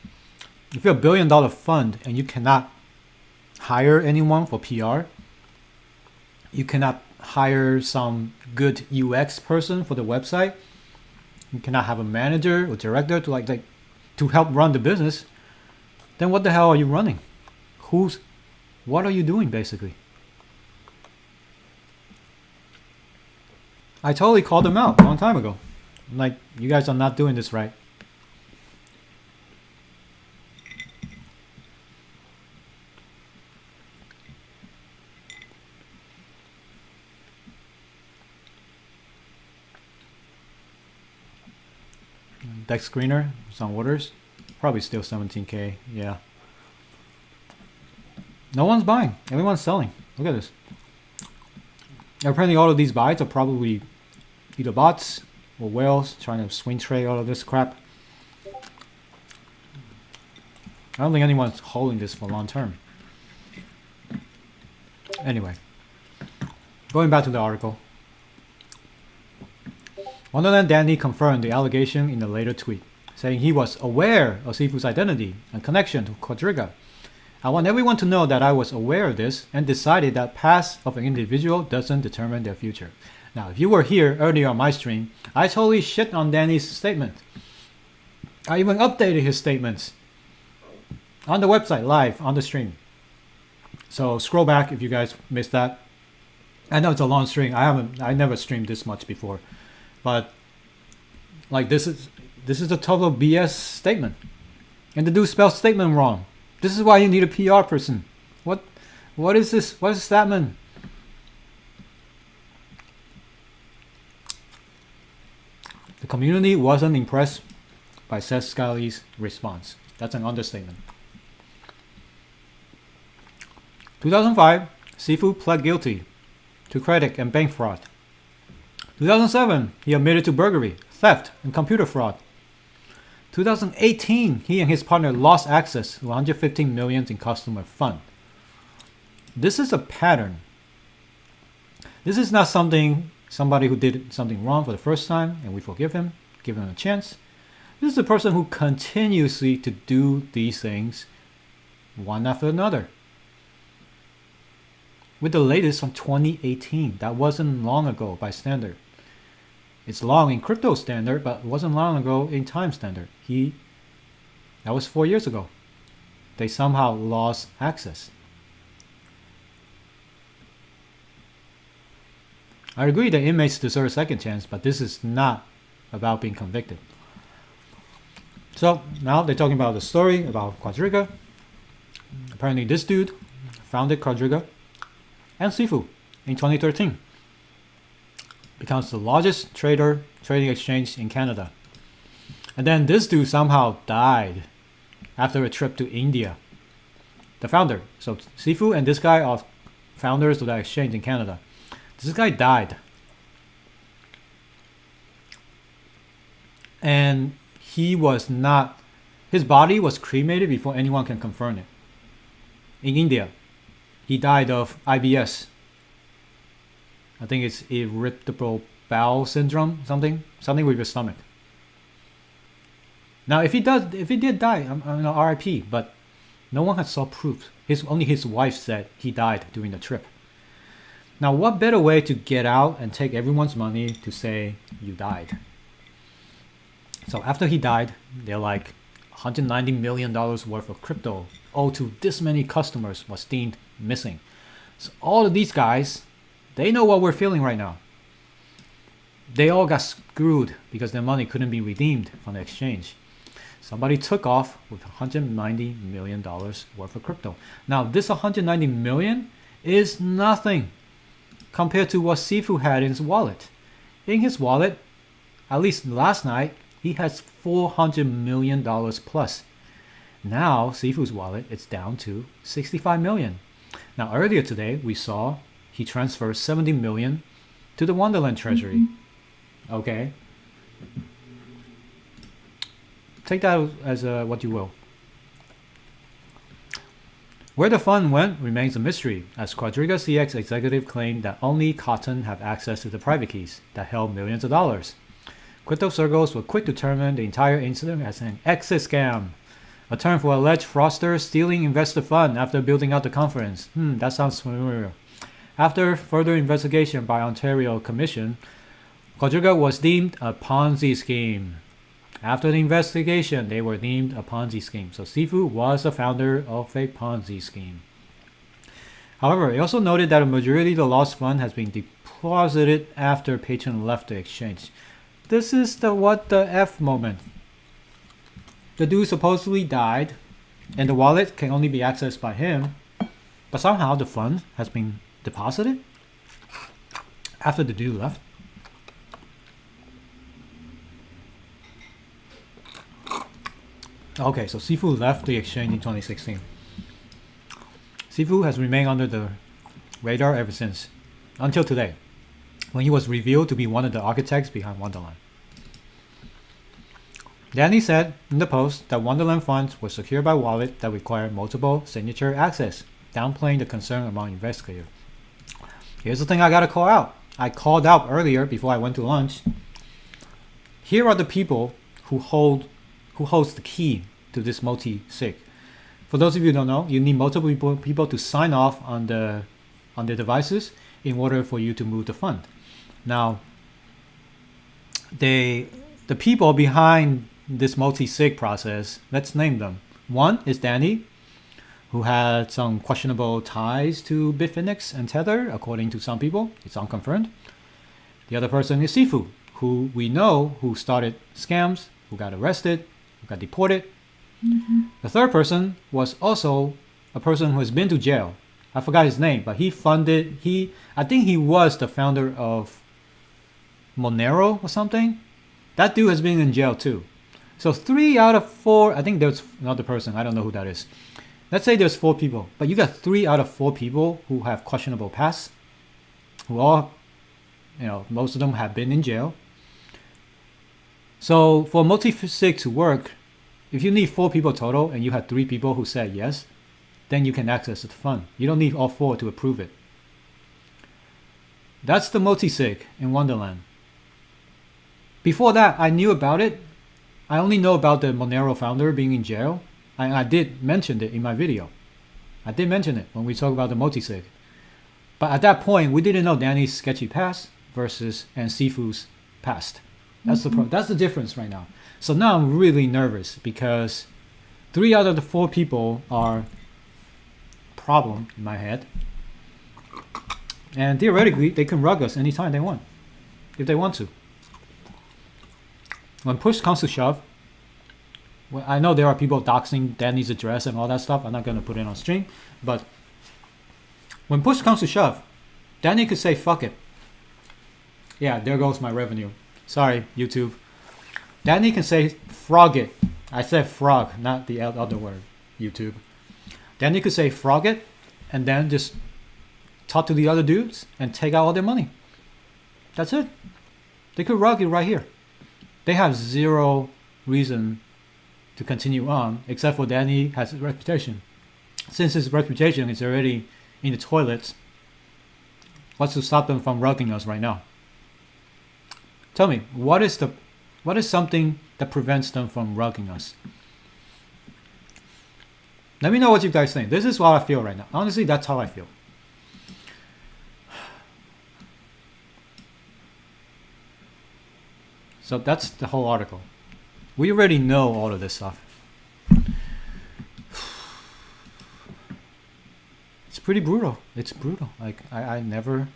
If you're a $1 billion fund and you cannot hire anyone for PR, you cannot hire some good UX person for the website, you cannot have a manager or director to to help run the business, then what the hell are you running? What are you doing basically? I totally called them out a long time ago. I'm like, you guys are not doing this right. Deck screener, some orders, probably still 17K. Yeah. No one's buying. Everyone's selling. Look at this. Apparently all of these buys are probably either bots or whales trying to swing trade all of this crap. I don't think anyone's holding this for long term. Anyway, going back to the article. Wonderland Dandy confirmed the allegation in a later tweet, saying he was aware of Sifu's identity and connection to Quadriga. I want everyone to know that I was aware of this and decided that past of an individual doesn't determine their future. Now, if you were here earlier on my stream, I totally shit on Danny's statement. I even updated his statements on the website live on the stream. So scroll back if you guys missed that. I know it's a long stream. I never streamed this much before. But like this is a total BS statement. And the dude spelled statement wrong. This is why you need a PR person. What is this? What does that mean? The community wasn't impressed by Seth Scali's response. That's an understatement. 2005, Sifu pled guilty to credit and bank fraud. 2007, he admitted to burglary, theft, and computer fraud. 2018, he and his partner lost access to 115 million in customer fund. This is a pattern. This is not somebody who did something wrong for the first time and we forgive him, give him a chance. This is a person who continuously to do these things one after another. With the latest from 2018, that wasn't long ago by standard. It's long in crypto standard, but it wasn't long ago in time standard. That was 4 years ago. They somehow lost access. I agree that inmates deserve a second chance, but this is not about being convicted. So now they're talking about the story about Quadriga. Apparently this dude founded Quadriga and Sifu in 2013. Becomes the largest trading exchange in Canada. And then this dude somehow died after a trip to India. The founder. So Sifu and this guy are founders of that exchange in Canada. This guy died. And his body was cremated before anyone can confirm it. In India. He died of IBS. I think it's irritable bowel syndrome, something with your stomach. Now, if he did die, RIP, but no one has saw proof. Only his wife said he died during the trip. Now, what better way to get out and take everyone's money to say you died? So after he died, they're like $190 million worth of crypto owed to this many customers was deemed missing. So all of these guys, they know what we're feeling right now. They all got screwed because their money couldn't be redeemed from the exchange. Somebody took off with $190 million worth of crypto. Now this $190 million is nothing compared to what Sifu had in his wallet. In his wallet, at least last night, he has $400 million plus. Now Sifu's wallet, it's down to 65 million. Now earlier today, we saw he transferred 70 million to the Wonderland Treasury. Okay. Take that as what you will. Where the fund went remains a mystery, as Quadriga CX executive claimed that only Cotton have access to the private keys that held millions of dollars. Crypto circles were quick to term the entire incident as an exit scam, a term for alleged fraudsters stealing investor fund after building out the conference. That sounds familiar. After further investigation by Ontario Commission, Kojuga was deemed a Ponzi scheme. After the investigation, they were deemed a Ponzi scheme. So Sifu was the founder of a Ponzi scheme. However, it also noted that a majority of the lost fund has been deposited after patron left the exchange. This is the what the F moment. The dude supposedly died, and the wallet can only be accessed by him, but somehow the fund has been deposited after the dude left. Okay, so Sifu left the exchange in 2016. Sifu has remained under the radar ever since, until today, when he was revealed to be one of the architects behind Wonderland. Danny said in the post that Wonderland funds were secured by wallet that required multiple signature access, downplaying the concern among investigators. Here's the thing I gotta call out. I called out earlier before I went to lunch. Here are the people who holds the key to this multi-sig. For those of you who don't know, you need multiple people to sign off on the devices in order for you to move the fund. Now, the people behind this multi-sig process, let's name them. One is Danny, who had some questionable ties to Bitfinex and Tether, according to some people. It's unconfirmed. The other person is Sifu, who we know who started scams, who got arrested, who got deported. The third person was also a person who has been to jail. I forgot his name, but I think he was the founder of Monero or something. That dude has been in jail too. So 3 out of 4, I think there's another person, I don't know who that is. Let's say there's 4 people, but you got 3 out of 4 people who have questionable past, who all, most of them have been in jail. So for multi-sig to work, if you need 4 people total and you have 3 people who said yes, then you can access the fund. You don't need all 4 to approve it. That's the multi-sig in Wonderland. Before that, I knew about it. I only know about the Monero founder being in jail. I did mention it in my video. I did mention it when we talked about the multi-sig. But at that point, we didn't know Danny's sketchy past and Sifu's past. That's the difference right now. So now I'm really nervous because 3 out of the 4 people are problem in my head. And theoretically, they can rug us anytime they want, if they want to. When push comes to shove, well, I know there are people doxing Danny's address and all that stuff. I'm not going to put it on stream. But when push comes to shove, Danny could say, fuck it. Yeah, there goes my revenue. Sorry, YouTube. Danny can say, frog it. I said frog, not the other word, YouTube. Danny could say, frog it, and then just talk to the other dudes and take out all their money. That's it. They could rug it right here. They have zero reason to continue on, except for Danny has a reputation. Since his reputation is already in the toilets, what's to stop them from rugging us right now? Tell me, what is something that prevents them from rugging us? Let me know what you guys think. This is what I feel right now. Honestly, that's how I feel. So that's the whole article. We already know all of this stuff. It's pretty brutal. It's brutal. Like, I never...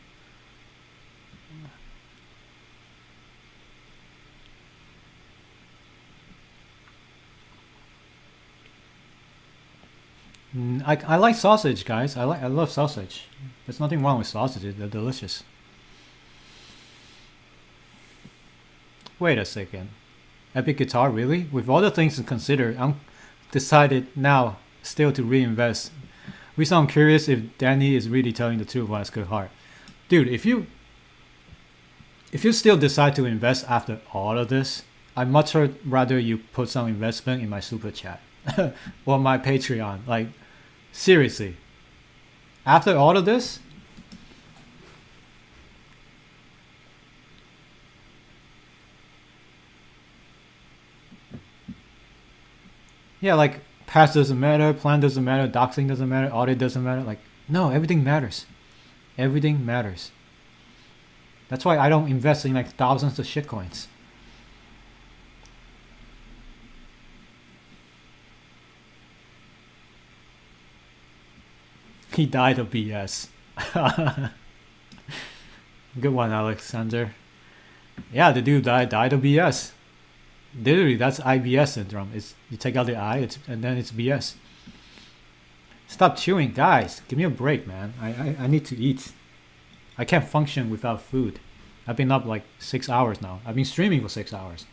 I like sausage, guys. I love sausage. There's nothing wrong with sausages. They're delicious. Wait a second. Epic Guitar, really? With all the things to consider, I'm decided now still to reinvest. We sound curious if Danny is really telling the truth on his good heart. Dude, if you still decide to invest after all of this, I'd much rather you put some investment in my super chat or my Patreon. Like, seriously. After all of this, Yeah, like past doesn't matter, plan doesn't matter, doxing doesn't matter, audit doesn't matter. Like, no, everything matters. Everything matters. That's why I don't invest in like thousands of shitcoins. He died of BS. Good one, Alexander. Yeah, the dude died of BS. Literally, that's IBS syndrome. It's you take out the I, and then it's BS. Stop chewing, guys. Give me a break, man. I need to eat. I can't function without food. I've been up like 6 hours now. I've been streaming for 6 hours.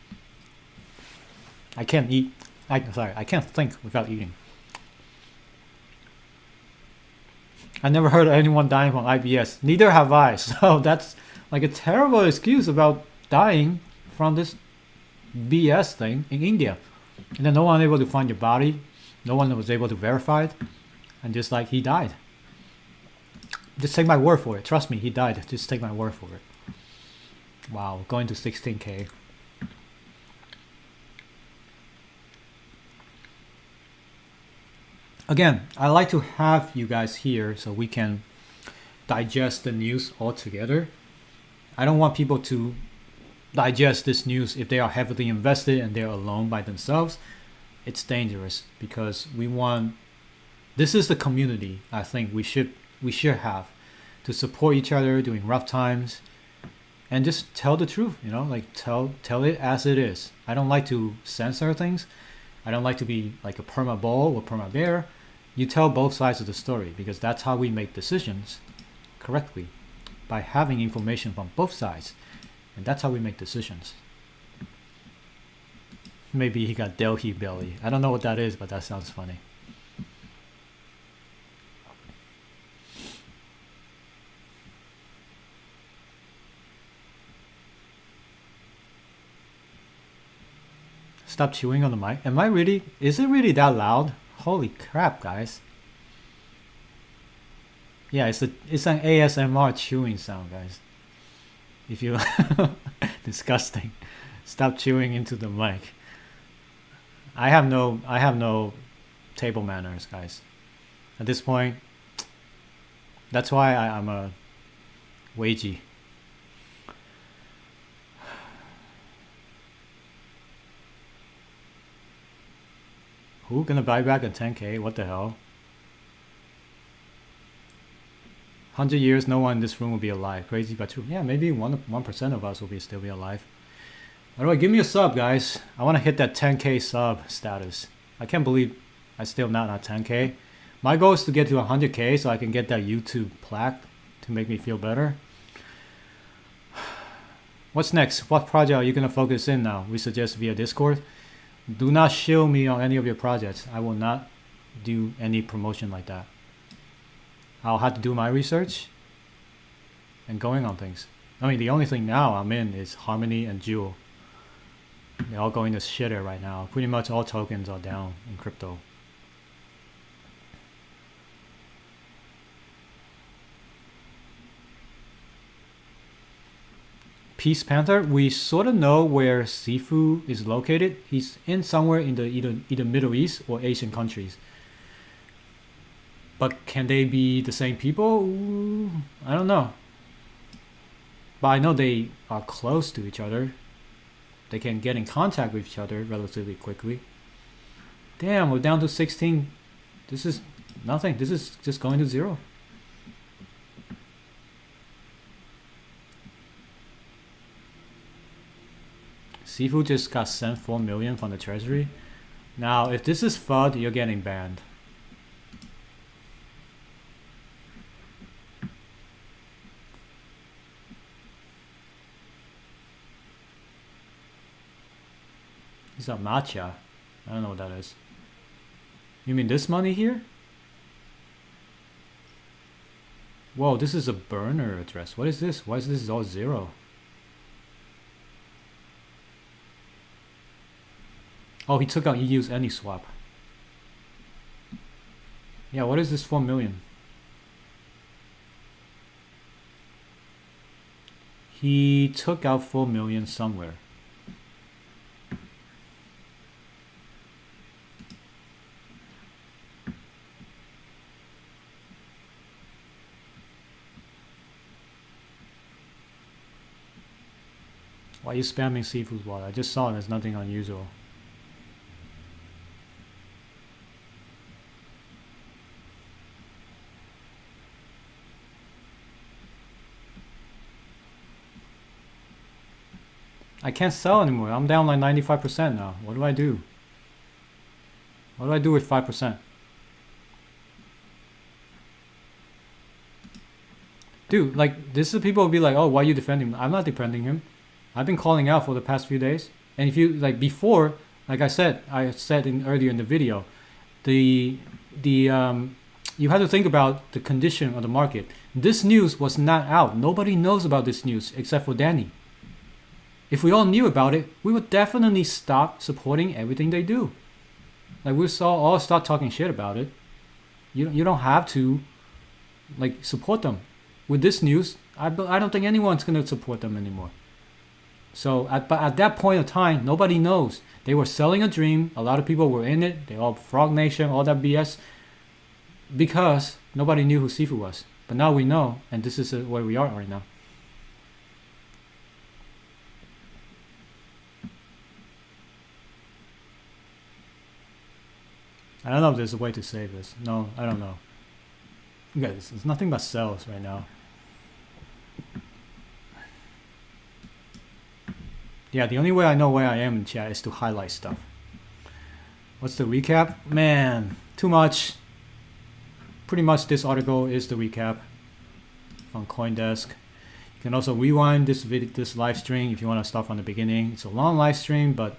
I can't eat. I can't think without eating. I never heard of anyone dying from IBS. Neither have I. So that's like a terrible excuse about dying from this BS thing in India. And then no one able to find your body. No one was able to verify it. And just like he died. Just take my word for it. Trust me, he died. Just take my word for it. Wow, going to 16K. Again, I like to have you guys here so we can digest the news all together. I don't want people to digest this news if they are heavily invested and they're alone by themselves. It's dangerous because we want, this is the community I think we should have to support each other during rough times and just tell the truth, you know, like tell it as it is. I don't like to censor things. I don't like to be like a perma bull or perma bear. You tell both sides of the story because that's how we make decisions correctly, by having information from both sides. And that's how we make decisions. Maybe he got Delhi belly. I don't know what that is, but that sounds funny. Stop chewing on the mic. Am I really? Is it really that loud? Holy crap, guys. Yeah, it's an ASMR chewing sound, guys. If you disgusting. Stop chewing into the mic. I have no table manners, guys. At this point, that's why I'm a wagey. Who gonna buy back a 10K? What the hell? 100 years, no one in this room will be alive. Crazy but true. Yeah, maybe 1% of us will still be alive. Alright, give me a sub, guys. I want to hit that 10K sub status. I can't believe I still not at 10K. My goal is to get to 100K so I can get that YouTube plaque to make me feel better. What's next? What project are you gonna focus in now? We suggest via Discord. Do not shill me on any of your projects. I will not do any promotion like that. I'll have to do my research and going on things. I mean, the only thing now I'm in is Harmony and Jewel. They're all going to shitter right now. Pretty much all tokens are down in crypto. Peace Panther, we sort of know where Sifu is located. He's in somewhere in the either Middle East or Asian countries. But can they be the same people? Ooh, I don't know. But I know they are close to each other. They can get in contact with each other relatively quickly. Damn, we're down to 16. This is nothing. This is just going to zero. Sifu just got sent 4 million from the treasury. Now, if this is FUD, you're getting banned. Is that matcha? I don't know what that is. You mean this money here? Whoa, this is a burner address. What is this? Why is this all zero? Oh, he took out EU's AnySwap. Yeah, what is this 4 million? He took out 4 million somewhere. Why are you spamming Sifu's wallet? I just saw it. There's nothing unusual. I can't sell anymore. I'm down like 95% now. What do I do? What do I do with 5%? Dude, like, this is people will be like, oh, why are you defending him? I'm not defending him. I've been calling out for the past few days. And if you, like, before, like I said earlier in the video, you have to think about the condition of the market. This news was not out. Nobody knows about this news except for Danny. If we all knew about it, we would definitely stop supporting everything they do. Like, we all start talking shit about it. You don't have to, like, support them. With this news, I don't think anyone's going to support them anymore. So at that point of time, nobody knows. They were selling a dream. A lot of people were in it. They all Frog Nation, all that BS. Because nobody knew who Sifu was. But now we know, and this is where we are right now. I don't know if there's a way to save this. No, I don't know. Guys, it's nothing but cells right now. Yeah, the only way I know where I am in chat is to highlight stuff. What's the recap? Man, too much. Pretty much this article is the recap from CoinDesk. You can also rewind this live stream if you want to start from the beginning. It's a long live stream, but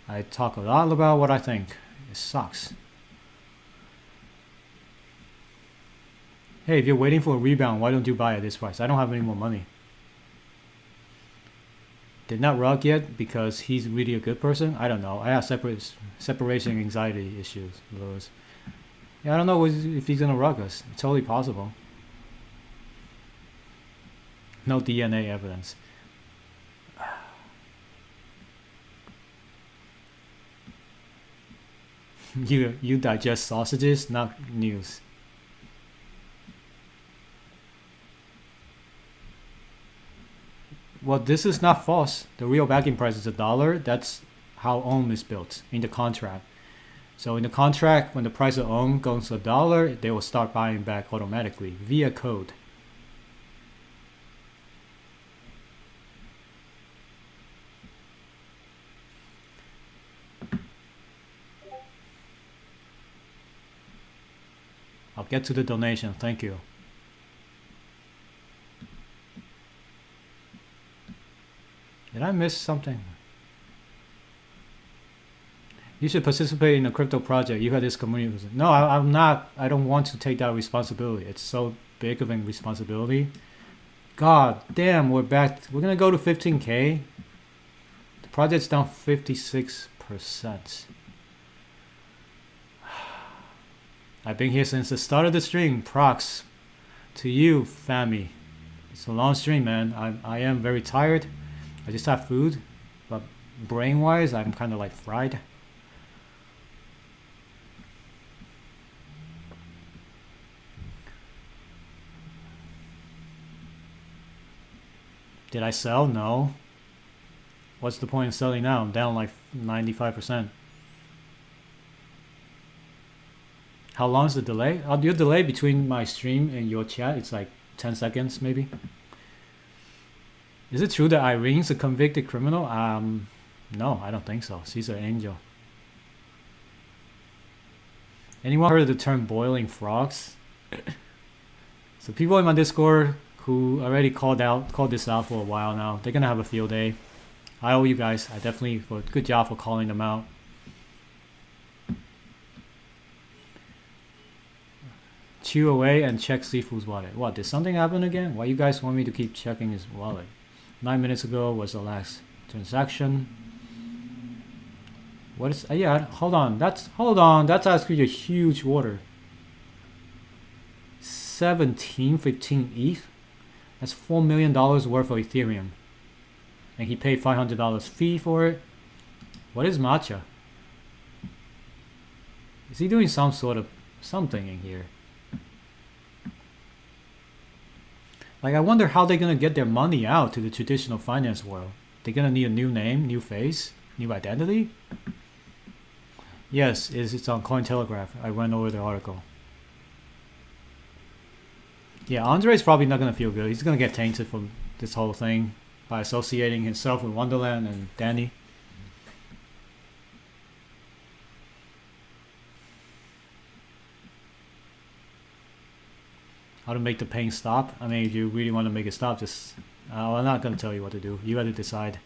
I talk a lot about what I think. It sucks. Hey, if you're waiting for a rebound, why don't you buy at this price? I don't have any more money. Did not rug yet because he's really a good person? I don't know. I have separation anxiety issues. Lewis. Yeah, I don't know if he's gonna rug us. It's totally possible. No DNA evidence. You digest sausages, not news. Well, this is not false. The real backing price is $1. That's how Ohm is built in the contract. So in the contract, when the price of Ohm goes to $1, they will start buying back automatically via code. I'll get to the donation. Thank you. Did I miss something? You should participate in a crypto project. You had this community. No, I'm not. I don't want to take that responsibility. It's so big of a responsibility. God damn, we're back. We're gonna go to 15K. The project's down 56%. I've been here since the start of the stream. Prox to you, Fami. It's a long stream, man. I am very tired. I just have food, but brain-wise, I'm kind of like fried. Did I sell? No. What's the point of selling now? I'm down like 95%. How long is the delay? Your delay between my stream and your chat, it's like 10 seconds maybe. Is it true that Irene's a convicted criminal? No, I don't think so. She's an angel. Anyone heard of the term boiling frogs? So people in my Discord who already called this out for a while now, they're gonna have a field day. I owe you guys. I definitely for good job for calling them out. Chew away and check Sifu's wallet. What, did something happen again? Why you guys want me to keep checking his wallet? 9 minutes ago was the last transaction. What is? Yeah, hold on. That's actually a huge order. 1715 ETH. That's $4 million worth of Ethereum, and he paid $500 fee for it. What is Matcha? Is he doing some sort of something in here? Like, I wonder how they're gonna get their money out to the traditional finance world. They're gonna need a new name, new face, new identity. Yes, it's on Cointelegraph. I went over the article. Yeah, Andre's probably not gonna feel good. He's gonna get tainted from this whole thing by associating himself with Wonderland and Danny. How to make the pain stop? I mean, if you really want to make it stop, just I'm not gonna tell you what to do. You got to decide.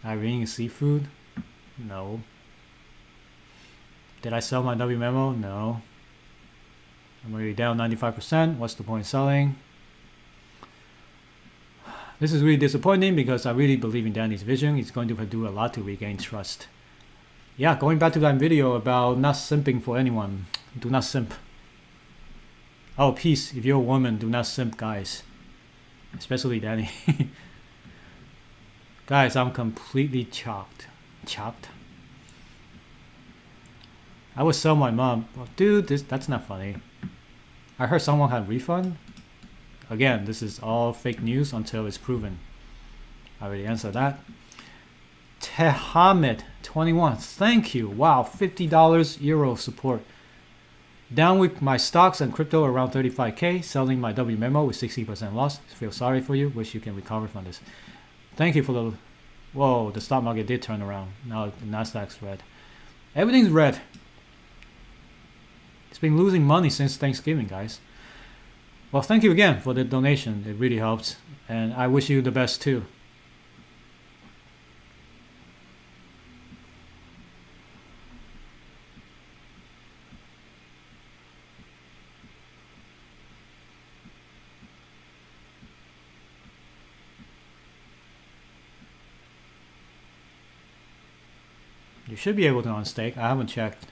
Irene seafood? No. Did I sell my W memo? No. I'm already down 95%. What's the point selling? This is really disappointing because I really believe in Danny's vision. He's going to do a lot to regain trust. Yeah, going back to that video about not simping for anyone. Do not simp. Oh, peace. If you're a woman, do not simp, guys. Especially Danny. Guys, I'm completely chopped. Chopped? I would sell my mom. Well, dude, that's not funny. I heard someone had a refund. Again, this is all fake news until it's proven. I already answered that. Tehamed21, thank you. Wow, $50 euro support. Down with my stocks and crypto around 35k. Selling my W memo with 60% loss. Feel sorry for you. Wish you can recover from this. Thank you for the... Whoa, the stock market did turn around. Now the Nasdaq's red. Everything's red. It's been losing money since Thanksgiving, guys. Well, thank you again for the donation. It really helps. And I wish you the best too. You should be able to unstake. I haven't checked.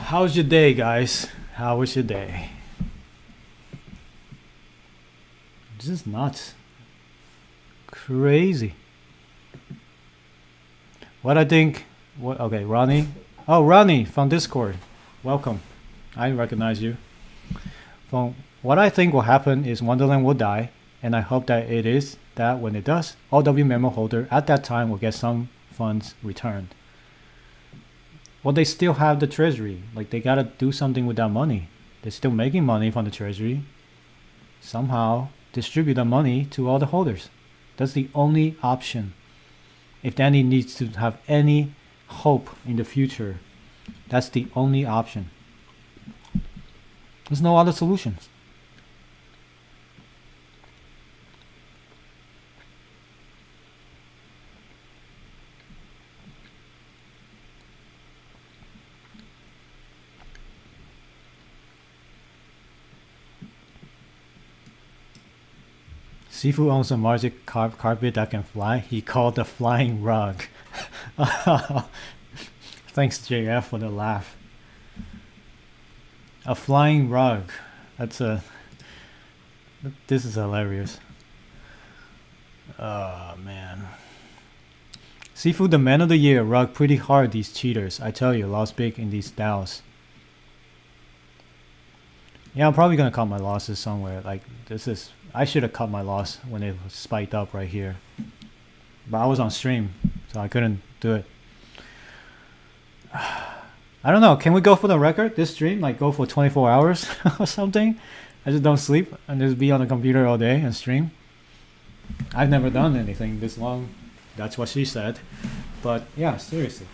How's your day, guys? How was your day? This is nuts. Crazy. What I think... What? Okay, Ronnie. Oh, Ronnie from Discord. Welcome. I recognize you. From what I think will happen is Wonderland will die, and I hope that it is that when it does, all W memo holder at that time will get some funds returned. Well, they still have the treasury. Like, they gotta do something with that money. They're still making money from the treasury. Somehow distribute the money to all the holders. That's the only option. If Danny needs to have any hope in the future, that's the only option. There's no other solutions. Sifu owns a magic carpet that can fly. He called the flying rug. Thanks, JF, for the laugh. A flying rug. That's a... This is hilarious. Oh, man. Sifu, the man of the year, rug pretty hard, these cheaters. I tell you, lost big in these DAOs. Yeah, I'm probably gonna cut my losses somewhere. Like, this is... I should have cut my loss when it spiked up right here. But I was on stream, so I couldn't do it. I don't know. Can we go for the record this stream? Like, go for 24 hours or something? I just don't sleep and just be on the computer all day and stream. I've never done anything this long. That's what she said. But yeah, seriously.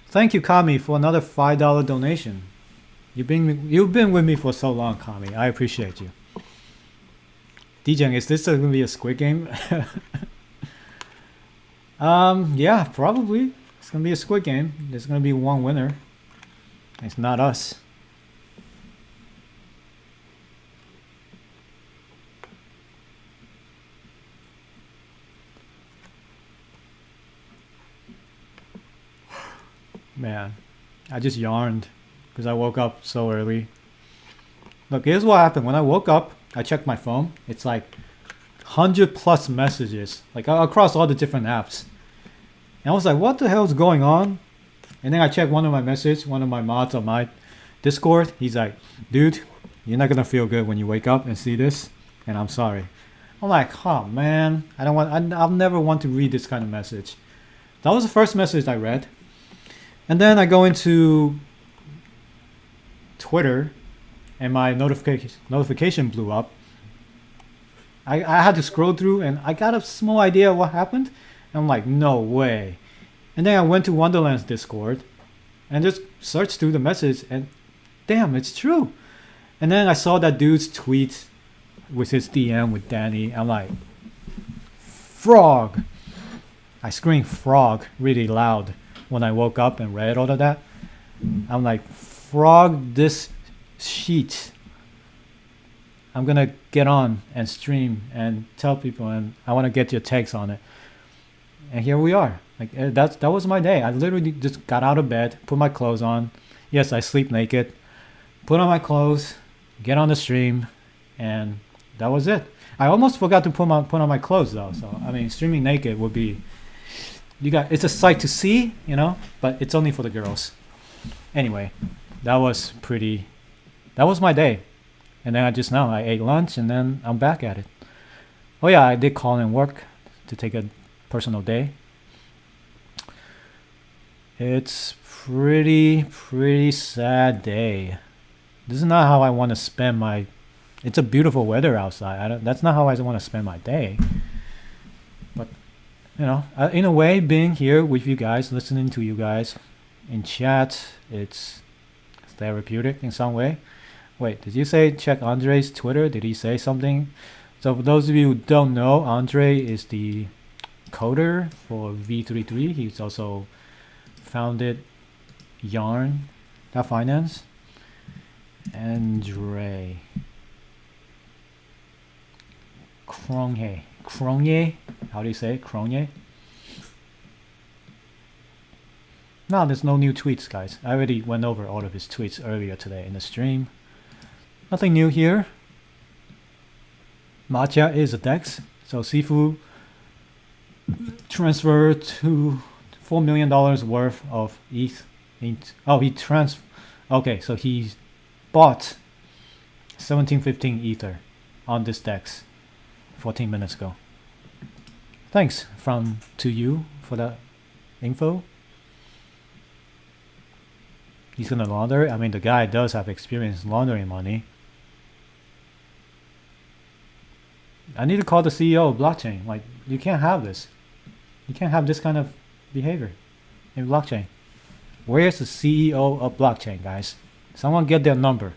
Thank you, Kami, for another $5 donation. You've been with me for so long, Kami. I appreciate you. Degen, is this going to be a Squid Game? Yeah, probably. It's going to be a Squid Game. There's going to be one winner. It's not us. Man, I just yawned because I woke up so early. Look, here's what happened. When I woke up, I checked my phone. It's like 100 plus messages, like across all the different apps. And I was like, what the hell is going on? And then I checked one of my messages, one of my mods on my Discord. He's like, dude, you're not gonna feel good when you wake up and see this, and I'm sorry. I'm like, oh man, I'll never want to read this kind of message. That was the first message I read. And then I go into Twitter and my notification blew up. I had to scroll through and I got a small idea of what happened. And I'm like, no way. And then I went to Wonderland's Discord and just searched through the message and damn, it's true. And then I saw that dude's tweet with his DM with Danny. I'm like, frog. I screamed frog really loud when I woke up and read all of that. I'm like, frog this sheet. I'm gonna get on and stream and tell people, and I want to get your takes on it. And here we are. Like that was my day. I literally just got out of bed, put my clothes on. Yes, I sleep naked. Put on my clothes, get on the stream, and that was it. I almost forgot to put on my clothes though. So I mean, streaming naked would be, it's a sight to see, you know, but it's only for the girls. Anyway, that was my day. And then I ate lunch and then I'm back at it. Oh yeah, I did call in work to take a personal day. It's pretty sad day. This is not how I want to spend my, it's a beautiful weather outside. That's not how I want to spend my day. But, you know, in a way, being here with you guys, listening to you guys in chat, it's therapeutic in some way. Wait, did you say check Andre's Twitter? Did he say something? So for those of you who don't know, Andre is the coder for V33. He's also founded Yarn.finance. Andre Cronje. How do you say it? Cronje? No, there's no new tweets, guys. I already went over all of his tweets earlier today in the stream. Nothing new here. Matcha is a DEX. So Sifu transferred to $4 million worth of ETH. Okay, so he bought 1715 Ether on this DEX 14 minutes ago. Thanks to you for that info. He's gonna launder. I mean, the guy does have experience laundering money. I need to call the CEO of blockchain. Like, you can't have this. You can't have this kind of behavior in blockchain. Where's the CEO of blockchain, guys? Someone get their number.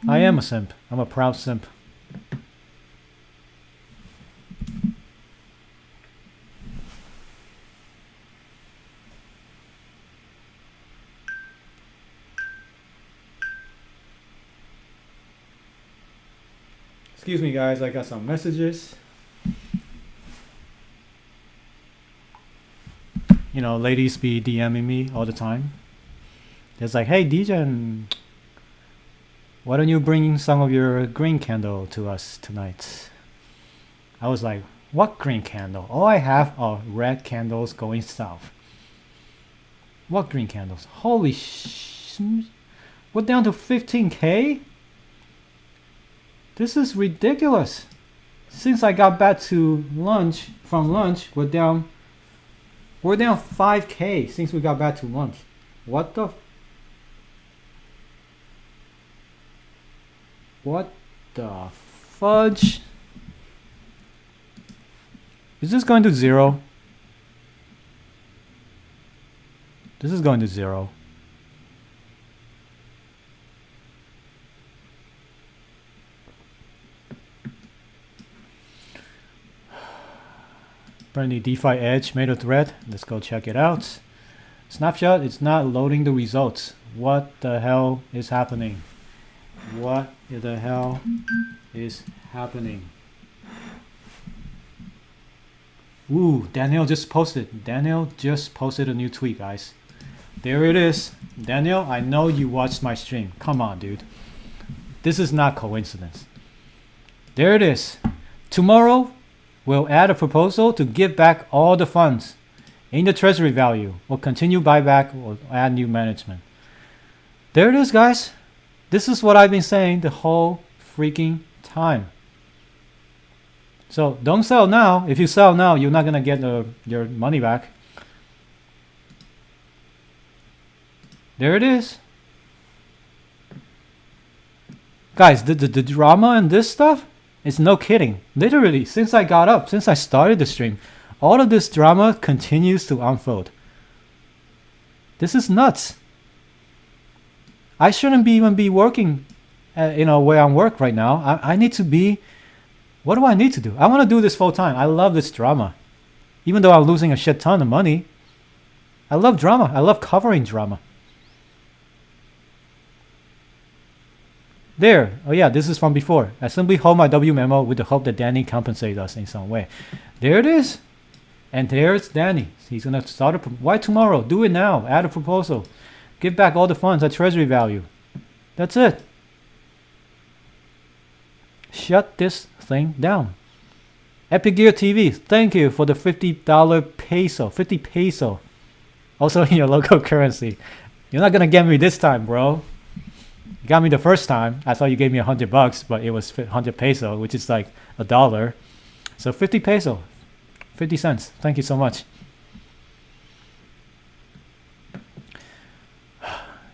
I am a simp. I'm a proud simp. Excuse me, guys. I got some messages. You know, ladies be DMing me all the time. It's like, hey, Degen, why don't you bring some of your green candle to us tonight? I was like, what green candle? All I have are red candles going south. What green candles? Holy sh! We're down to 15K? This is ridiculous. Since I got back to lunch, from lunch, we're down 5K since we got back to lunch. What the fudge? Is this going to zero? This is going to zero. Apparently DeFi Edge made a thread. Let's go check it out. Snapshot, it's not loading the results. What the hell is happening? What the hell is happening? Ooh, Daniel just posted. Daniel just posted a new tweet, guys. There it is. Daniel, I know you watched my stream. Come on, dude. This is not coincidence. There it is. Tomorrow, we'll add a proposal to give back all the funds in the treasury value, or continue buyback, or add new management. There it is, guys. This is what I've been saying the whole freaking time. So don't sell now. If you sell now, you're not gonna get your money back. There it is. Guys, the drama and this stuff is no kidding. Literally, since I got up, since I started the stream, all of this drama continues to unfold. This is nuts. I shouldn't even be working where I'm work right now. I need to be, what do I need to do? I want to do this full time. I love this drama. Even though I'm losing a shit ton of money, I love drama. I love covering drama. There. Oh yeah, this is from before. I simply hold my W memo with the hope that Danny compensates us in some way. There it is. And there's Danny. He's going to start why tomorrow? Do it now. Add a proposal. Give back all the funds at treasury value. That's it. Shut this thing down. Epic Gear TV, thank you for the $50 peso. 50 peso. Also in your local currency. You're not going to get me this time, bro. You got me the first time. I thought you gave me $100, but it was 100 peso, which is like $1. So 50 peso. 50 cents. Thank you so much.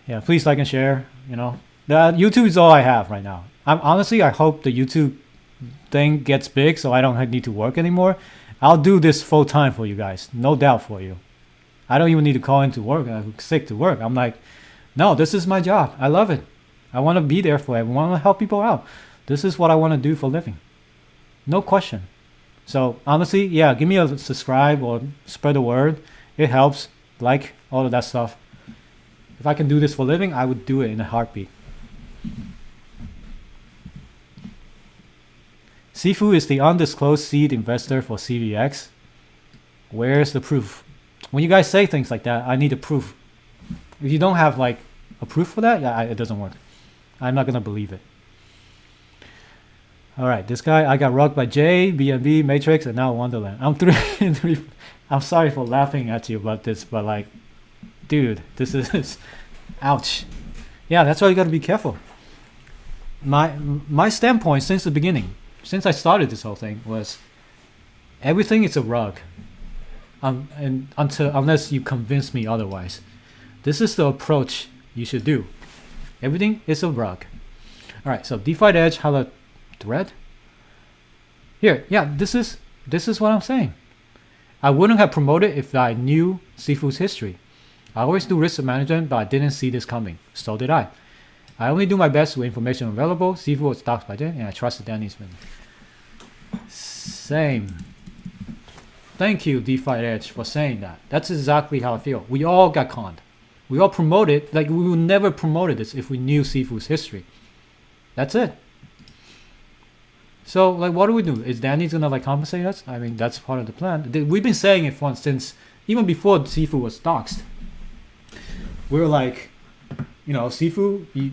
Yeah, please like and share. YouTube is all I have right now. Honestly, I hope the YouTube thing gets big so I don't need to work anymore. I'll do this full time for you guys. No doubt for you. I don't even need to call into work. I'm sick to work. I'm like, no, this is my job. I love it. I want to be there for everyone. I want to help people out. This is what I want to do for a living. No question. So honestly, yeah, give me a subscribe or spread the word. It helps. Like all of that stuff. If I can do this for a living, I would do it in a heartbeat. Sifu is the undisclosed seed investor for CVX. Where's the proof? When you guys say things like that, I need a proof. If you don't have like a proof for that, yeah, it doesn't work. I'm not gonna believe it. All right, this guy, I got rugged by J, BNB, Matrix, and now Wonderland. I'm sorry for laughing at you about this, but like, dude, this is, ouch. Yeah, that's why you gotta be careful. My standpoint since the beginning, since I started this whole thing, was everything is a rug. And unless you convince me otherwise. This is the approach you should do. Everything is a rug. All right, so DeFi Edge, how the thread? Here, yeah, this is what I'm saying. I wouldn't have promoted if I knew Sifu's history. I always do risk management, but I didn't see this coming. So did I. I only do my best with information available. Sifu was doxed by then, and I trusted Danny's man. Same. Thank you, DeFi Edge, for saying that. That's exactly how I feel. We all got conned. We all promoted, like we would never promoted this if we knew Sifu's history. That's it. So, like, what do we do? Is Danny's gonna like compensate us? I mean, that's part of the plan. We've been saying it since even before Sifu was doxed. We were like, Sifu,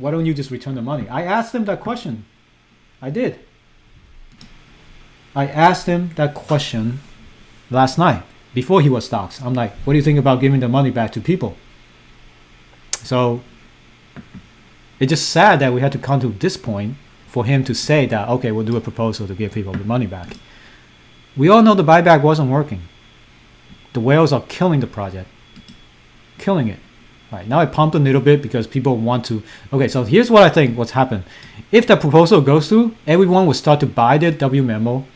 why don't you just return the money? I asked him that question. I did. I asked him that question last night before he was doxed. I'm like, what do you think about giving the money back to people? So it's just sad that we had to come to this point for him to say that, okay, we'll do a proposal to give people the money back. We all know the buyback wasn't working. The whales are killing the project. Killing it. All right, now I pumped a little bit because people want to. Okay, so here's what I think what's happened. If the proposal goes through, everyone will start to buy the W memo.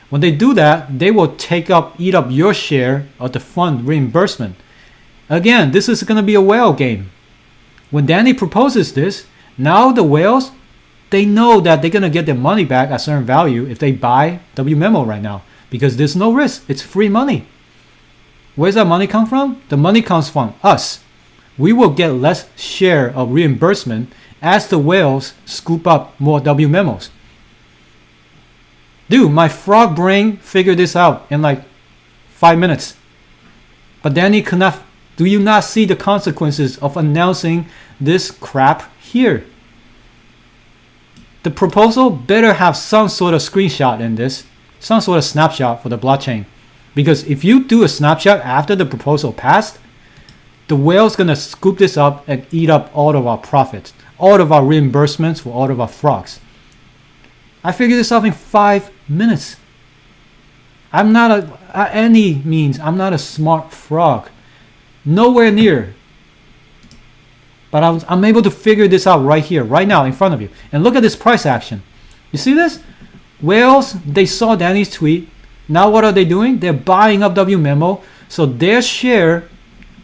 When they do that, they will eat up your share of the fund reimbursement. Again, this is going to be a whale game. When Danny proposes this, now the whales, they know that they're going to get their money back at a certain value if they buy W memo right now because there's no risk. It's free money. Where's that money come from? The money comes from us. We will get less share of reimbursement as the whales scoop up more W memos. Dude, my frog brain figured this out in like 5 minutes. But Danny could not. Do you not see the consequences of announcing this crap here? The proposal better have some sort of screenshot in this, some sort of snapshot for the blockchain. Because if you do a snapshot after the proposal passed, the whale's gonna scoop this up and eat up all of our profits, all of our reimbursements for all of our frogs. I figured this out in 5 minutes. I'm not at any means, I'm not a smart frog. Nowhere near. But I'm able to figure this out right here, right now in front of you. And look at this price action. You see this? Whales, they saw Danny's tweet. Now what are they doing? They're buying up WMemo. So their share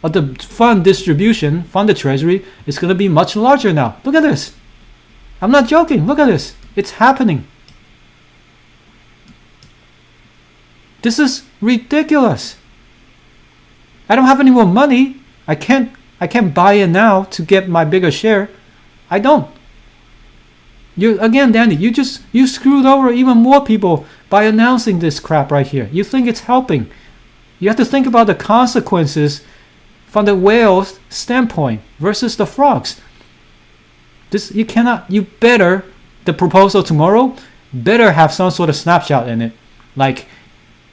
of the fund distribution, funded treasury, is going to be much larger now. Look at this. I'm not joking. Look at this. It's happening. This is ridiculous. I don't have any more money. I can't buy it now to get my bigger share. I don't. You again, Danny, you screwed over even more people by announcing this crap right here. You think it's helping. You have to think about the consequences from the whale's standpoint versus the frogs. You better, the proposal tomorrow better have some sort of snapshot in it. Like,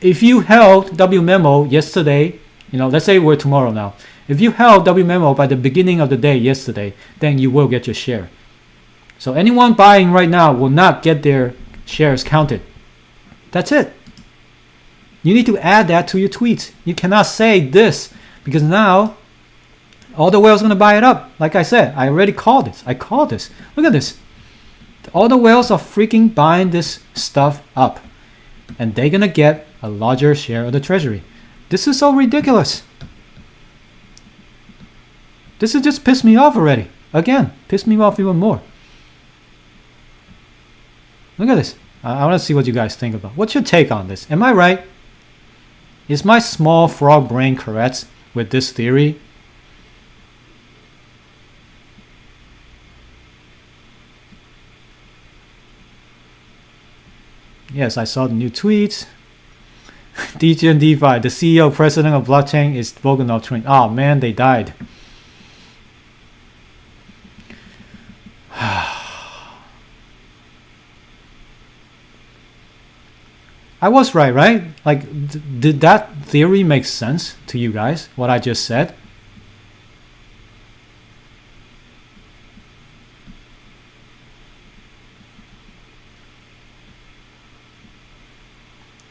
if you held WMemo yesterday, let's say we're tomorrow now. If you held WMemo by the beginning of the day yesterday, then you will get your share. So anyone buying right now will not get their shares counted. That's it. You need to add that to your tweets. You cannot say this because now all the whales are going to buy it up. Like I said, I already called this. I called this. Look at this. All the whales are freaking buying this stuff up. And they're going to get a larger share of the treasury. This is so ridiculous. This has just pissed me off already. Again, pissed me off even more. Look at this. I want to see what you guys think about. What's your take on this? Am I right? Is my small frog brain correct with this theory? Yes, I saw the new tweets. Degen Defi, the CEO, president of blockchain is Boganov Twin. Oh man, they died. I was right? Like, did that theory make sense to you guys, what I just said?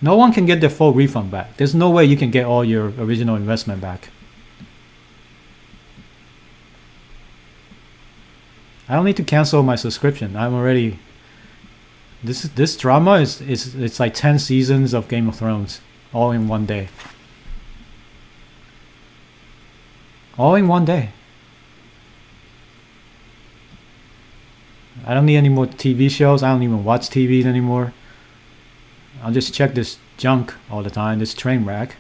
No one can get their full refund back. There's no way you can get all your original investment back. I don't need to cancel my subscription. I'm already... This drama it's like 10 seasons of Game of Thrones all in one day. All in one day. I don't need any more TV shows. I don't even watch TV anymore. I'll just check this junk all the time, this train wreck.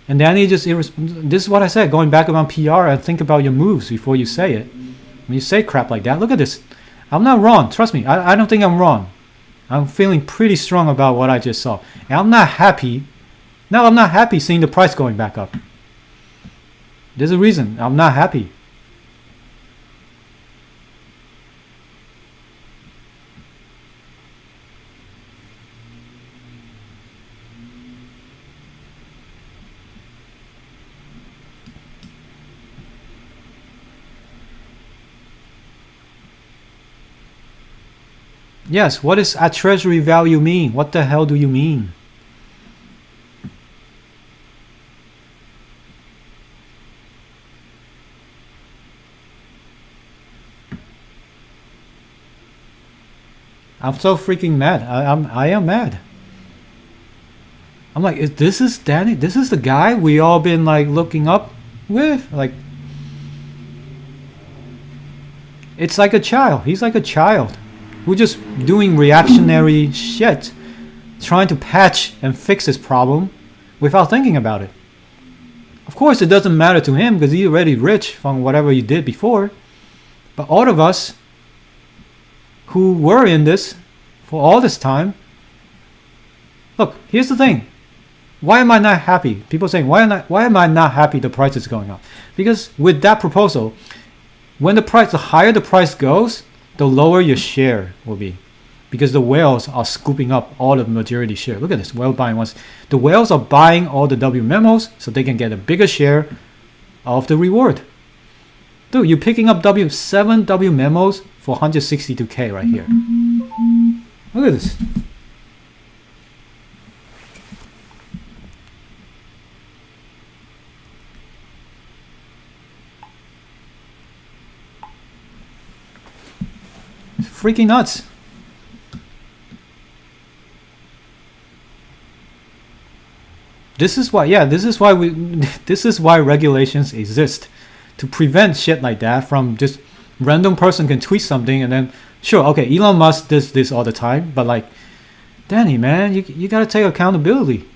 And then this is what I said, going back around PR and think about your moves before you say it. When you say crap like that, look at this. I'm not wrong, trust me. I don't think I'm wrong. I'm feeling pretty strong about what I just saw. And I'm not happy. No, I'm not happy seeing the price going back up. There's a reason I'm not happy. Yes, what does at treasury value mean? What the hell do you mean? I'm so freaking mad. I am mad. I'm like, this is Danny? This is the guy we all been like looking up with? Like, it's like a child. He's like a child. We're just doing reactionary shit, trying to patch and fix this problem without thinking about it. Of course, it doesn't matter to him because he's already rich from whatever you did before. But all of us who were in this for all this time, Look, here's the thing. Why am I not happy? People saying, why am I not happy the price is going up? Because with that proposal, when the higher the price goes, the lower your share will be. Because the whales are scooping up all the majority share. Look at this, whale buying once. The whales are buying all the W memos so they can get a bigger share of the reward. Dude, you're picking up 7 W memos for 162K right here. Look at this. It's freaking nuts. This is why, this is why regulations exist, to prevent shit like that from just random person can tweet something and then, sure, okay, Elon Musk does this all the time, but like, Danny, man, you gotta take accountability.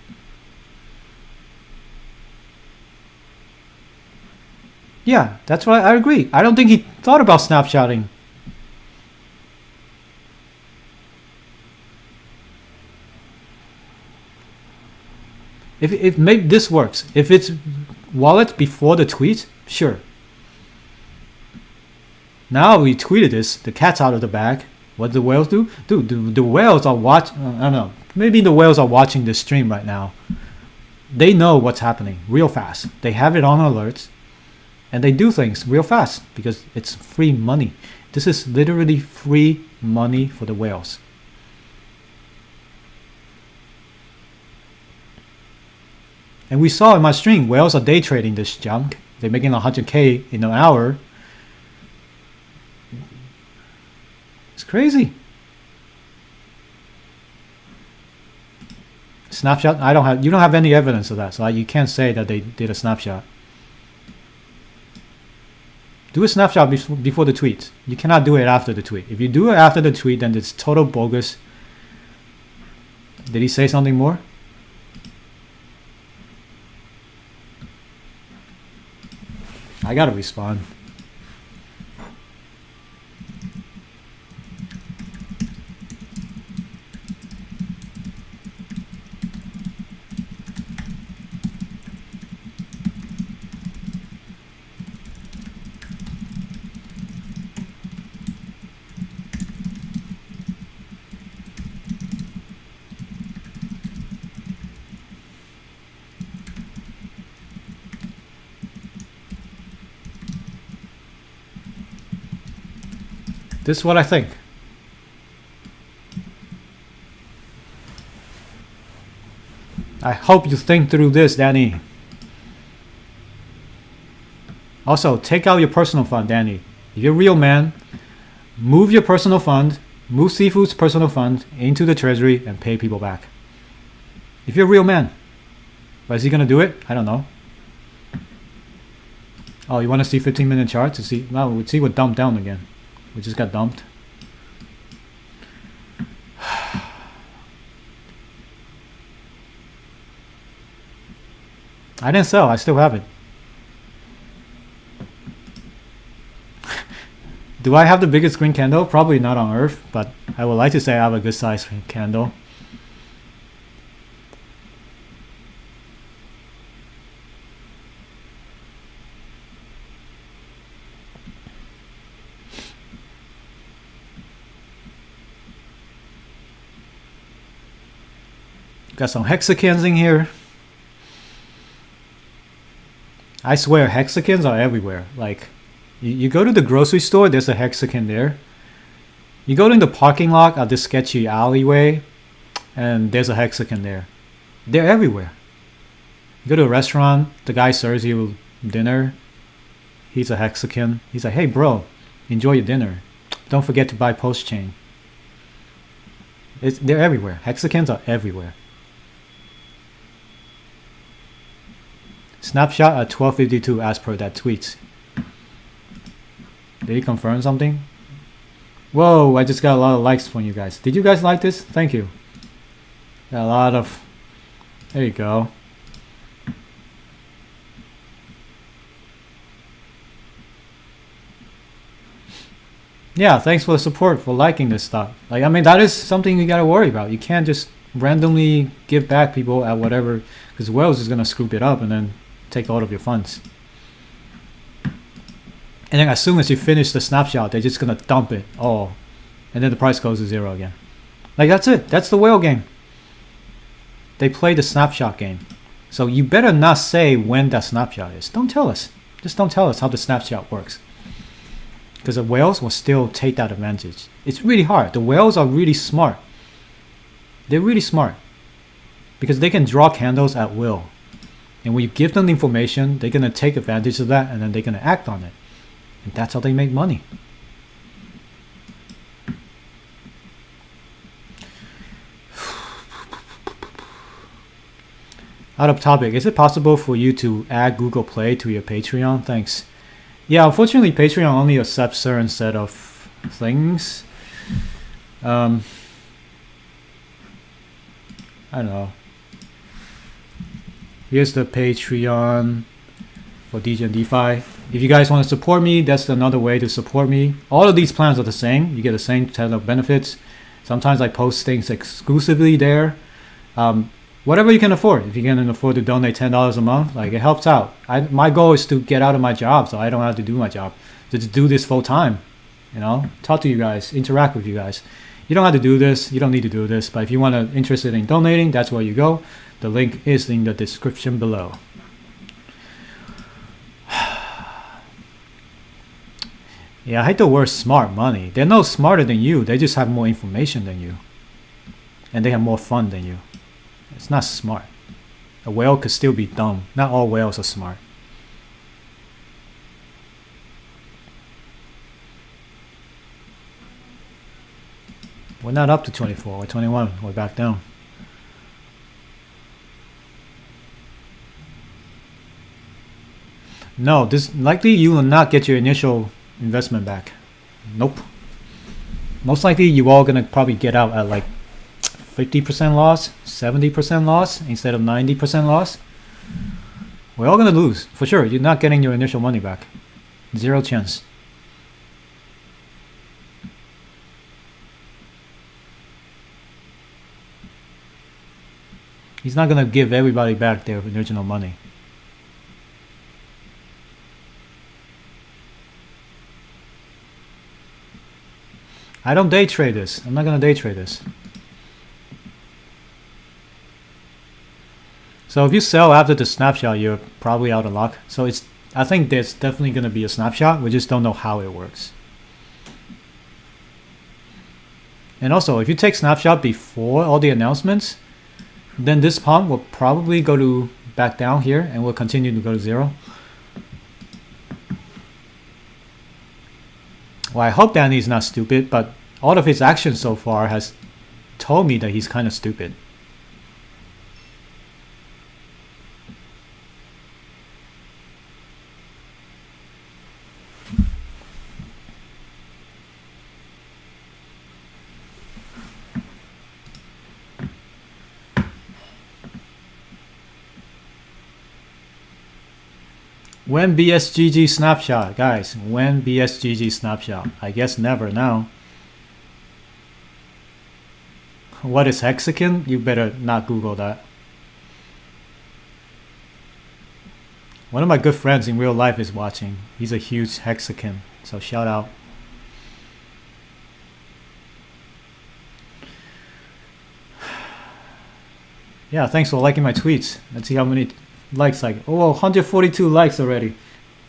Yeah, that's why I agree. I don't think he thought about snapshotting. If maybe this works, if it's wallet before the tweet, sure. Now we tweeted this, the cat's out of the bag. What do the whales do? Dude, the whales are watching. I don't know. Maybe the whales are watching this stream right now. They know what's happening real fast. They have it on alerts, and they do things real fast because it's free money. This is literally free money for the whales. And we saw in my stream, whales are day trading this junk. They're making 100K in an hour. It's crazy. Snapshot? You don't have any evidence of that, so you can't say that they did a snapshot. Do a snapshot before the tweet. You cannot do it after the tweet. If you do it after the tweet, then it's total bogus. Did he say something more? I gotta respond. This is what I think. I hope you think through this, Danny. Also, take out your personal fund, Danny. If you're a real man, move your personal fund, move Sifu's personal fund into the treasury and pay people back. If you're a real man. But is he gonna do it? I don't know. Oh, you want to see 15-minute chart to see? No, we'll see what dumped down again. We just got dumped. I didn't sell. I still have it. Do I have the biggest green candle? Probably not on Earth, but I would like to say I have a good size candle. Got some hexagons in here. I swear, hexagons are everywhere. Like, you go to the grocery store, there's a hexagon there. You go in the parking lot of this sketchy alleyway, and there's a hexagon there. They're everywhere. You go to a restaurant, the guy serves you dinner. He's a hexagon. He's like, hey bro, enjoy your dinner. Don't forget to buy post chain. They're everywhere. Hexagons are everywhere. Snapshot at 12:52 as per that tweet. Did he confirm something? Whoa, I just got a lot of likes from you guys. Did you guys like this? Thank you. Got a lot of... There you go. Yeah, thanks for the support, for liking this stuff. Like, I mean, that is something you gotta worry about. You can't just randomly give back people at whatever, because whales is gonna scoop it up and then take all of your funds. And then as soon as you finish the snapshot, they're just gonna dump it all, and then the price goes to zero again. Like that's it. That's the whale game. They play the snapshot game. So you better not say when that snapshot is. Don't tell us. Just don't tell us how the snapshot works. Because the whales will still take that advantage. It's really hard. The whales are really smart. They're really smart. Because they can draw candles at will. And when you give them the information, they're going to take advantage of that and then they're going to act on it. And that's how they make money. Out of topic, is it possible for you to add Google Play to your Patreon? Thanks. Yeah, unfortunately, Patreon only accepts certain set of things. I don't know. Here's the Patreon for Degen Defi. If you guys want to support me, that's another way to support me. All of these plans are the same. You get the same set of benefits. Sometimes I post things exclusively there. Whatever you can afford. If you can afford to donate $10 a month, like it helps out. My goal is to get out of my job so I don't have to do my job. To do this full time. You know, talk to you guys, interact with you guys. You don't have to do this. You don't need to do this. But if you want to interested in donating, that's where you go. The link is in the description below. Yeah, I hate the word smart money. They're no smarter than you. They just have more information than you. And they have more fun than you. It's not smart. A whale could still be dumb. Not all whales are smart. We're not up to 24. We're 21. We're back down. No, this likely you will not get your initial investment back. Nope. Most likely you all gonna probably get out at like 50% loss, 70% loss instead of 90% loss. We're all gonna lose for sure. You're not getting your initial money back. Zero chance. He's not gonna give everybody back their original money. I don't day trade this. I'm not gonna day trade this. So if you sell after the snapshot, you're probably out of luck. So I think there's definitely gonna be a snapshot. We just don't know how it works. And also, if you take snapshot before all the announcements, then this pump will probably go to back down here and will continue to go to zero. Well, I hope Danny's not stupid, but all of his actions so far has told me that he's kind of stupid. When BSGG snapshot, guys, when BSGG snapshot? I guess never now. What is hexagon? You better not Google that. One of my good friends in real life is watching. He's a huge hexagon, so shout out. Yeah, thanks for liking my tweets. Let's see how many likes. Like, oh, 142 likes already.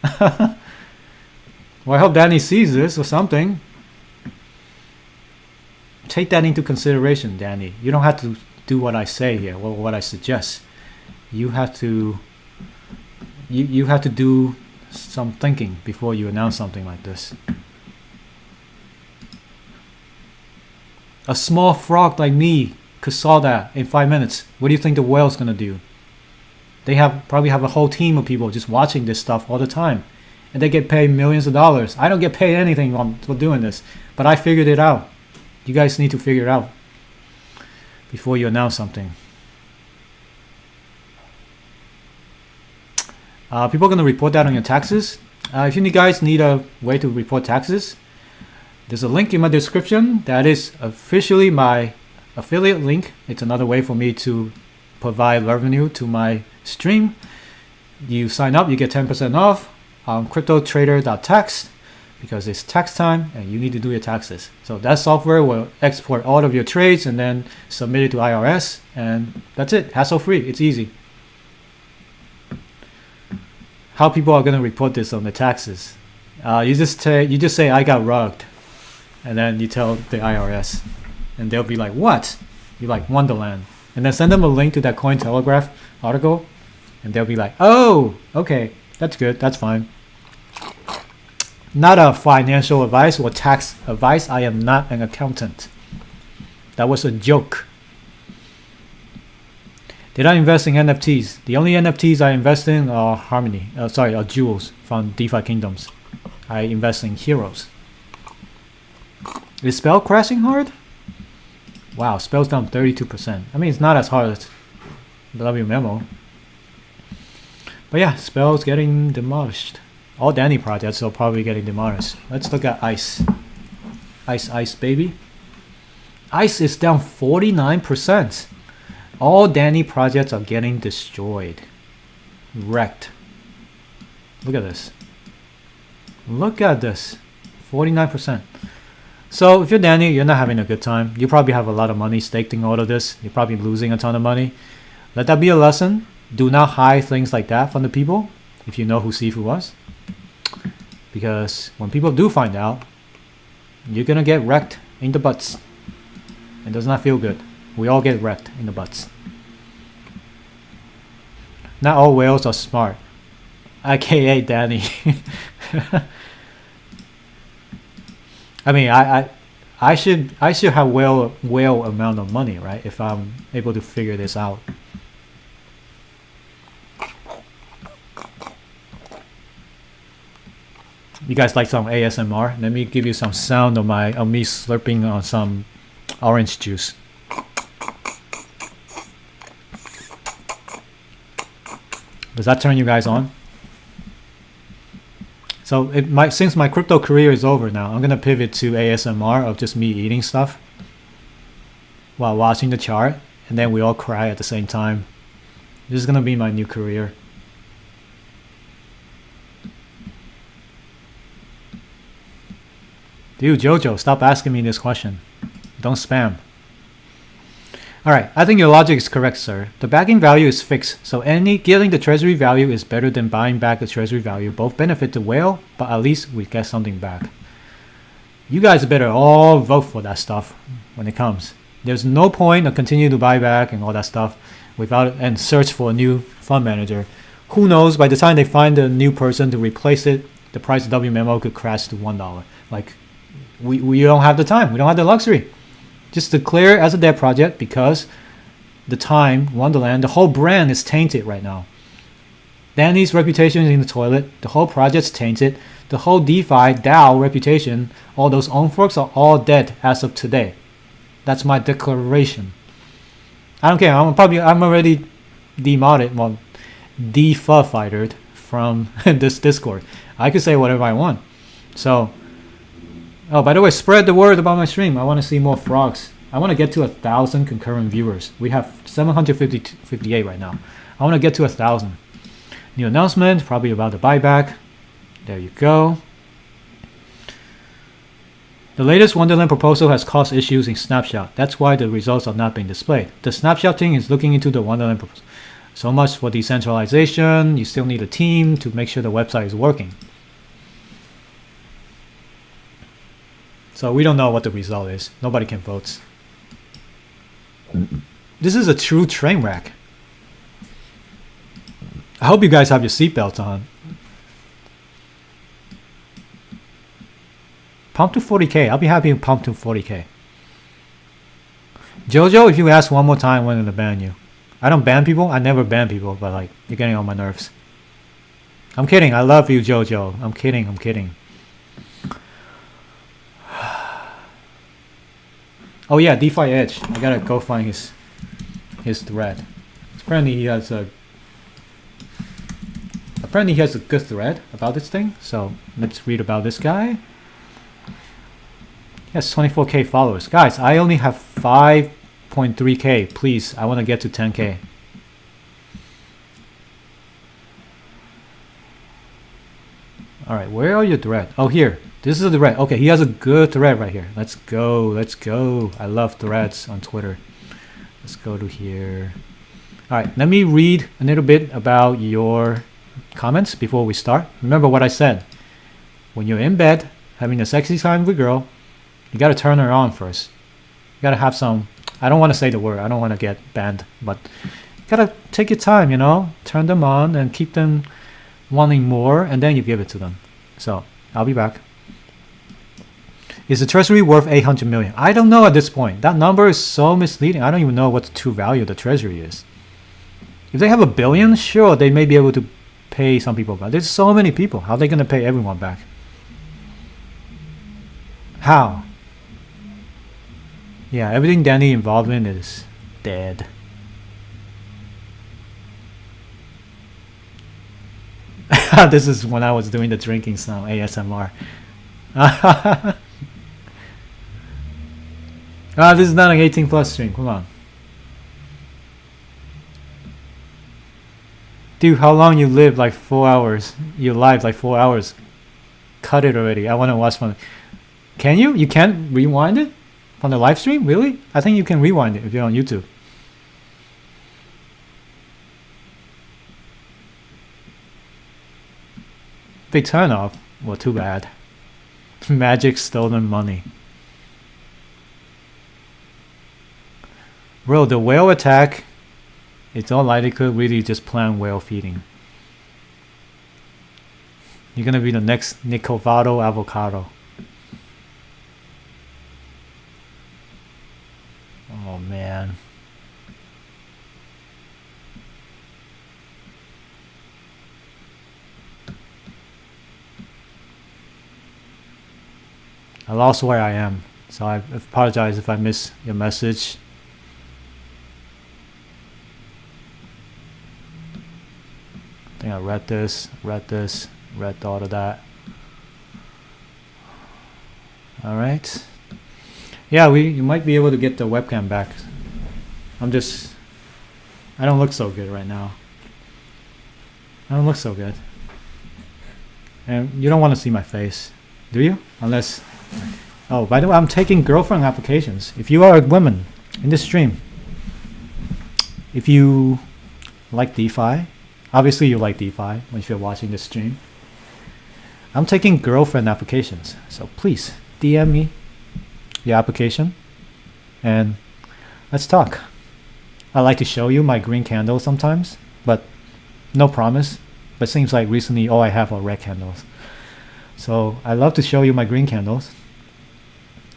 Well, I hope Danny sees this or something. Take that into consideration, Danny. You don't have to do what I say here or what I suggest. You have to you have to do some thinking before you announce something like this. A small frog like me could solve that in 5 minutes. What do you think the whale's gonna do? They probably have a whole team of people just watching this stuff all the time, and they get paid millions of dollars. I don't get paid anything for doing this, but I figured it out. You guys need to figure it out before you announce something. People are going to report that on your taxes. If you guys need a way to report taxes, there's a link in my description that is officially my affiliate link. It's another way for me to provide revenue to my stream. You sign up, you get 10% off on cryptotrader.tax because it's tax time and you need to do your taxes. So that software will export all of your trades and then submit it to IRS, and that's it. Hassle free. It's easy. How people are going to report this on the taxes? You just say I got rugged, and then you tell the IRS, and they'll be like, what? You're like Wonderland, and then send them a link to that Cointelegraph article, and they'll be like, oh, okay, that's good, that's fine. Not a financial advice or tax advice. I am not an accountant. That was a joke. Did I invest in NFTs? The only NFTs I invest in are are jewels from DeFi Kingdoms. I invest in heroes. Is Spell crashing hard? Wow, Spell's down 32%. I mean, it's not as hard as WMMO. But yeah, Spell's getting demolished. All Danny projects are probably getting demolished. Let's look at ICE. ICE, baby. ICE is down 49%. All Danny projects are getting destroyed. Wrecked. Look at this. Look at this. 49%. So if you're Danny, you're not having a good time. You probably have a lot of money staked in all of this. You're probably losing a ton of money. Let that be a lesson. Do not hide things like that from the people if you know who Sifu was. Because when people do find out, you're gonna get wrecked in the butts. It does not feel good. We all get wrecked in the butts. Not all whales are smart. AKA Danny. I mean, I should have whale amount of money, right? If I'm able to figure this out. You guys like some ASMR? Let me give you some sound of me slurping on some orange juice. Does that turn you guys on? So since my crypto career is over now, I'm gonna pivot to ASMR of just me eating stuff while watching the chart, and then we all cry at the same time. This is gonna be my new career. Dude, Jojo, stop asking me this question. Don't spam. Alright, I think your logic is correct, sir. The backing value is fixed, so getting the treasury value is better than buying back the treasury value. Both benefit the whale, but at least we get something back. You guys better all vote for that stuff when it comes. There's no point of continue to buy back and all that stuff and search for a new fund manager. Who knows, by the time they find a new person to replace it, the price of WMMO could crash to $1. Like, we don't have the time. We don't have the luxury. Just declare it as a dead project because the time, Wonderland, the whole brand is tainted right now. Danny's reputation is in the toilet. The whole project's tainted. The whole DeFi, DAO reputation, all those own forks are all dead as of today. That's my declaration. I don't care. I'm already demodded, well, defuffited from this Discord. I could say whatever I want. So, oh, by the way, spread the word about my stream. I want to see more frogs. I want to get to 1,000 concurrent viewers. We have 758 right now. I want to get to 1,000. New announcement, probably about the buyback. There you go. The latest Wonderland proposal has caused issues in Snapshot. That's why the results are not being displayed. The Snapshot team is looking into the Wonderland proposal. So much for decentralization. You still need a team to make sure the website is working. So we don't know what the result is. Nobody can vote. This is a true train wreck. I hope you guys have your seatbelts on. Pump to 40k. I'll be happy to pump to 40k. Jojo, if you ask one more time, I'm gonna ban you. I don't ban people. I never ban people, but like, you're getting on my nerves. I'm kidding. I love you, Jojo. I'm kidding. I'm kidding. Oh yeah, DeFi Edge. I gotta go find his thread. Apparently he has a good thread about this thing. So let's read about this guy. He has 24k followers. Guys, I only have 5 9.3k. Please, I want to get to 10k. Alright, where are your thread? Oh, here. This is the thread. Okay, he has a good thread right here. Let's go. Let's go. I love threads on Twitter. Let's go to here. Alright, let me read a little bit about your comments before we start. Remember what I said. When you're in bed, having a sexy time with a girl, you gotta turn her on first. You gotta have some, I don't want to say the word, I don't want to get banned, but you gotta take your time, you know, turn them on and keep them wanting more, and then you give it to them. So, I'll be back. Is the treasury worth 800 million? I don't know at this point. That number is so misleading. I don't even know what the true value of the treasury is. If they have $1 billion, sure, they may be able to pay some people back. There's so many people. How are they going to pay everyone back? How? Yeah, everything Danny involved in is dead. This is when I was doing the drinking sound, ASMR. This is not an 18 plus stream. Come on. Dude, how long you live? Like 4 hours. You live like 4 hours. Cut it already. I want to watch one. Can you? You can't rewind it? On the live stream? Really? I think you can rewind it if you're on YouTube. Big turn off. Well, too bad. Magic stolen money. Bro, the whale attack, it's all likely could really just plan whale feeding. You're gonna be the next Nicovado avocado. Oh man. I lost where I am, so I apologize if I miss your message. I think I read this, read all of that. Alright. Yeah, you might be able to get the webcam back. I don't look so good right now. I don't look so good. And you don't want to see my face, do you? Unless... Oh, by the way, I'm taking girlfriend applications. If you are a woman in this stream, if you like DeFi, obviously you like DeFi when you're watching this stream, I'm taking girlfriend applications. So please DM me your application and let's talk. I like to show you my green candles sometimes, but no promise. But it seems like recently all I have are red candles. So I love to show you my green candles.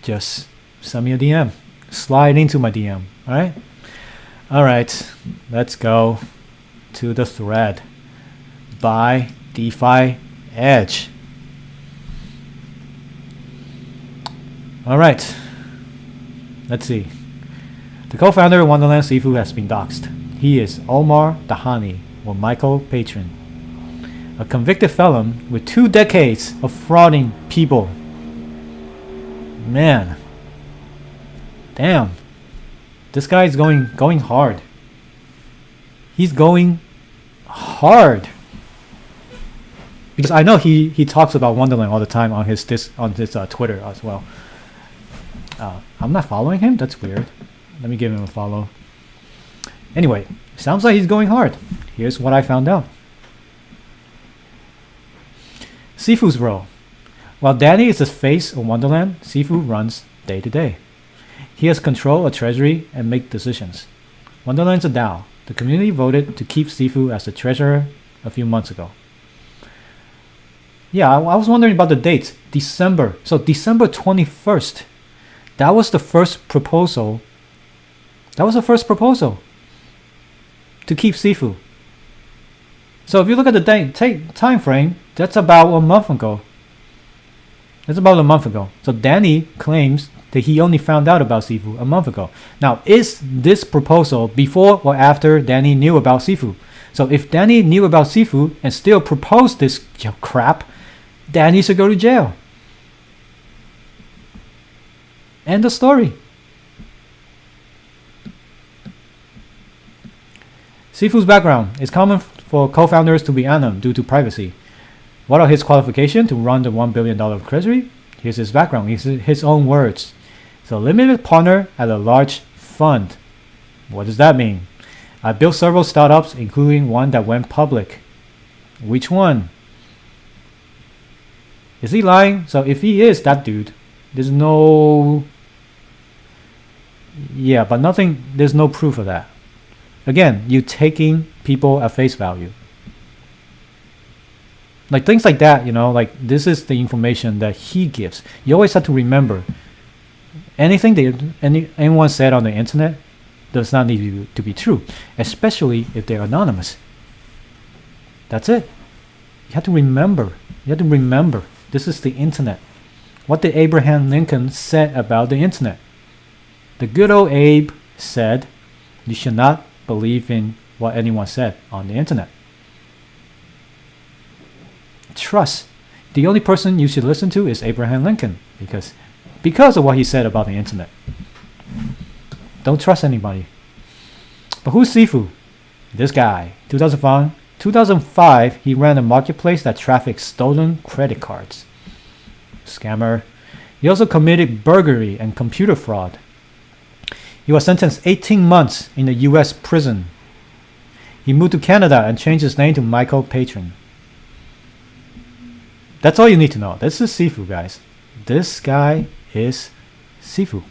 Just send me a DM. Slide into my DM. Alright? Alright. Let's go to the thread. Buy DeFi Edge. Alright. Let's see. The co-founder of Wonderland Sifu has been doxxed. He is Omar Dahani, or Michael Patron, a convicted felon with 2 decades of frauding people. Man. Damn. This guy is going hard. He's going hard. Because I know he talks about Wonderland all the time on his Twitter as well. I'm not following him? That's weird. Let me give him a follow. Anyway, sounds like he's going hard. Here's what I found out. Sifu's role. While Danny is the face of Wonderland, Sifu runs day to day. He has control of treasury and make decisions. Wonderland's a DAO. The community voted to keep Sifu as the treasurer a few months ago. Yeah, I was wondering about the dates. December. So December 21st. That was the first proposal. That was the first proposal to keep Sifu. So if you look at the time frame, that's about a month ago. That's about a month ago. So Danny claims that he only found out about Sifu a month ago. Now, is this proposal before or after Danny knew about Sifu? So if Danny knew about Sifu and still proposed this crap, Danny should go to jail. End of story. Sifu's background. It's common for co-founders to be anonym due to privacy. What are his qualifications to run the $1 billion treasury? Here's his background. His own words. So limited partner at a large fund. What does that mean? I built several startups, including one that went public. Which one? Is he lying? So if he is that dude, there's no... Yeah, but nothing, there's no proof of that. Again, you taking people at face value. Like things like that, you know, like this is the information that he gives. You always have to remember, anything that anyone said on the internet does not need to be true, especially if they're anonymous. That's it. You have to remember. You have to remember. This is the internet. What did Abraham Lincoln said about the internet? The good old Abe said, you should not believe in what anyone said on the internet. Trust. The only person you should listen to is Abraham Lincoln because of what he said about the internet. Don't trust anybody. But who's Sifu? This guy. 2005, he ran a marketplace that trafficked stolen credit cards. Scammer. He also committed burglary and computer fraud. He was sentenced 18 months in a US prison. He moved to Canada and changed his name to Michael Patron. That's all you need to know. This is Sifu, guys. This guy is Sifu.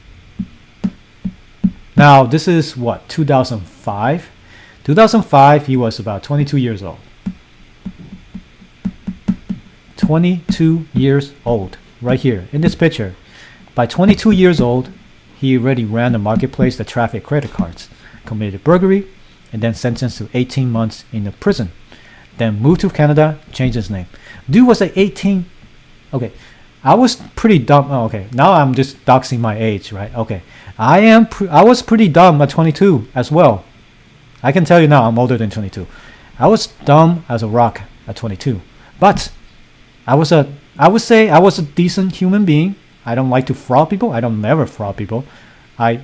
Now, this is what, 2005? 2005, he was about 22 years old. 22 years old, right here in this picture. By 22 years old, he already ran a marketplace that trafficked credit cards, committed burglary, and then sentenced to 18 months in a prison. Then moved to Canada, changed his name. Dude was like 18. Okay, I was pretty dumb. Oh, okay, now I'm just doxing my age, right? Okay, I was pretty dumb at 22 as well. I can tell you now, I'm older than 22. I was dumb as a rock at 22, but I would say I was a decent human being. I don't like to fraud people. I don't never fraud people. I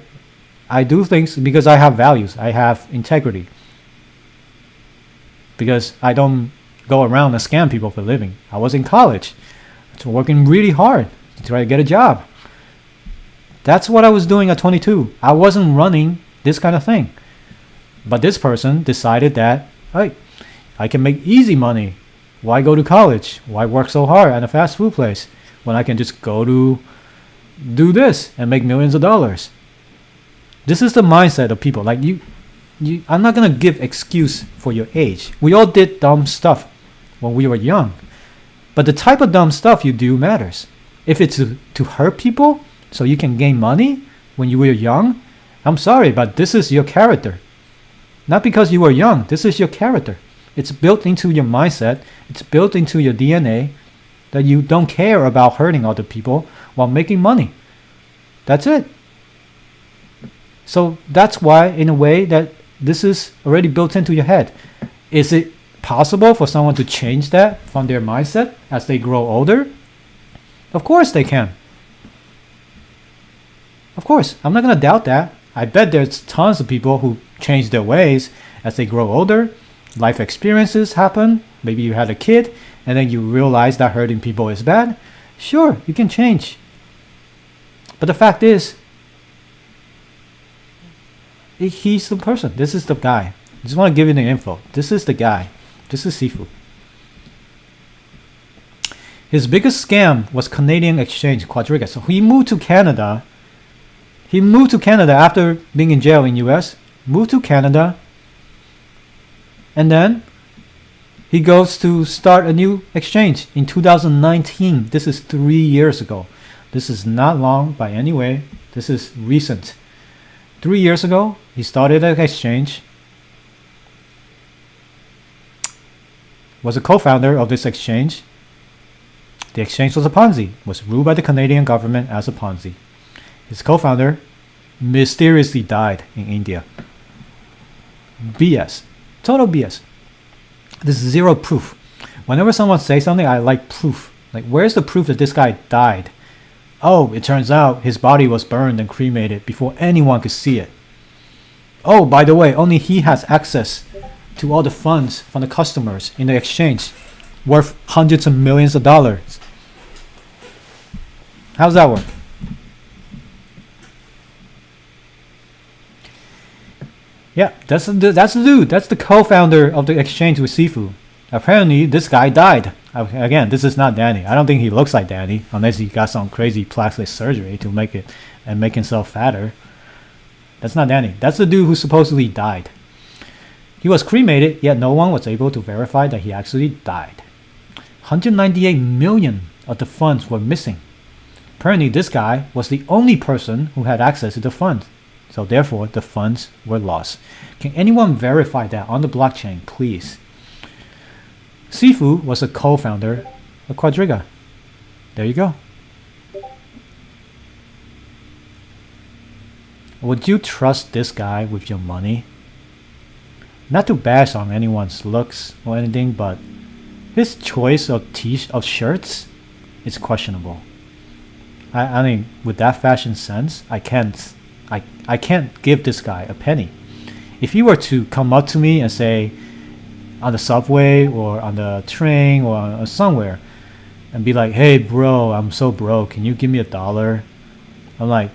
do things because I have values. I have integrity. Because I don't go around and scam people for a living. I was in college, working really hard to try to get a job. That's what I was doing at 22. I wasn't running this kind of thing. But this person decided that, hey, I can make easy money. Why go to college? Why work so hard at a fast food place when I can just go to do this and make millions of dollars? This is the mindset of people. Like I'm not gonna give excuse for your age. We all did dumb stuff when we were young, but the type of dumb stuff you do matters. If it's to hurt people so you can gain money when you were young, I'm sorry, but this is your character. Not because you were young. This is your character. It's built into your mindset. It's built into your DNA that you don't care about hurting other people while making money. That's it. So that's why, in a way, that this is already built into your head. Is it possible for someone to change that from their mindset as they grow older? Of course they can. Of course, I'm not going to doubt that. I bet there's tons of people who change their ways as they grow older. Life experiences happen. Maybe you had a kid and then you realize that hurting people is bad. Sure, you can change. But the fact is, he's the person. This is the guy. I just want to give you the info. This is the guy. This is Sifu. His biggest scam was Canadian exchange, Quadriga. So he moved to Canada. He moved to Canada after being in jail in US. Moved to Canada. And then he goes to start a new exchange in 2019. This is 3 years ago. This is not long by any way. This is recent. 3 years ago, he started an exchange. Was a co-founder of this exchange. The exchange was a Ponzi. Was ruled by the Canadian government as a Ponzi. His co-founder mysteriously died in India. BS. Total BS. There's zero proof. Whenever someone says something, I like proof. Like, where's the proof that this guy died? Oh, it turns out his body was burned and cremated before anyone could see it. Oh, by the way, only he has access to all the funds from the customers in the exchange, worth hundreds of millions of dollars. How's that work? Yeah, that's the dude. That's the co-founder of the exchange with Sifu. Apparently, this guy died. Again, this is not Danny. I don't think he looks like Danny, unless he got some crazy plastic surgery to make himself fatter. That's not Danny. That's the dude who supposedly died. He was cremated, yet no one was able to verify that he actually died. 198 million of the funds were missing. Apparently, this guy was the only person who had access to the funds. So therefore, the funds were lost. Can anyone verify that on the blockchain, please? Sifu was a co-founder of Quadriga. There you go. Would you trust this guy with your money? Not to bash on anyone's looks or anything, but his choice of shirts is questionable. I mean, with that fashion sense, I can't give this guy a penny. If he were to come up to me and say, on the subway or on the train or somewhere, and be like, "Hey bro, I'm so broke, can you give me $1?" I'm like,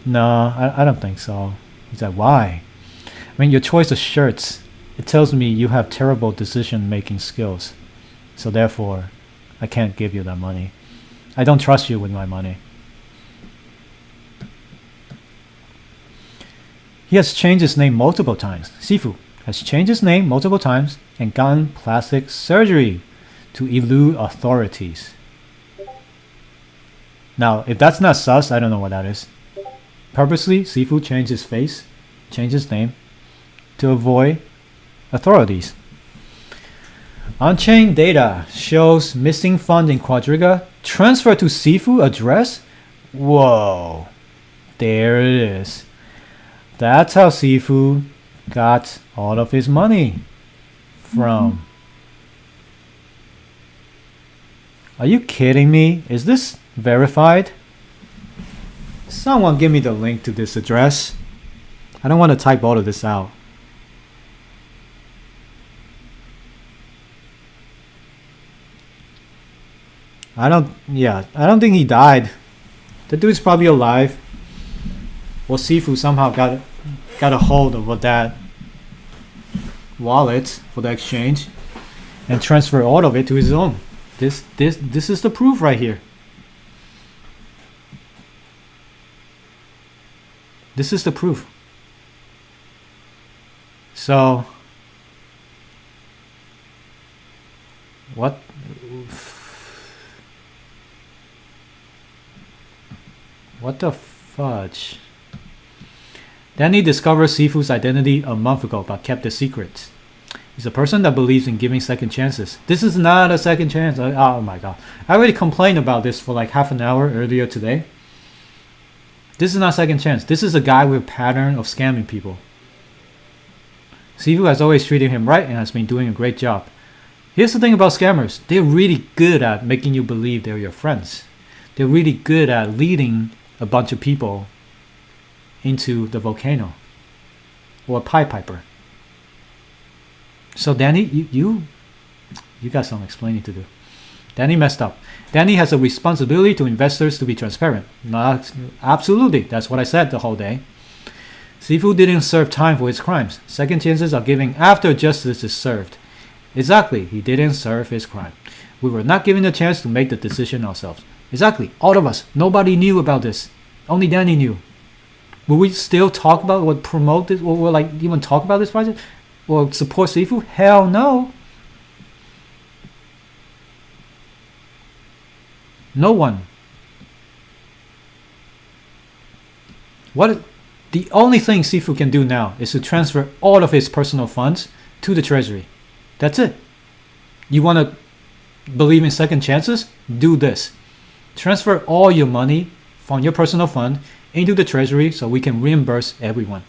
"No, I don't think so." He's like, "Why?" I mean, your choice of shirts, it tells me you have terrible decision making skills. So therefore, I can't give you that money. I don't trust you with my money. He has changed his name multiple times. Sifu has changed his name multiple times and gotten plastic surgery to elude authorities. Now, if that's not sus, I don't know what that is. Purposely, Sifu changed his face, changed his name, to avoid authorities. On-chain data shows missing funds in Quadriga transferred to Sifu address. Whoa, there it is. That's how Sifu got all of his money from. Are you kidding me? Is this verified? Someone give me the link to this address. I don't want to type all of this out. I don't think he died. The dude's probably alive. Well, Sifu somehow got a hold of that wallet for the exchange and transfer all of it to his own. This is the proof right here. This is the proof. So what the fudge? Danny discovered Sifu's identity a month ago but kept it secret. He's a person that believes in giving second chances. This is not a second chance. Oh my god. I already complained about this for like half an hour earlier today. This is not second chance. This is a guy with a pattern of scamming people. Sifu has always treated him right and has been doing a great job. Here's the thing about scammers. They're really good at making you believe they're your friends. They're really good at leading a bunch of people into the volcano or a Pied Piper. So Danny, you got some explaining to do. Danny messed up. Danny has a responsibility to investors to be transparent. Absolutely, that's what I said the whole day. Sifu didn't serve time for his crimes. Second chances are given after justice is served. Exactly, he didn't serve his crime. We were not given a chance to make the decision ourselves. Exactly, all of us. Nobody knew about this. Only Danny knew. Will we still talk about or promote this or like even talk about this project or support Sifu? Hell no. No one. The only thing Sifu can do now is to transfer all of his personal funds to the treasury. That's it. You want to believe in second chances? Do this. Transfer all your money from your personal fund into the treasury so we can reimburse everyone.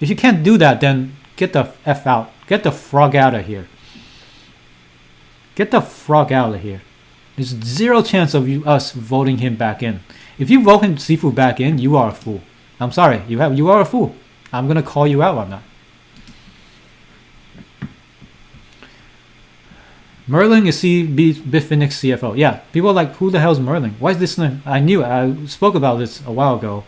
If you can't do that, then get the F out. Get the frog out of here. Get the frog out of here. There's zero chance of us voting him back in. If you vote him Sifu back in, you are a fool. I'm sorry, you are a fool. I'm gonna call you out on that. Merlin is Bitfinex CFO. Yeah, people are like, who the hell is Merlin? Why is this name? I knew it. I spoke about this a while ago.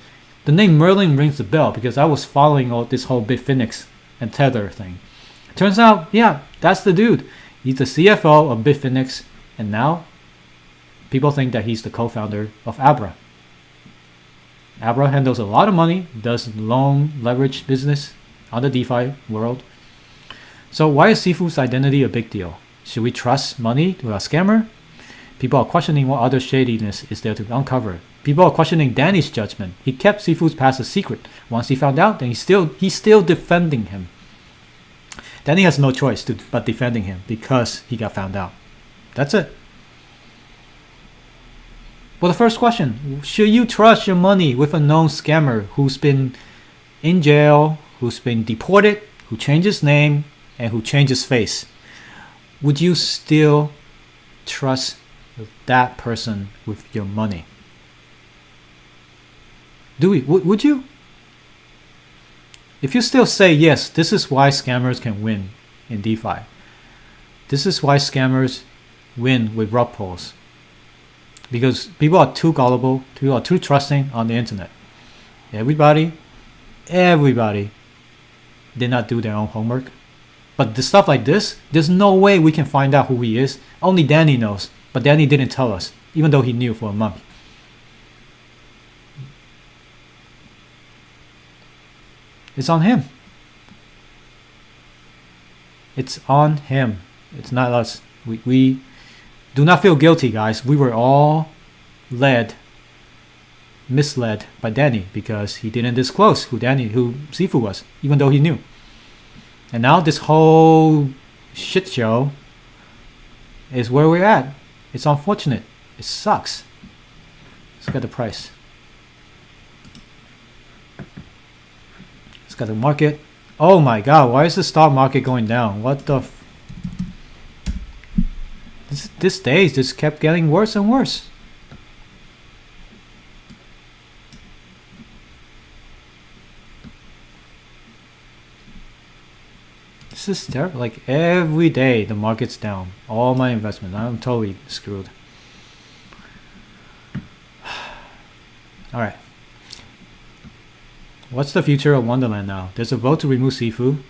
The name Merlin rings a bell because I was following all this whole Bitfinex and Tether thing. Turns out, yeah, that's the dude. He's the CFO of Bitfinex, and now people think that he's the co-founder of Abra. Abra handles a lot of money, does loan leverage business on the DeFi world. So why is Sifu's identity a big deal? Should we trust money to a scammer? People are questioning what other shadiness is there to uncover. People are questioning Danny's judgment. He kept Sifu's past a secret. Once he found out, then he's still defending him. Danny has no choice but defending him because he got found out. That's it. Well, the first question, should you trust your money with a known scammer who's been in jail, who's been deported, who changed his name, and who changed his face? Would you still trust that person with your money? Would you? If you still say yes, this is why scammers can win in DeFi. This is why scammers win with rug pulls. Because people are too gullible, people are too trusting on the internet. Everybody did not do their own homework. But the stuff like this, there's no way we can find out who he is. Only Danny knows. But Danny didn't tell us, even though he knew for a month. It's on him. It's on him. It's not us. We do not feel guilty, guys. We were all misled by Danny because he didn't disclose who Sifu was, even though he knew. And now this whole shit show is where we're at. It's unfortunate. It sucks. Let's look at the price. Let's look at the market. Oh my god, why is the stock market going down? What the this days just kept getting worse and worse. This is terrible. Like every day the market's down. All my investments. I'm totally screwed. Alright. What's the future of Wonderland now? There's a vote to remove Sifu.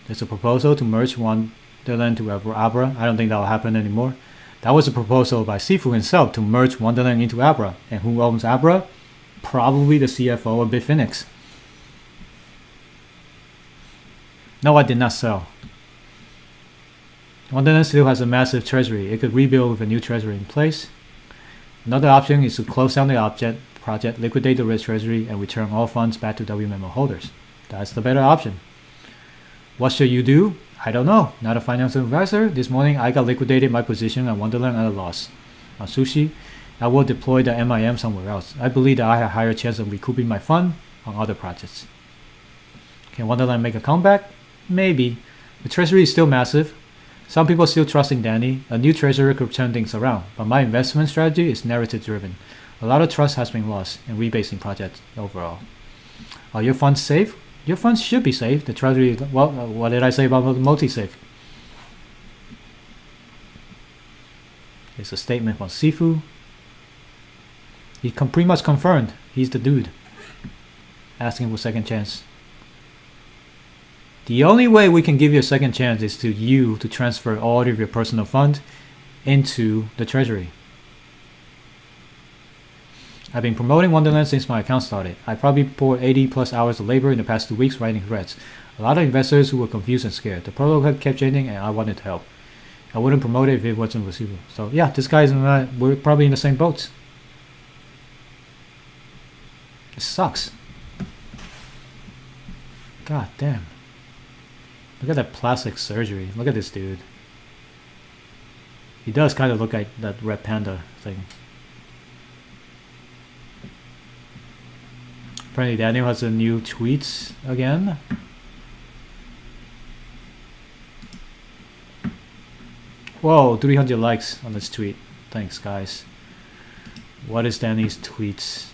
There's a proposal to merge Wonderland to Abra. I don't think that will happen anymore. That was a proposal by Sifu himself to merge Wonderland into Abra. And who owns Abra? Probably the CFO of Bitfinex. No, I did not sell. Wonderland still has a massive treasury. It could rebuild with a new treasury in place. Another option is to close down the project, liquidate the rich treasury, and return all funds back to WMMO holders. That's the better option. What should you do? I don't know. Not a financial advisor. This morning I got liquidated my position on Wonderland at a loss. On Sushi, I will deploy the MIM somewhere else. I believe that I have a higher chance of recouping my fund on other projects. Can Wonderland make a comeback? Maybe. The treasury is still massive. Some people still trusting Danny. A new treasurer could turn things around, but my investment strategy is narrative driven. A lot of trust has been lost in rebasing projects overall. Are your funds safe? Your funds should be safe. The treasury, well, what did I say about multi-sig? It's a statement from Sifu. He pretty much confirmed he's the dude. Asking for second chance. The only way we can give you a second chance is to transfer all of your personal funds into the treasury. I've been promoting Wonderland since my account started. I probably poured 80 plus hours of labor in the past 2 weeks writing threads. A lot of investors who were confused and scared. The protocol kept changing and I wanted to help. I wouldn't promote it if it wasn't receivable. So yeah, this guy's we're probably in the same boat. It sucks. God damn. Look at that plastic surgery. Look at this dude. He does kind of look like that Red Panda thing. Apparently Daniel has a new tweets again. Whoa, 300 likes on this tweet. Thanks, guys. What is Danny's tweets?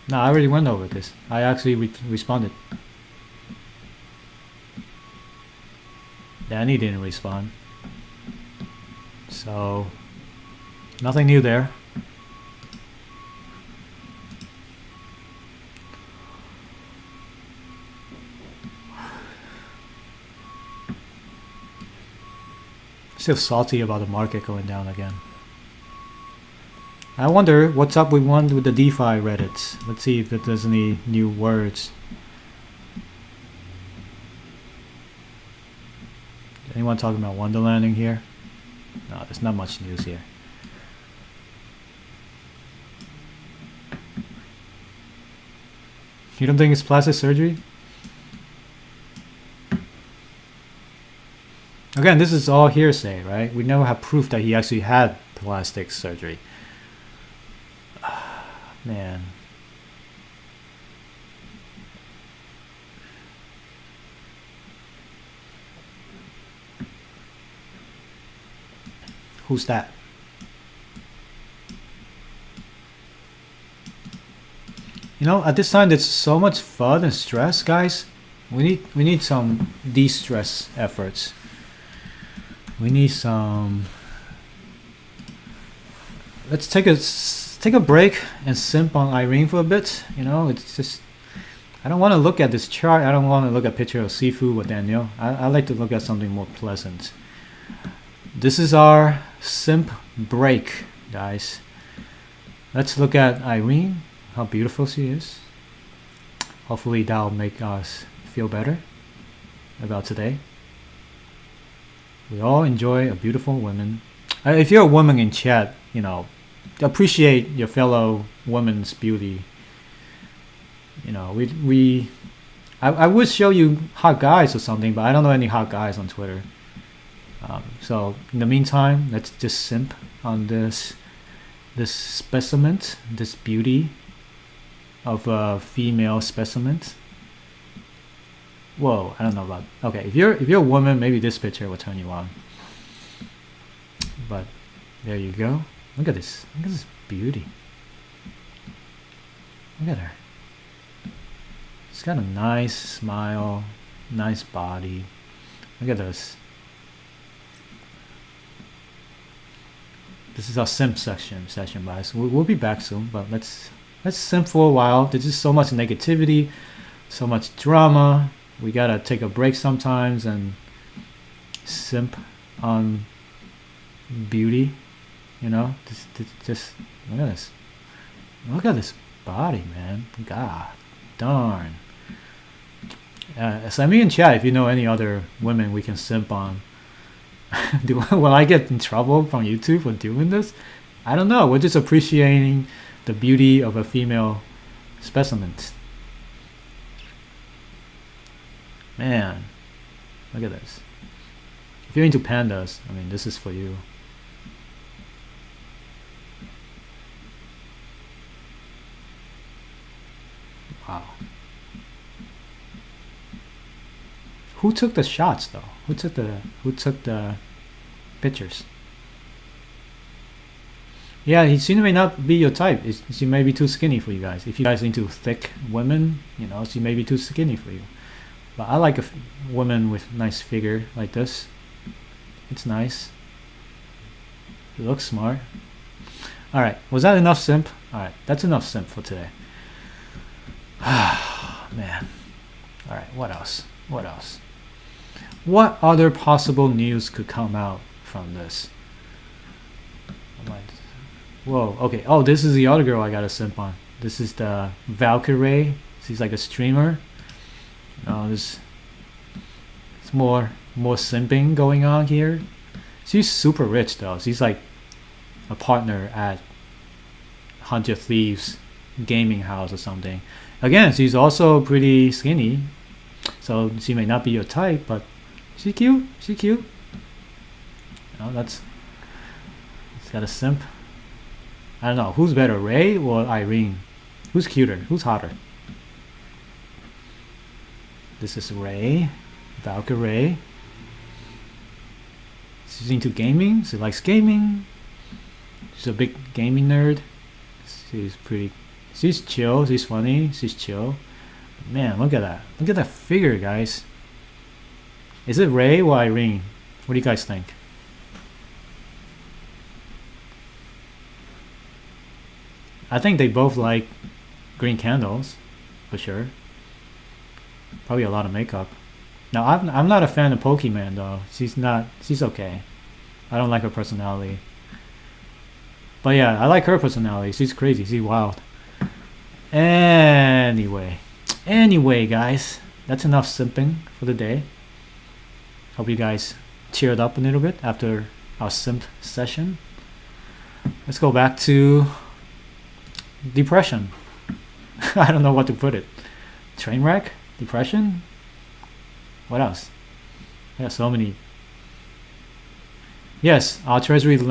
No, I already went over this. I actually responded. Danny didn't respond. So nothing new there. Still salty about the market going down again. I wonder what's up with the DeFi Reddits. Let's see if there's any new words. Anyone talking about Wonderlanding here? No, there's not much news here. You don't think it's plastic surgery? Again, this is all hearsay, right? We never have proof that he actually had plastic surgery. Man. Who's that? You know, at this time, there's so much fun and stress, guys. We need some de-stress efforts. We need some. Let's take a break and simp on Irene for a bit. You know, it's just. I don't want to look at this chart. I don't want to look at a picture of Sifu with Daniel. I like to look at something more pleasant. This is our simp break, guys. Let's look at Irene. How beautiful she is. Hopefully that'll make us feel better about today. We all enjoy a beautiful woman. If you're a woman in chat, you know, appreciate your fellow woman's beauty. You know, I would show you hot guys or something, but I don't know any hot guys on Twitter. So in the meantime, let's just simp on this specimen, this beauty of a female specimen. Whoa, I don't know about. Okay, if you're a woman, maybe this picture will turn you on. But there you go. Look at this. Look at this beauty. Look at her. She's got a nice smile, nice body. Look at this. This is our simp session, guys. We'll be back soon, but let's simp for a while. There's just so much negativity, so much drama. We gotta take a break sometimes and simp on beauty. You know, just look at this. Look at this body, man. God darn. Send me in chat if you know any other women we can simp on. Will I get in trouble from YouTube for doing this? I don't know. We're just appreciating the beauty of a female specimen. Man, look at this. If you're into pandas, I mean, this is for you. Wow. Who took the shots though? Who took the pictures? Yeah, she may not be your type. She may be too skinny for you guys. If you guys into thick women, you know, she may be too skinny for you. But I like a woman with nice figure like this. It's nice. It looks smart. Alright, was that enough simp? Alright, that's enough simp for today. Man. Alright, what else? What else? What other possible news could come out from this? Whoa, okay. Oh, this is the other girl I got a simp on. This is the Valkyrie. She's like a streamer. There's more simping going on here. She's super rich though. She's like a partner at 100 Thieves gaming house or something. Again, she's also pretty skinny, so she may not be your type, but she's cute. She's cute. You know, it's got a simp. I don't know who's better, Ray or Irene. Who's cuter? Who's hotter? This is Ray, Valkyrie. She's into gaming. She likes gaming. She's a big gaming nerd. She's chill. She's funny. She's chill. Man, look at that. Look at that figure, guys. Is it Ray or Irene? What do you guys think? I think they both like green candles, for sure. Probably a lot of makeup. Now, I'm not a fan of Pokemon though. She's okay. I don't like her personality. But yeah, I like her personality. She's crazy. She's wild. Anyway, guys, that's enough simping for the day. Hope you guys cheered up a little bit after our simp session. Let's go back to depression. I don't know what to put it. Train wreck? Depression? What else? Yeah, so many. Yes, our treasury is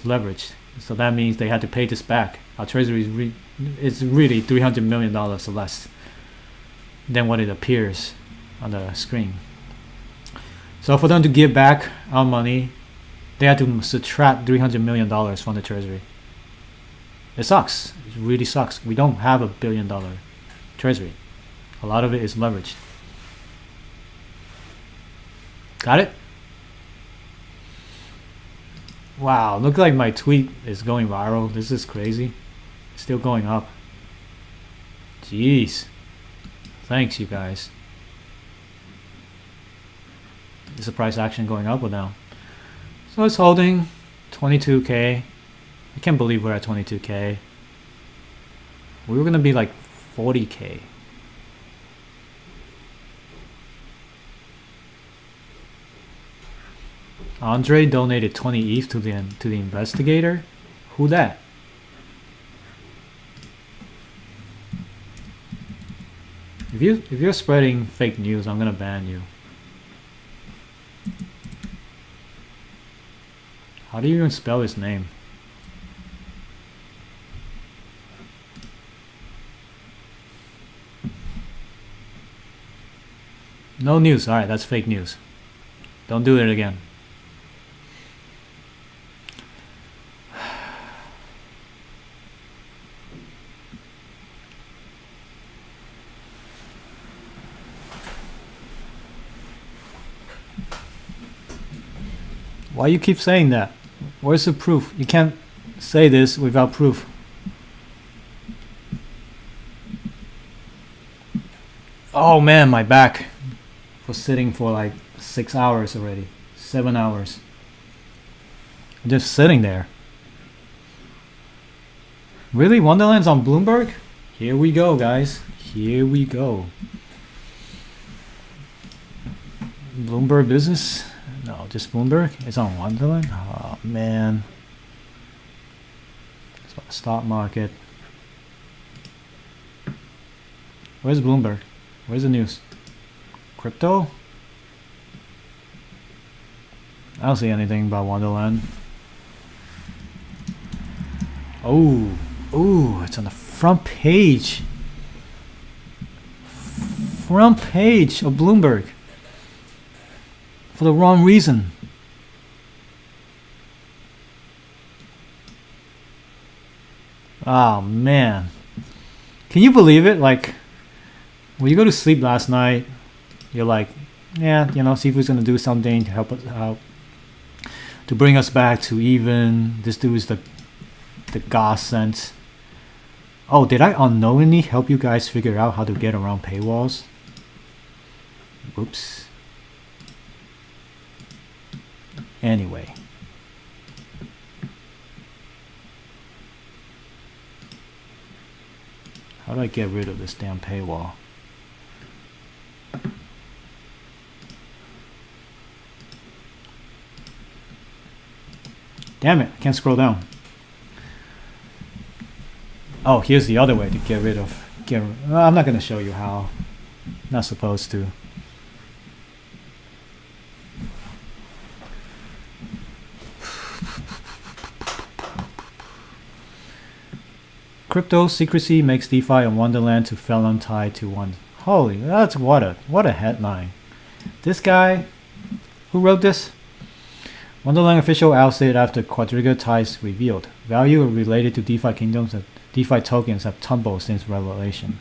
leveraged, so that means they had to pay this back. Our treasury is really $300 million less than what it appears on the screen. So for them to give back our money, they had to subtract $300 million from the treasury. It sucks. It really sucks. We don't have $1 billion treasury. A lot of it is leveraged. Got it? Wow, look like my tweet is going viral. This is crazy. It's still going up. Jeez. Thanks, you guys. Is the price action going up or down? So it's holding 22k. I can't believe we're at 22k. We were gonna be like 40k. Andre donated 20 ETH to the investigator. Who that? If you're spreading fake news, I'm gonna ban you. How do you even spell his name? No news. Alright, that's fake news. Don't do it again. Why you keep saying that? Where's the proof? You can't say this without proof. Oh man, my back. For sitting for like 6 hours already. 7 hours. I'm just sitting there. Really? Wonderland's on Bloomberg? Here we go, guys. Here we go. Bloomberg business? No, just Bloomberg. It's on Wonderland. Oh man. Stock market. Where's Bloomberg? Where's the news? Crypto? I don't see anything about Wonderland. Oh, it's on the front page. Front page of Bloomberg. For the wrong reason. Oh man. Can you believe it? Like, when you go to sleep last night, you're like, yeah, you know, Sifu's gonna do something to help us out, to bring us back to even. This dude is the godsend. Oh, did I unknowingly help you guys figure out how to get around paywalls? Whoops. Anyway. How do I get rid of this damn paywall? Damn it, I can't scroll down. Oh, here's the other way to get rid of. I'm not going to show you how. Not supposed to. Crypto secrecy makes DeFi and Wonderland to felon tied to one. Holy, that's what a headline. This guy, who wrote this? Wonderland official ousted after Quadriga ties revealed. Value related to DeFi kingdoms and DeFi tokens have tumbled since revelation.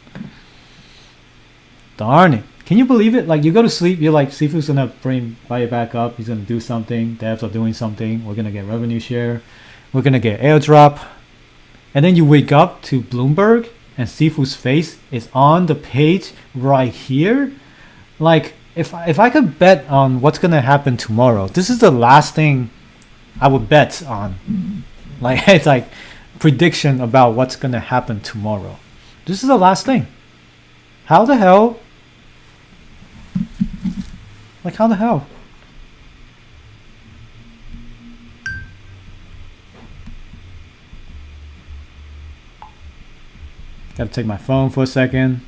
Darn it. Can you believe it? Like, you go to sleep, you're like, Sifu's gonna buy it back up, he's gonna do something, devs are doing something, we're gonna get revenue share, we're gonna get airdrop. And then you wake up to Bloomberg and Sifu's face is on the page right here. Like, if I could bet on what's gonna happen tomorrow, this is the last thing I would bet on. Like, it's like prediction about what's gonna happen tomorrow. This is the last thing. How the hell? Like, how the hell? Gotta take my phone for a second.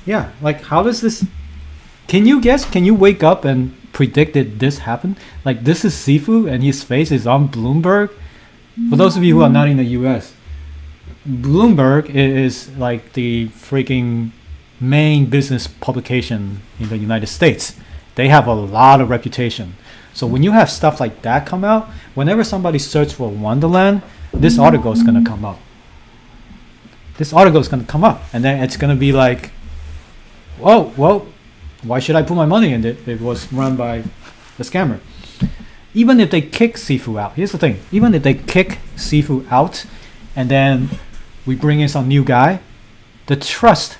Yeah, like, how does this... Can you guess? Can you wake up and predict that this happened? Like, this is Sifu and his face is on Bloomberg. For those of you who are not in the US, Bloomberg is like the freaking main business publication in the United States. They have a lot of reputation. So when you have stuff like that come out, whenever somebody searches for Wonderland, this article is going to come up. This article is going to come up, and then it's going to be like, whoa, well, why should I put my money in it? It was run by the scammer. Even if they kick Sifu out, here's the thing, even if they kick Sifu out and then we bring in some new guy, the trust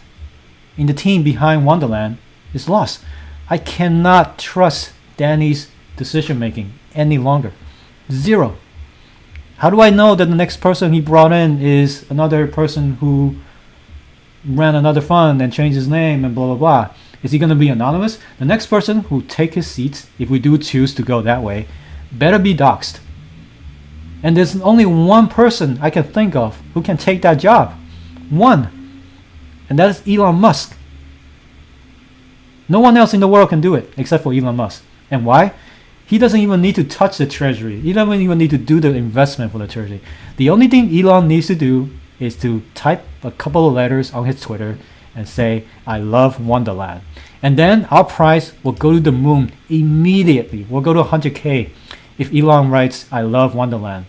in the team behind Wonderland is lost. I cannot trust Danny's decision making any longer. Zero. How do I know that the next person he brought in is another person who ran another fund and changed his name and blah blah blah? Is he going to be anonymous? The next person who take his seats, if we do choose to go that way, better be doxxed. And there's only one person I can think of who can take that job. One. And that is Elon Musk. No one else in the world can do it except for Elon Musk. And why? He doesn't even need to touch the treasury. He doesn't even need to do the investment for the treasury. The only thing Elon needs to do is to type a couple of letters on his Twitter and say, I love Wonderland. And then our price will go to the moon immediately. We'll go to 100K if Elon writes, I love Wonderland.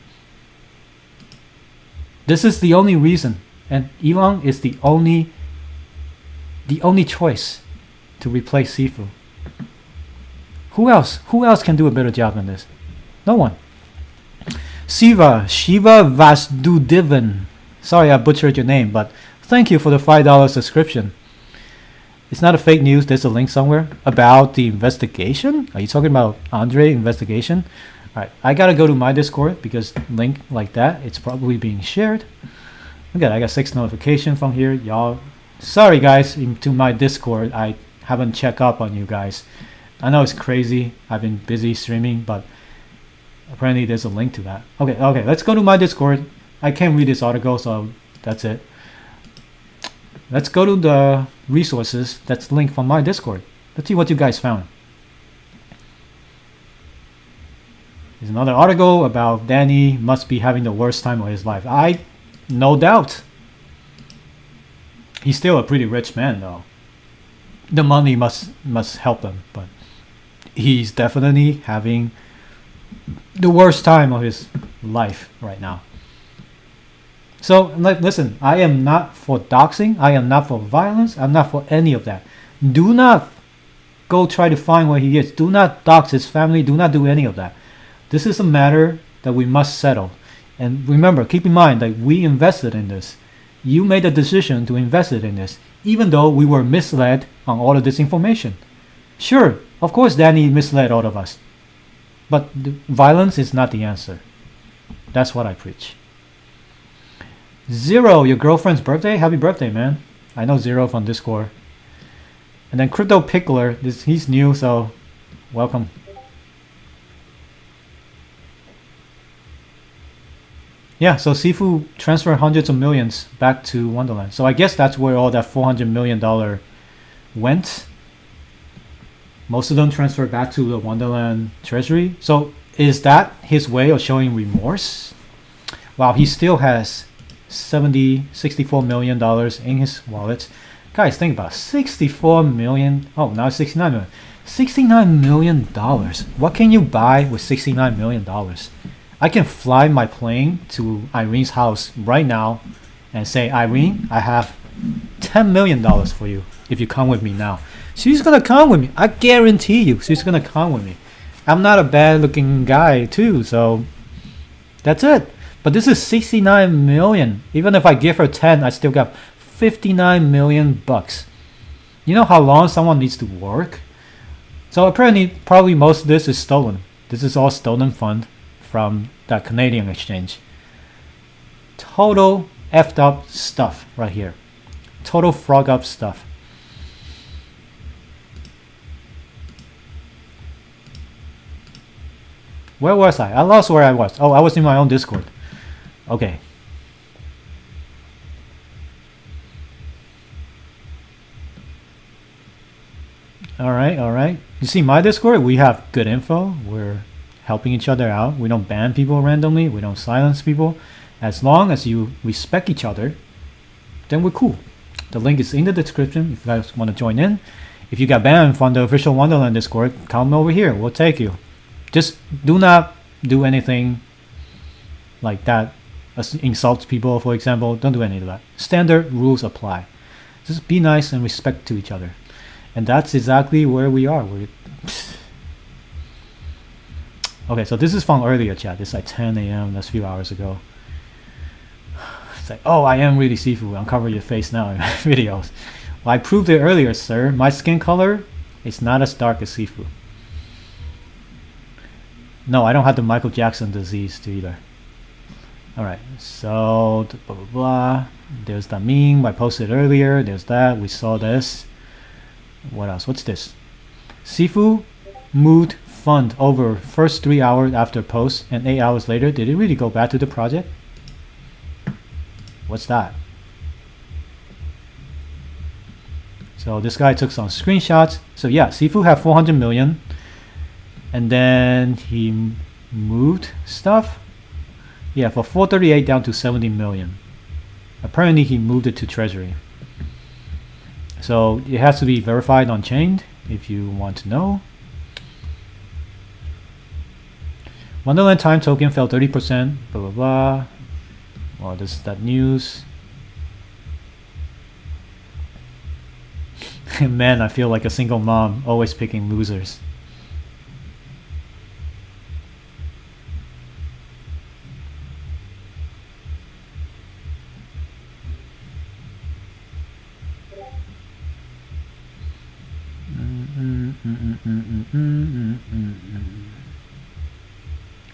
This is the only reason. And Elon is the only choice to replace Sifu. Who else? Who else can do a better job than this? No one. Shiva Vasudevin. Sorry I butchered your name, but thank you for the $5 subscription. It's not a fake news. There's a link somewhere about the investigation. Are you talking about Andre investigation? All right, I gotta go to my Discord because link like that, it's probably being shared. Okay, I got 6 notifications from here. Y'all, sorry guys, to my Discord, I haven't checked up on you guys. I know it's crazy. I've been busy streaming, but apparently there's a link to that. Okay, let's go to my Discord. I can't read this article, so that's it. Let's go to the resources that's linked from my Discord. Let's see what you guys found. There's another article about Danny must be having the worst time of his life. No doubt. He's still a pretty rich man though. The money must help him, but he's definitely having the worst time of his life right now. So, like, listen, I am not for doxing. I am not for violence. I'm not for any of that. Do not go try to find where he is. Do not dox his family. Do not do any of that. This is a matter that we must settle. And remember, keep in mind that we invested in this. You made a decision to invest in this, even though we were misled on all of this information. Sure, of course Danny misled all of us. But violence is not the answer. That's what I preach. Zero, your girlfriend's birthday? Happy birthday, man. I know Zero from Discord. And then Crypto Pickler, he's new, so welcome. Yeah, so Sifu transferred hundreds of millions back to Wonderland. So I guess that's where all that $400 million went. Most of them transferred back to the Wonderland treasury. So is that his way of showing remorse? Wow, he still has $64 million in his wallet. Guys, think about it. 64 million. Oh, now it's 69 million. $69 million. What can you buy with $69 million? I can fly my plane to Irene's house right now and say, Irene, I have $10 million for you if you come with me now. She's gonna come with me. I guarantee you, she's gonna come with me. I'm not a bad looking guy too, so that's it. But this is 69 million. Even if I give her 10, I still got 59 million bucks. You know how long someone needs to work? So apparently, probably most of this is stolen. This is all stolen fund from that Canadian exchange. Total effed up stuff right here. Total frog up stuff. Where was I? I lost where I was. Oh, I was in my own Discord. Okay. Alright. You see my Discord? We have good info. We're helping each other out. We don't ban people randomly. We don't silence people. As long as you respect each other, then we're cool. The link is in the description if you guys want to join in. If you got banned from the official Wonderland Discord, come over here. We'll take you. Just do not do anything like that. Insults people, for example. Don't do any of that. Standard rules apply. Just be nice and respect to each other. And that's exactly where we are. Okay, so this is from earlier chat. It's like 10 a.m. That's a few hours ago. It's like, oh, I am really Sifu. Uncover your face now in my videos. Well, I proved it earlier, sir. My skin color is not as dark as Sifu. No, I don't have the Michael Jackson disease either. Alright, so blah blah blah. There's the meme I posted earlier. There's that. We saw this. What else? What's this? Sifu moved fund over first 3 hours after post and 8 hours later. Did it really go back to the project? What's that? So this guy took some screenshots. So yeah, Sifu had 400 million. And then he moved stuff. Yeah, for 438 down to 70 million. Apparently he moved it to Treasury. So it has to be verified on chain if you want to know. Wonderland Time token fell 30%. Blah blah blah. Well, this is that news. Man, I feel like a single mom, always picking losers.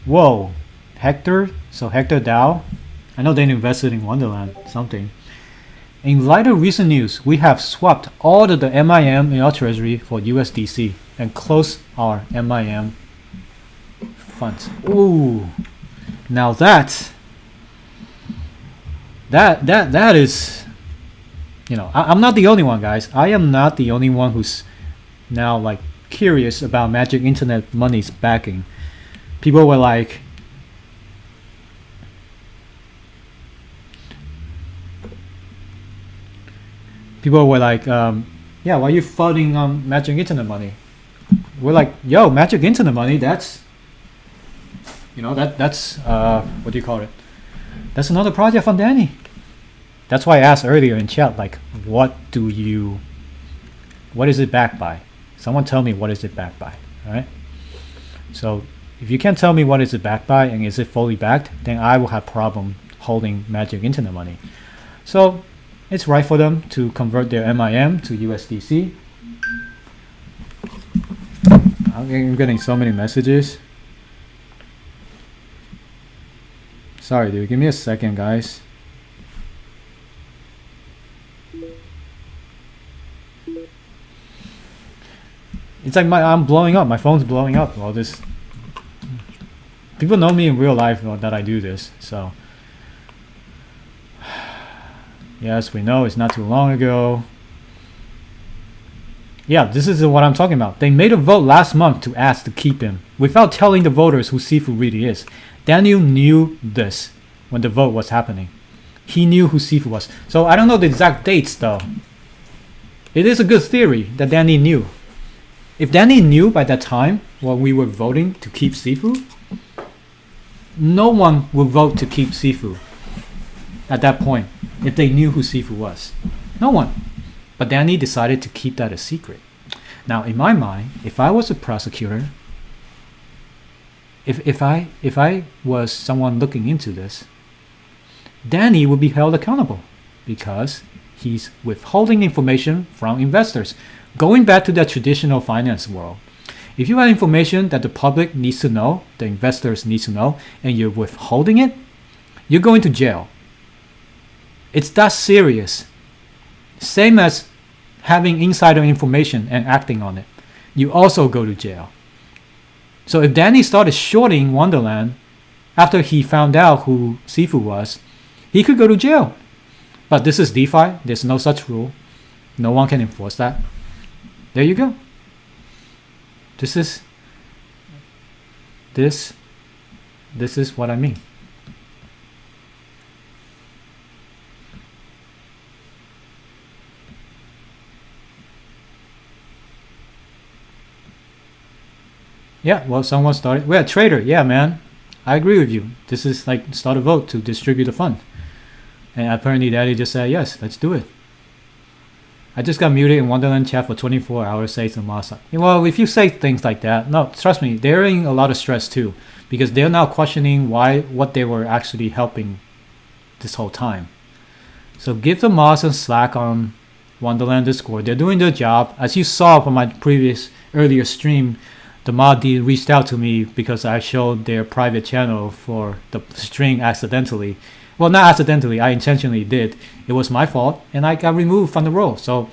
Whoa, Hector? So Hector Dow? I know they invested in Wonderland, something. In light of recent news, we have swapped all of the MIM in our treasury for USDC and closed our MIM funds. Ooh, now that is, you know, I'm not the only one, guys. I am not the only one who's now like curious about Magic Internet Money's backing. People were like, yeah, why are you funding Magic Internet Money? We're like, yo, Magic Internet Money, that's, you know, that's what do you call it? That's another project from Danny. That's why I asked earlier in chat, like, what is it backed by? Someone tell me what is it backed by, all right? So if you can't tell me what is it backed by and is it fully backed, then I will have problem holding Magic Internet Money. So it's right for them to convert their MIM to USDC. I'm getting so many messages. Sorry, dude. Give me a second, guys. It's like I'm blowing up. My phone's blowing up. All this. People know me in real life that I do this. So yes, we know it's not too long ago. Yeah, this is what I'm talking about. They made a vote last month to ask to keep him without telling the voters who Sifu really is. Daniel knew this when the vote was happening. He knew who Sifu was. So I don't know the exact dates though. It is a good theory that Danny knew. If Danny knew by that time when we were voting to keep Sifu, no one would vote to keep Sifu at that point if they knew who Sifu was. No one. But Danny decided to keep that a secret. Now, in my mind, if I was a prosecutor, if I was someone looking into this, Danny would be held accountable because he's withholding information from investors. Going back to the traditional finance world, if you have information that the public needs to know, the investors need to know, and you're withholding it, you're going to jail. It's that serious. Same as having insider information and acting on it. You also go to jail. So if Danny started shorting Wonderland after he found out who Sifu was, he could go to jail. But this is DeFi. There's no such rule. No one can enforce that. There you go. This is what I mean. Yeah, well, someone started. We're a trader. Yeah, man. I agree with you. This is like start a vote to distribute the fund. And apparently Daddy just said, yes, let's do it. I just got muted in Wonderland chat for 24 hours, says Amasa. Well, if you say things like that, no, trust me, they're in a lot of stress too. Because they're now questioning what they were actually helping this whole time. So give the mods some slack on Wonderland Discord. They're doing their job. As you saw from my earlier stream, the mod reached out to me because I showed their private channel for the string accidentally. Well, not accidentally, I intentionally did. It was my fault, and I got removed from the role. So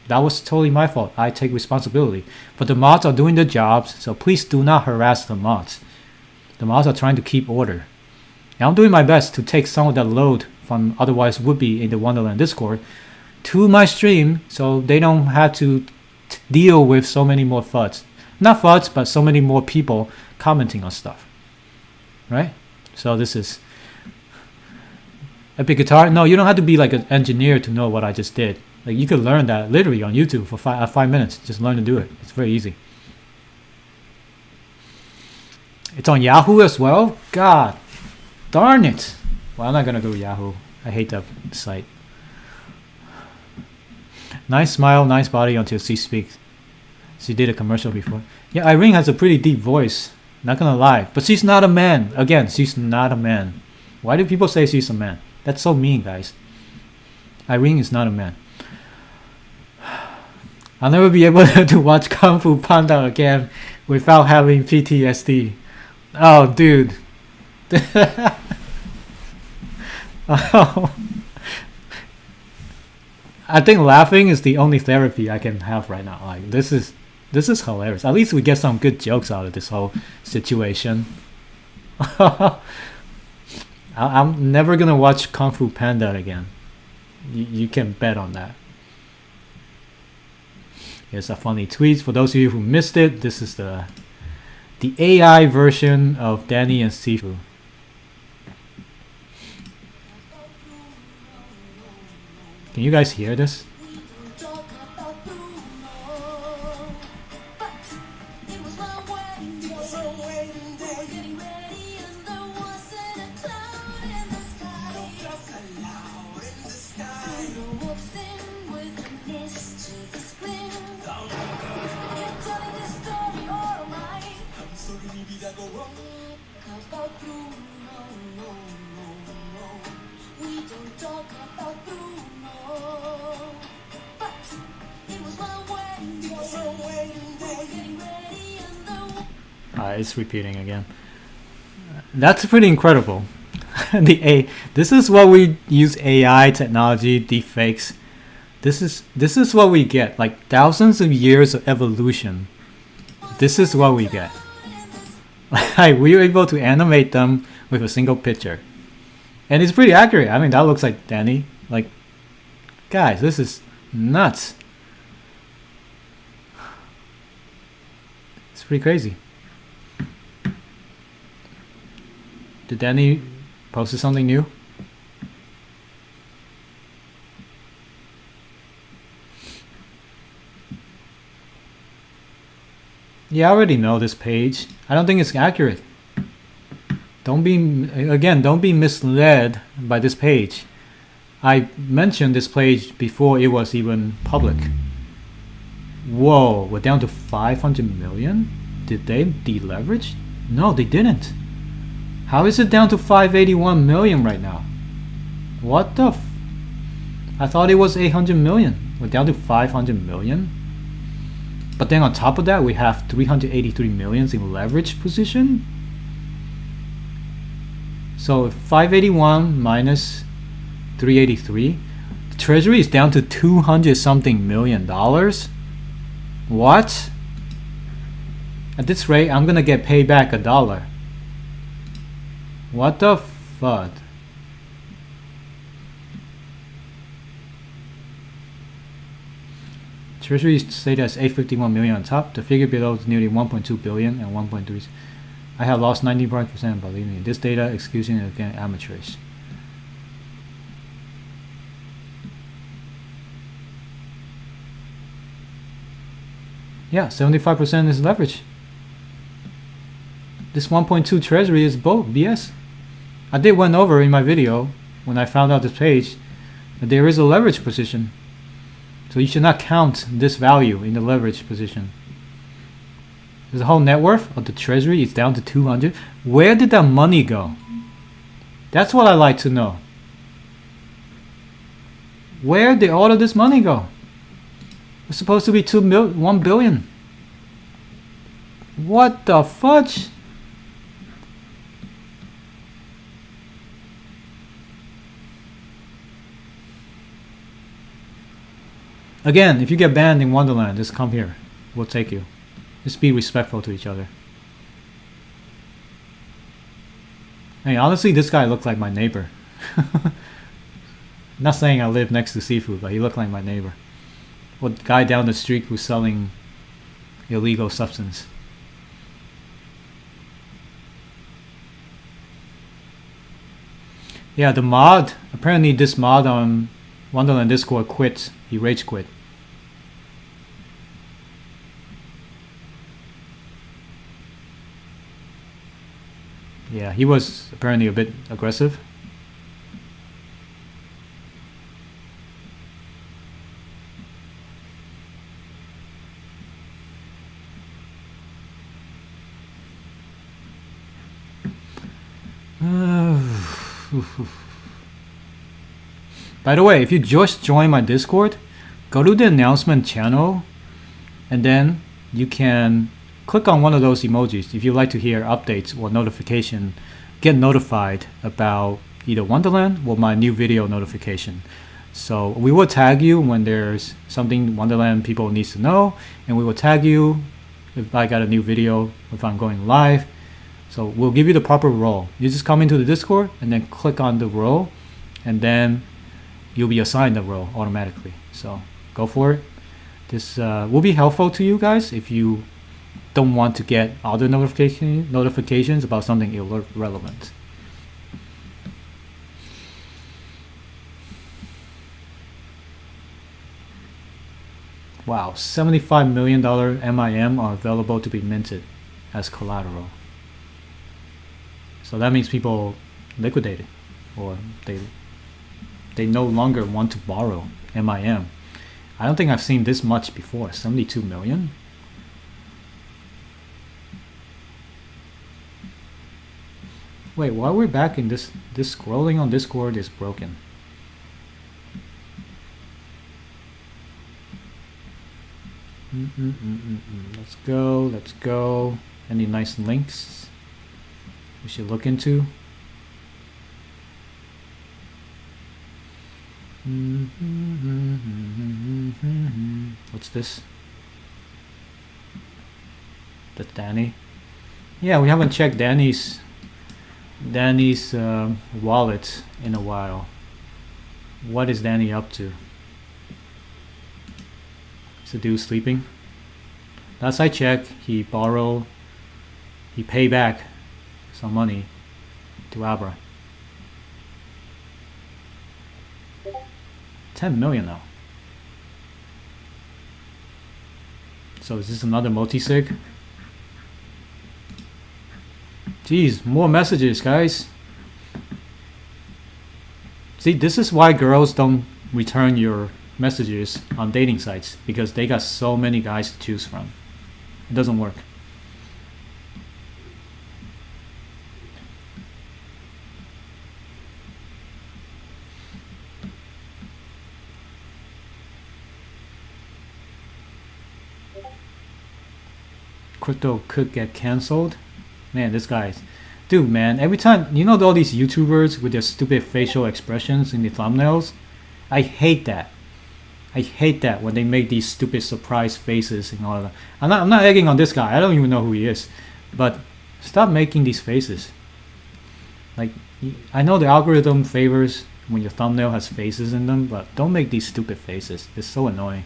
that was totally my fault. I take responsibility. But the mods are doing their jobs, so please do not harass the mods. The mods are trying to keep order. And I'm doing my best to take some of that load from otherwise would be in the Wonderland Discord to my stream, so they don't have to deal with so many more FUDs. Not FUDs, but so many more people commenting on stuff. Right? So this is Epic Guitar. No, you don't have to be like an engineer to know what I just did. Like you could learn that literally on YouTube for 5 minutes. Just learn to do it. It's very easy. It's on Yahoo as well? God darn it. Well, I'm not gonna go to Yahoo. I hate that site. Nice smile, nice body until she speaks. She did a commercial before. Yeah, Irene has a pretty deep voice. Not gonna lie. But she's not a man. Again, she's not a man. Why do people say she's a man? That's so mean, guys. Irene is not a man. I'll never be able to watch Kung Fu Panda again without having PTSD. Oh, dude. Oh. I think laughing is the only therapy I can have right now. Like this is hilarious. At least we get some good jokes out of this whole situation. I'm never gonna watch Kung Fu Panda again. You can bet on that. Here's a funny tweet for those of you who missed it. This is the AI version of Danny and Sifu. Can you guys hear this? It's repeating again. That's pretty incredible. This is what we use AI technology, deepfakes. This is what we get. Like thousands of years of evolution. This is what we get. Like we were able to animate them with a single picture, and it's pretty accurate. I mean, that looks like Danny. Like, guys, this is nuts. It's pretty crazy. Did Danny post something new? Yeah, I already know this page. I don't think it's accurate. Don't be misled by this page. I mentioned this page before it was even public. Whoa, we're down to 500 million? Did they deleverage? No, they didn't. How is it down to 581 million right now? What the I thought it was 800 million. We're down to 500 million. But then on top of that, we have 383 millions in leverage position. So 581 minus 383, the treasury is down to 200 something million dollars. What? At this rate, I'm gonna get paid back $1. What the fuck? Treasury stayed as 851 million on top. The figure below is nearly 1.2 billion and 1.3. I have lost 95%, believe me. This data excusing again amateurs. Yeah, 75% is leverage. This 1.2 treasury is both BS. I did went over in my video when I found out this page that there is a leverage position. So you should not count this value in the leverage position. The whole net worth of the treasury is down to 200. Where did that money go? That's what I like to know. Where did all of this money go? It's supposed to be 1 billion. What the fudge? Again, if you get banned in Wonderland, just come here. We'll take you. Just be respectful to each other. Hey, honestly, this guy looked like my neighbor. Not saying I live next to Sifu, but he looked like my neighbor. Or the guy down the street who's selling illegal substance. Yeah, the mod, apparently this mod on Wonderland Discord quit. He rage quit. Yeah, he was apparently a bit aggressive. By the way, if you just joined my Discord, go to the announcement channel and then you can click on one of those emojis if you'd like to hear updates or notification, get notified about either Wonderland or my new video notification. So we will tag you when there's something Wonderland people needs to know, and we will tag you if I got a new video, if I'm going live. So we'll give you the proper role. You just come into the Discord and then click on the role, and then you'll be assigned the role automatically. So go for it. This will be helpful to you guys if you don't want to get other notifications about something irrelevant. Wow, $75 million MIM are available to be minted as collateral. So that means people liquidated, or they no longer want to borrow MIM. I don't think I've seen this much before. 72 million. Wait, while we're back in this scrolling on Discord is broken. Let's go. Any nice links we should look into? What's this? That's Danny. Yeah, we haven't checked Danny's wallet in a while. What is Danny up to? Is the dude sleeping? Last I checked, he paid back some money to Abra. 10 million now. So is this another multi-sig? Jeez, more messages, guys. See, this is why girls don't return your messages on dating sites, because they got so many guys to choose from. It doesn't work. Crypto could get cancelled. Man, this guy's... Dude, man, every time... You know all these YouTubers with their stupid facial expressions in the thumbnails? I hate that. I hate that when they make these stupid surprise faces and all of that. I'm not egging on this guy. I don't even know who he is. But stop making these faces. Like, I know the algorithm favors when your thumbnail has faces in them, but don't make these stupid faces. It's so annoying.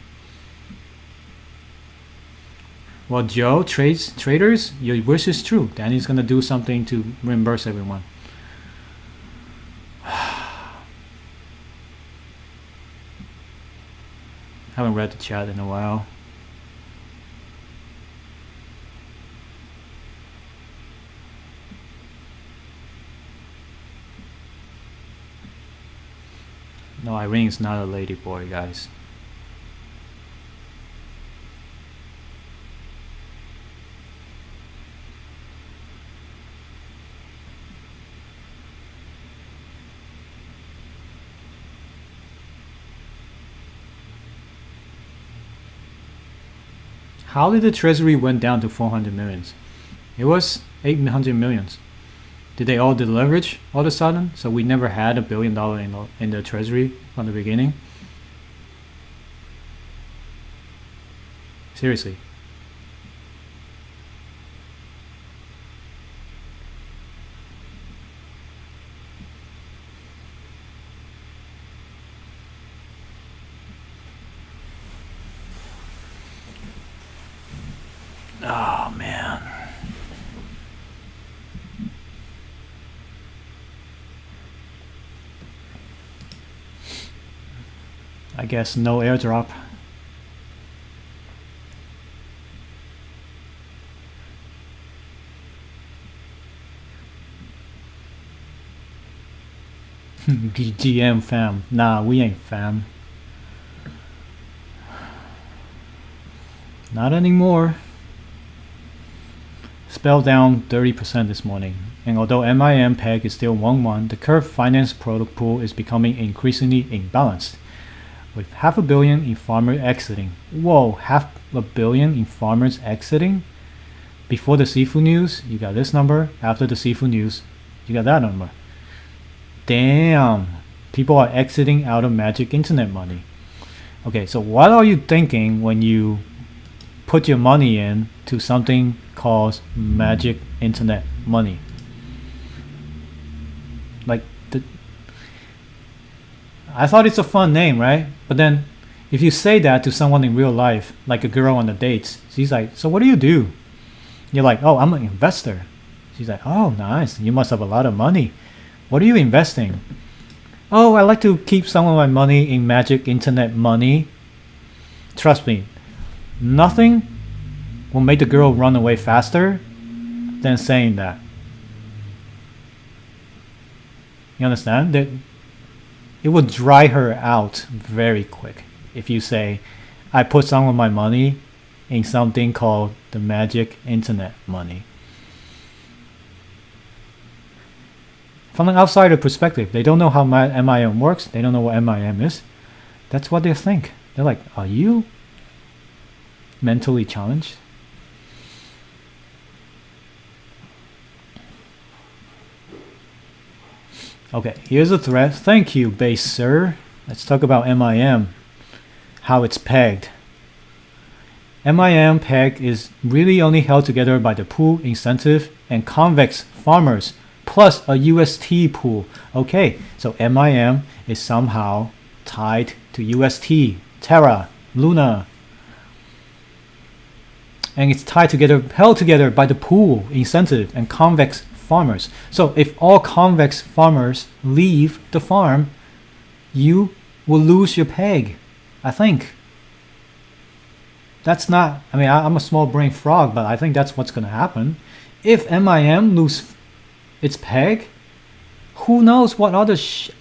Well, Joe, traders, your wish is true. Danny's gonna do something to reimburse everyone. Haven't read the chat in a while. No, Irene's not a lady boy, guys. How did the treasury went down to 400 millions? It was 800 millions. Did they all deleverage all of a sudden? So we never had $1 billion in the treasury from the beginning? Seriously. Oh, man. I guess no airdrop. GM fam. Nah, we ain't fam. Not anymore. Spell down 30% this morning, and although MIM peg is still 1-1, the curve finance product pool is becoming increasingly imbalanced, with $500 million in farmers exiting. Whoa, $500 million in farmers exiting? Before the Sifu news, you got this number. After the Sifu news, you got that number. Damn, people are exiting out of magic internet money. Okay, so what are you thinking when you put your money in to something called magic internet money? Like, I thought it's a fun name, right? But then if you say that to someone in real life, like a girl on the dates, she's like, so what do you do? You're like, oh, I'm an investor. She's like, oh, nice, you must have a lot of money. What are you investing? Oh, I like to keep some of my money in magic internet money. Trust me, nothing will make the girl run away faster than saying that. You understand? That it will dry her out very quick if you say, I put some of my money in something called the magic internet money. From an outsider perspective, they don't know how MIM works. They don't know what MIM is. That's what they think. They're like, are you mentally challenged? Okay, here's a thread. Thank you, base sir. Let's talk about MIM, how it's pegged. MIM peg is really only held together by the pool incentive and convex farmers plus a UST pool. Okay, so MIM is somehow tied to UST, Terra, Luna. And it's tied together, held together by the pool incentive and convex farmers. So if all convex farmers leave the farm, you will lose your peg, I think. That's not, I mean, I'm a small brain frog, but I think that's what's going to happen. If MIM lose its peg, who knows what other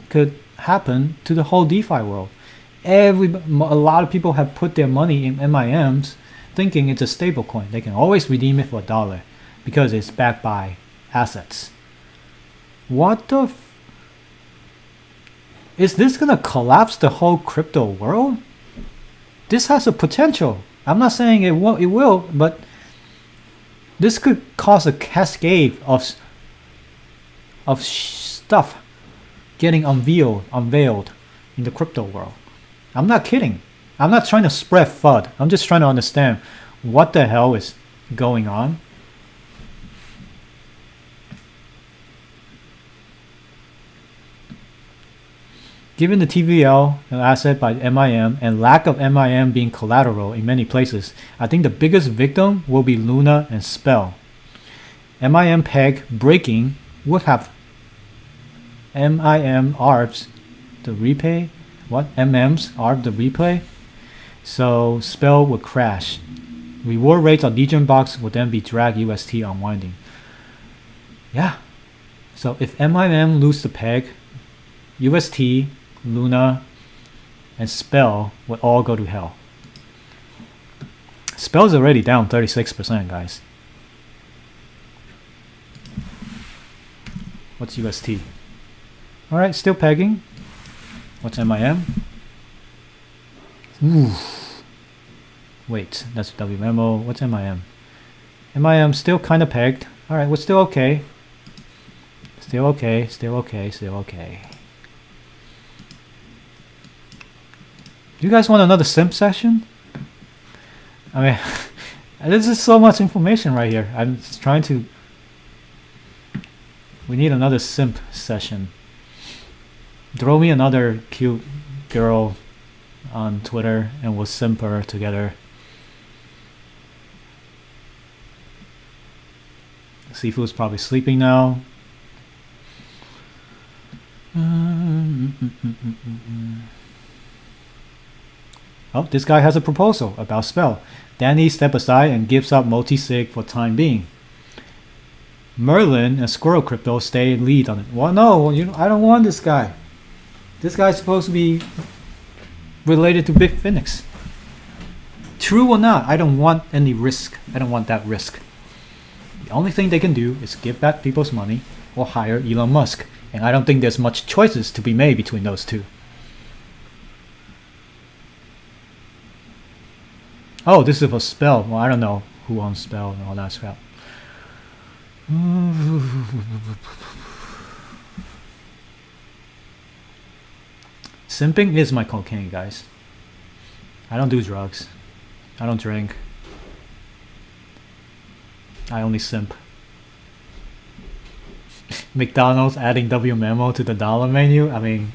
could happen to the whole DeFi world. A lot of people have put their money in MIMs thinking it's a stable coin. They can always redeem it for $1 because it's backed by assets. What the is this gonna collapse the whole crypto world? This has a potential. I'm not saying it will, but this could cause a cascade of stuff getting unveiled in the crypto world. I'm not kidding. I'm not trying to spread FUD. I'm just trying to understand what the hell is going on. Given the TVL, an asset by MIM, and lack of MIM being collateral in many places, I think the biggest victim will be Luna and Spell. MIM peg breaking would have MIM ARBs the repay. What? MMs ARB the replay? So Spell would crash. Reward rates on Degen box would then be drag UST unwinding. Yeah. So if MIM lose the peg, UST, Luna, and Spell would all go to hell. Spell's already down 36%, guys. What's UST? Alright, still pegging. What's MIM? Ooh. Wait, that's W memo. What's MIM? MIM still kind of pegged. Alright, we're still okay. Still okay, still okay, still okay. Do you guys want another simp session? I mean, this is so much information right here. I'm just trying to... We need another simp session. Throw me another cute girl on Twitter and we'll simp her together. Sifu's probably sleeping now. Oh, this guy has a proposal about Spell. Danny step aside and gives up multi-sig for time being. Merlin and Squirrel Crypto stay lead on it. Well, no, I don't want this guy. This guy's supposed to be related to Big Phoenix. True or not, I don't want any risk. I don't want that risk. The only thing they can do is give back people's money or hire Elon Musk. And I don't think there's much choices to be made between those two. Oh, this is for Spell. Well, I don't know who owns Spell and all that crap. Simping is my cocaine, guys. I don't do drugs. I don't drink. I only simp. McDonald's adding W memo to the dollar menu. I mean,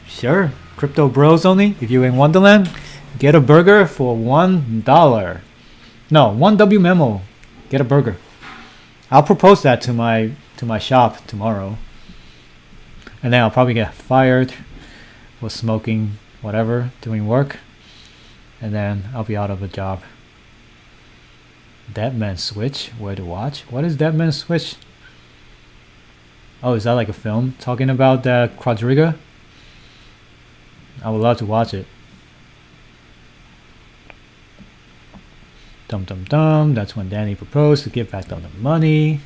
sure. Crypto bros only. If you're in Wonderland, get a burger for $1. No, 1 W memo. Get a burger. I'll propose that to my shop tomorrow. And then I'll probably get fired for smoking whatever, doing work. And then I'll be out of a job. Dead Man Switch? Where to watch? What is Dead Man Switch? Oh, is that like a film talking about the Quadriga? I would love to watch it. Dum dum dum. That's when Danny proposed to give back all the money.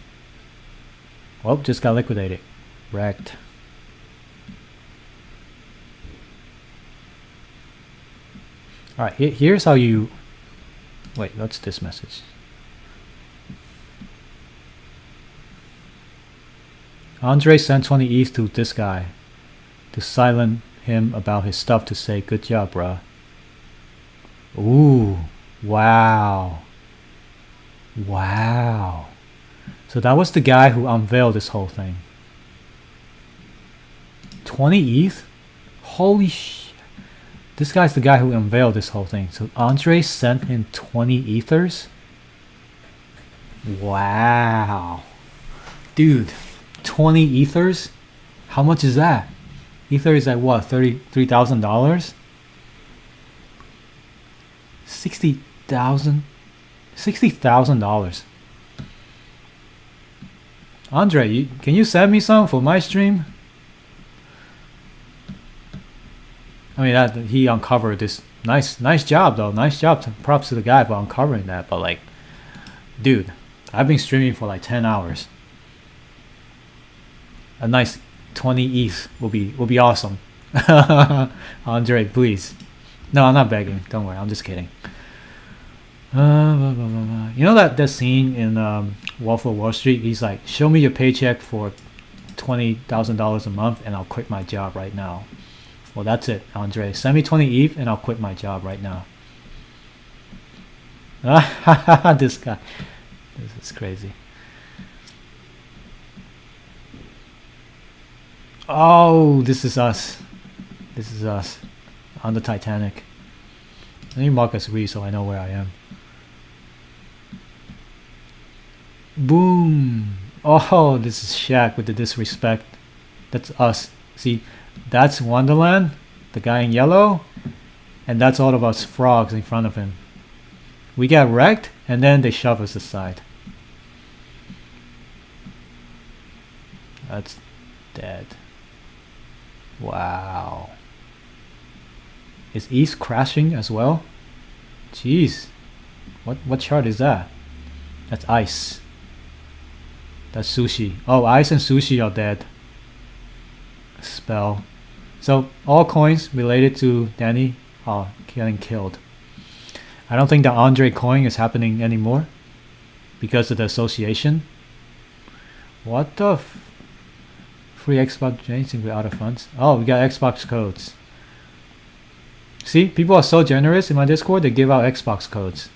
Well, just got liquidated. Wrecked. Alright, here's how you... Wait, what's this message? Andre sent 20 ETH to this guy to silence him about his stuff to say, good job, bruh. Ooh, wow. Wow. So that was the guy who unveiled this whole thing. 20 ETH? Holy shit. This guy's the guy who unveiled this whole thing. So Andre sent him 20 ethers? Wow. Dude, 20 ethers? How much is that? Ether is at what, $33,000? 60,000? $60,000. Andre, can you send me some for my stream? I mean, that he uncovered this nice job though. Nice job. Props to the guy for uncovering that. But like, dude, I've been streaming for like 10 hours. A nice 20 ETH will be awesome. Andre, please. No, I'm not begging. Don't worry. I'm just kidding. You know that scene in Wolf of Wall Street? He's like, show me your paycheck for $20,000 a month and I'll quit my job right now. Well, that's it, Andre. Send me 20 ETH and I'll quit my job right now. This guy. This is crazy. Oh, this is us. This is us on the Titanic. Let me mark as read so I know where I am. Boom. Oh, this is Shaq with the disrespect. That's us. See, that's Wonderland, the guy in yellow, and that's all of us frogs in front of him. We get wrecked, and then they shove us aside. That's dead. Wow. Is East crashing as well? Jeez. What chart is that? That's ice. That's sushi. Oh, ice and sushi are dead. Spell. So all coins related to Danny are getting killed. I don't think the Andre coin is happening anymore because of the association. What the free Xbox changing out of funds? Oh, we got Xbox codes. See, people are so generous in my Discord, they give out Xbox codes.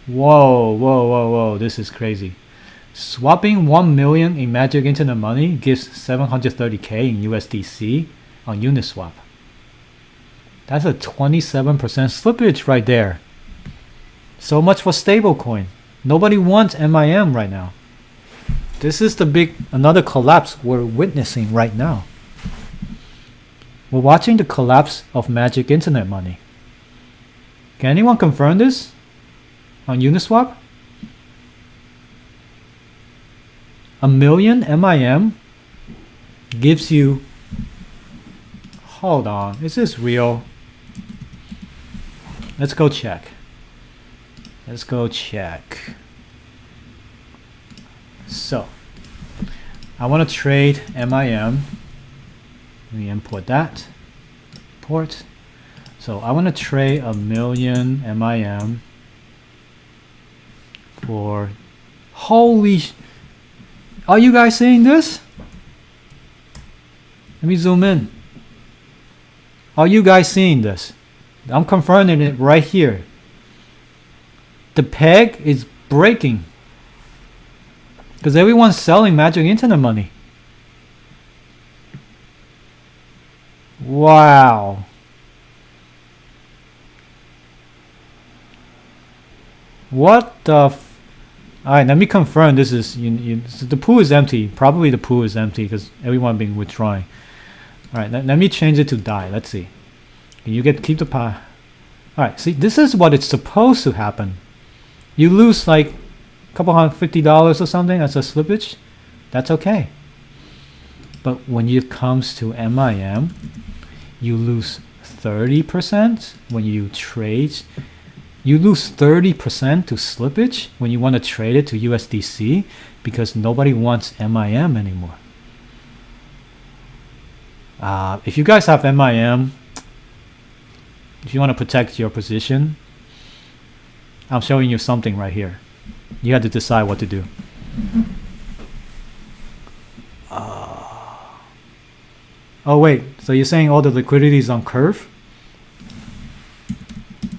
Whoa, this is crazy. Swapping 1 million in Magic Internet Money gives 730k in USDC on Uniswap. That's a 27% slippage right there. So much for stablecoin. Nobody wants MIM right now. This is another collapse we're witnessing right now. We're watching the collapse of Magic Internet Money. Can anyone confirm this on Uniswap? 1 million MIM gives you, hold on, is this real? Let's go check. So I want to trade MIM. Let me import that. Import. So I want to trade 1 million MIM for, holy are you guys seeing this? Let me zoom in. Are you guys seeing this? I'm confirming it right here. The peg is breaking because everyone's selling Magic Internet Money. Wow. What the Alright, let me confirm this is so the pool is empty. Probably the pool is empty because everyone been withdrawing. Alright, let me change it to die. Let's see. You keep the pie. Alright, see, this is what it's supposed to happen. You lose like a couple $150 or something as a slippage. That's okay. But when it comes to MIM, you lose 30% when you trade. You lose 30% to slippage when you want to trade it to USDC because nobody wants MIM anymore. If you guys have MIM, if you want to protect your position, I'm showing you something right here. You have to decide what to do. Oh wait, so you're saying all the liquidity is on curve?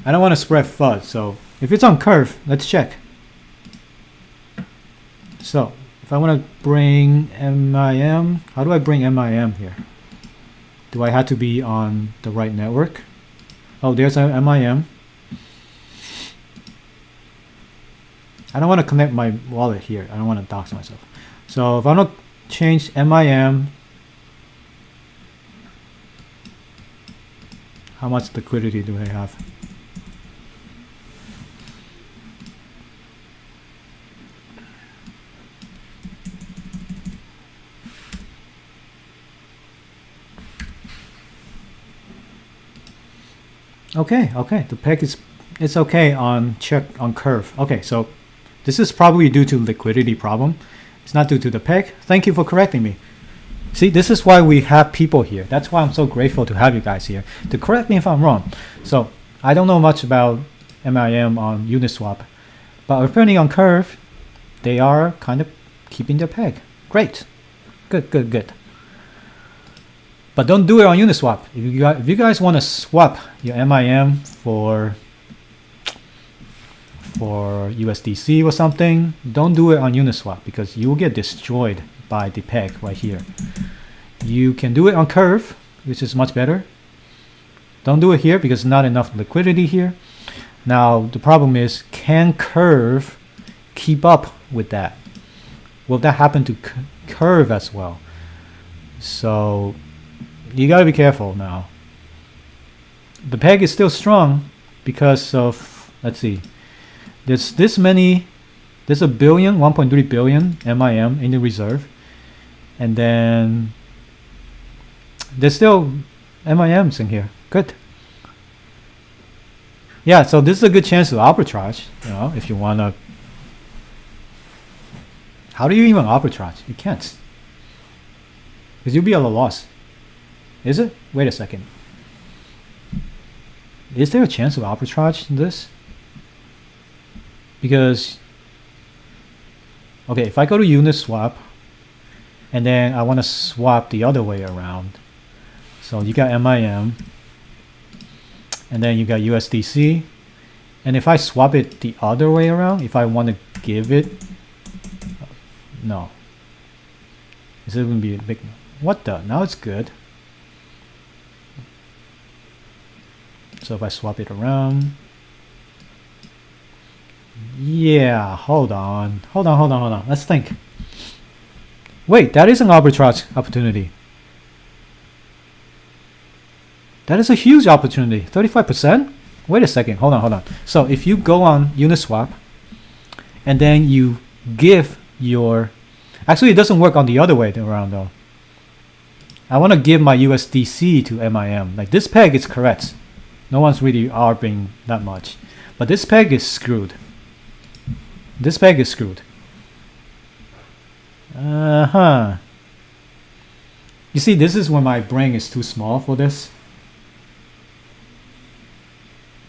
I don't want to spread FUD, so if it's on curve, let's check. So if I want to bring MIM, how do I bring MIM here? Do I have to be on the right network? Oh, there's a MIM. I don't want to connect my wallet here. I don't want to dox myself. So if I don't change MIM, how much liquidity do I have? Okay, okay. The peg is it's okay on check on curve. Okay, so this is probably due to liquidity problem. It's not due to the peg. Thank you for correcting me. See, this is why we have people here. That's why I'm so grateful to have you guys here to correct me if I'm wrong. So I don't know much about MIM on Uniswap, but apparently on curve, they are kind of keeping their peg. Great, good, good, good. But don't do it on Uniswap. If you guys want to swap your MIM for USDC or something, don't do it on Uniswap because you will get destroyed by the peg right here. You can do it on curve, which is much better. Don't do it here because not enough liquidity here. Now the problem is, can curve keep up with that? Will that happen to curve as well? So you gotta be careful now. The peg is still strong because of, let's see, there's this many, there's a billion, 1.3 billion MIM in the reserve, and then there's still MIMs in here. Good. Yeah, so this is a good chance to arbitrage, you know, if you wanna. How do you even arbitrage? You can't, because you'll be at a loss. Is it? Wait a second. Is there a chance of arbitrage in this? Because, okay, if I go to Uniswap and then I want to swap the other way around. So you got MIM and then you got USDC. And if I swap it the other way around, if I want to give it, no. Is it going to be a big, what the? Now it's good. So if I swap it around, yeah, hold on. Let's think. Wait, that is an arbitrage opportunity. That is a huge opportunity. 35%? Wait a second. Hold on. So if you go on Uniswap and then you give your, actually it doesn't work on the other way around though. I want to give my USDC to MIM. Like this peg is correct. No one's really arbing that much. But this peg is screwed. This peg is screwed. You see, this is when my brain is too small for this.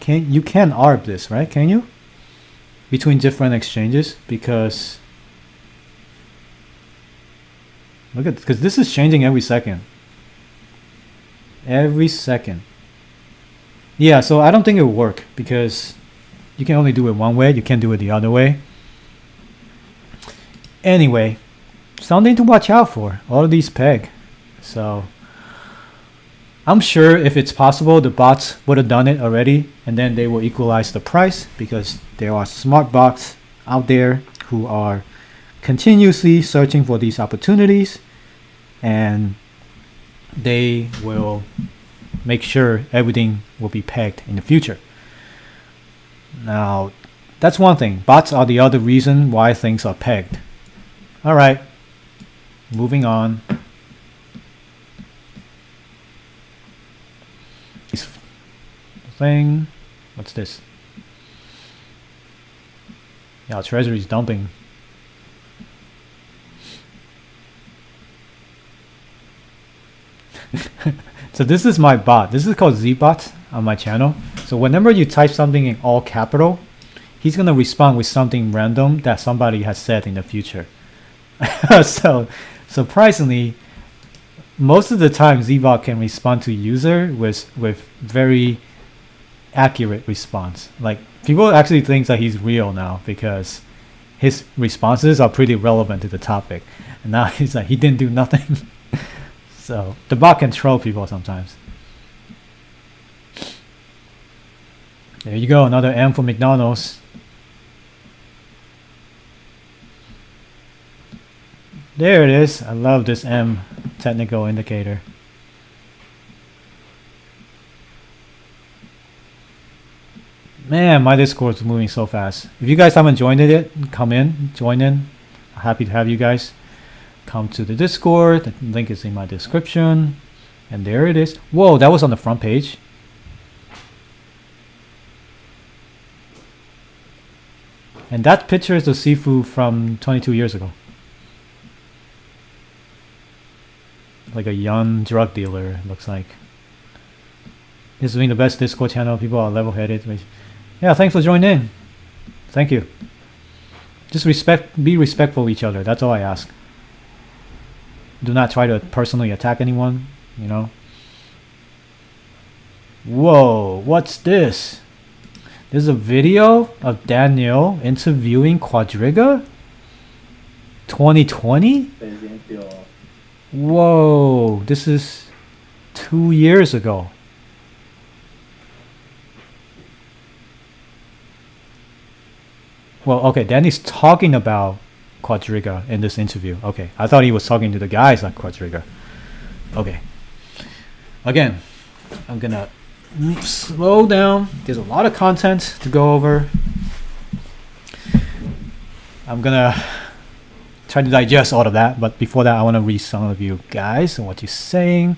You can arb this, right? Can you? Between different exchanges, because look at, because this is changing every second. Every second. Yeah, so I don't think it will work because you can only do it one way. You can't do it the other way. Anyway, something to watch out for. All of these peg. So I'm sure if it's possible, the bots would have done it already, and then they will equalize the price because there are smart bots out there who are continuously searching for these opportunities, and they will make sure everything will be pegged in the future. Now, that's one thing. Bots are the other reason why things are pegged. All right, moving on. Thing, what's this? Yeah, treasury's dumping. So this is my bot. This is called ZBot on my channel. So whenever you type something in all capital, he's gonna respond with something random that somebody has said in the future. So surprisingly, most of the time ZBot can respond to user with very accurate response. Like people actually think that he's real now because his responses are pretty relevant to the topic. And now he's like, he didn't do nothing. So the bot can troll people sometimes. There you go, another M for McDonald's. There it is. I love this M technical indicator. Man, my Discord is moving so fast. If you guys haven't joined it, come in, join in. Happy to have you guys come to the Discord. The link is in my description. And there it is. Whoa, that was on the front page. And that picture is the Sifu from 22 years ago. Like a young drug dealer, looks like. This is being the best Discord channel. People are level-headed. Yeah, thanks for joining in. Thank you. Just be respectful of each other. That's all I ask. Do not try to personally attack anyone, you know. Whoa, what's this? There's a video of Daniel interviewing Quadriga? 2020? Whoa, this is 2 years ago. Well, okay, Danny's talking about Quadriga in this interview. Okay, I thought he was talking to the guys at Quadriga. Okay. Again, I'm gonna slow down. There's a lot of content to go over. I'm gonna try to digest all of that, but before that, I want to read some of you guys and what you're saying.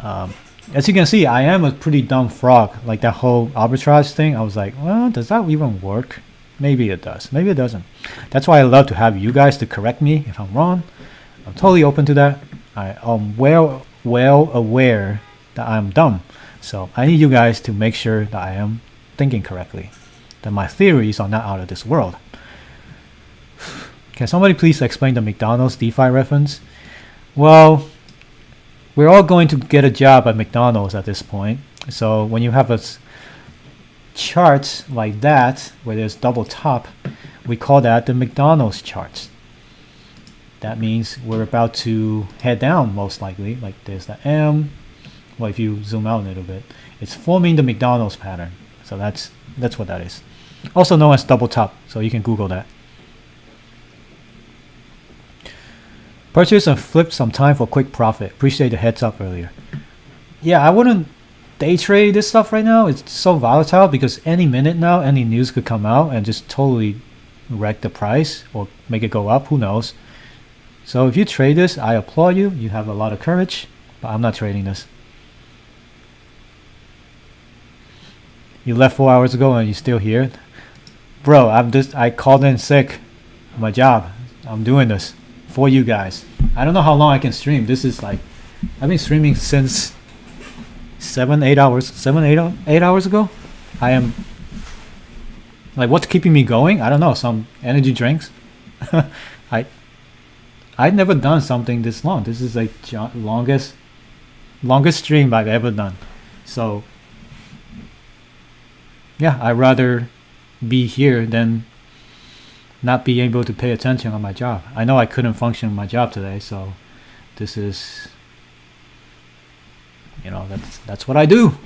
As you can see, I am a pretty dumb frog. Like that whole arbitrage thing, I was like, well, does that even work? Maybe it does. Maybe it doesn't. That's why I love to have you guys to correct me if I'm wrong. I'm totally open to that. I am well aware that I'm dumb. So I need you guys to make sure that I am thinking correctly, that my theories are not out of this world. Can somebody please explain the McDonald's DeFi reference? Well, we're all going to get a job at McDonald's at this point. So when you have a chart like that, where there's double top, we call that the McDonald's charts. That means we're about to head down, most likely. Like there's the M. Well, if you zoom out a little bit, it's forming the McDonald's pattern. So that's what that is. Also known as double top. So you can Google that. Purchase and flip some time for quick profit. Appreciate the heads up earlier. Yeah, I wouldn't day trade this stuff right now. It's so volatile because any minute now, any news could come out and just totally wreck the price or make it go up. Who knows? So if you trade this, I applaud you. You have a lot of courage, but I'm not trading this. You left 4 hours ago and you're still here? Bro, I called in sick. My job. I'm doing this for you guys. I don't know how long I can stream. This is like, I've been streaming since 8 hours ago. I am like, what's keeping me going? I don't know, some energy drinks. I've never done something this long. This is like longest stream I've ever done. So yeah, I'd rather be here than not be able to pay attention on my job. I know I couldn't function on my job today, so this is, you know, that's what I do.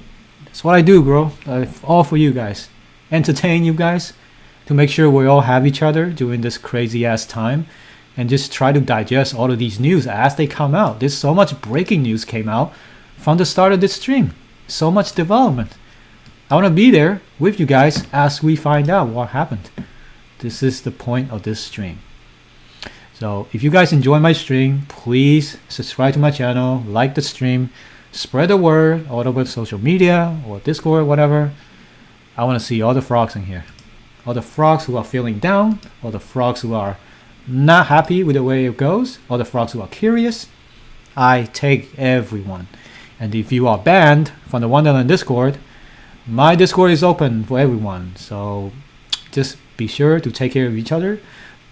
That's what I do, bro. All for you guys. Entertain you guys to make sure we all have each other during this crazy ass time, and just try to digest all of these news as they come out. There's so much breaking news came out from the start of this stream. So much development. I want to be there with you guys as we find out what happened. This is the point of this stream. So if you guys enjoy my stream, please subscribe to my channel, like the stream, spread the word all over social media or Discord, whatever. I want to see all the frogs in here. All the frogs who are feeling down, all the frogs who are not happy with the way it goes, all the frogs who are curious. I take everyone. And if you are banned from the Wonderland Discord, my Discord is open for everyone. So just be sure to take care of each other.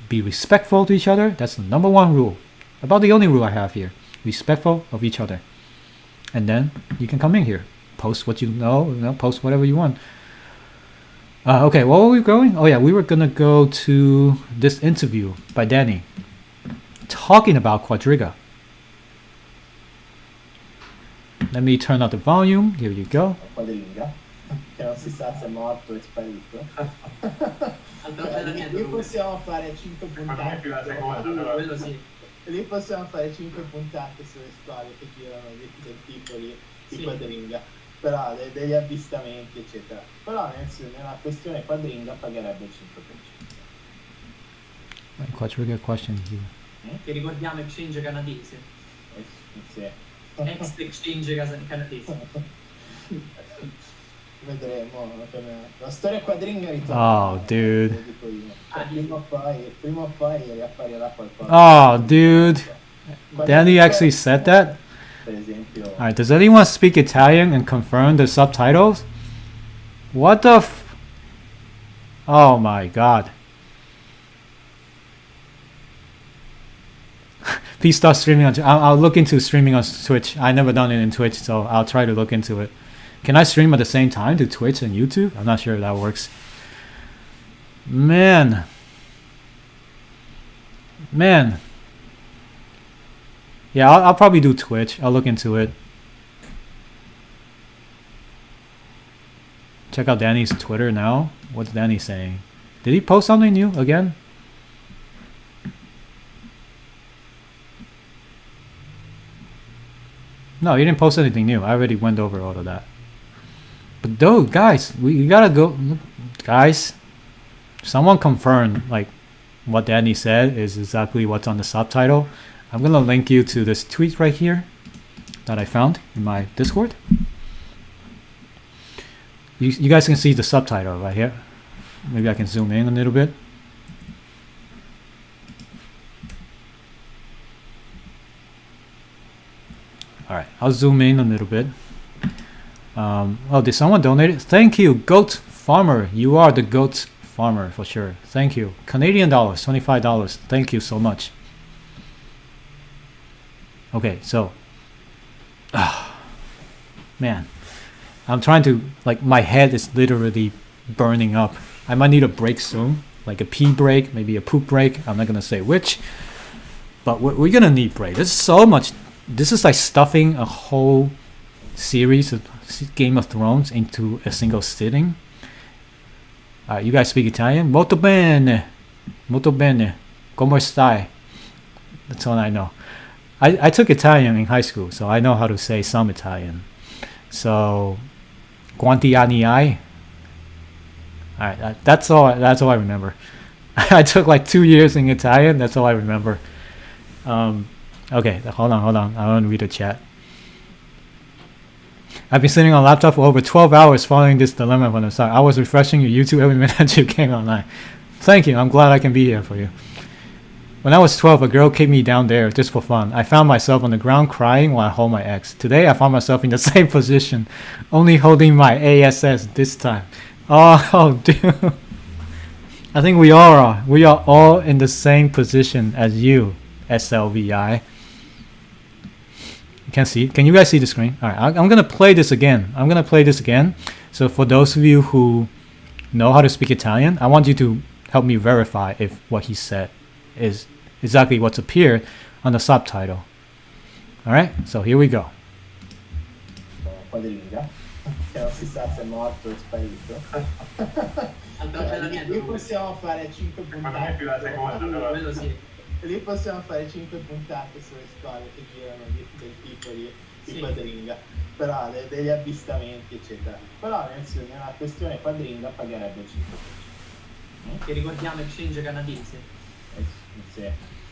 Be respectful to each other. That's the number one rule. About the only rule I have here. Respectful of each other. And then you can come in here. Post what you know, post whatever you want. Okay, where were we going? Oh yeah, we were gonna go to this interview by Danny talking about Quadriga. Let me turn up the volume. Here you go. Quadriga, che non si sa se è morto o è sparito. Lì possiamo fare 5 puntate. Quello sì. Lì possiamo fare 5 puntate sulle storie che girano del tipo di Quadriga. Però degli avvistamenti eccetera. Però nella questione Quadriga pagherebbe il 5%. Quadriga question here. Che ricordiamo exchange canadese. Sì. Ex exchange canadese. vedremo. La storia quadringa ritorna. Oh, dude. Lo dico io. Cioè, prima o poi riapparirà qualcosa. Oh, dude. Quando Danny dico- actually said that? Per esempio, Alright, does anyone speak Italian and confirm the subtitles? What the f... Oh my god. Please start streaming on... I'll look into streaming on Twitch. I never done it in Twitch, so I'll try to look into it. Can I stream at the same time to Twitch and YouTube? I'm not sure if that works. Man. Yeah, I'll probably do Twitch. I'll look into it. Check out Danny's Twitter now. What's Danny saying? Did he post something new again? No, he didn't post anything new. I already went over all of that. But dude, guys, we gotta go. Guys, someone confirm like what Danny said is exactly what's on the subtitle. I'm gonna link you to this tweet right here that I found in my Discord. You guys can see the subtitle right here. Maybe I can zoom in a little bit. Alright, I'll zoom in a little bit. Oh, did someone donate it? Thank you, Goat Farmer. You are the Goat Farmer for sure. Thank you. Canadian dollars, $25. Thank you so much. Okay, so. Man. I'm trying to, like, my head is literally burning up. I might need a break soon, like a pee break, maybe a poop break. I'm not gonna say which, but we're gonna need break. There's so much. This is like stuffing a whole series of Game of Thrones into a single sitting. You guys speak Italian? Molto bene, come stai? That's all I know. I took Italian in high school, so I know how to say some Italian. So. Quanti anni hai? Alright, that's all I remember. I took like 2 years in Italian, that's all I remember. Okay, hold on. I want to read the chat. I've been sitting on a laptop for over 12 hours following this dilemma from the start. I was refreshing your YouTube every minute you came online. Thank you, I'm glad I can be here for you. When I was 12, a girl kicked me down there just for fun. I found myself on the ground crying while I hold my ex. Today, I found myself in the same position, only holding my ASS this time. Oh, dude. I think we all are. We are all in the same position as you, SLVI. You can see. Can you guys see the screen? All right, I'm gonna play this again. So for those of you who know how to speak Italian, I want you to help me verify if what he said is exactly what's appeared on the subtitle. Alright, so here we go. Quadringa, che non si sa se è morto o sparito. Lì possiamo fare 5 puntate. Quello sì. Lì possiamo fare 5 puntate sulle storie che girano del tipo di quadringa. Però degli avvistamenti eccetera. Però nella questione quadringa pagherebbe 5. Che ricordiamo exchange canadese. Sì.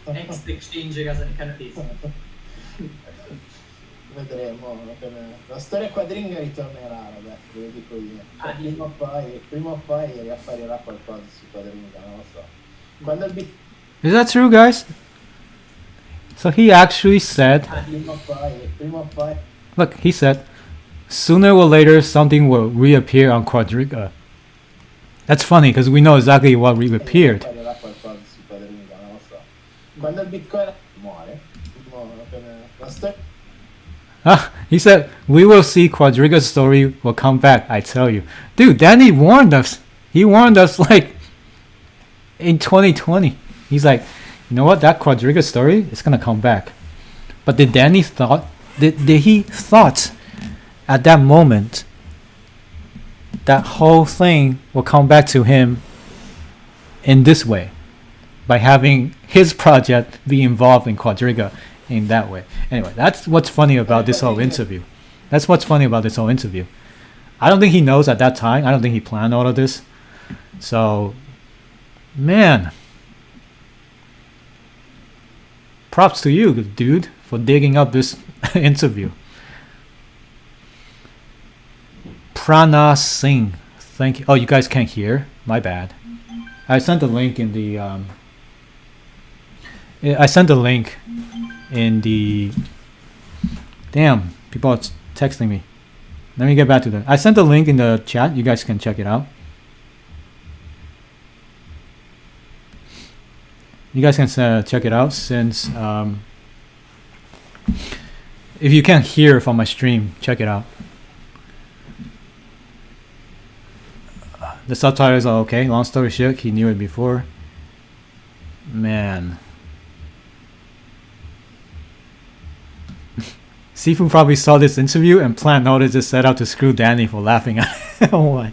Ex exchange canadese. Vedremo. La storia quadringa ritornerà, ragazzi, ve lo dico io. Prima o poi riapparirà qualcosa su quadringa, non lo so. Quando il bit... Is that true, guys? So he actually said... Prima o poi... Look, he said, sooner or later something will reappear on Quadriga. That's funny, because we know exactly what reappeared. Quando il Bitcoin muore, la storia... He said, we will see Quadriga's story will come back, I tell you. Dude, Danny warned us. He warned us like in 2020. He's like, you know what, that Quadriga story is going to come back. But did Danny thought, did he thought at that moment that whole thing will come back to him in this way? By having his project be involved in Quadriga in that way. Anyway, that's what's funny about this whole interview. I don't think he knows at that time. I don't think he planned all of this. So, man. Props to you, dude, for digging up this interview. Prana Singh. Thank you. Oh, you guys can't hear? My bad. I sent the link in the I sent the link in the damn, people are texting me. Let me get back to that. I sent the link in the chat. You guys can check it out. You guys can check it out since if you can't hear from my stream, check it out. The subtitles are okay. Long story short, he knew it before. Man. Sifu probably saw this interview and planned how to just set out to screw Danny for laughing at it. Oh my.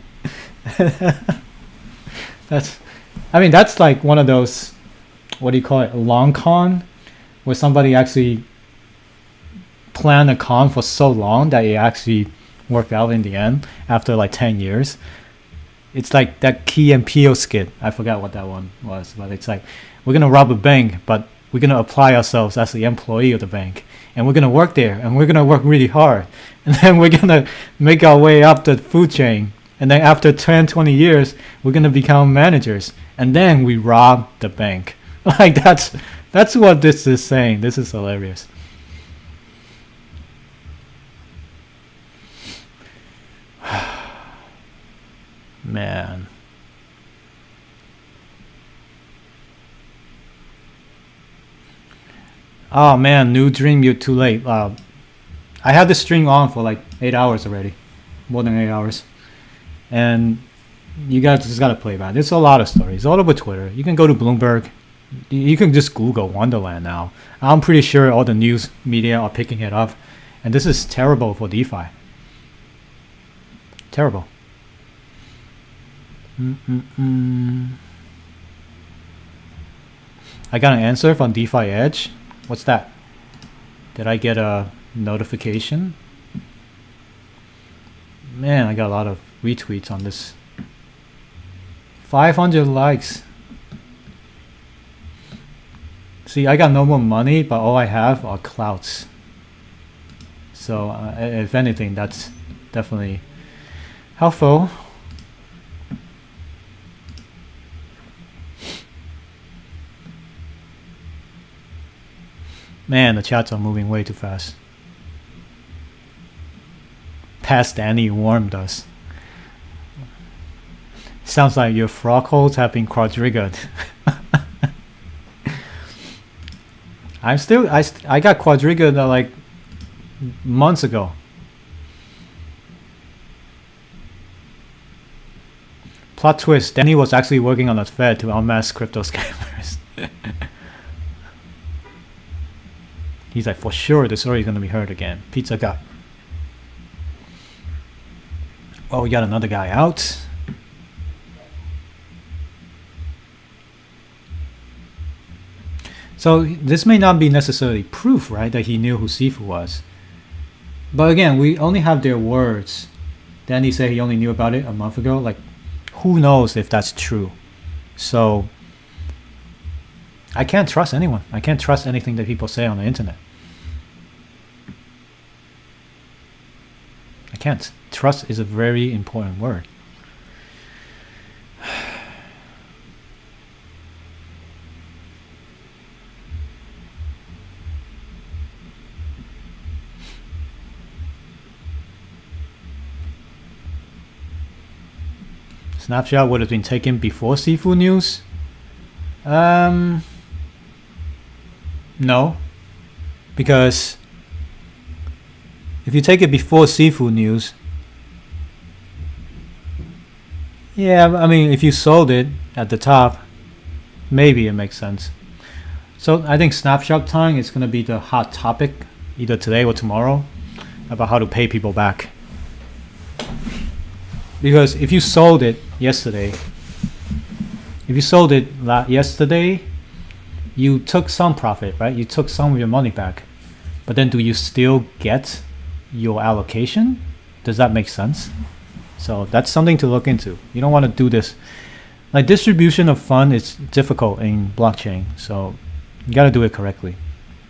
That's like one of those, what do you call it, a long con, where somebody actually planned a con for so long that it actually worked out in the end after like 10 years. It's like that Key and Peele skit. I forgot what that one was, but it's like, we're going to rob a bank, but we're going to apply ourselves as the employee of the bank. And we're going to work there, and we're going to work really hard. And then we're going to make our way up the food chain. And then after 10, 20 years, we're going to become managers. And then we rob the bank. Like that's what this is saying. This is hilarious. Man. Oh man, new dream, you're too late. I had the stream on for like 8 hours already. More than 8 hours. And you guys just gotta play back. There's a lot of stories all over Twitter. You can go to Bloomberg. You can just Google Wonderland now. I'm pretty sure all the news media are picking it up. And this is terrible for DeFi. Terrible. I got an answer from DeFi Edge. What's that? Did I get a notification? Man, I got a lot of retweets on this. 500 likes. See, I got no more money, but all I have are clouts. So, if anything, that's definitely helpful. Man, the chats are moving way too fast. Past Danny warmed us. Sounds like your frog holes have been quadrigered. I got quadrigered like months ago. Plot twist, Danny was actually working on a Fed to unmask crypto scammers. He's like, for sure, the story is going to be heard again. Pizza Gut. Oh, we got another guy out. So this may not be necessarily proof, right, that he knew who Sifu was. But again, we only have their words. Danny said he only knew about it a month ago. Like, who knows if that's true? So I can't trust anyone. I can't trust anything that people say on the internet. I can't. Trust is a very important word. Snapshot would have been taken before Sifu news? No. Because if you take it before Sifu news, yeah, I mean, if you sold it at the top, maybe it makes sense. So I think snapshot time is going to be the hot topic, either today or tomorrow, about how to pay people back. Because if you sold it yesterday, you took some profit, right? You took some of your money back. But then do you still get your allocation? Does that make sense? So that's something to look into. You don't want to do this. Like, distribution of fund is difficult in blockchain, so you got to do it correctly.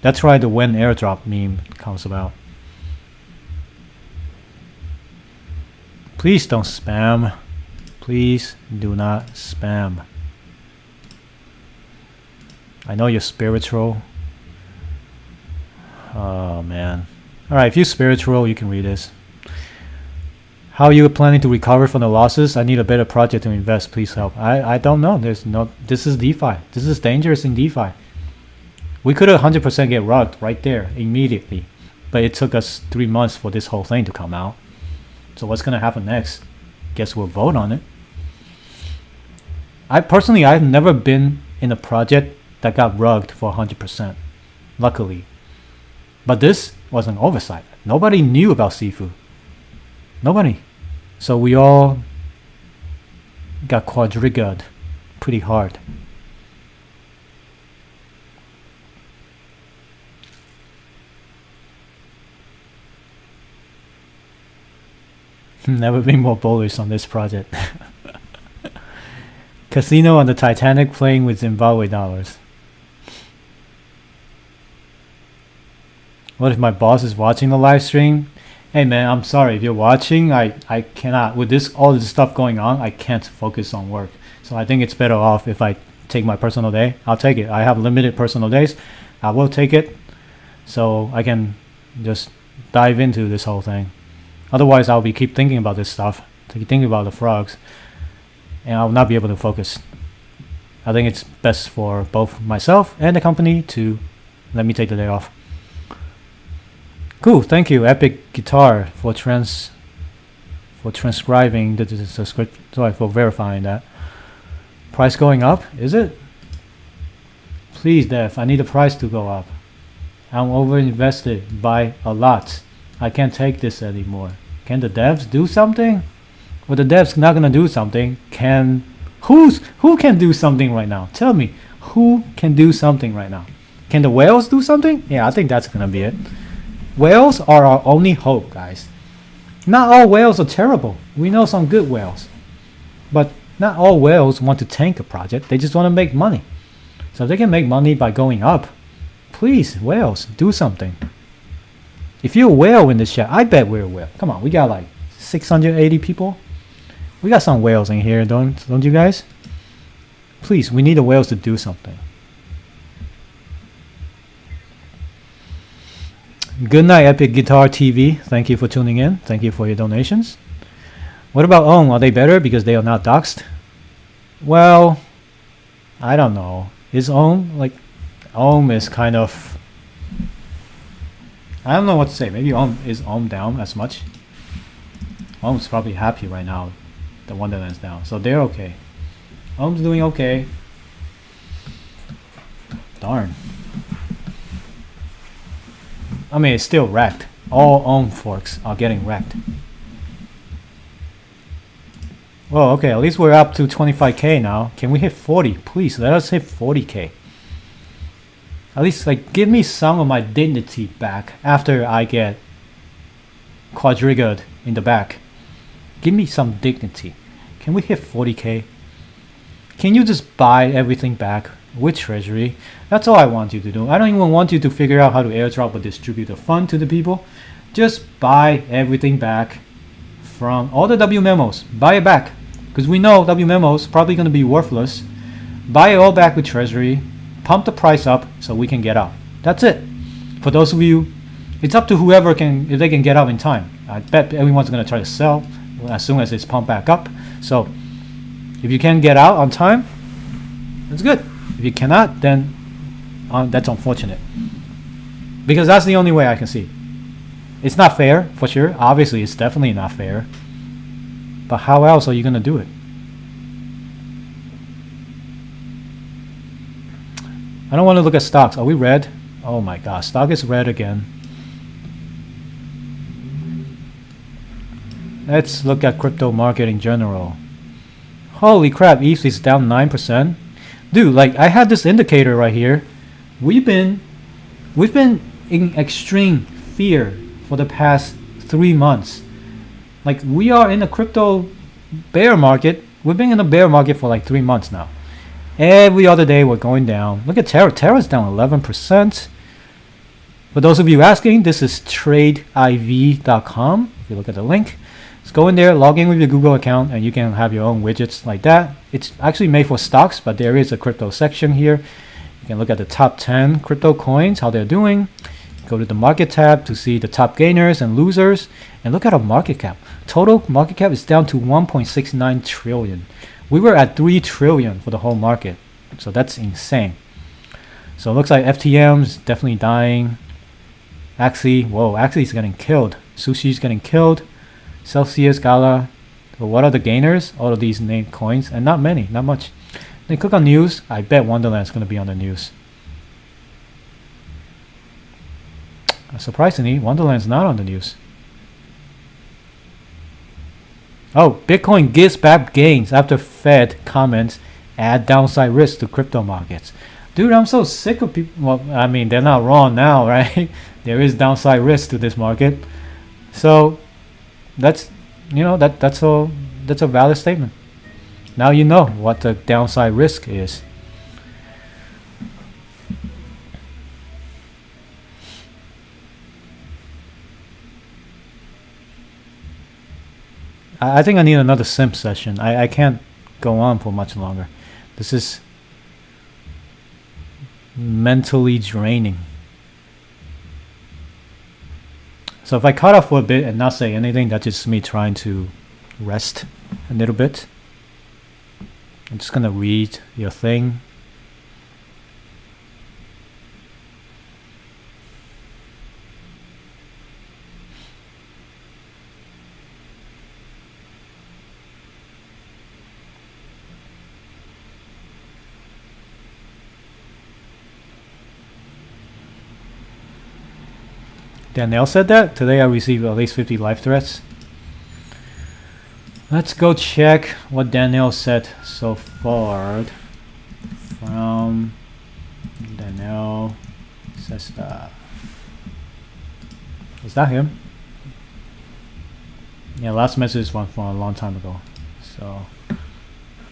That's why the when airdrop meme comes about. Please don't spam. Please do not spam. I know you're spiritual. Oh man. Alright, if you're spiritual, you can read this. How are you planning to recover from the losses? I need a better project to invest. Please help. I don't know. There's no. This is DeFi. This is dangerous in DeFi. We could 100% get rugged right there immediately, but it took us 3 months for this whole thing to come out. So what's gonna happen next? Guess we'll vote on it. I've never been in a project that got rugged for 100%. Luckily, but this was an oversight. Nobody knew about Sifu. Nobody. So we all got quadrigged pretty hard. Never been more bullish on this project. Casino on the Titanic playing with Zimbabwe dollars. What if my boss is watching the live stream? Hey man, I'm sorry if you're watching. I cannot, with all this stuff going on, I can't focus on work. So I think it's better off if I take my personal day. I'll take it. I have limited personal days. I will take it so I can just dive into this whole thing. Otherwise, I'll keep thinking about this stuff, thinking about the frogs, and I'll not be able to focus. I think it's best for both myself and the company to let me take the day off. Cool, thank you, Epic Guitar, for transcribing the script. Sorry for verifying that. Price going up, is it? Please, Def, I need the price to go up. I'm over invested by a lot. I can't take this anymore. Can the devs do something? Well, the devs not gonna do something. Who can do something right now? Tell me, who can do something right now? Can the whales do something? Yeah, I think that's gonna be it. Whales are our only hope, guys. Not all whales are terrible. We know some good whales. But not all whales want to tank a project. They just want to make money. So if they can make money by going up, please, whales, do something. If you're a whale in this chat, I bet we're a whale. Come on, we got like 680 people. We got some whales in here, don't you guys? Please, we need the whales to do something. Good night, Epic Guitar TV. Thank you for tuning in. Thank you for your donations. What about Ohm? Are they better because they are not doxed? Well, I don't know. Is Ohm Ohm is kind of, I don't know what to say. Maybe is Ohm down as much? Ohm's probably happy right now, the one that is down. So they're okay. Ohm's doing okay. Darn. I mean, it's still wrecked. All Ohm forks are getting wrecked. Well, okay, at least we're up to 25k now. Can we hit 40? Please, let us hit 40k. At least, give me some of my dignity back after I get quadrigged in the back. Give me some dignity. Can we hit 40k? Can you just buy everything back with treasury? That's all I want you to do. I don't even want you to figure out how to airdrop or distribute the fund to the people. Just buy everything back from all the W memos. Buy it back, because we know W memos probably going to be worthless. Buy it all back with treasury. Pump the price up so we can get out. That's it. For those of you, it's up to whoever can, if they can get out in time. I bet everyone's going to try to sell as soon as it's pumped back up. So if you can get out on time, that's good. If you cannot, then that's unfortunate, because that's the only way I can see. It's not fair, for sure. Obviously, it's definitely not fair. But how else are you going to do it? I don't want to look at stocks. Are we red? Oh my gosh, stock is red again. Let's look at crypto market in general. Holy crap, ETH is down 9%. Dude, I had this indicator right here. We've been in extreme fear for the past 3 months. We are in a crypto bear market. We've been in a bear market for 3 months now. Every other day we're going down. Look at Terra. Terra's down 11%. For those of you asking, this is TradeIV.com. If you look at the link, it's go in there, log in with your Google account, and you can have your own widgets like that. It's actually made for stocks, but there is a crypto section here. You can look at the top 10 crypto coins, how they're doing. Go to the market tab to see the top gainers and losers, and look at our market cap. Total market cap is down to 1.69 trillion. We were at 3 trillion for the whole market, so that's insane. So it looks like FTM's definitely dying. Axie, whoa, Axie's getting killed. Sushi's getting killed. Celsius, Gala. So what are the gainers? All of these named coins, and not many, not much. Then click on news. I bet Wonderland's going to be on the news. Surprisingly, Wonderland's not on the news. Oh, Bitcoin gives back gains after Fed comments add downside risk to crypto markets. Dude, I'm so sick of people. Well, I mean, they're not wrong now, right? There is downside risk to this market. So that's, you know, that's a valid statement. Now you know what the downside risk is. I think I need another simp session. I can't go on for much longer. This is mentally draining. So if I cut off for a bit and not say anything, that's just me trying to rest a little bit. I'm just gonna read your thing. Danielle said that. Today I received at least 50 life threats. Let's go check what Danielle said so far. From Danielle says that. Is that him? Yeah, last message was from a long time ago. So,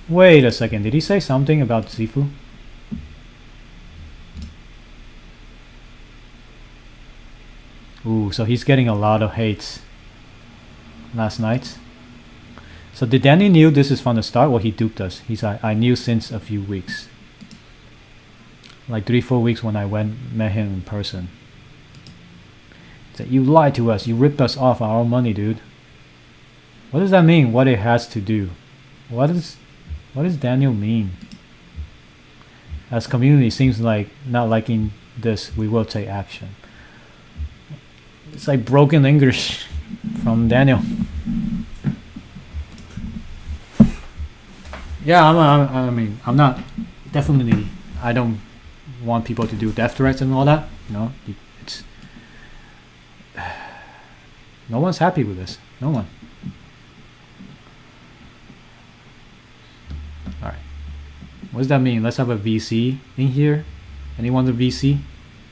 wait a second. Did he say something about Sifu? Ooh, so he's getting a lot of hates last night. So did Danny knew this is from the start? Well, he duped us. He's like, I knew since a few weeks. Like 3-4 weeks when I met him in person. He said, you lied to us. You ripped us off our money, dude. What does that mean? What it has to do? What does Daniel mean? As community seems like not liking this, we will take action. It's like broken English from Daniel. Yeah, I mean, I'm not, definitely, I don't want people to do death threats and all that. You know, it's, no one's happy with this. No one. Alright. What does that mean? Let's have a VC in here. Anyone a VC?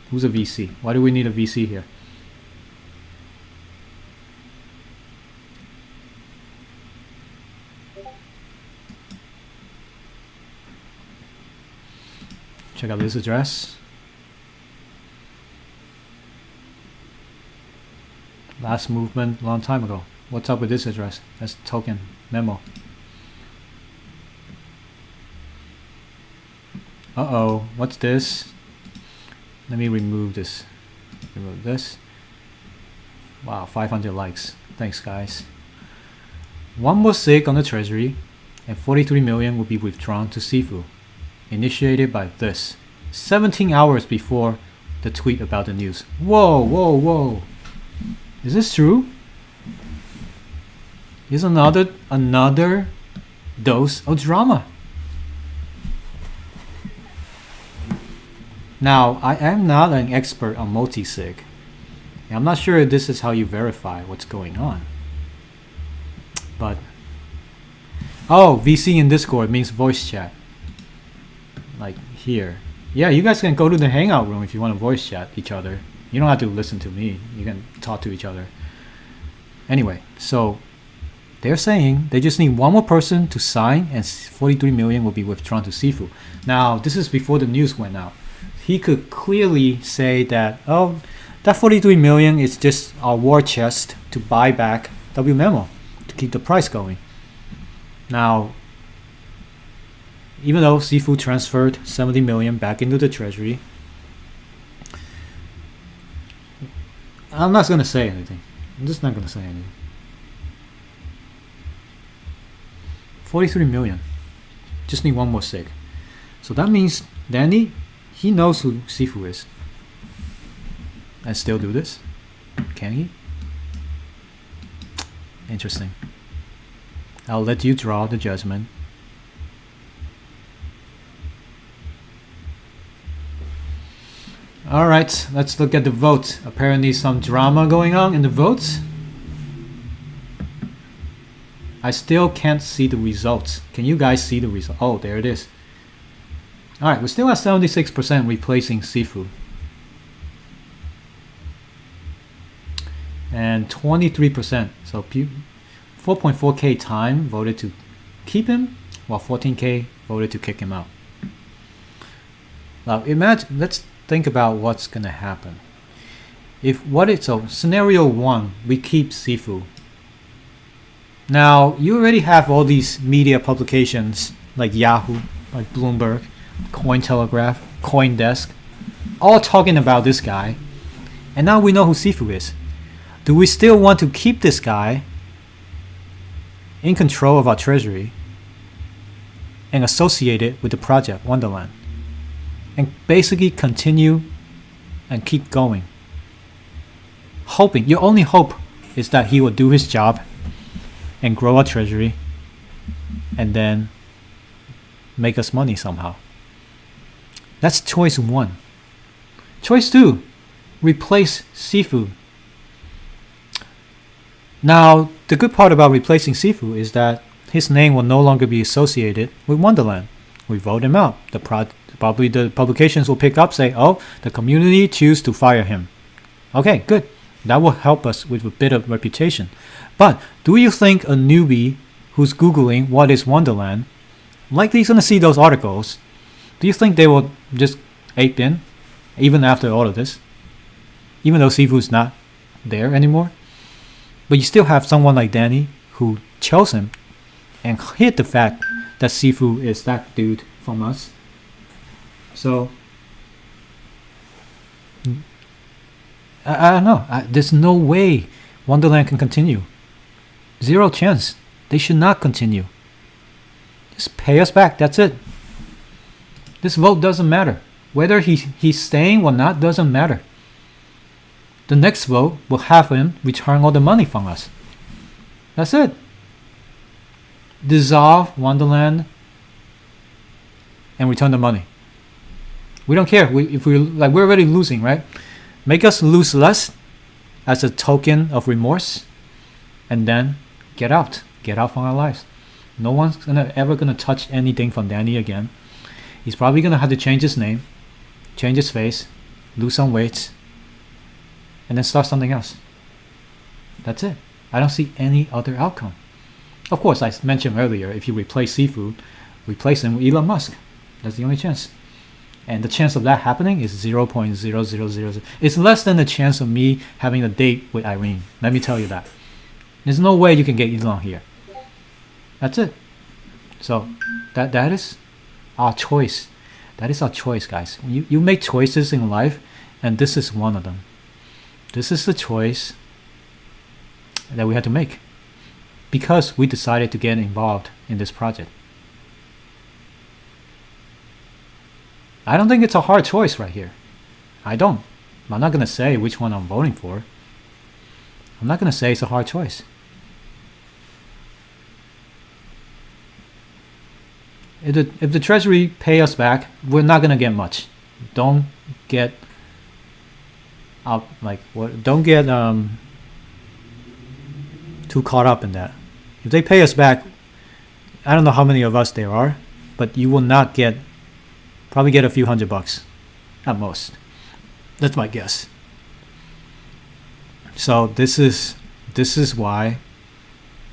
Who's a VC? Why do we need a VC here? Check out this address. Last movement long time ago. What's up with this address? That's token memo. Uh-oh, what's this? Let me remove this. Remove this. Wow, 500 likes. Thanks, guys. One more SIG on the treasury, and 43 million will be withdrawn to Sifu. Initiated by this. 17 hours before the tweet about the news. Whoa, whoa, whoa. Is this true? Here's another dose of drama. Now, I am not an expert on multi-sig. I'm not sure if this is how you verify what's going on. But, oh, VC in Discord means voice chat. Like here. Yeah, you guys can go to the hangout room if you want to voice chat each other. You don't have to listen to me. You can talk to each other. Anyway, so they're saying they just need one more person to sign and 43 million will be withdrawn to Sifu. Now, this is before the news went out. He could clearly say that, oh, that 43 million is just our war chest to buy back WMemo, to keep the price going. Now, even though Sifu transferred 70 million back into the treasury, I'm not going to say anything. I'm just not going to say anything. 43 million. Just need one more sig. So that means Danny, he knows who Sifu is. And still do this? Can he? Interesting. I'll let you draw the judgment. Alright, let's look at the vote. Apparently some drama going on in the votes. I still can't see the results. Can you guys see the result? Oh, there it is. Alright, we're still at 76% replacing Sifu. And 23%. So 4.4k time voted to keep him, while 14k voted to kick him out. Now imagine, let's think about what's gonna happen. So scenario 1, we keep Sifu. Now you already have all these media publications like Yahoo, like Bloomberg, Cointelegraph, CoinDesk, all talking about this guy, and now we know who Sifu is. Do we still want to keep this guy in control of our treasury and associate it with the project Wonderland and basically continue and keep going, hoping, your only hope is that he will do his job and grow our treasury and then make us money somehow? That's choice 1. Choice 2, replace Sifu. Now, the good part about replacing Sifu is that his name will no longer be associated with Wonderland. We vote him out. Probably the publications will pick up, say, oh, the community choose to fire him. Okay, good. That will help us with a bit of reputation. But do you think a newbie who's Googling what is Wonderland, likely is going to see those articles, do you think they will just ape in, even after all of this? Even though Sifu's not there anymore? But you still have someone like Danny who chose him and hid the fact that Sifu is that dude from us. So I don't know. There's no way Wonderland can continue. Zero chance. They should not continue. Just pay us back. That's it. This vote doesn't matter. Whether he's staying or not doesn't matter. The next vote will have him return all the money from us. That's it. Dissolve Wonderland and return the money. We don't care. We're already losing, right? Make us lose less as a token of remorse, and then get out from our lives. No one's ever gonna touch anything from Danny again. He's probably gonna have to change his name, change his face, lose some weight, and then start something else. That's it. I don't see any other outcome. Of course, I mentioned earlier, if you replace Sifu, replace him with Elon Musk. That's the only chance. And the chance of that happening is 0.0000. It's less than the chance of me having a date with Irene. Let me tell you that. There's no way you can get Elon here. That's it. So that is our choice. That is our choice, guys. You make choices in life, and this is one of them. This is the choice that we had to make because we decided to get involved in this project. I don't think it's a hard choice right here. I don't. I'm not going to say which one I'm voting for. I'm not going to say it's a hard choice. If the Treasury pay us back, we're not going to get much. Don't get up don't get too caught up in that. If they pay us back, I don't know how many of us there are, but you will not get, probably get a few $100 at most. That's my guess. So this is why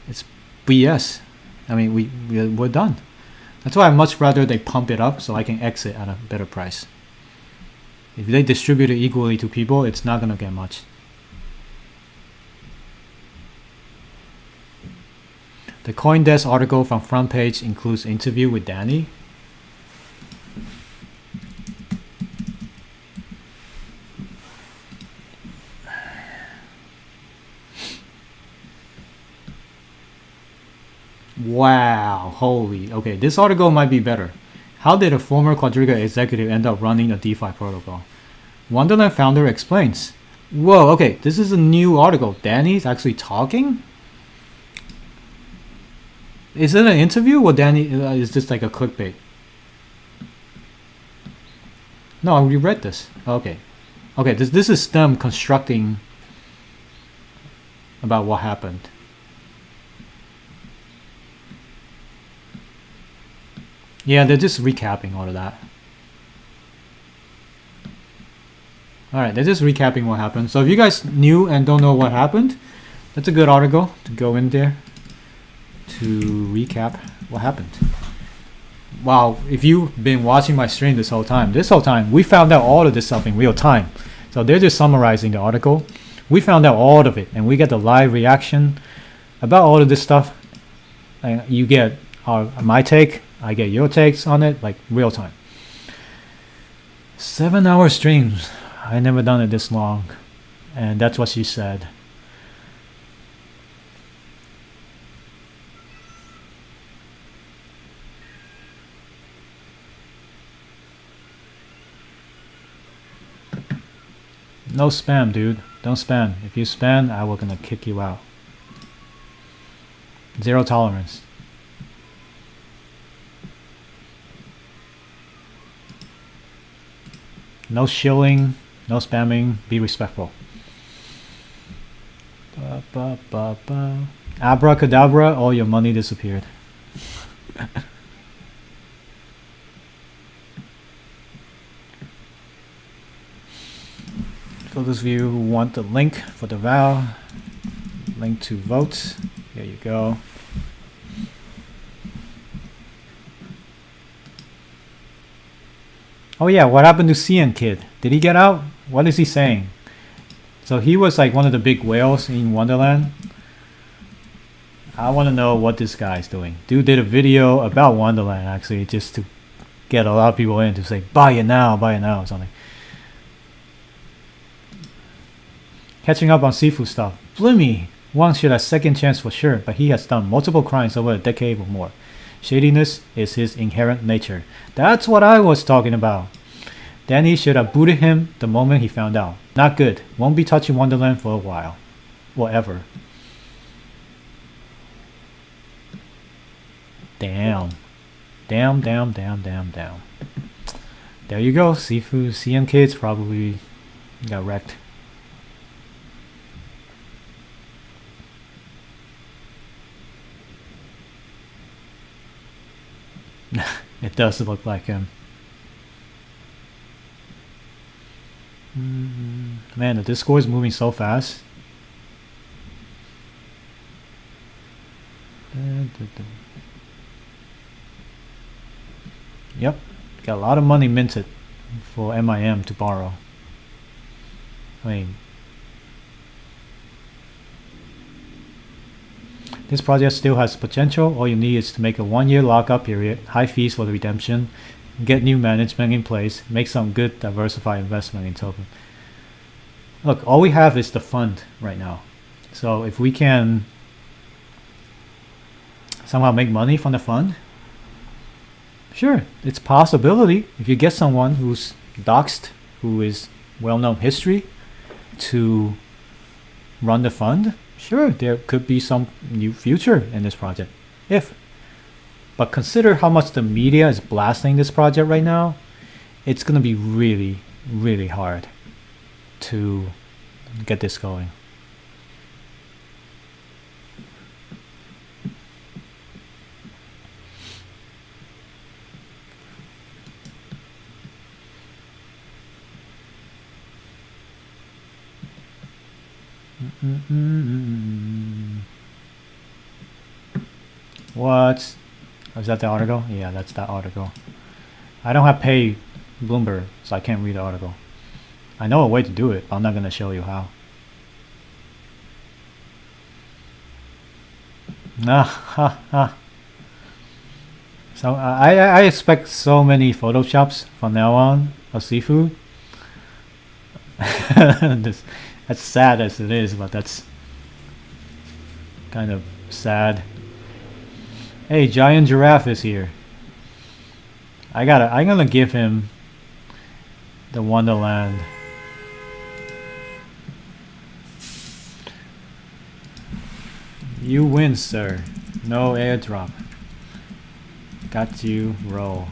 it's BS. I mean, we're done. That's why I'd much rather they pump it up so I can exit at a better price. If they distribute it equally to people, it's not going to get much. The CoinDesk article from front page includes interview with Danny. Wow, holy. Okay, this article might be better. How did a former Quadriga executive end up running a DeFi protocol? Wonderland founder explains. Whoa, okay, this is a new article. Danny's actually talking? Is it an interview or Danny is this like a clickbait? No, I reread this. Okay. Okay, this is them constructing about what happened. Yeah, they're just recapping all of that. Alright, they're just recapping what happened. So if you guys knew and don't know what happened, that's a good article to go in there to recap what happened. Wow, if you've been watching my stream this whole time, we found out all of this stuff in real time. So they're just summarizing the article. We found out all of it, and we get the live reaction about all of this stuff. And you get my take, I get your takes on it, like real time. 7-hour streams. I never done it this long. And that's what she said. No spam, dude. Don't spam. If you spam, I will gonna kick you out. Zero tolerance. No shilling, no spamming. Be respectful. Ba, ba, ba, ba. Abracadabra, all your money disappeared. For those of you who want the link for the vow, link to vote, here you go. Oh yeah, what happened to CN Kid? Did he get out? What is he saying? So he was like one of the big whales in Wonderland. I want to know what this guy's doing. Dude did a video about Wonderland actually, just to get a lot of people in to say buy it now or something. Catching up on Sifu stuff. Blimey, Wang should have second chance for sure, but he has done multiple crimes over a decade or more. Shadiness is his inherent nature. That's what I was talking about. Danny should have booted him the moment he found out. Not good. Won't be touching Wonderland for a while. Or ever. Damn. Damn. There you go. Sifu, CM Kids probably got wrecked. It does look like him. Man, the Discord is moving so fast. Yep, got a lot of money minted for MIM to borrow. I mean, this project still has potential. All you need is to make a 1-year lockup period, high fees for the redemption, get new management in place, make some good diversified investment in token. Look, all we have is the fund right now. So if we can somehow make money from the fund, sure, it's a possibility. If you get someone who's doxed, who is well-known history to run the fund, sure, there could be some new future in this project. But consider how much the media is blasting this project right now. It's going to be really, really hard to get this going. What? Is that the article? Yeah, that's that article. I don't have pay Bloomberg, so I can't read the article. I know a way to do it, but I'm not going to show you how. So I expect so many photoshops from now on of Sifu. That's sad as it is, but that's kind of sad. Hey, giant giraffe is here. I'm gonna give him the Wonderland. You win, sir. No airdrop. Got you, roll.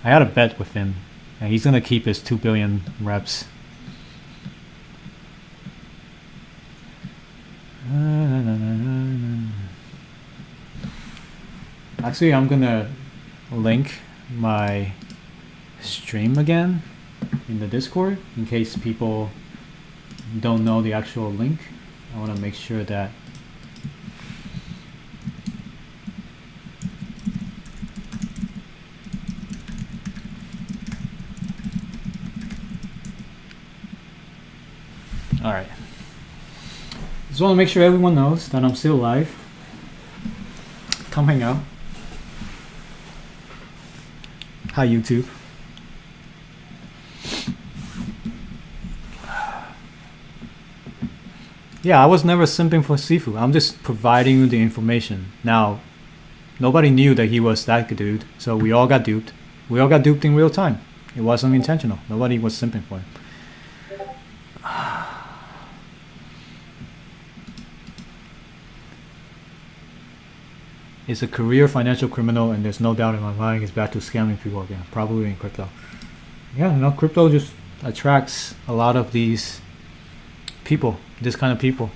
I had a bet with him, and he's gonna keep his 2 billion reps. Actually, I'm gonna link my stream again in the Discord in case people don't know the actual link. I want to make sure that alright. Just want to make sure everyone knows that I'm still live. Come hang out. Hi YouTube. Yeah, I was never simping for Sifu. I'm just providing you the information. Now, nobody knew that he was that dude, so we all got duped. We all got duped in real time. It wasn't intentional. Nobody was simping for him. Is a career financial criminal, and there's no doubt in my mind he's back to scamming people again, probably in crypto. Yeah, you know, crypto just attracts a lot of these people, this kind of people.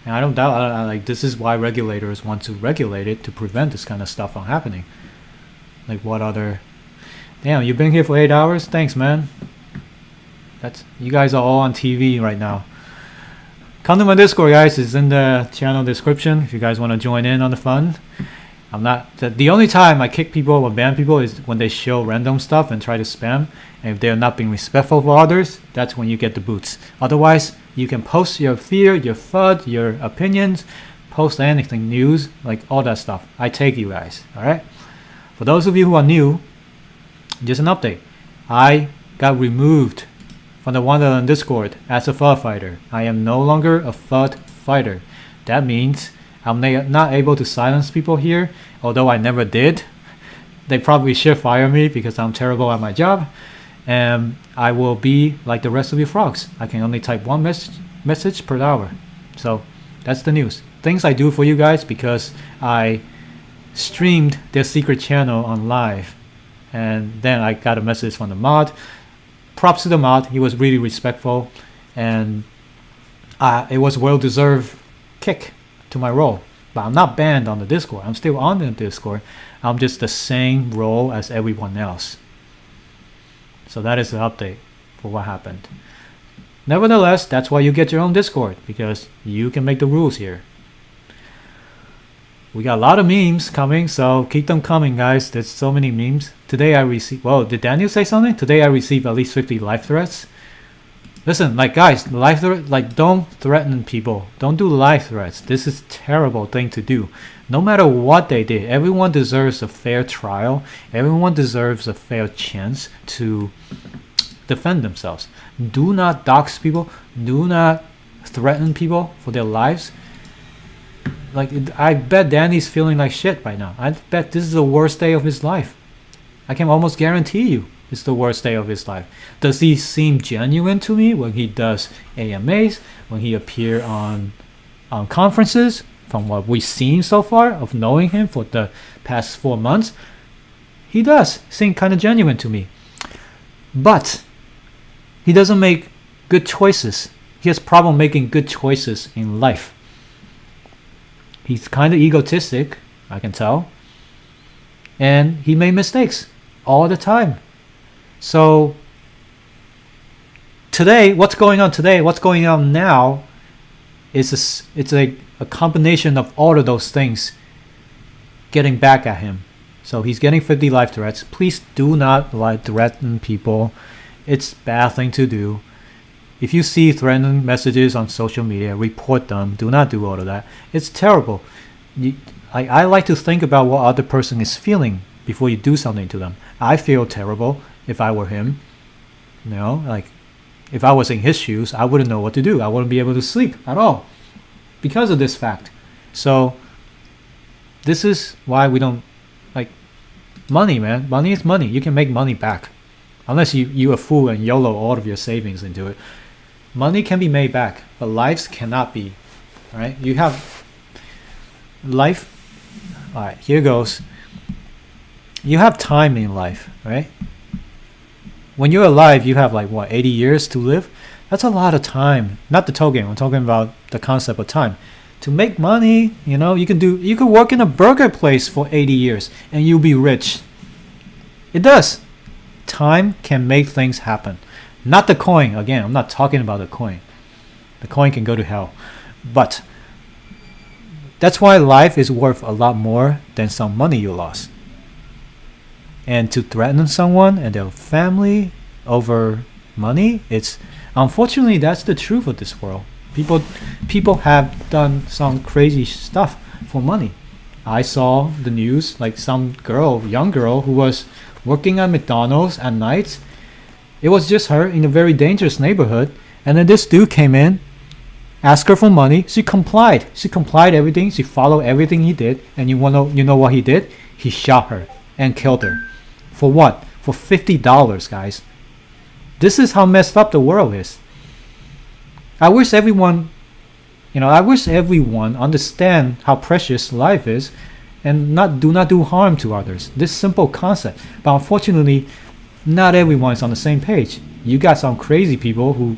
And I don't doubt, like, this is why regulators want to regulate it to prevent this kind of stuff from happening. Like, what other... Damn, you've been here for 8 hours? Thanks, man. You guys are all on TV right now. Come to my Discord, guys. It's in the channel description if you guys want to join in on the fun. I'm not... The only time I kick people or ban people is when they show random stuff and try to spam. And if they're not being respectful for others, that's when you get the boots. Otherwise, you can post your fear, your FUD, your opinions, post anything, news, like all that stuff. I take you guys, alright? For those of you who are new, just an update. I got removed from the Wonderland Discord as a FUD fighter. I am no longer a FUD fighter. That means I'm not able to silence people here, although I never did. They probably should fire me because I'm terrible at my job. And I will be like the rest of you frogs. I can only type one message per hour. So that's the news. Things I do for you guys because I streamed their secret channel on live. And then I got a message from the mod. Props to the mod. He was really respectful. And it was well-deserved kick to my role. But I'm not banned on the Discord. I'm still on the Discord. I'm just the same role as everyone else. So that is the update for what happened. Nevertheless, that's why you get your own Discord, because you can make the rules here. We got a lot of memes coming, so keep them coming, guys. There's so many memes. Today I received... Whoa, did Daniel say something? Today I received at least 50 life threats. Listen, like, guys, life threat, like, don't threaten people. Don't do life threats. This is a terrible thing to do. No matter what they did, everyone deserves a fair trial. Everyone deserves a fair chance to defend themselves. Do not dox people. Do not threaten people for their lives. Like, I bet Danny's feeling like shit right now. I bet this is the worst day of his life. I can almost guarantee you it's the worst day of his life. Does he seem genuine to me when he does AMAs, when he appears on conferences? From what we've seen so far of knowing him for the past 4 months, he does seem kind of genuine to me. But he doesn't make good choices. He has problem making good choices in life. He's kind of egotistic, I can tell. And he made mistakes all the time. So today, what's going on today, what's going on now, it's a combination of all of those things getting back at him. So he's getting 50 life threats. Please do not threaten people. It's a bad thing to do. If you see threatening messages on social media, report them. Do not do all of that. It's terrible. I like to think about what other person is feeling before you do something to them. I feel terrible if I were him. You know, like if I was in his shoes, I wouldn't know what to do. I wouldn't be able to sleep at all because of this fact. So this is why we don't like money, man. Money is money. You can make money back. Unless you a fool and YOLO all of your savings into it. Money can be made back, but lives cannot be. Right? You have life. All right, here goes. You have time in life, right? When you're alive, you have like what, 80 years to live? That's a lot of time. Not the token. I'm talking about the concept of time. To make money, you know, you could work in a burger place for 80 years and you'll be rich. It does. Time can make things happen. Not the coin. Again, I'm not talking about the coin. The coin can go to hell. But that's why life is worth a lot more than some money you lost. And to threaten someone and their family over money, it's unfortunately that's the truth of this world. People have done some crazy stuff for money. I saw the news, like some young girl who was working at McDonald's at night. It was just her in a very dangerous neighborhood, and then this dude came in, asked her for money. She complied. She complied everything. She followed everything he did, and you know what he did? He shot her and killed her. For what? For $50, guys. This is how messed up the world is. I wish everyone understand how precious life is and do not do harm to others. This simple concept. But unfortunately, not everyone is on the same page. You got some crazy people who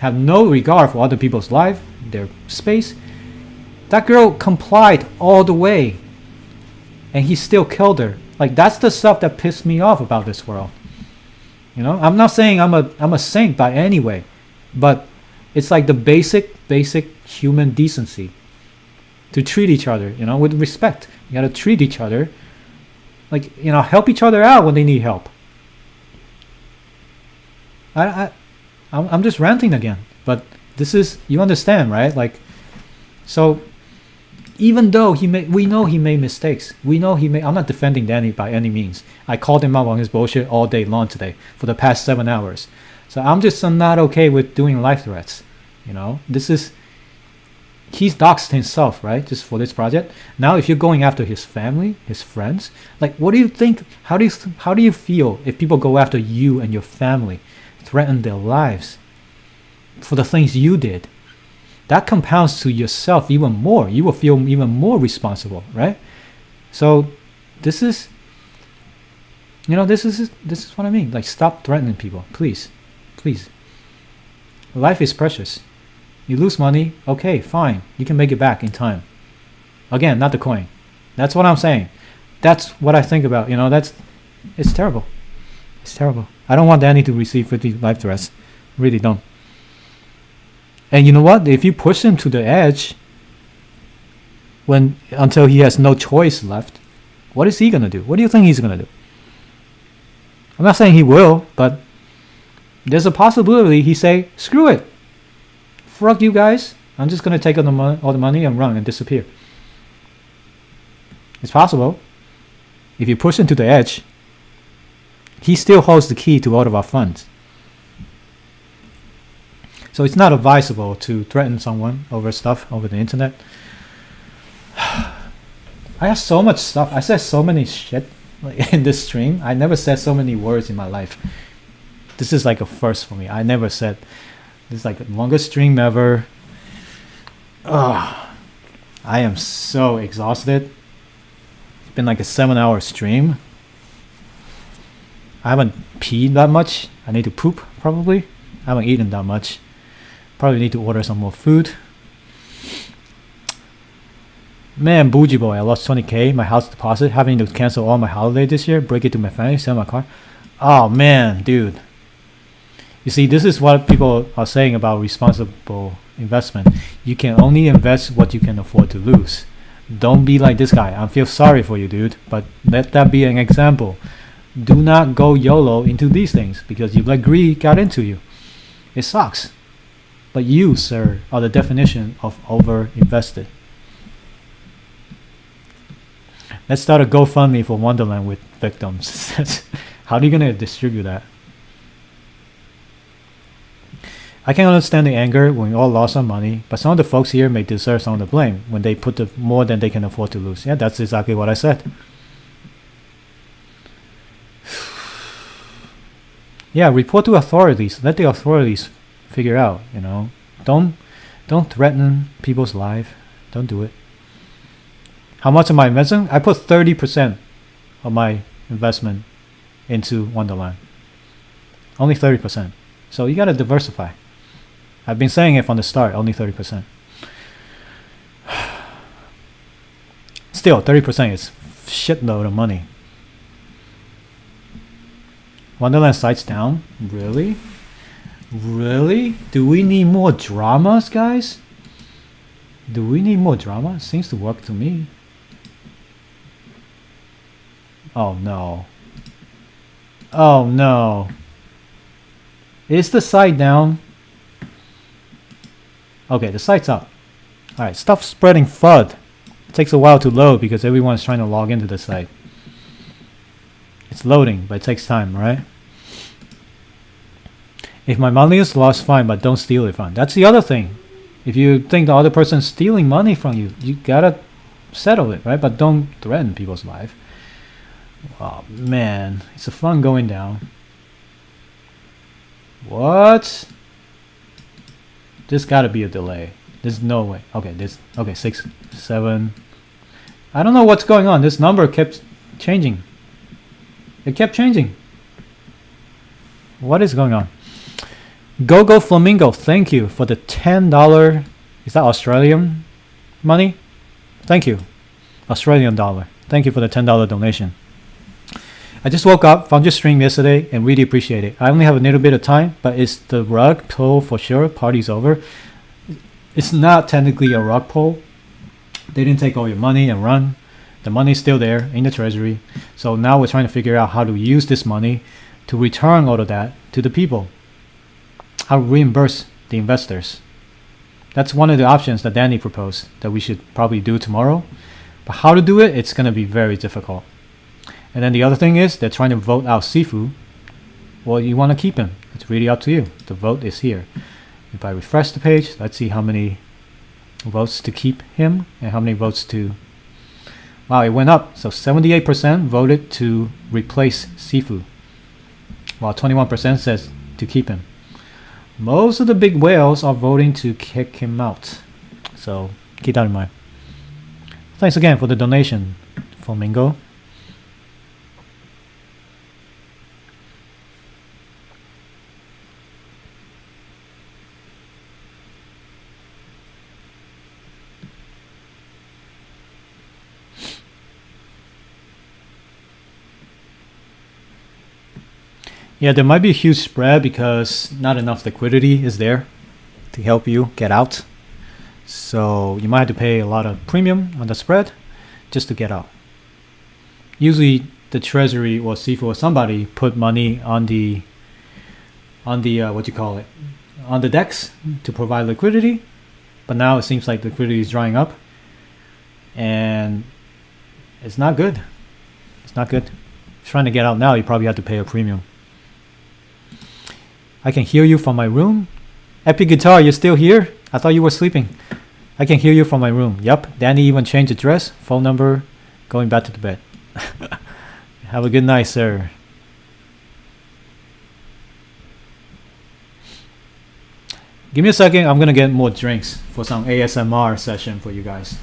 have no regard for other people's life, their space. That girl complied all the way, and he still killed her. Like, that's the stuff that pissed me off about this world. You know, I'm not saying I'm a saint by any way, but it's like the basic human decency to treat each other, you know, with respect. You gotta treat each other, like, you know, help each other out when they need help. I'm just ranting again, but this is, you understand, right? Like, so even though we know he made mistakes. We know I'm not defending Danny by any means. I called him out on his bullshit all day long today for the past 7 hours. So I'm just not okay with doing life threats. You know, he's doxed himself, right? Just for this project. Now, if you're going after his family, his friends, like, what do you think? How do you feel if people go after you and your family, threaten their lives for the things you did? That compounds to yourself even more. You will feel even more responsible, right? So this is what I mean. Like, stop threatening people, please. Life is precious. You lose money, okay, fine. You can make it back in time. Again, not the coin. That's what I'm saying. That's what I think about. You know, it's terrible. It's terrible. I don't want Danny to receive 50 life threats. Really don't. And you know what? If you push him to the edge, until he has no choice left, what is he gonna do? What do you think he's gonna do? I'm not saying he will, but there's a possibility he say, screw it. Fuck you guys. I'm just gonna take all the money and run and disappear. It's possible. If you push him to the edge, he still holds the key to all of our funds. So it's not advisable to threaten someone over stuff over the internet. I have so much stuff. I said so many shit in this stream. I never said so many words in my life. This is like a first for me. I never said. This is like the longest stream ever. I am so exhausted. It's been like a 7-hour stream. I haven't peed that much. I need to poop probably. I haven't eaten that much. Probably need to order some more food. Man, bougie boy, I lost 20k. My house deposit. Having to cancel all my holiday this year. Break it to my family. Sell my car. Oh man, dude. You see, this is what people are saying about responsible investment. You can only invest what you can afford to lose. Don't be like this guy. I feel sorry for you, dude. But let that be an example. Do not go YOLO into these things because you let greed got into you. It sucks. But you, sir, are the definition of over-invested. Let's start a GoFundMe for Wonderland with victims. How are you going to distribute that? I can understand the anger when we all lost our money, but some of the folks here may deserve some of the blame when they put the more than they can afford to lose. Yeah, that's exactly what I said. Yeah, report to authorities. Let the authorities figure out, you know. Don't threaten people's life. Don't do it. How much am I investing? I put 30% of my investment into Wonderland. Only 30%. So you gotta diversify. I've been saying it from the start, only 30%. Still, 30% is shitload of money. Wonderland sites down? Really? Really? Do we need more dramas, guys? Do we need more drama? It seems to work to me. Oh no. Oh no. Is the site down? Okay, the site's up. Alright, stop spreading FUD. It takes a while to load because everyone's trying to log into the site. It's loading, but it takes time, right? If my money is lost, fine, but don't steal it from. That's the other thing. If you think the other person's stealing money from you, you gotta settle it, right? But don't threaten people's life. Oh man, it's a fun going down. What? There's gotta be a delay. There's no way. Okay, okay, 6, 7. I don't know what's going on. This number kept changing. It kept changing. What is going on? Go Flamingo, thank you for the $10. Is that Australian money? Thank you. Australian dollar. Thank you for the $10 donation. I just woke up, found your stream yesterday, and really appreciate it. I only have a little bit of time, but it's the rug pull for sure. Party's over. It's not technically a rug pull. They didn't take all your money and run. The money's still there in the treasury. So now we're trying to figure out how to use this money to return all of that to the people. How to reimburse the investors. That's one of the options that Danny proposed that we should probably do tomorrow. But how to do it, it's going to be very difficult. And then the other thing is they're trying to vote out Sifu. Well, you want to keep him. It's really up to you. The vote is here. If I refresh the page, let's see how many votes to keep him and how many votes to... Wow, it went up. So 78% voted to replace Sifu, while 21% says to keep him. Most of the big whales are voting to kick him out. So keep that in mind. Thanks again for the donation, Flamingo. Yeah, there might be a huge spread because not enough liquidity is there to help you get out. So you might have to pay a lot of premium on the spread just to get out. Usually the treasury or Sifu or somebody put money on the what you call it, on the DEX to provide liquidity. But now it seems like liquidity is drying up and it's not good. It's not good. If you're trying to get out now, you probably have to pay a premium. I can hear you from my room. Epic Guitar, you're still here? I thought you were sleeping. I can hear you from my room. Yup, Danny even changed address, phone number, going back to the bed. Have a good night, sir. Give me a second, I'm gonna get more drinks for some ASMR session for you guys.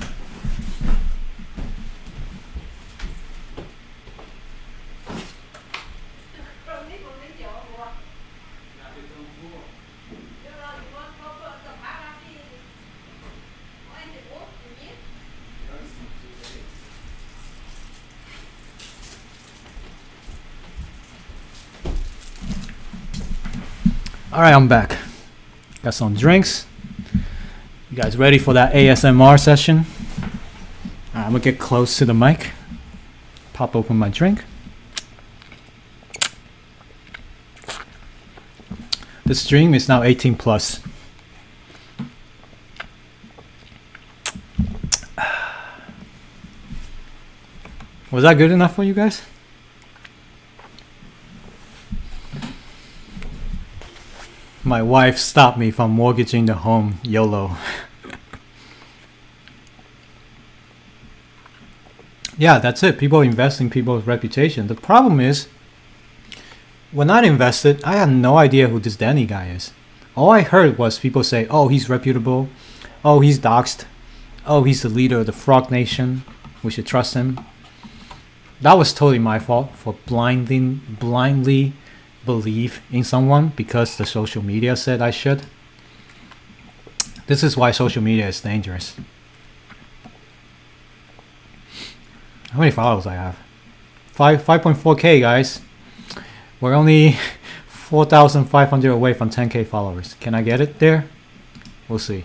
Alright, I'm back. Got some drinks. You guys ready for that ASMR session? I'm gonna get close to the mic. Pop open my drink. The stream is now 18 plus. Was that good enough for you guys? My wife stopped me from mortgaging the home. YOLO. Yeah, that's it. People invest in people's reputation. The problem is, when I invested, I had no idea who this Danny guy is. All I heard was people say, oh, he's reputable. Oh, he's doxed. Oh, he's the leader of the Frog Nation. We should trust him. That was totally my fault for blindly believe in someone because the social media said I should. This is why social media is dangerous. How many followers I have? 5.4k, guys. We're only 4,500 away from 10k followers. Can I get it there? We'll see.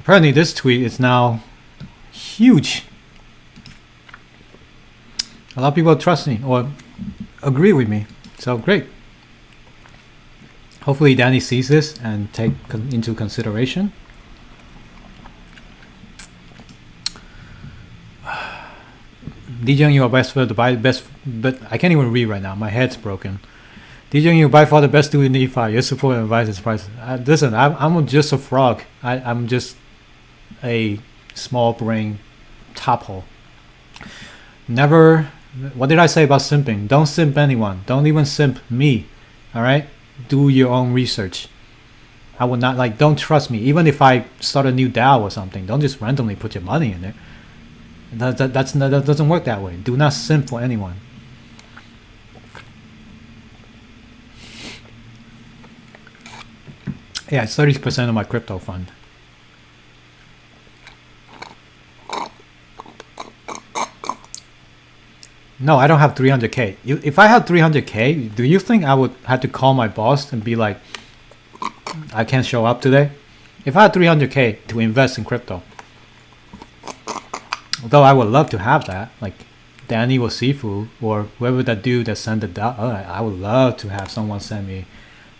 Apparently this tweet is now huge. A lot of people trust me or agree with me. So great. Hopefully Danny sees this and take into consideration. Degen, you are best for the best, but I can't even read right now. My head's broken. Degen, you by far the best dude in DeFi. Your support and advice is priceless. Listen, I'm just a frog. I'm just a small brain top hole. Never. What did I say about simping? Don't simp anyone. Don't even simp me. All right. Do your own research. I would not don't trust me. Even if I start a new DAO or something, don't just randomly put your money in there. That doesn't work that way. Do not simp for anyone. Yeah, it's 30% of my crypto fund. No, I don't have 300k. If I had 300k, do you think I would have to call my boss and be like, I can't show up today? If I had 300k to invest in crypto, although I would love to have that, like Danny or Sifu or whoever that dude that sent the DAO, I would love to have someone send me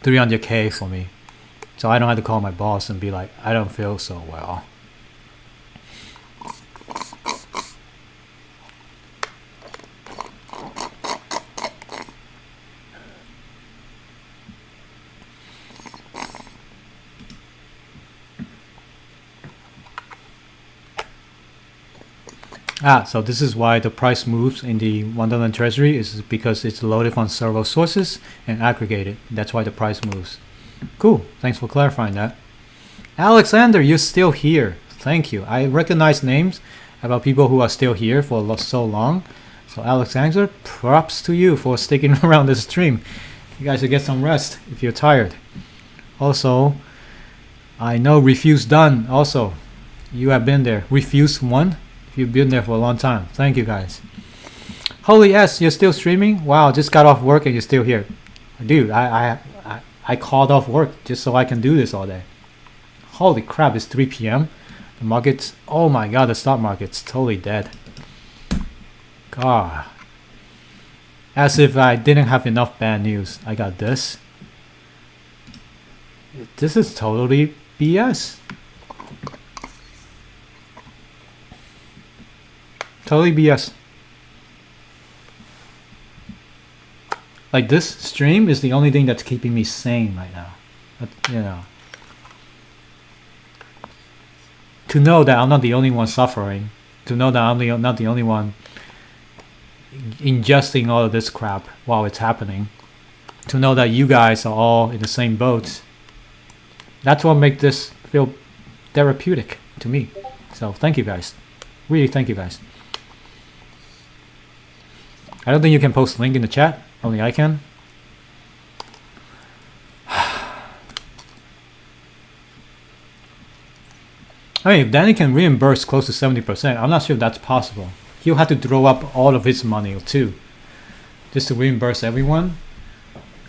300k for me, so I don't have to call my boss and be like, I don't feel so well. So this is why the price moves in the $1 treasury is because it's loaded on several sources and aggregated. That's why the price moves. Cool. Thanks for clarifying that. Alexander, you're still here. Thank you. I recognize names about people who are still here for so long. So Alexander, props to you for sticking around the stream. You guys should get some rest if you're tired. Also, I know Refuse Done. Also, you have been there. Refuse 1. You've been there for a long time. Thank you guys. Holy S, you're still streaming? Wow, just got off work and you're still here. Dude, I called off work just so I can do this all day. Holy crap, it's 3 p.m. The market's, oh my god, the stock market's totally dead. God. As if I didn't have enough bad news. I got this. This is totally BS. Totally BS. Like this stream is the only thing that's keeping me sane right now. You know. To know that I'm not the only one suffering. To know that I'm not the only one ingesting all of this crap while it's happening. To know that you guys are all in the same boat. That's what makes this feel therapeutic to me. So thank you guys. Really thank you guys. I don't think you can post a link in the chat. Only I can. I mean, if Danny can reimburse close to 70%, I'm not sure if that's possible. He'll have to throw up all of his money too, just to reimburse everyone.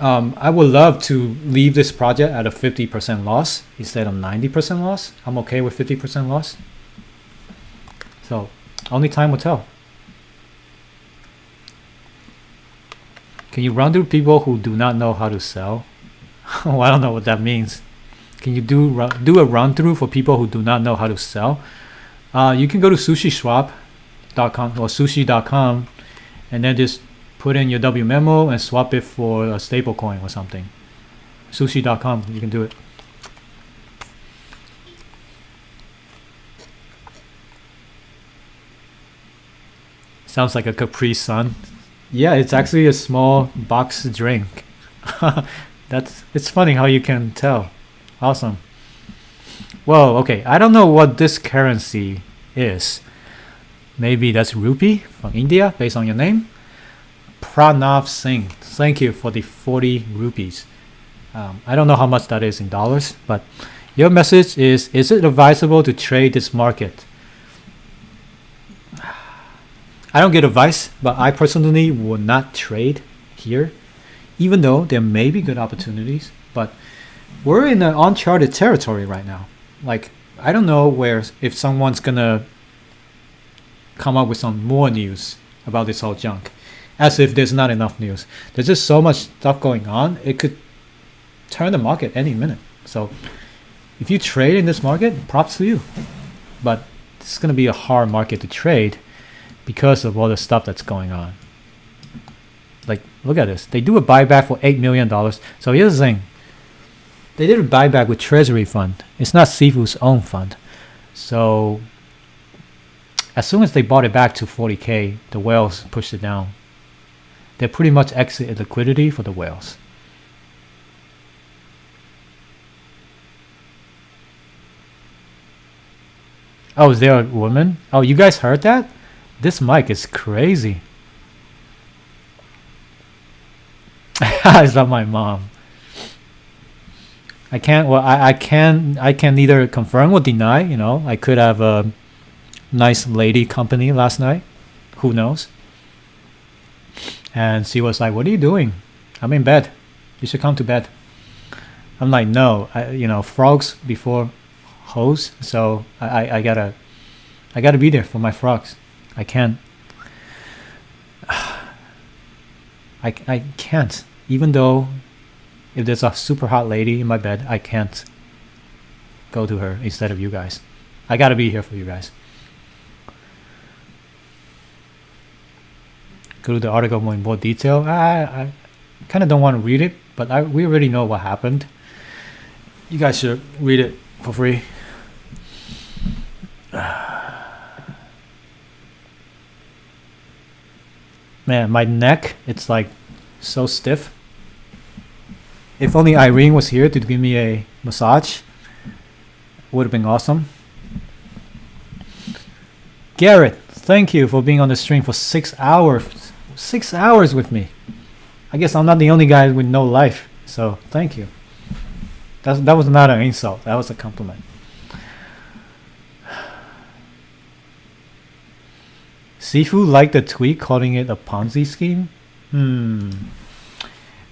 I would love to leave this project at a 50% loss instead of 90% loss. I'm okay with 50% loss. So, only time will tell. Can you run through people who do not know how to sell? Oh, I don't know what that means. Can you do a run through for people who do not know how to sell? You can go to sushiswap.com or sushi.com and then just put in your W memo and swap it for a stable coin or something. Sushi.com, you can do it. Sounds like a Capri Sun. Yeah, it's actually a small box drink. It's funny how you can tell. Awesome. Well, okay, I don't know what this currency is. Maybe that's rupee from India based on your name. Pranav Singh, thank you for the 40 rupees. I don't know how much that is in dollars, but your message is it advisable to trade this market? I don't get advice, but I personally would not trade here, even though there may be good opportunities. But we're in an uncharted territory right now. Like, I don't know if someone's gonna come up with some more news about this whole junk, as if there's not enough news. There's just so much stuff going on. It could turn the market any minute. So if you trade in this market, props to you. But it's gonna be a hard market to trade because of all the stuff that's going on. Like, look at this. They do a buyback for $8 million. So here's the thing. They did a buyback with Treasury Fund. It's not Sifu's own fund. So as soon as they bought it back to 40K, the whales pushed it down. They pretty much exited liquidity for the whales. Oh, is there a woman? Oh, you guys heard that? This mic is crazy. It's not my mom. I can't. Well, I can neither confirm or deny. You know, I could have a nice lady company last night. Who knows? And she was like, "What are you doing? I'm in bed. You should come to bed." I'm like, "No, frogs before hoes. So I gotta be there for my frogs. I can't. I can't. Even though if there's a super hot lady in my bed, I can't go to her instead of you guys. I gotta be here for you guys." Go to the article in more detail. I kind of don't want to read it, but we already know what happened. You guys should read it for free. Man, my neck, it's like so stiff. If only Irene was here to give me a massage, would have been awesome. Garrett, thank you for being on the stream for 6 hours. 6 hours with me. I guess I'm not the only guy with no life, so thank you. That was not an insult. That was a compliment. Sifu liked the tweet calling it a Ponzi scheme?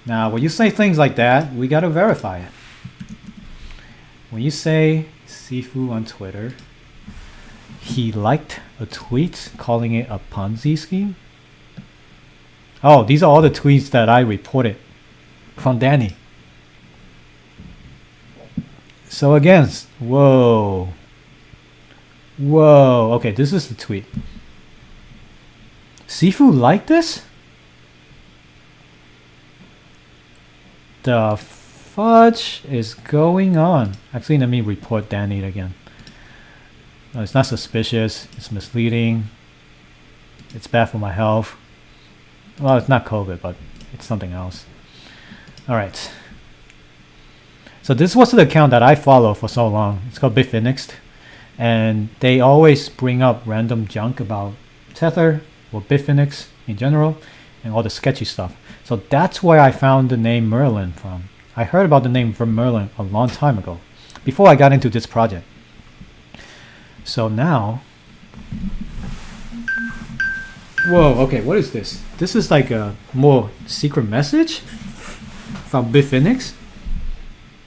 Now, when you say things like that, we gotta verify it. When you say Sifu on Twitter, he liked a tweet calling it a Ponzi scheme? Oh, these are all the tweets that I reported from Danny. So again, whoa. Okay, this is the tweet. Sifu liked this? The fudge is going on? Actually, let me report Danny again. No, it's not suspicious. It's misleading. It's bad for my health. Well, it's not COVID, but it's something else. All right. So this was the account that I follow for so long. It's called Bitfinex, and they always bring up random junk about Tether or Bitfinex in general and all the sketchy stuff. So that's where I found the name Merlin from. I heard about the name from Merlin a long time ago, before I got into this project. So now, whoa, okay, what is this? This is like a more secret message from Bitfinex.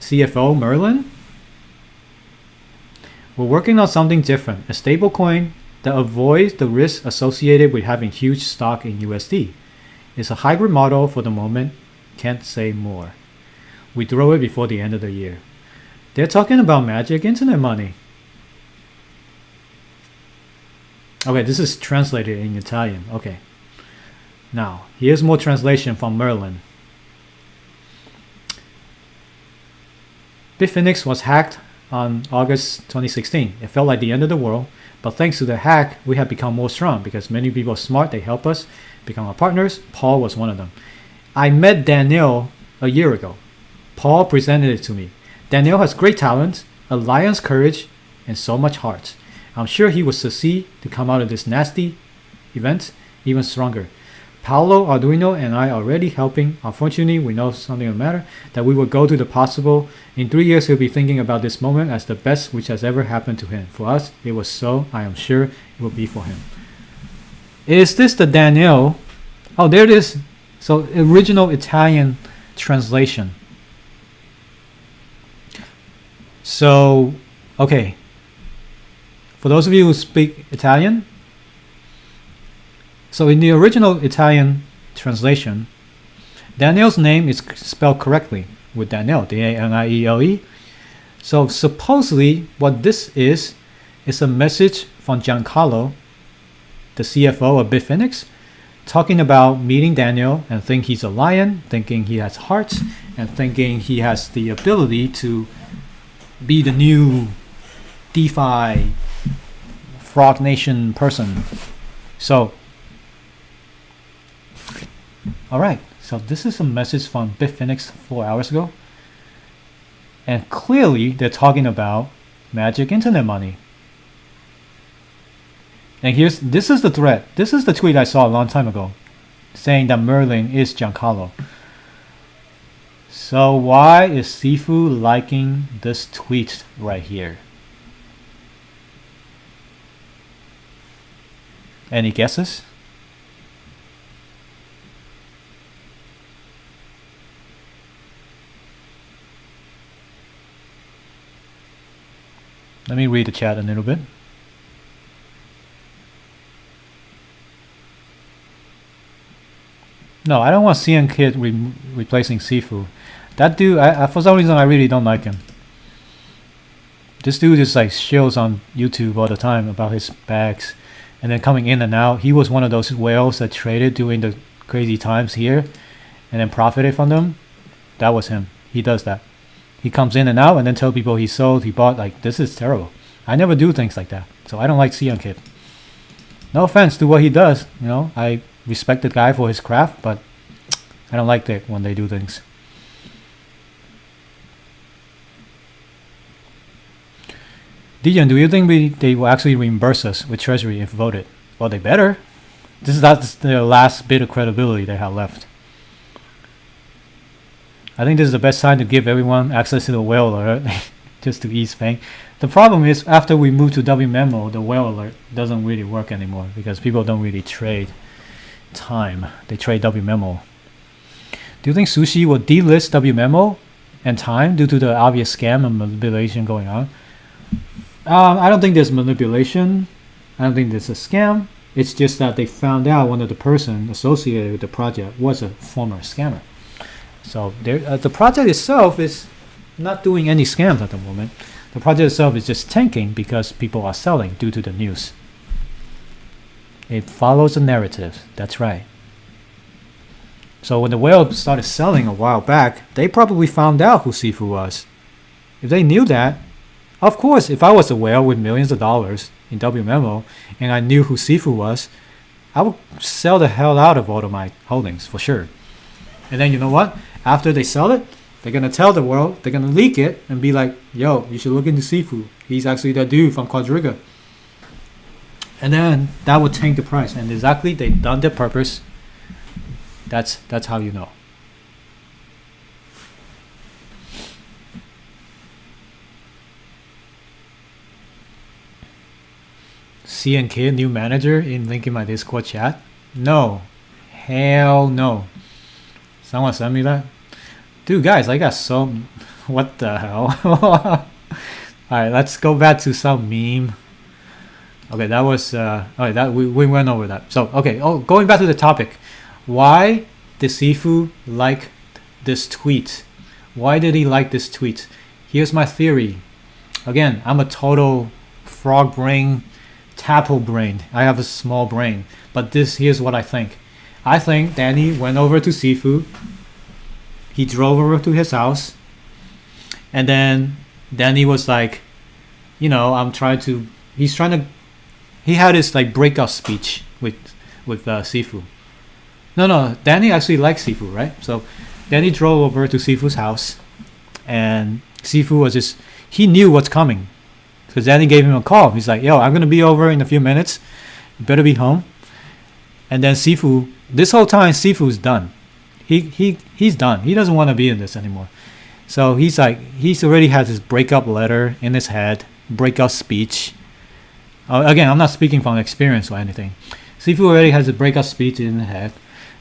CFO Merlin. We're working on something different, a stablecoin that avoids the risk associated with having huge stock in USD. It's a hybrid model for the moment, can't say more. Withdraw it before the end of the year. They're talking about magic internet money. Okay, this is translated in Italian. Okay. Now, here's more translation from Merlin. Bitfinex was hacked on August 2016. It felt like the end of the world, but thanks to the hack, we have become more strong because many people are smart. They help us become our partners. Paul was one of them. I met Daniel a year ago. Paul presented it to me. Daniel has great talent, a lion's courage, and so much heart. I'm sure he will succeed to come out of this nasty event even stronger. Paolo, Arduino, and I are already helping. Unfortunately, we know something will matter, that we will go to the possible. In 3 years, he'll be thinking about this moment as the best which has ever happened to him. For us, it was so. I am sure it will be for him. Is this the Daniel? Oh, there it is. So, original Italian translation. So, okay. For those of you who speak Italian, so in the original Italian translation, Daniel's name is spelled correctly with Daniel, D-A-N-I-E-L-E. So supposedly what this is a message from Giancarlo, the CFO of Bitfinex, talking about meeting Daniel and think he's a lion, thinking he has heart, and thinking he has the ability to be the new DeFi Frog Nation person. So alright, so this is a message from Bitfinex 4 hours ago. And clearly they're talking about magic internet money. And this is the thread. This is the tweet I saw a long time ago saying that Merlin is Giancarlo. So why is Sifu liking this tweet right here? Any guesses? Let me read the chat a little bit. No, I don't want CN Kid replacing Sifu. That dude, for some reason, I really don't like him. This dude just like shows on YouTube all the time about his bags, and then coming in and out. He was one of those whales that traded during the crazy times here, and then profited from them. That was him. He does that. He comes in and out and then tell people he sold, he bought. Like, this is terrible. I never do things like that. So I don't like Sion Kid. No offense to what he does. You know, I respect the guy for his craft, but I don't like that when they do things. Degen, do you think they will actually reimburse us with Treasury if voted? Well, they better. That's the last bit of credibility they have left. I think this is the best time to give everyone access to the whale alert, just to ease pain. The problem is, after we move to WMemo, the whale alert doesn't really work anymore because people don't really trade time. They trade WMemo. Do you think Sushi will delist WMemo and time due to the obvious scam and manipulation going on? I don't think there's manipulation. I don't think there's a scam. It's just that they found out one of the person associated with the project was a former scammer. So the project itself is not doing any scams at the moment. The project itself is just tanking because people are selling due to the news. It follows a narrative. That's right. So when the whale started selling a while back, they probably found out who Sifu was. If they knew that, of course, if I was a whale with millions of dollars in WMemo and I knew who Sifu was, I would sell the hell out of all of my holdings for sure. And then you know what? After they sell it, they're going to tell the world, they're going to leak it and be like, yo, you should look into Sifu. He's actually that dude from Quadriga. And then that would tank the price. And exactly, they've done their purpose. That's how you know. CNK, new manager, in link in my Discord chat? No. Hell no. Someone send me that? Dude, guys, I got so... What the hell? Alright, let's go back to some meme. Okay, that was... Alright, that we went over that. So, okay, going back to the topic. Why did Sifu like this tweet? Why did he like this tweet? Here's my theory. Again, I'm a total frog brain, tadpole brain. I have a small brain. But here's what I think. I think Danny went over to Sifu. He drove over to his house. And then Danny was like, you know, he had his like breakup speech with Sifu. No, Danny actually likes Sifu, right? So Danny drove over to Sifu's house, and Sifu was he knew what's coming, because Danny gave him a call. He's like, yo, I'm gonna be over in a few minutes, you better be home. And then Sifu, this whole time Sifu's done. He's done. He doesn't want to be in this anymore. So he's already has his breakup letter in his head, breakup speech. Again, I'm not speaking from experience or anything. Sifu already has a breakup speech in his head.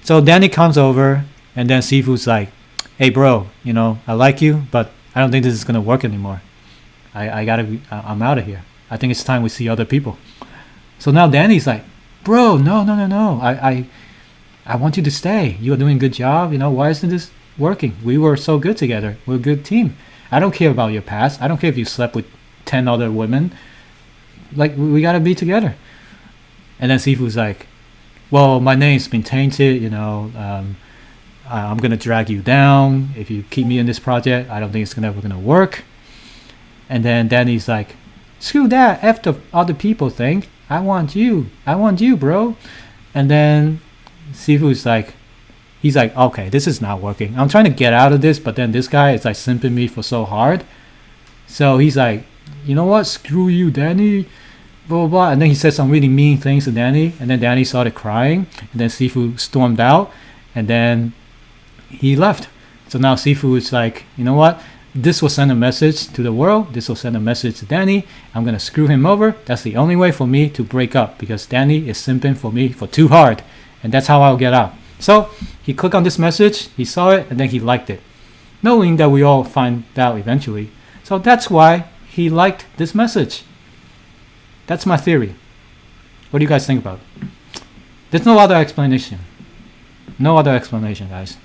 So Danny comes over, and then Sifu's like, hey bro, you know, I like you, but I don't think this is gonna work anymore. I'm out of here. I think it's time we see other people. So now Danny's like, bro, no. I want you to stay. You are doing a good job. You know, why isn't this working? We were so good together. We're a good team. I don't care about your past. I don't care if you slept with 10 other women. Like, we gotta be together. And then Sifu's like, well, my name's been tainted, you know, I'm gonna drag you down if you keep me in this project. I don't think it's ever gonna work. And then Danny's like, screw that, F the other people think. I want you, bro. And then Sifu's like, he's like, okay, this is not working. I'm trying to get out of this, but then this guy is like simping me for so hard. So he's like, you know what, screw you, Danny, blah blah blah. And then he said some really mean things to Danny, and then Danny started crying, and then Sifu stormed out, and then he left. So now Sifu is like, you know what, this will send a message to the world, this will send a message to Danny, I'm gonna screw him over. That's the only way for me to break up, because Danny is simping for me for too hard, and that's how I'll get out. So he clicked on this message, he saw it, and then he liked it, knowing that we all find out eventually. So that's why he liked this message. That's my theory. What do you guys think about it? There's no other explanation. No other explanation, guys.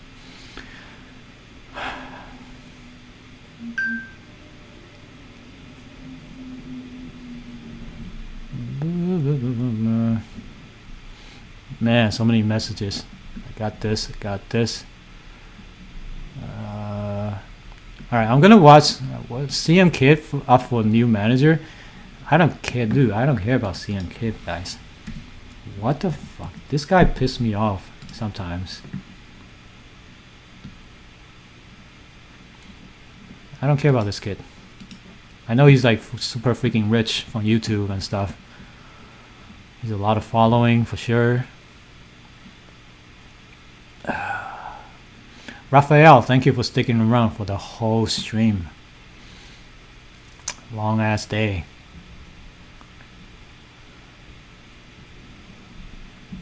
Man, so many messages. I got this. Alright, I'm gonna watch CM Kid up for new manager. I don't care, dude. I don't care about CM Kid, guys. What the fuck? This guy pissed me off sometimes. I don't care about this kid. I know he's like super freaking rich on YouTube and stuff. He's a lot of following for sure. Raphael, thank you for sticking around for the whole stream. Long ass day.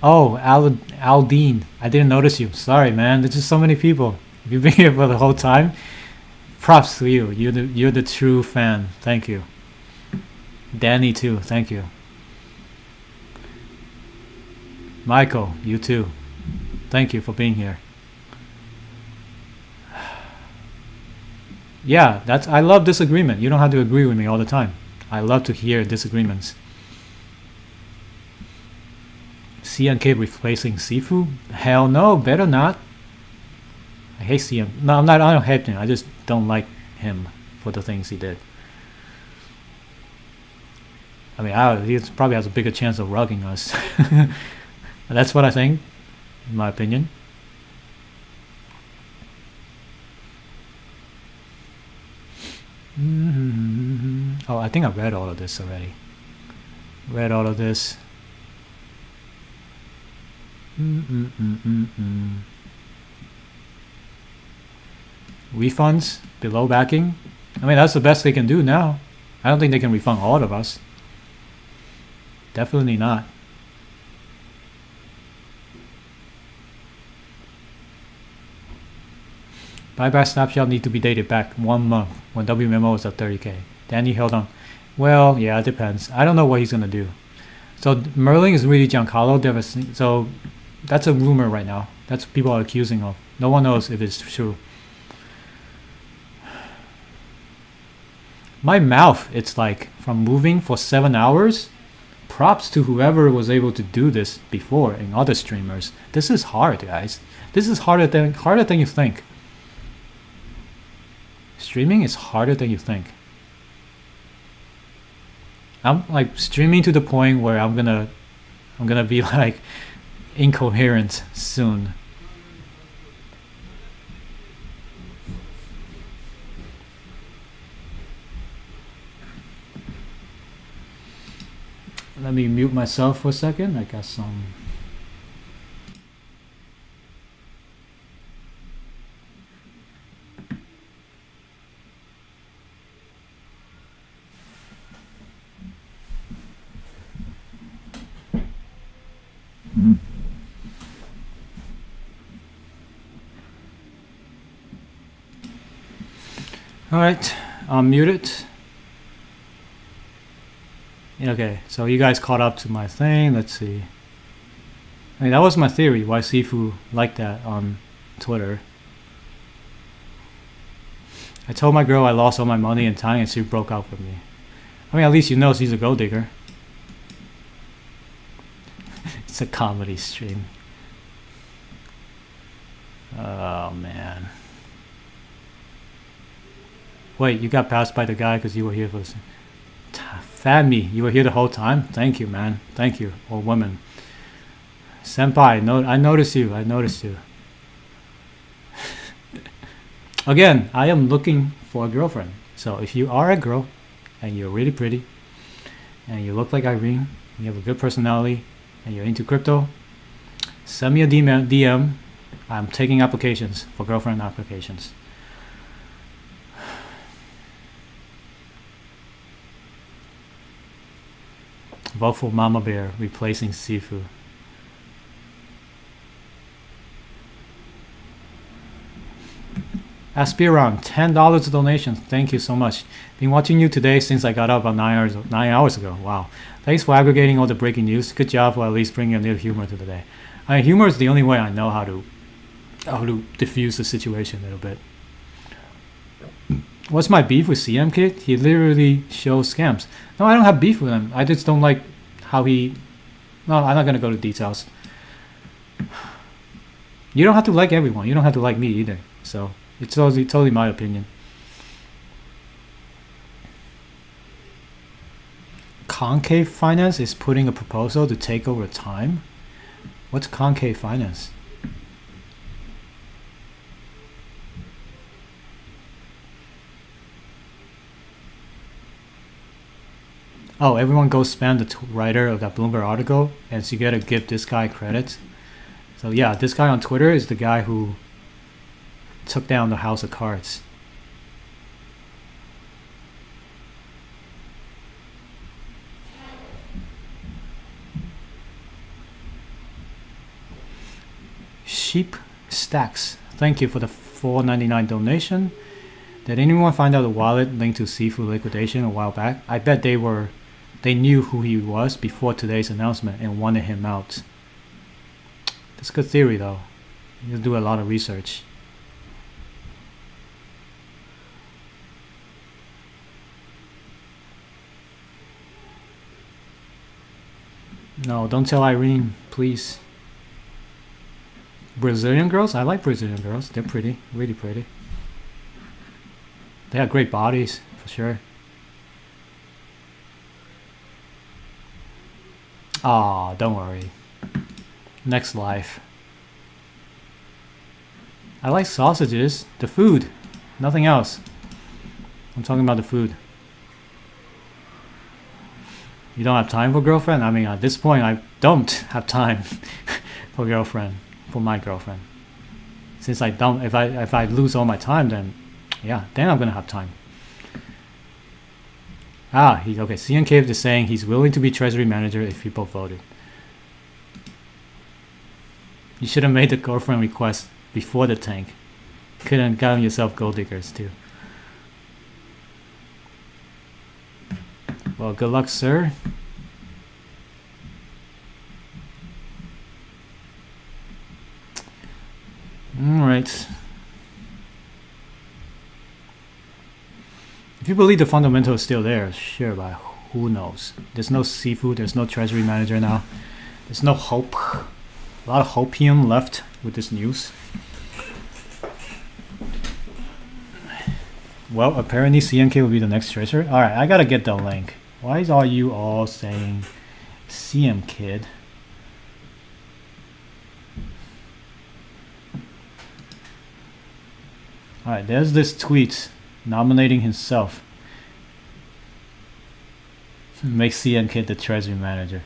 Oh, Aldine, I didn't notice you. Sorry, man. There's just so many people. If you've been here for the whole time, props to you. You're the true fan. Thank you. Danny too. Thank you. Michael, you too. Thank you for being here. Yeah, I love disagreement. You don't have to agree with me all the time. I love to hear disagreements. CNK replacing Sifu? Hell no, better not. I hate CM. No, I don't hate him. I just don't like him for the things he did. I mean, he probably has a bigger chance of rugging us. That's what I think, in my opinion. Oh, I think I read all of this already. Read all of this. Refunds below backing. I mean, that's the best they can do now. I don't think they can refund all of us. Definitely not. Buyback snapshot need to be dated back 1 month when WMO is at 30k. Danny held on. Well, yeah, it depends. I don't know what he's gonna do. So Merlin is really Giancarlo. So that's a rumor right now. That's what people are accusing of. No one knows if it's true. My mouth, it's like from moving for 7 hours. Props to whoever was able to do this before and other streamers. This is hard, guys. This is harder than you think. Streaming is harder than you think. I'm like streaming to the point where I'm gonna be like incoherent soon. Let me mute myself for a second. I got some. All right, I'll mute it. Okay, so you guys caught up to my thing. Let's see. I mean, that was my theory, why Sifu liked that on Twitter. I told my girl I lost all my money and time and she broke up with me. I mean, at least you know she's a gold digger. It's a comedy stream. Oh, man. Wait, you got passed by the guy because you were here for this. Fammy, you were here the whole time? Thank you, man. Thank you. Or woman. Senpai, no, I noticed you. I noticed you. Again, I am looking for a girlfriend. So if you are a girl and you're really pretty and you look like Irene, you have a good personality and you're into crypto, send me a DM. I'm taking applications for girlfriend applications. Vote for Mama Bear replacing Sifu. Aspiron, $10 donation. Thank you so much. Been watching you today since I got up about 9 hours ago. Wow. Thanks for aggregating all the breaking news. Good job for at least bringing a little humor to the day. I mean, humor is the only way I know how to diffuse the situation a little bit. What's my beef with CM Kid? He literally shows scams. No, I don't have beef with him. I just don't like how he... No, I'm not going to go to details. You don't have to like everyone. You don't have to like me either. So, it's totally my opinion. Concave Finance is putting a proposal to take over time? What's Concave Finance? Oh, everyone go spam the writer of that Bloomberg article, and so you gotta give this guy credit. So yeah, this guy on Twitter is the guy who took down the House of Cards. Sheep Stacks, thank you for the $4.99 donation. Did anyone find out the wallet linked to Sifu liquidation a while back? I bet they knew who he was before today's announcement and wanted him out. That's a good theory though. You do a lot of research. No, don't tell Irene, please. Brazilian girls? I like Brazilian girls. They're pretty, really pretty. They have great bodies, for sure. Aw, don't worry. Next life. I like sausages. The food. Nothing else. I'm talking about the food. You don't have time for girlfriend? I mean, at this point, I don't have time for girlfriend. For my girlfriend. Since I don't, if I lose all my time, then yeah, then I'm gonna have time. Ah, okay. CN Cave is saying he's willing to be treasury manager if people voted. You should have made the girlfriend request before the tank. Could have gotten yourself gold diggers too. Well, good luck, sir. All right. If you believe the fundamental is still there, sure, but who knows? There's no Sifu, there's no treasury manager now. There's no hope. A lot of hopium left with this news. Well, apparently CMK will be the next treasurer. Alright, I gotta get the link. Why are you all saying CM Kid? Alright, there's this tweet nominating himself. Make CM Kid the treasury manager.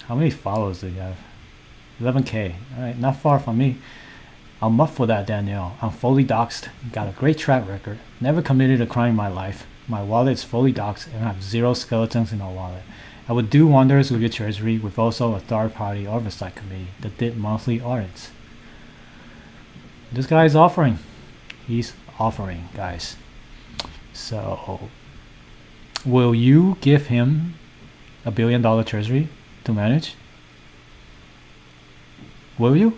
How many followers do you have? 11k. Alright, not far from me. I'm up for that, Danielle. I'm fully doxxed. Got a great track record. Never committed a crime in my life. My wallet is fully doxxed and I have 0 skeletons in my wallet. I would do wonders with your treasury with also a third-party oversight committee that did monthly audits. This guy is offering. He's offering, guys. So, will you give him $1 billion treasury to manage? Will you?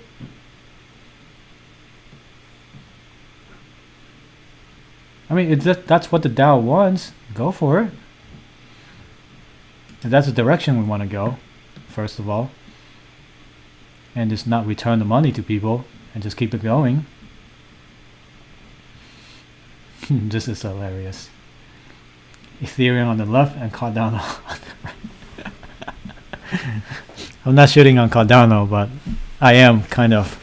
I mean, that's what the DAO wants. Go for it. If that's the direction we want to go, first of all. And just not return the money to people and just keep it going. This is hilarious. Ethereum on the left and Cardano on the right. I'm not shooting on Cardano, but I am kind of.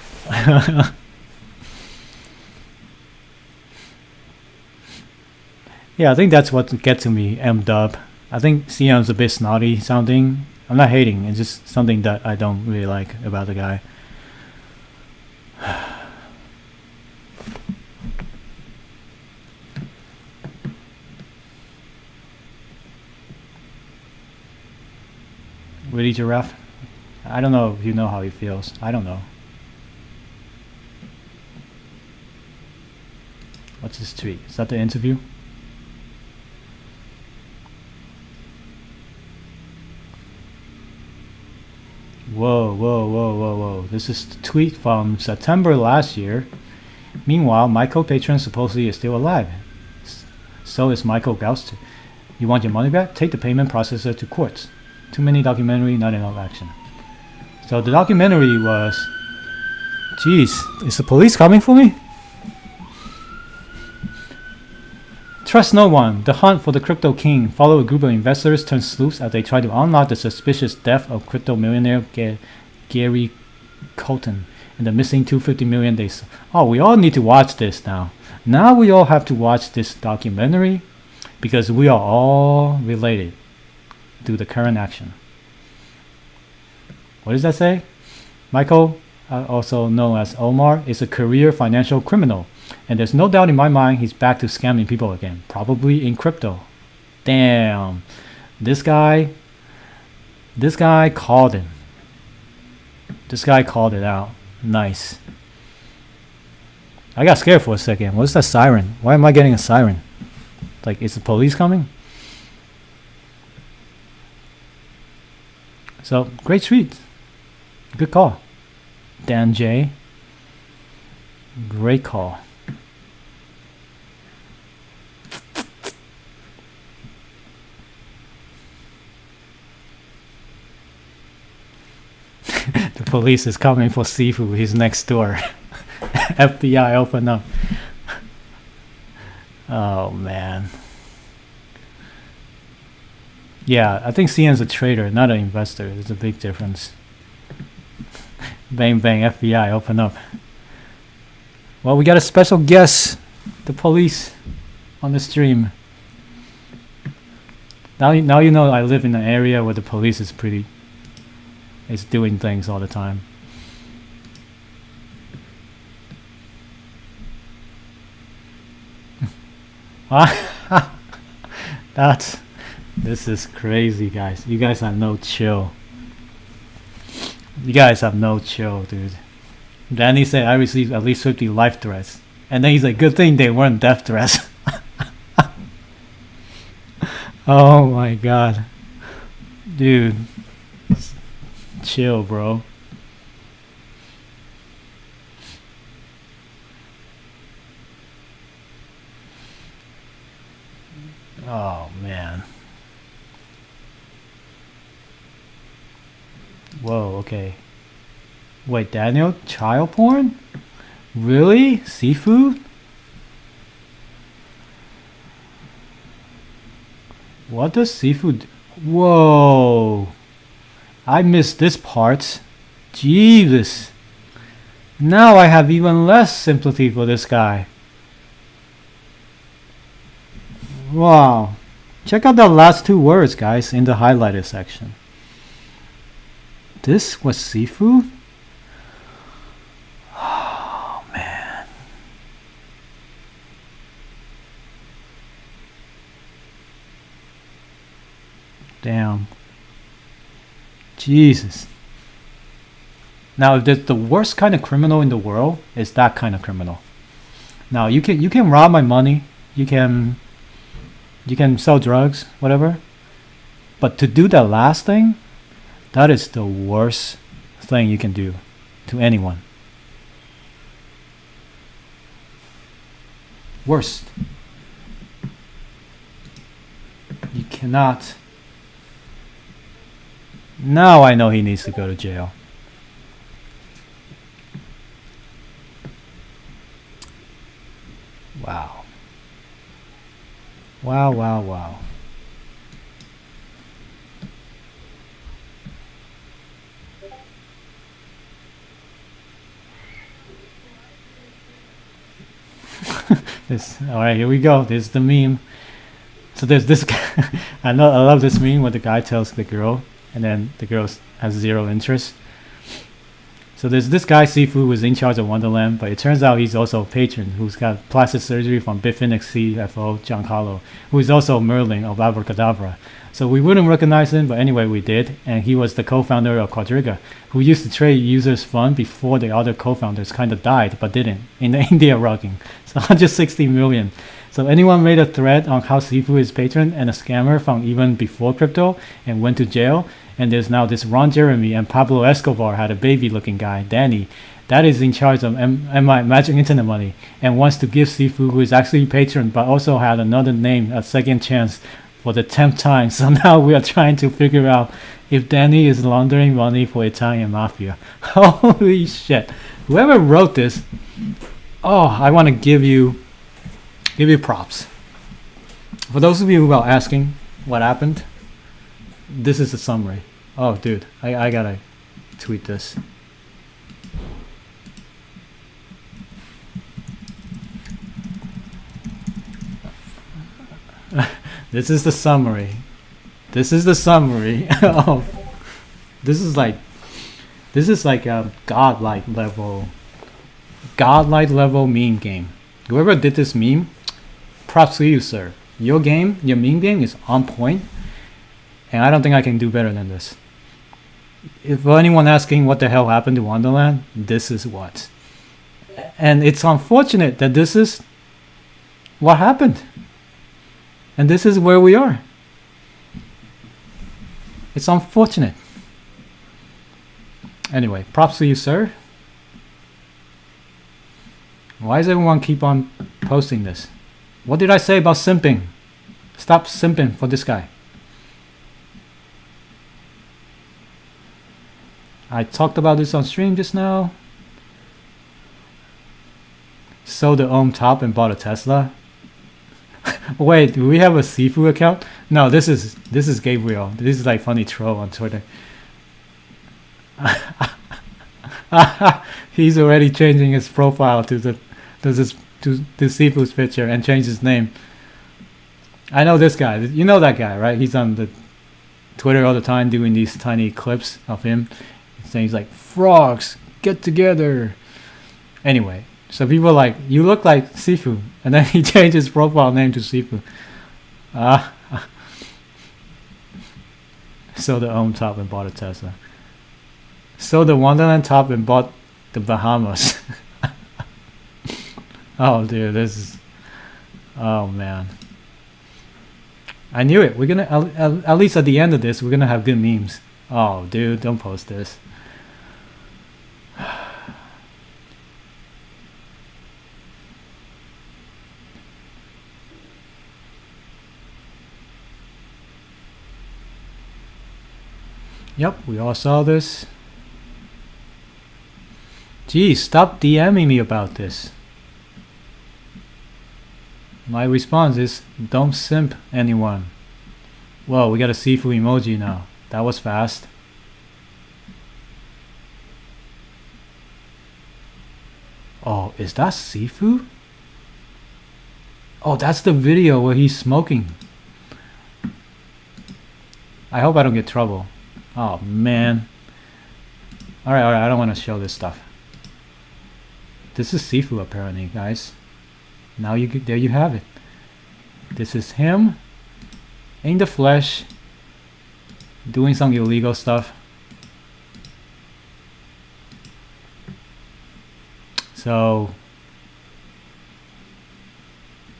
Yeah, I think that's what gets to me, M-Dub. I think CM's a bit snotty sounding. I'm not hating, it's just something that I don't really like about the guy. Really, Giraffe? I don't know if you know how he feels. I don't know. What's his tweet? Is that the interview? Whoa, whoa, whoa, whoa, whoa. This is the tweet from September last year. Meanwhile, Michael Patron supposedly is still alive. So is Michael Gauster. You want your money back? Take the payment processor to courts. Too many documentary, not enough action. So the documentary was... Jeez, is the police coming for me? Trust no one. The hunt for the crypto king. Follow a group of investors turned sleuths as they try to unlock the suspicious death of crypto millionaire Gary Colton and the missing 250 million days. Oh, we all need to watch this now. Now we all have to watch this documentary because we are all related to the current action. What does that say? Michael, also known as Omar, is a career financial criminal. And there's no doubt in my mind he's back to scamming people again, probably in crypto. Damn. This guy called him. This guy called it out. Nice. I got scared for a second. What's that siren? Why am I getting a siren? Like, is the police coming? So, great tweet. Good call. Dan J. Great call. The police is coming for Sifu. He's next door. FBI, open up. Oh, man. Yeah, I think CN's a trader, not an investor. There's a big difference. Bang, bang, FBI, open up. Well, we got a special guest. The police on the stream. Now you know I live in an area where the police is doing things all the time. This is crazy, guys. You guys have no chill. You guys have no chill, dude. Danny said I received at least 50 life threats. And then he's like, good thing they weren't death threats. Oh my god. Dude. Chill, bro. Oh man. Whoa, okay. Wait, Daniel, child porn? Really? Seafood? What does seafood? Whoa. I missed this part. Jesus. Now I have even less sympathy for this guy. Wow. Check out the last two words, guys, in the highlighted section. This was seafood? Oh, man. Damn. Jesus. Now, if there's the worst kind of criminal in the world, is that kind of criminal. Now, you can rob my money. You can sell drugs, whatever. But to do that last thing, that is the worst thing you can do to anyone. Worst. You cannot. Now I know he needs to go to jail. Wow. Wow, wow, wow. Alright, here we go. There's the meme. So there's this guy. I love this meme where the guy tells the girl, and then the girl has zero interest. So there's this guy, Sifu, who's in charge of Wonderland, but it turns out he's also a patron who's got plastic surgery from Bifinix CFO Giancarlo, who is also Merlin of Abracadabra. So we wouldn't recognize him, but anyway, we did. And he was the co-founder of Quadriga, who used to trade users' fund before the other co-founders kind of died, but didn't, in the India rocking. So 160 million. So anyone made a thread on how Sifu is patron and a scammer from even before crypto and went to jail. And there's now this Ron Jeremy and Pablo Escobar had a baby-looking guy, Danny, that is in charge of MI, Magic Internet Money, and wants to give Sifu, who is actually patron, but also had another name, a second chance for the 10th time. So now we are trying to figure out if Danny is laundering money for Italian mafia. Holy shit. Whoever wrote this, oh, I want to give you props. For those of you who are asking what happened, this is the summary. Oh, dude, I gotta tweet this. This is the summary. This is the summary of. This is like a godlike level meme game. Whoever did this meme, props to you, sir. Your meme game is on point, and I don't think I can do better than this. If anyone asking what the hell happened to Wonderland, this is what. And it's unfortunate that this is what happened. And this is where we are. It's unfortunate. Anyway, props to you, sir. Why does everyone keep on posting this? What did I say about simping? Stop simping for this guy. I talked about this on stream just now. Sold the Ohm top and bought a Tesla. Wait, do we have a Sifu account? No, this is Gabriel. This is like funny troll on Twitter. He's already changing his profile to Sifu's picture and changed his name. I know this guy. You know that guy, right? He's on the Twitter all the time doing these tiny clips of him saying he's like, frogs, get together. Anyway, so people are like, you look like Sifu. And then he changed his profile name to Sifu. Sold the Ohm top and bought a Tesla. Sold the Wonderland top and bought the Bahamas. Oh, dude, this is... Oh, man. I knew it. We're gonna... At least at the end of this, we're gonna have good memes. Oh, dude, don't post this. Yep, we all saw this. Geez, stop DMing me about this. My response is, don't simp anyone. Whoa, we got a Sifu emoji now. That was fast. Oh, is that Sifu? Oh, that's the video where he's smoking. I hope I don't get trouble. Oh, man. Alright, I don't want to show this stuff. This is Sifu apparently, guys. Now there you have it. This is him in the flesh doing some illegal stuff. So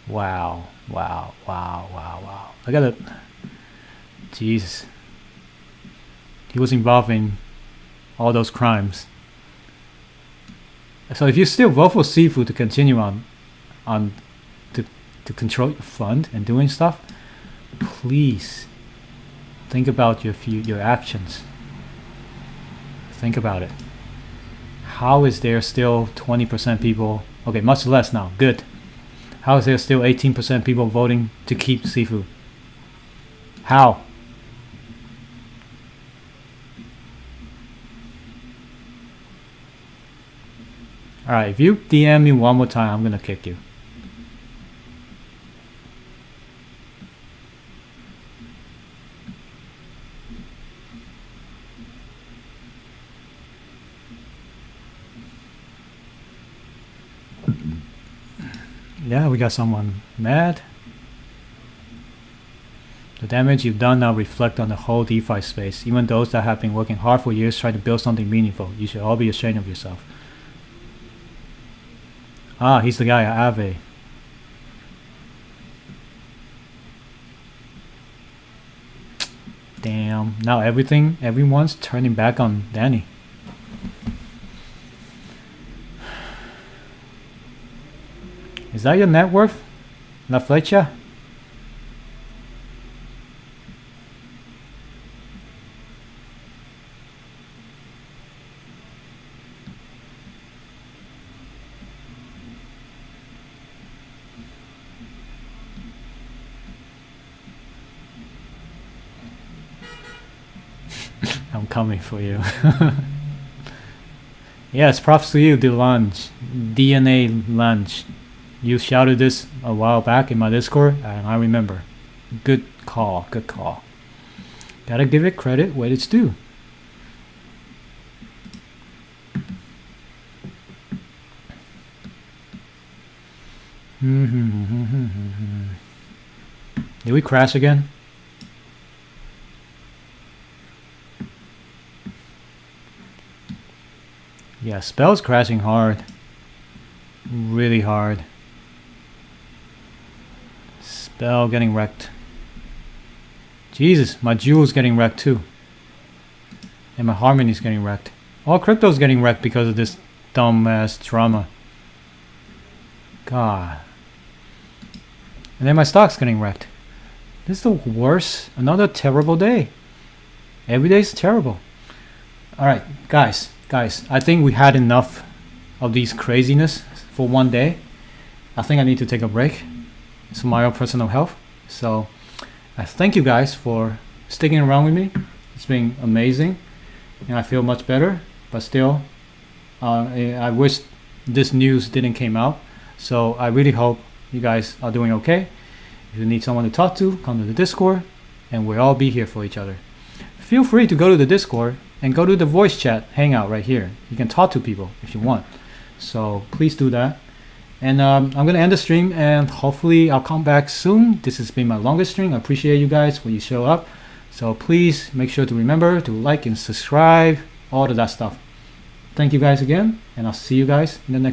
wow. Look at it. Jesus. He was involved in all those crimes. So if you still vote for Sifu to continue to control your fund and doing stuff, please think about your actions. Think about it. How is there still 20% people? Okay, much less now. Good. How is there still 18% people voting to keep Sifu? How? Alright, if you DM me one more time, I'm gonna kick you. Yeah, we got someone mad. The damage you've done now reflect on the whole DeFi space. Even those that have been working hard for years trying to build something meaningful. You should all be ashamed of yourself. Ah, he's the guy at Ave. Damn. Now everyone's turning back on Danny. Is that your net worth? La Flecha? I'm coming for you. Yes, props to you, DeLunge. DNA Lunge. You shouted this a while back in my Discord, and I remember. Good call, good call. Gotta give it credit where it's due. Did we crash again? Yeah, Spell's crashing hard. Really hard. Spell getting wrecked. Jesus, my Jewel's getting wrecked too. And my Harmony's getting wrecked. All crypto's getting wrecked because of this dumbass drama. God. And then my stock's getting wrecked. This is the worst. Another terrible day. Every day's terrible. Alright, guys, I think we had enough of these craziness for one day. I think I need to take a break. It's my own personal health. So I thank you guys for sticking around with me. It's been amazing and I feel much better, but still I wish this news didn't came out. So I really hope you guys are doing okay. If you need someone to talk to, come to the Discord and we'll all be here for each other. Feel free to go to the Discord and go to the voice chat hangout right here. You can talk to people if you want. So please do that. And I'm going to end the stream and hopefully I'll come back soon. This has been my longest stream. I appreciate you guys when you show up. So please make sure to remember to like and subscribe, all of that stuff. Thank you guys again, and I'll see you guys in the next